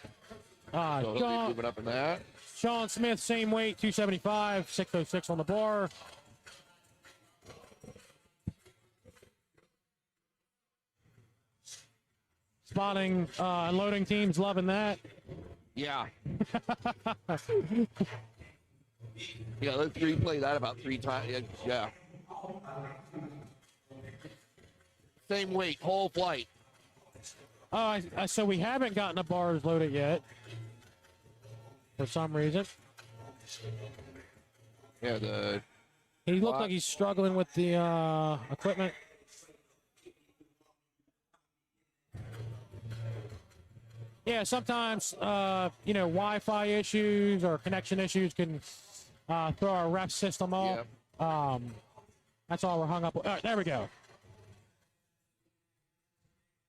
So he'll be Sean, moving up in that. Sean Smith, same weight, 275, 606 on the bar. Spotting and loading teams loving that. Yeah. Yeah, let's replay that about 3 times. Yeah. Same weight, whole flight. Oh, so we haven't gotten the bars loaded yet. For some reason. Yeah, He looked like he's struggling with the equipment. Yeah, sometimes, Wi-Fi issues or connection issues can throw our ref system off. Yep. That's all we're hung up with. All right, there we go.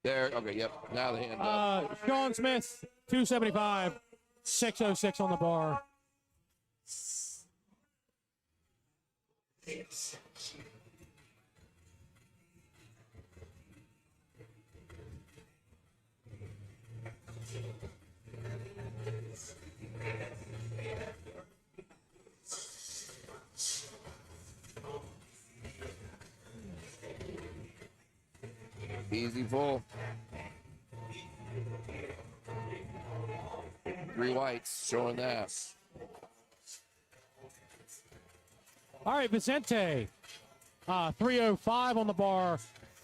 There. Okay. Yep. Now the hand up. Sean Smith, 275, 606 on the bar. Easy full. 3 whites showing that. All right, Vicente, 305 on the bar,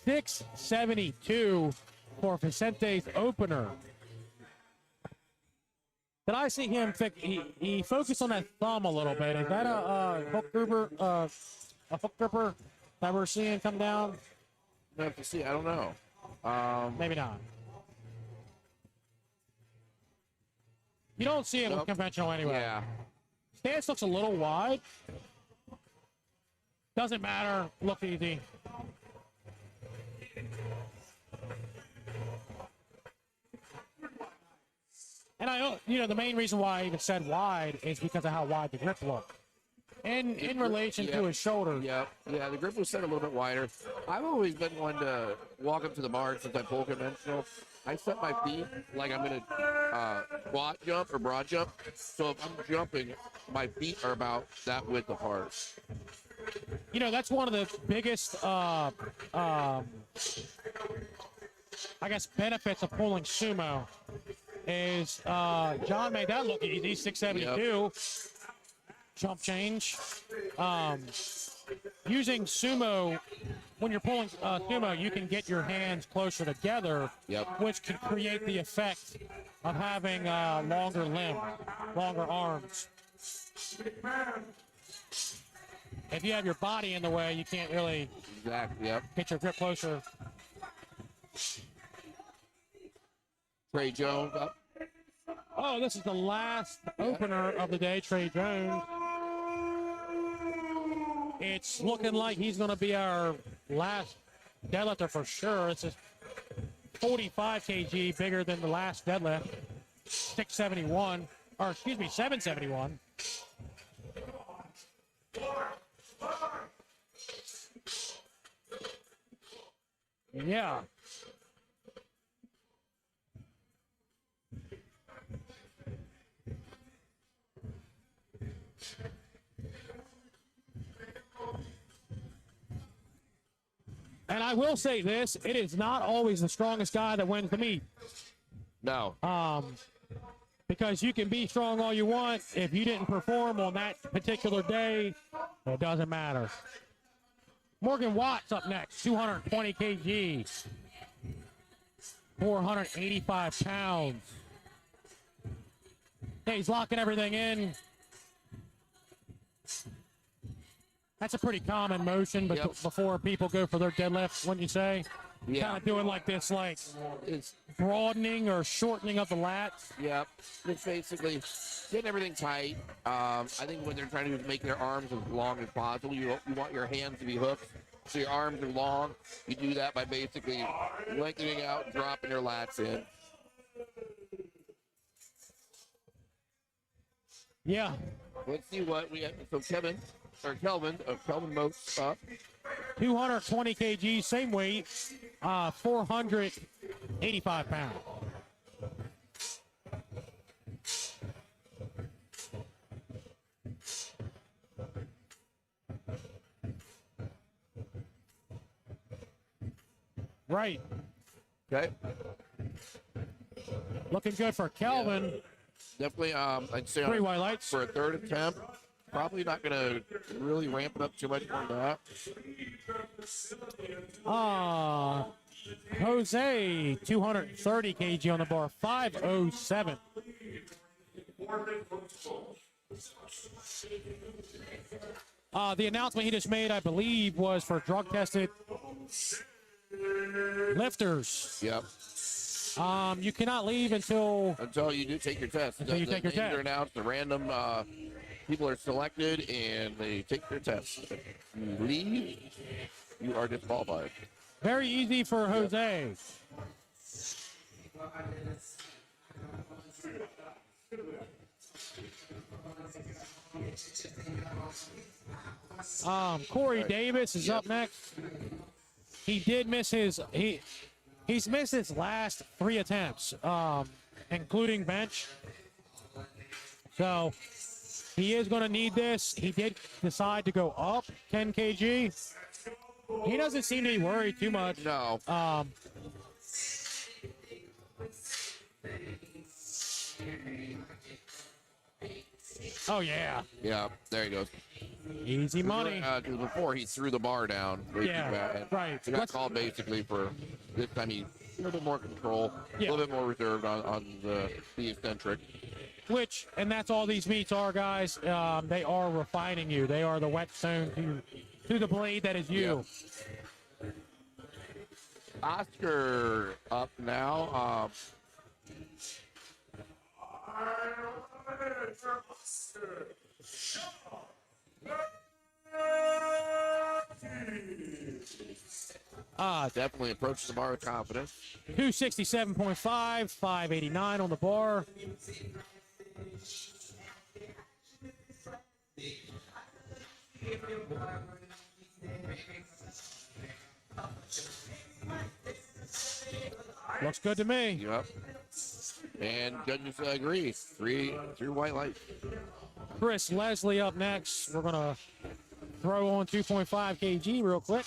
672 for Vicente's opener. Did I see him? He focused on that thumb a little bit. Is that a hook gripper? A hook gripper that we're seeing come down? I have to see. I don't know. Maybe not. You don't see it with Nope. conventional anyway. Yeah. Stance looks a little wide. Doesn't matter. Look easy. And the main reason why I even said wide is because of how wide the grip looked. In relation to his shoulder. Yeah, the grip was set a little bit wider. I've always been one to walk up to the mark since I pull conventional. I set my feet like I'm going to squat jump or broad jump. So if I'm jumping, my feet are about that width apart. That's one of the biggest, benefits of pulling sumo is John made that look easy, 672. Yep. Jump change. Using sumo, when you're pulling sumo, you can get your hands closer together, which can create the effect of having longer limbs, longer arms. If you have your body in the way, you can't really get your grip closer. Trey Jones up. Oh, this is the last opener of the day, Trey Jones. It's looking like he's going to be our last deadlifter for sure. It's 45 kg bigger than the last deadlift, 671, or excuse me, 771. Yeah. And I will say this, it is not always the strongest guy that wins the meet. No. Because you can be strong all you want. If you didn't perform on that particular day, it doesn't matter. Morgan Watts up next, 220 kg, 485 pounds. Hey, he's locking everything in. That's a pretty common motion before people go for their deadlift, wouldn't you say? Yeah. Kind of doing like this, like It's broadening or shortening of the lats. Yep. It's basically getting everything tight. I think what they're trying to do is make their arms as long as possible. You want your hands to be hooked, so your arms are long. You do that by basically lengthening out, dropping your lats in. Yeah. Let's see what we have. So Kelvin Moats up. 220 kg, same weight, 485 pounds. Right. Okay. Looking good for Kelvin. Definitely, I'd say 3 white lights. for a third attempt, probably not going to really ramp it up too much more than that. Jose, 230 kg on the bar, 507. The announcement he just made, I believe, was for drug-tested lifters. Yep. You cannot leave until you do take your test. Until you take your names test. are announced, the random people are selected, and they take their test. If you leave, you are disqualified. very easy for Jose. Corey Davis is up next. He did miss he's missed his last 3 attempts, including bench. So he is going to need this. He did decide to go up 10 kg. He doesn't seem to be worried too much. No. Oh, yeah. Yeah, there he goes. Easy money. Before he threw the bar down. Yeah, right. He got called basically for this time. He's a little bit more control, a little bit more reserved on the eccentric. Which, and that's all these meets are, guys. They are refining you. They are the whetstone to the blade that is you. Yeah. Oscar up now. Definitely approached the bar with confidence. 267.5, 589 on the bar. Looks good to me. Yep. And judges agree. Three white lights. Chris Leslie up next. We're going to throw on 2.5 kg real quick.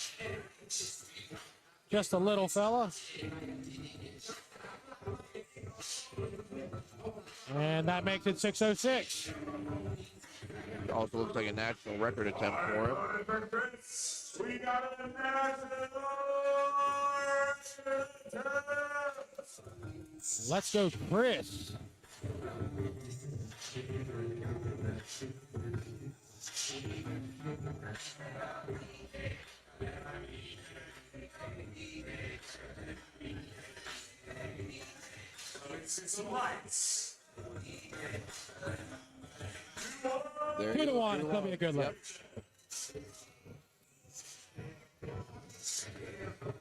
Just a little fella. And that makes it 606. Also looks like a national record attempt for him. We got a national Let's go, Chris. some lights. There 2 you to go, 1. 2 to That'll be a good Yep. look.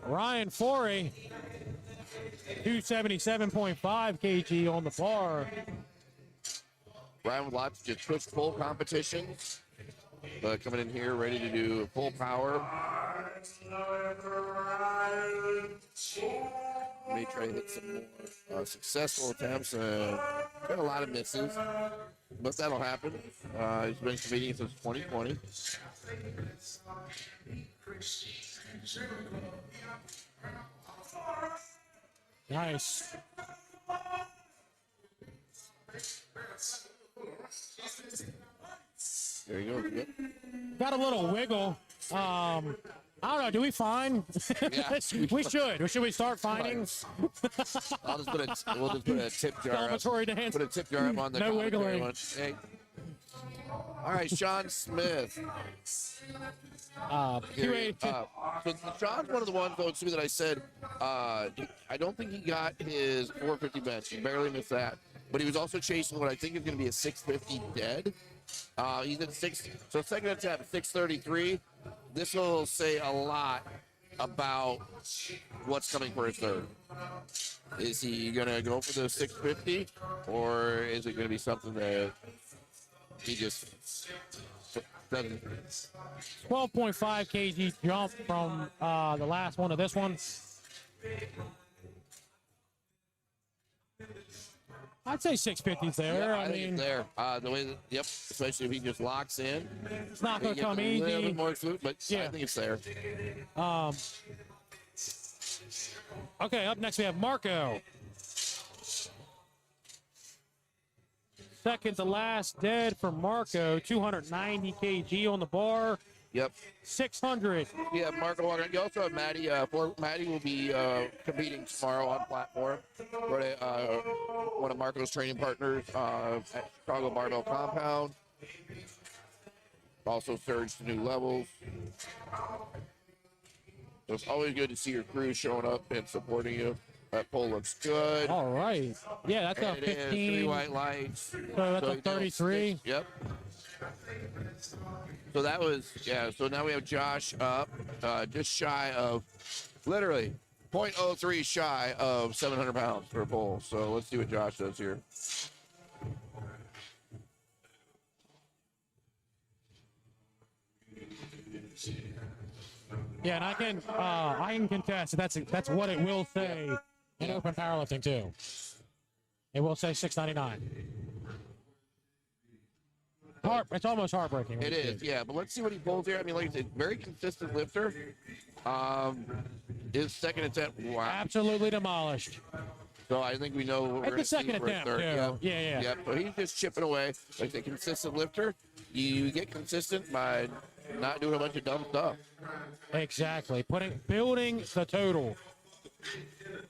Ryan Forey, 277.5 kg on the bar. Ryan with lots of just push pull competitions. But coming in here ready to do full power. May try to hit some more successful attempts. Got a lot of misses, but that'll happen. He's been competing since 2020. Nice. There you go. Yep. Got a little wiggle. I don't know. Do we fine? Yeah. we should. Or should we start finding? We'll just put a tip jar up. Celebratory dance. Put a tip jar up on the No commentary wiggling. one. Hey, All right, Sean Smith. 280. So Sean's one of the ones, though, too, that I said I don't think he got his 450 bench. He barely missed that. But he was also chasing what I think is going to be a 650 dead. He's at 6. So second attempt, 633. This will say a lot about what's coming for his third. Is he going to go for the 650, or is it going to be something that he just doesn't? 12.5 kg jump from the last one to this one. I'd say 650's there. Yeah, I think mean, it's there. The way that, yep, especially if he just locks in. it's not going He to gets come a little easy. bit more food, but I Yeah. think it's there. Okay, up next we have Marco. Second to last dead for Marco. 290 kg on the bar. Yep. 600. Yeah, Marco Walker. You also have Maddie. Maddie will be competing tomorrow on platform. One of Marco's training partners at Chicago Barbell Compound. Also surged to new levels. So it's always good to see your crew showing up and supporting you. That pole looks good. All right. Yeah, that's a And it is 3 15. white lights. So that's a you know, 33. Yep. So that was, yeah, so now we have Josh up, just shy of, literally, 0.03 shy of 700 pounds for a pole. So let's see what Josh does here. Yeah, and I can contest that that's what it will say in open powerlifting too. It will say 699. It's almost heartbreaking. It is, yeah, but let's see what he pulls here. I mean, like I said, very consistent lifter. His second attempt, wow. Absolutely demolished. So I think we know what we're It's going the to see second for a attempt, third. too. Yep. Yeah. Yep, so he's just chipping away. Like the consistent lifter, you get consistent by not doing a bunch of dumb stuff. Exactly. Building the total.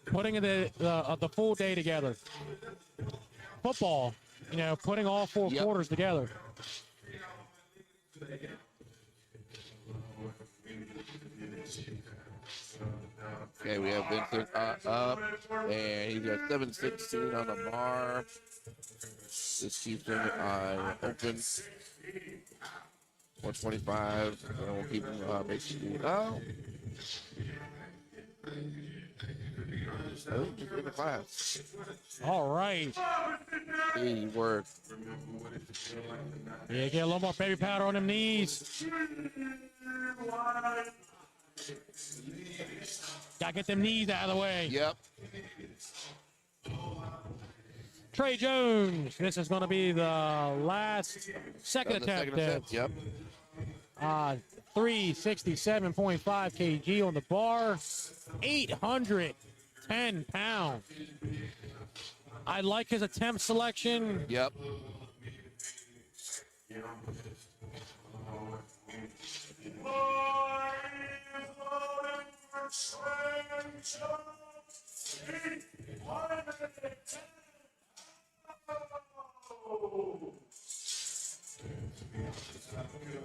Putting the full day together. Football, putting all four Yep. quarters together. Okay, we have Vincent up, and he's got 716 on the bar. This keeps him open. 125, and we'll keep him basically. Oh. Just in the class. All right. He worked. Yeah, get a little more baby powder on them knees. Gotta get them knees out of the way. Yep. Trey Jones. This is going to be the second The attempt. second attempt. Yep. 367.5 kg on the bar. 810 pounds. I like his attempt selection. Yep.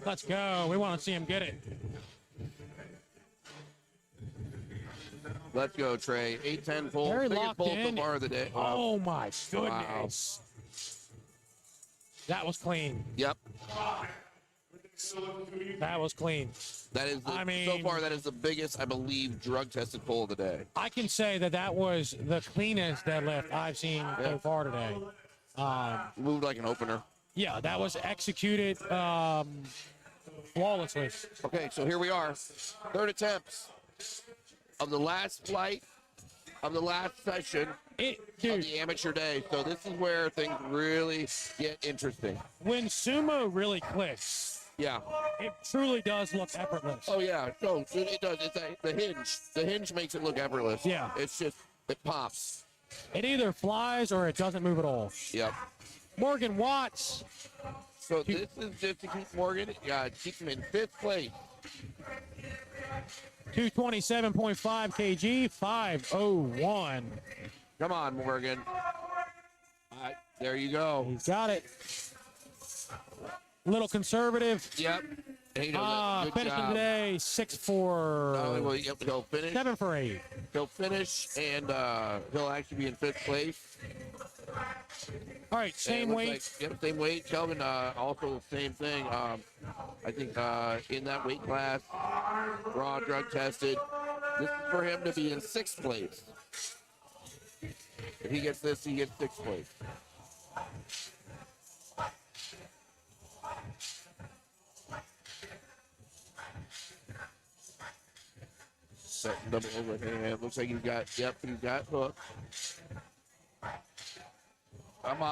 Let's go. We want to see him get it. Let's go, Trey. 810 pull. Very Biggest locked pull so in. far of the day. Oh my goodness. That was clean. Yep. That was clean. That is I mean- so far that is the biggest, I believe, drug tested pull of the day. I can say that was the cleanest deadlift I've seen so far today. Moved like an opener. Yeah, that was executed flawlessly. Okay, so here we are. Third attempts of the last flight of the last session of Dude, the amateur day. So this is where things really get interesting. when sumo really clicks, Yeah. it truly does look effortless. Oh yeah. No, it does. It's the hinge. The hinge makes it look effortless. Yeah. It's just it pops. It either flies or it doesn't move at all. Yep. Morgan Watts. So this is just to keep Morgan. Yeah, keep him in 5th place. 227.5 kg, 501. Come on, Morgan. All right, there you go. He's got it. little conservative. Yep. And he does it. Good Finishing job. today, 6 for Not only will he'll finish, 7 for 8. he'll finish, and he'll actually be in 5th place. All right, same And it weight. looks like, yep, same weight. Kelvin, also the same thing. I think in that weight class, raw drug tested. This is for him to be in 6th place. If he gets this, he gets 6th place. Setting double overhand. Looks like he's got hook. Come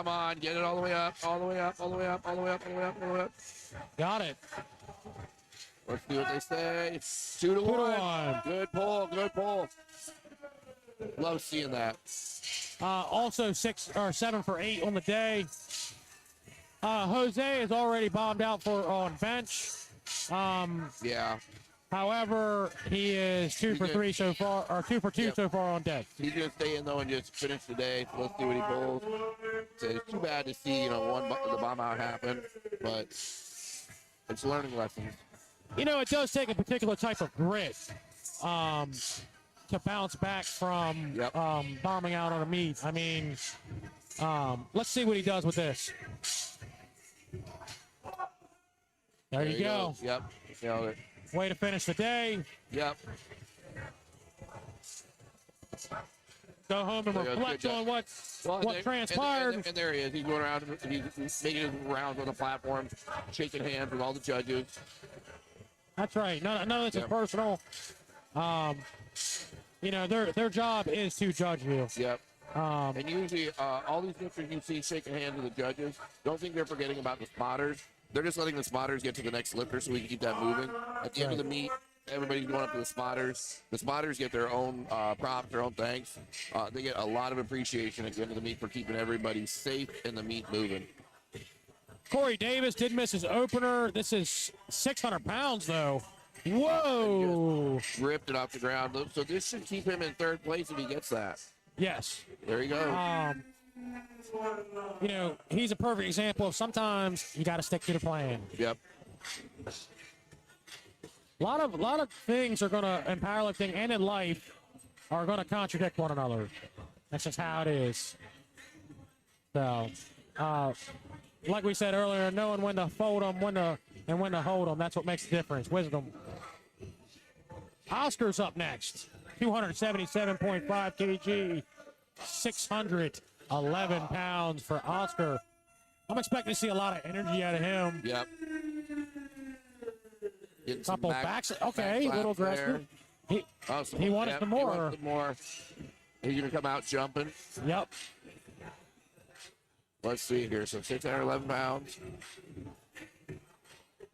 on, get it all the way up, all the way up, all the way up, all the way up, all the way up, all the way up. Got it. Let's see what they say. 2 to 1. Good pull, good pull. Love seeing that. Also 7 for 8 on the day. Jose is already bombed out on bench. Yeah. However, he is 2 for 3 so far, or 2 for 2 so far on deck. He's gonna stay in though and just finish the day. So let's see what he pulls. So it's too bad to see, the bomb out happen, but it's learning lessons. It does take a particular type of grit to bounce back from bombing out on a meet. I mean, let's see what he does with this. There you go. Yep. Nailed it. Way to finish the day. Yep. Go home and reflect on what transpired. And there he is. He's going around. He's making his rounds on the platform, shaking hands with all the judges. That's right. None of this is personal. Their job is to judge you. Yep. And usually, all these lifters you see shaking hands with the judges, don't think they're forgetting about the spotters. They're just letting the spotters get to the next lifter so we can keep that moving. At the end of the meet, everybody's going up to the spotters. The spotters get their own props, their own thanks. They get a lot of appreciation at the end of the meet for keeping everybody safe and the meet moving. Corey Davis did miss his opener. This is 600 pounds, though. Whoa! Ripped it off the ground. So this should keep him in 3rd place if he gets that. Yes. There you go. He's a perfect example of sometimes you got to stick to the plan. Yep. A lot of things are gonna in powerlifting and in life are gonna contradict one another. That's just how it is. So, like we said earlier, knowing when to fold them, when to hold them, that's what makes the difference. Wisdom. Oscar's up next. 277.5 kg, 611 pounds for Oscar. I'm expecting to see a lot of energy out of him. Yep. Couple backs. Okay, little aggressive. He wanted some more. He wanted some more. He's going to come out jumping. Yep. Let's see here. So 611 pounds.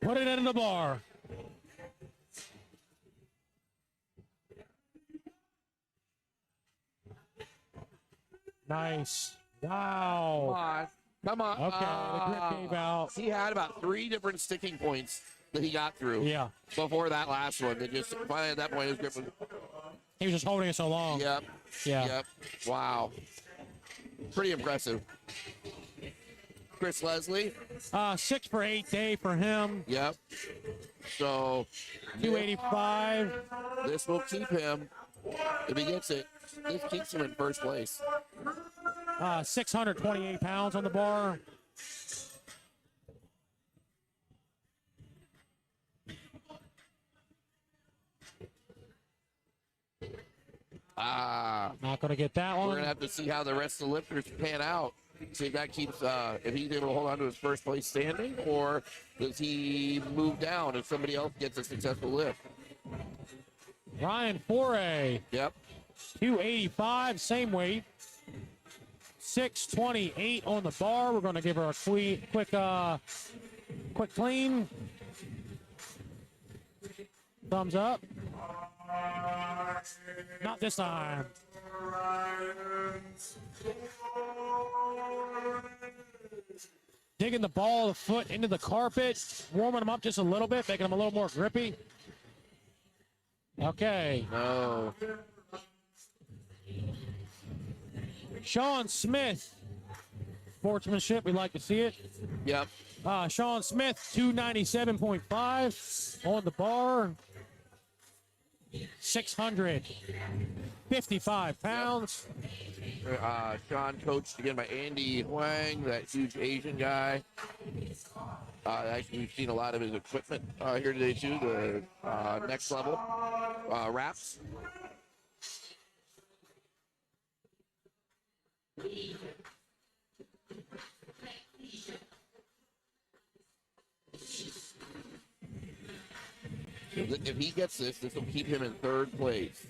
Put it into the bar. Nice. Wow. Come on. Okay, the grip gave out. He had about 3 different sticking points that he got through. Yeah. Before that last one. That just finally at that point his grip was. He was just holding it so long. Yep. Yeah. Yep. Wow. Pretty impressive. Chris Leslie. 6 for 8 day for him. Yep. So 285. This will keep him. If he gets it, this keeps him in 1st place. 628 pounds on the bar. Not going to get that one. We're going to have to see how the rest of the lifters pan out. See if that keeps, if he's able to hold on to his 1st place standing, or does he move down if somebody else gets a successful lift? Ryan Foray. Yep. 285, same weight. 628 on the bar. We're going to give her a quick clean. Thumbs up. Not this time. Digging the ball of the foot into the carpet, warming them up just a little bit, making them a little more grippy. Okay. No. Sean Smith. Sportsmanship, we like to see it. Yep. Sean Smith, 297.5 on the bar. 655 pounds. Sean coached again by Andy Huang, that huge Asian guy. Actually, we've seen a lot of his equipment here today too. The next level wraps. If he gets this will keep him in third place.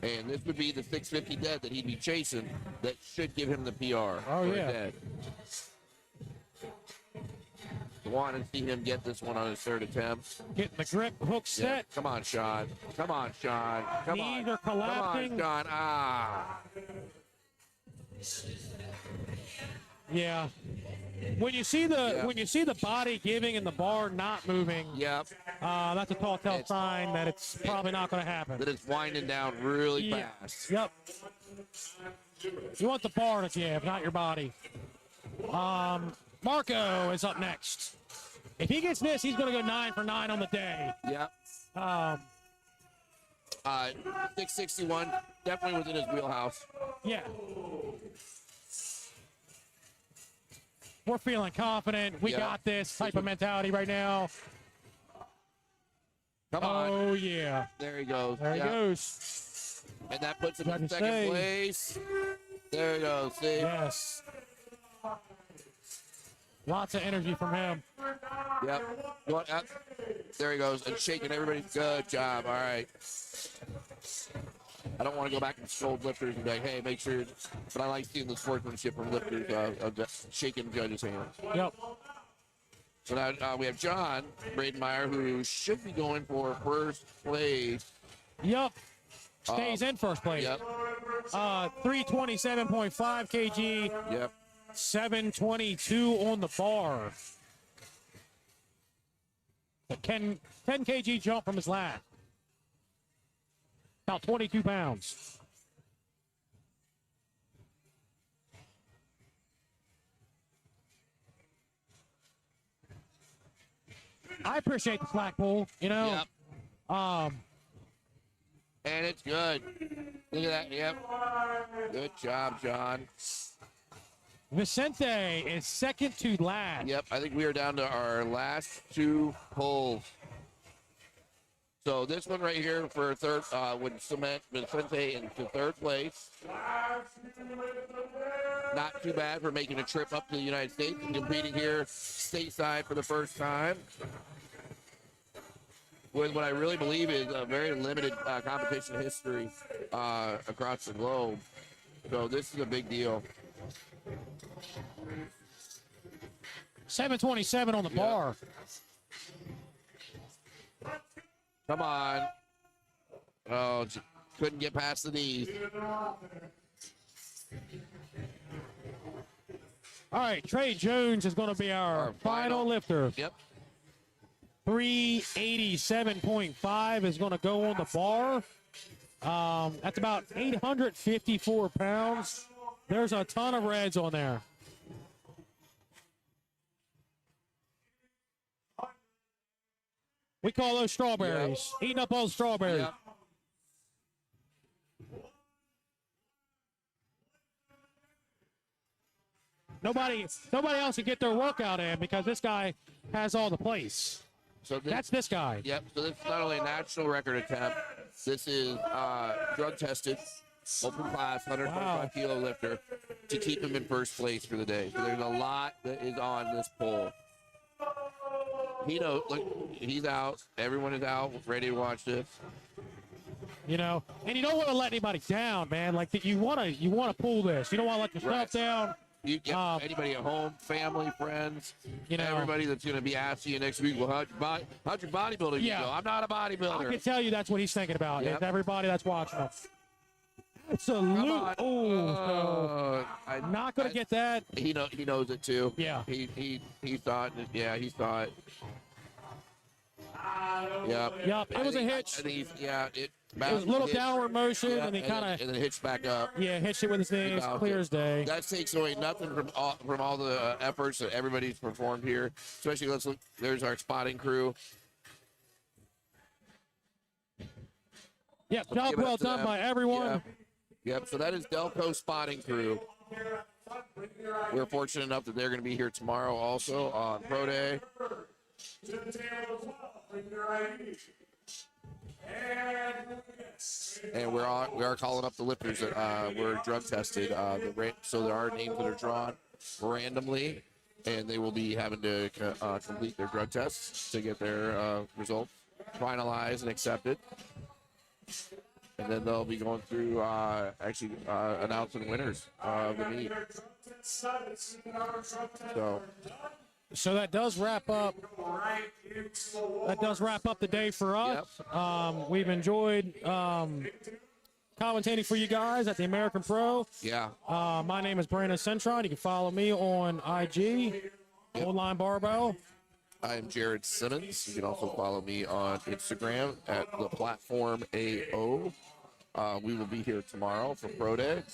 And this would be the 650 dead that he'd be chasing that should give him the PR. Oh, for yeah. Dead. Want to see him get this one on his third attempt. Getting the grip, hook set. Yeah. Come on, Sean. Come on, Sean. Come on. Knees are collapsing. Come on, Sean. Ah. Yeah. When you see the body giving and the bar not moving, Yep. that's a telltale sign that it's probably not going to happen. That it's winding down really Yeah. fast. Yep. You want the bar to give, not your body. Marco is up next. If he gets this, he's going to go 9 for 9 on the day. Yep. 661, definitely within his wheelhouse. Yeah. We're feeling confident. We Yeah. got this type of mentality right now. Come on. Oh, yeah. There he goes. There Yep. he goes. And that puts him in Judges second say. place. There he goes. See? Yes. Lots of energy from him. Yep. Going up. There he goes. And shaking everybody. Good job. All right. I don't want to go back and scold lifters and be like, hey, make sure. But I like seeing the sportsmanship from lifters of shaking judges' hands. Yep. So now we have John Bradenmeyer, who should be going for first place. Yep. Stays in first place. Yep. 327.5 kg. Yep. 722 on the bar. A 10 kg jump from his last. About 22 pounds. I appreciate the slack pull, you know. Yep. And it's good. Look at that. Yep. Good job, John. Vicente is second to last. Yep. I think we are down to our last two pulls. So this one right here for third would cement Vicente into third place. Not too bad for making a trip up to the United States and competing here stateside for the first time. With what I really believe is a very limited competition history across the globe. So this is a big deal. 727 on the bar. Come on. Oh, couldn't get past the knees. All right, Trey Jones is going to be our final lifter. Yep. 387.5 is going to go on the bar. That's about 854 pounds. There's a ton of reds on there. We call those strawberries. Eating up all the strawberries. Yep. Nobody else can get their workout in because this guy has all the place. So That's this guy. Yep. So this is not only a national record attempt. This is drug tested, open class, 125 kilo lifter to keep him in first place for the day. So there's a lot that is on this pole. He knows. Look, he's out. Everyone is out, ready to watch this. You know, and you don't want to let anybody down, man. Like you want to pull this. You don't want to let yourself down. You get anybody at home, family, friends, you know, everybody that's going to be asking you next week, well, how'd your bodybuilding go? I'm not a bodybuilder. I can tell you that's what he's thinking about. Yep. Is everybody that's watching him. Absolute. Oh, no. Not going to get that. He knows it too. Yeah. He thought. Yeah, he thought. Yep. Yep. It was a hitch. I think It was a little hitch. downward motion, Yeah, and he kind of and then hitched back up. hitched it with his knees, Bounced clear it. as day. That takes away nothing from all the efforts that everybody's performed here. Especially, let's look. There's our spotting crew. Yep, Give job it well up to done them. by everyone. Yep. So that is Delco spotting crew. We're fortunate enough that they're going to be here tomorrow also on Pro Day. And we are calling up the lifters that were drug tested. So there are names that are drawn randomly, and they will be having to complete their drug tests to get their results finalized and accepted. And then they'll be going through announcing winners of the meet. So that does wrap up. That does wrap up the day for us. We've enjoyed commentating for you guys at the American Pro. Yeah. My name is Brandon Centron. You can follow me on IG, Old Line Barbell. I am Jared Simmons. You can also follow me on Instagram at the Platform AO. We will be here tomorrow for Pro Day.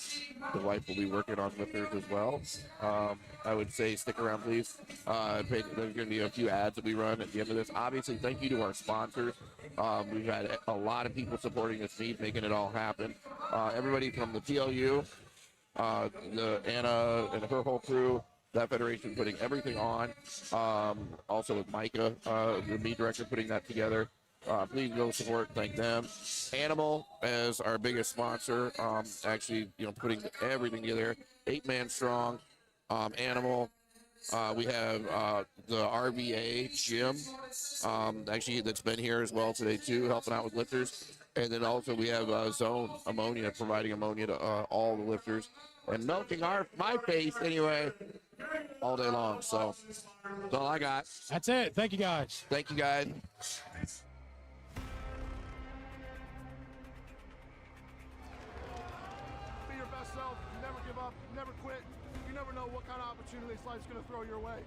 The wife will be working on lifters as well. I would say stick around, please. There's going to be a few ads that we run at the end of this. Obviously, thank you to our sponsors. We've had a lot of people supporting this meet, making it all happen. Everybody from the PLU, Anna and her whole crew, that federation putting everything on. Also with Micah, the meet director, putting that together. Please go support, thank them. Animal as our biggest sponsor, putting everything together. 8-man strong. Animal. We have the RVA gym, that's been here as well today too, helping out with lifters. And then also we have Zone Ammonia, providing ammonia to all the lifters and melting my face anyway all day long. So that's all I got. That's it. Thank you, guys. Thank you, guys. Be your best self. Never give up. Never quit. You never know what kind of opportunities life's going to throw your way.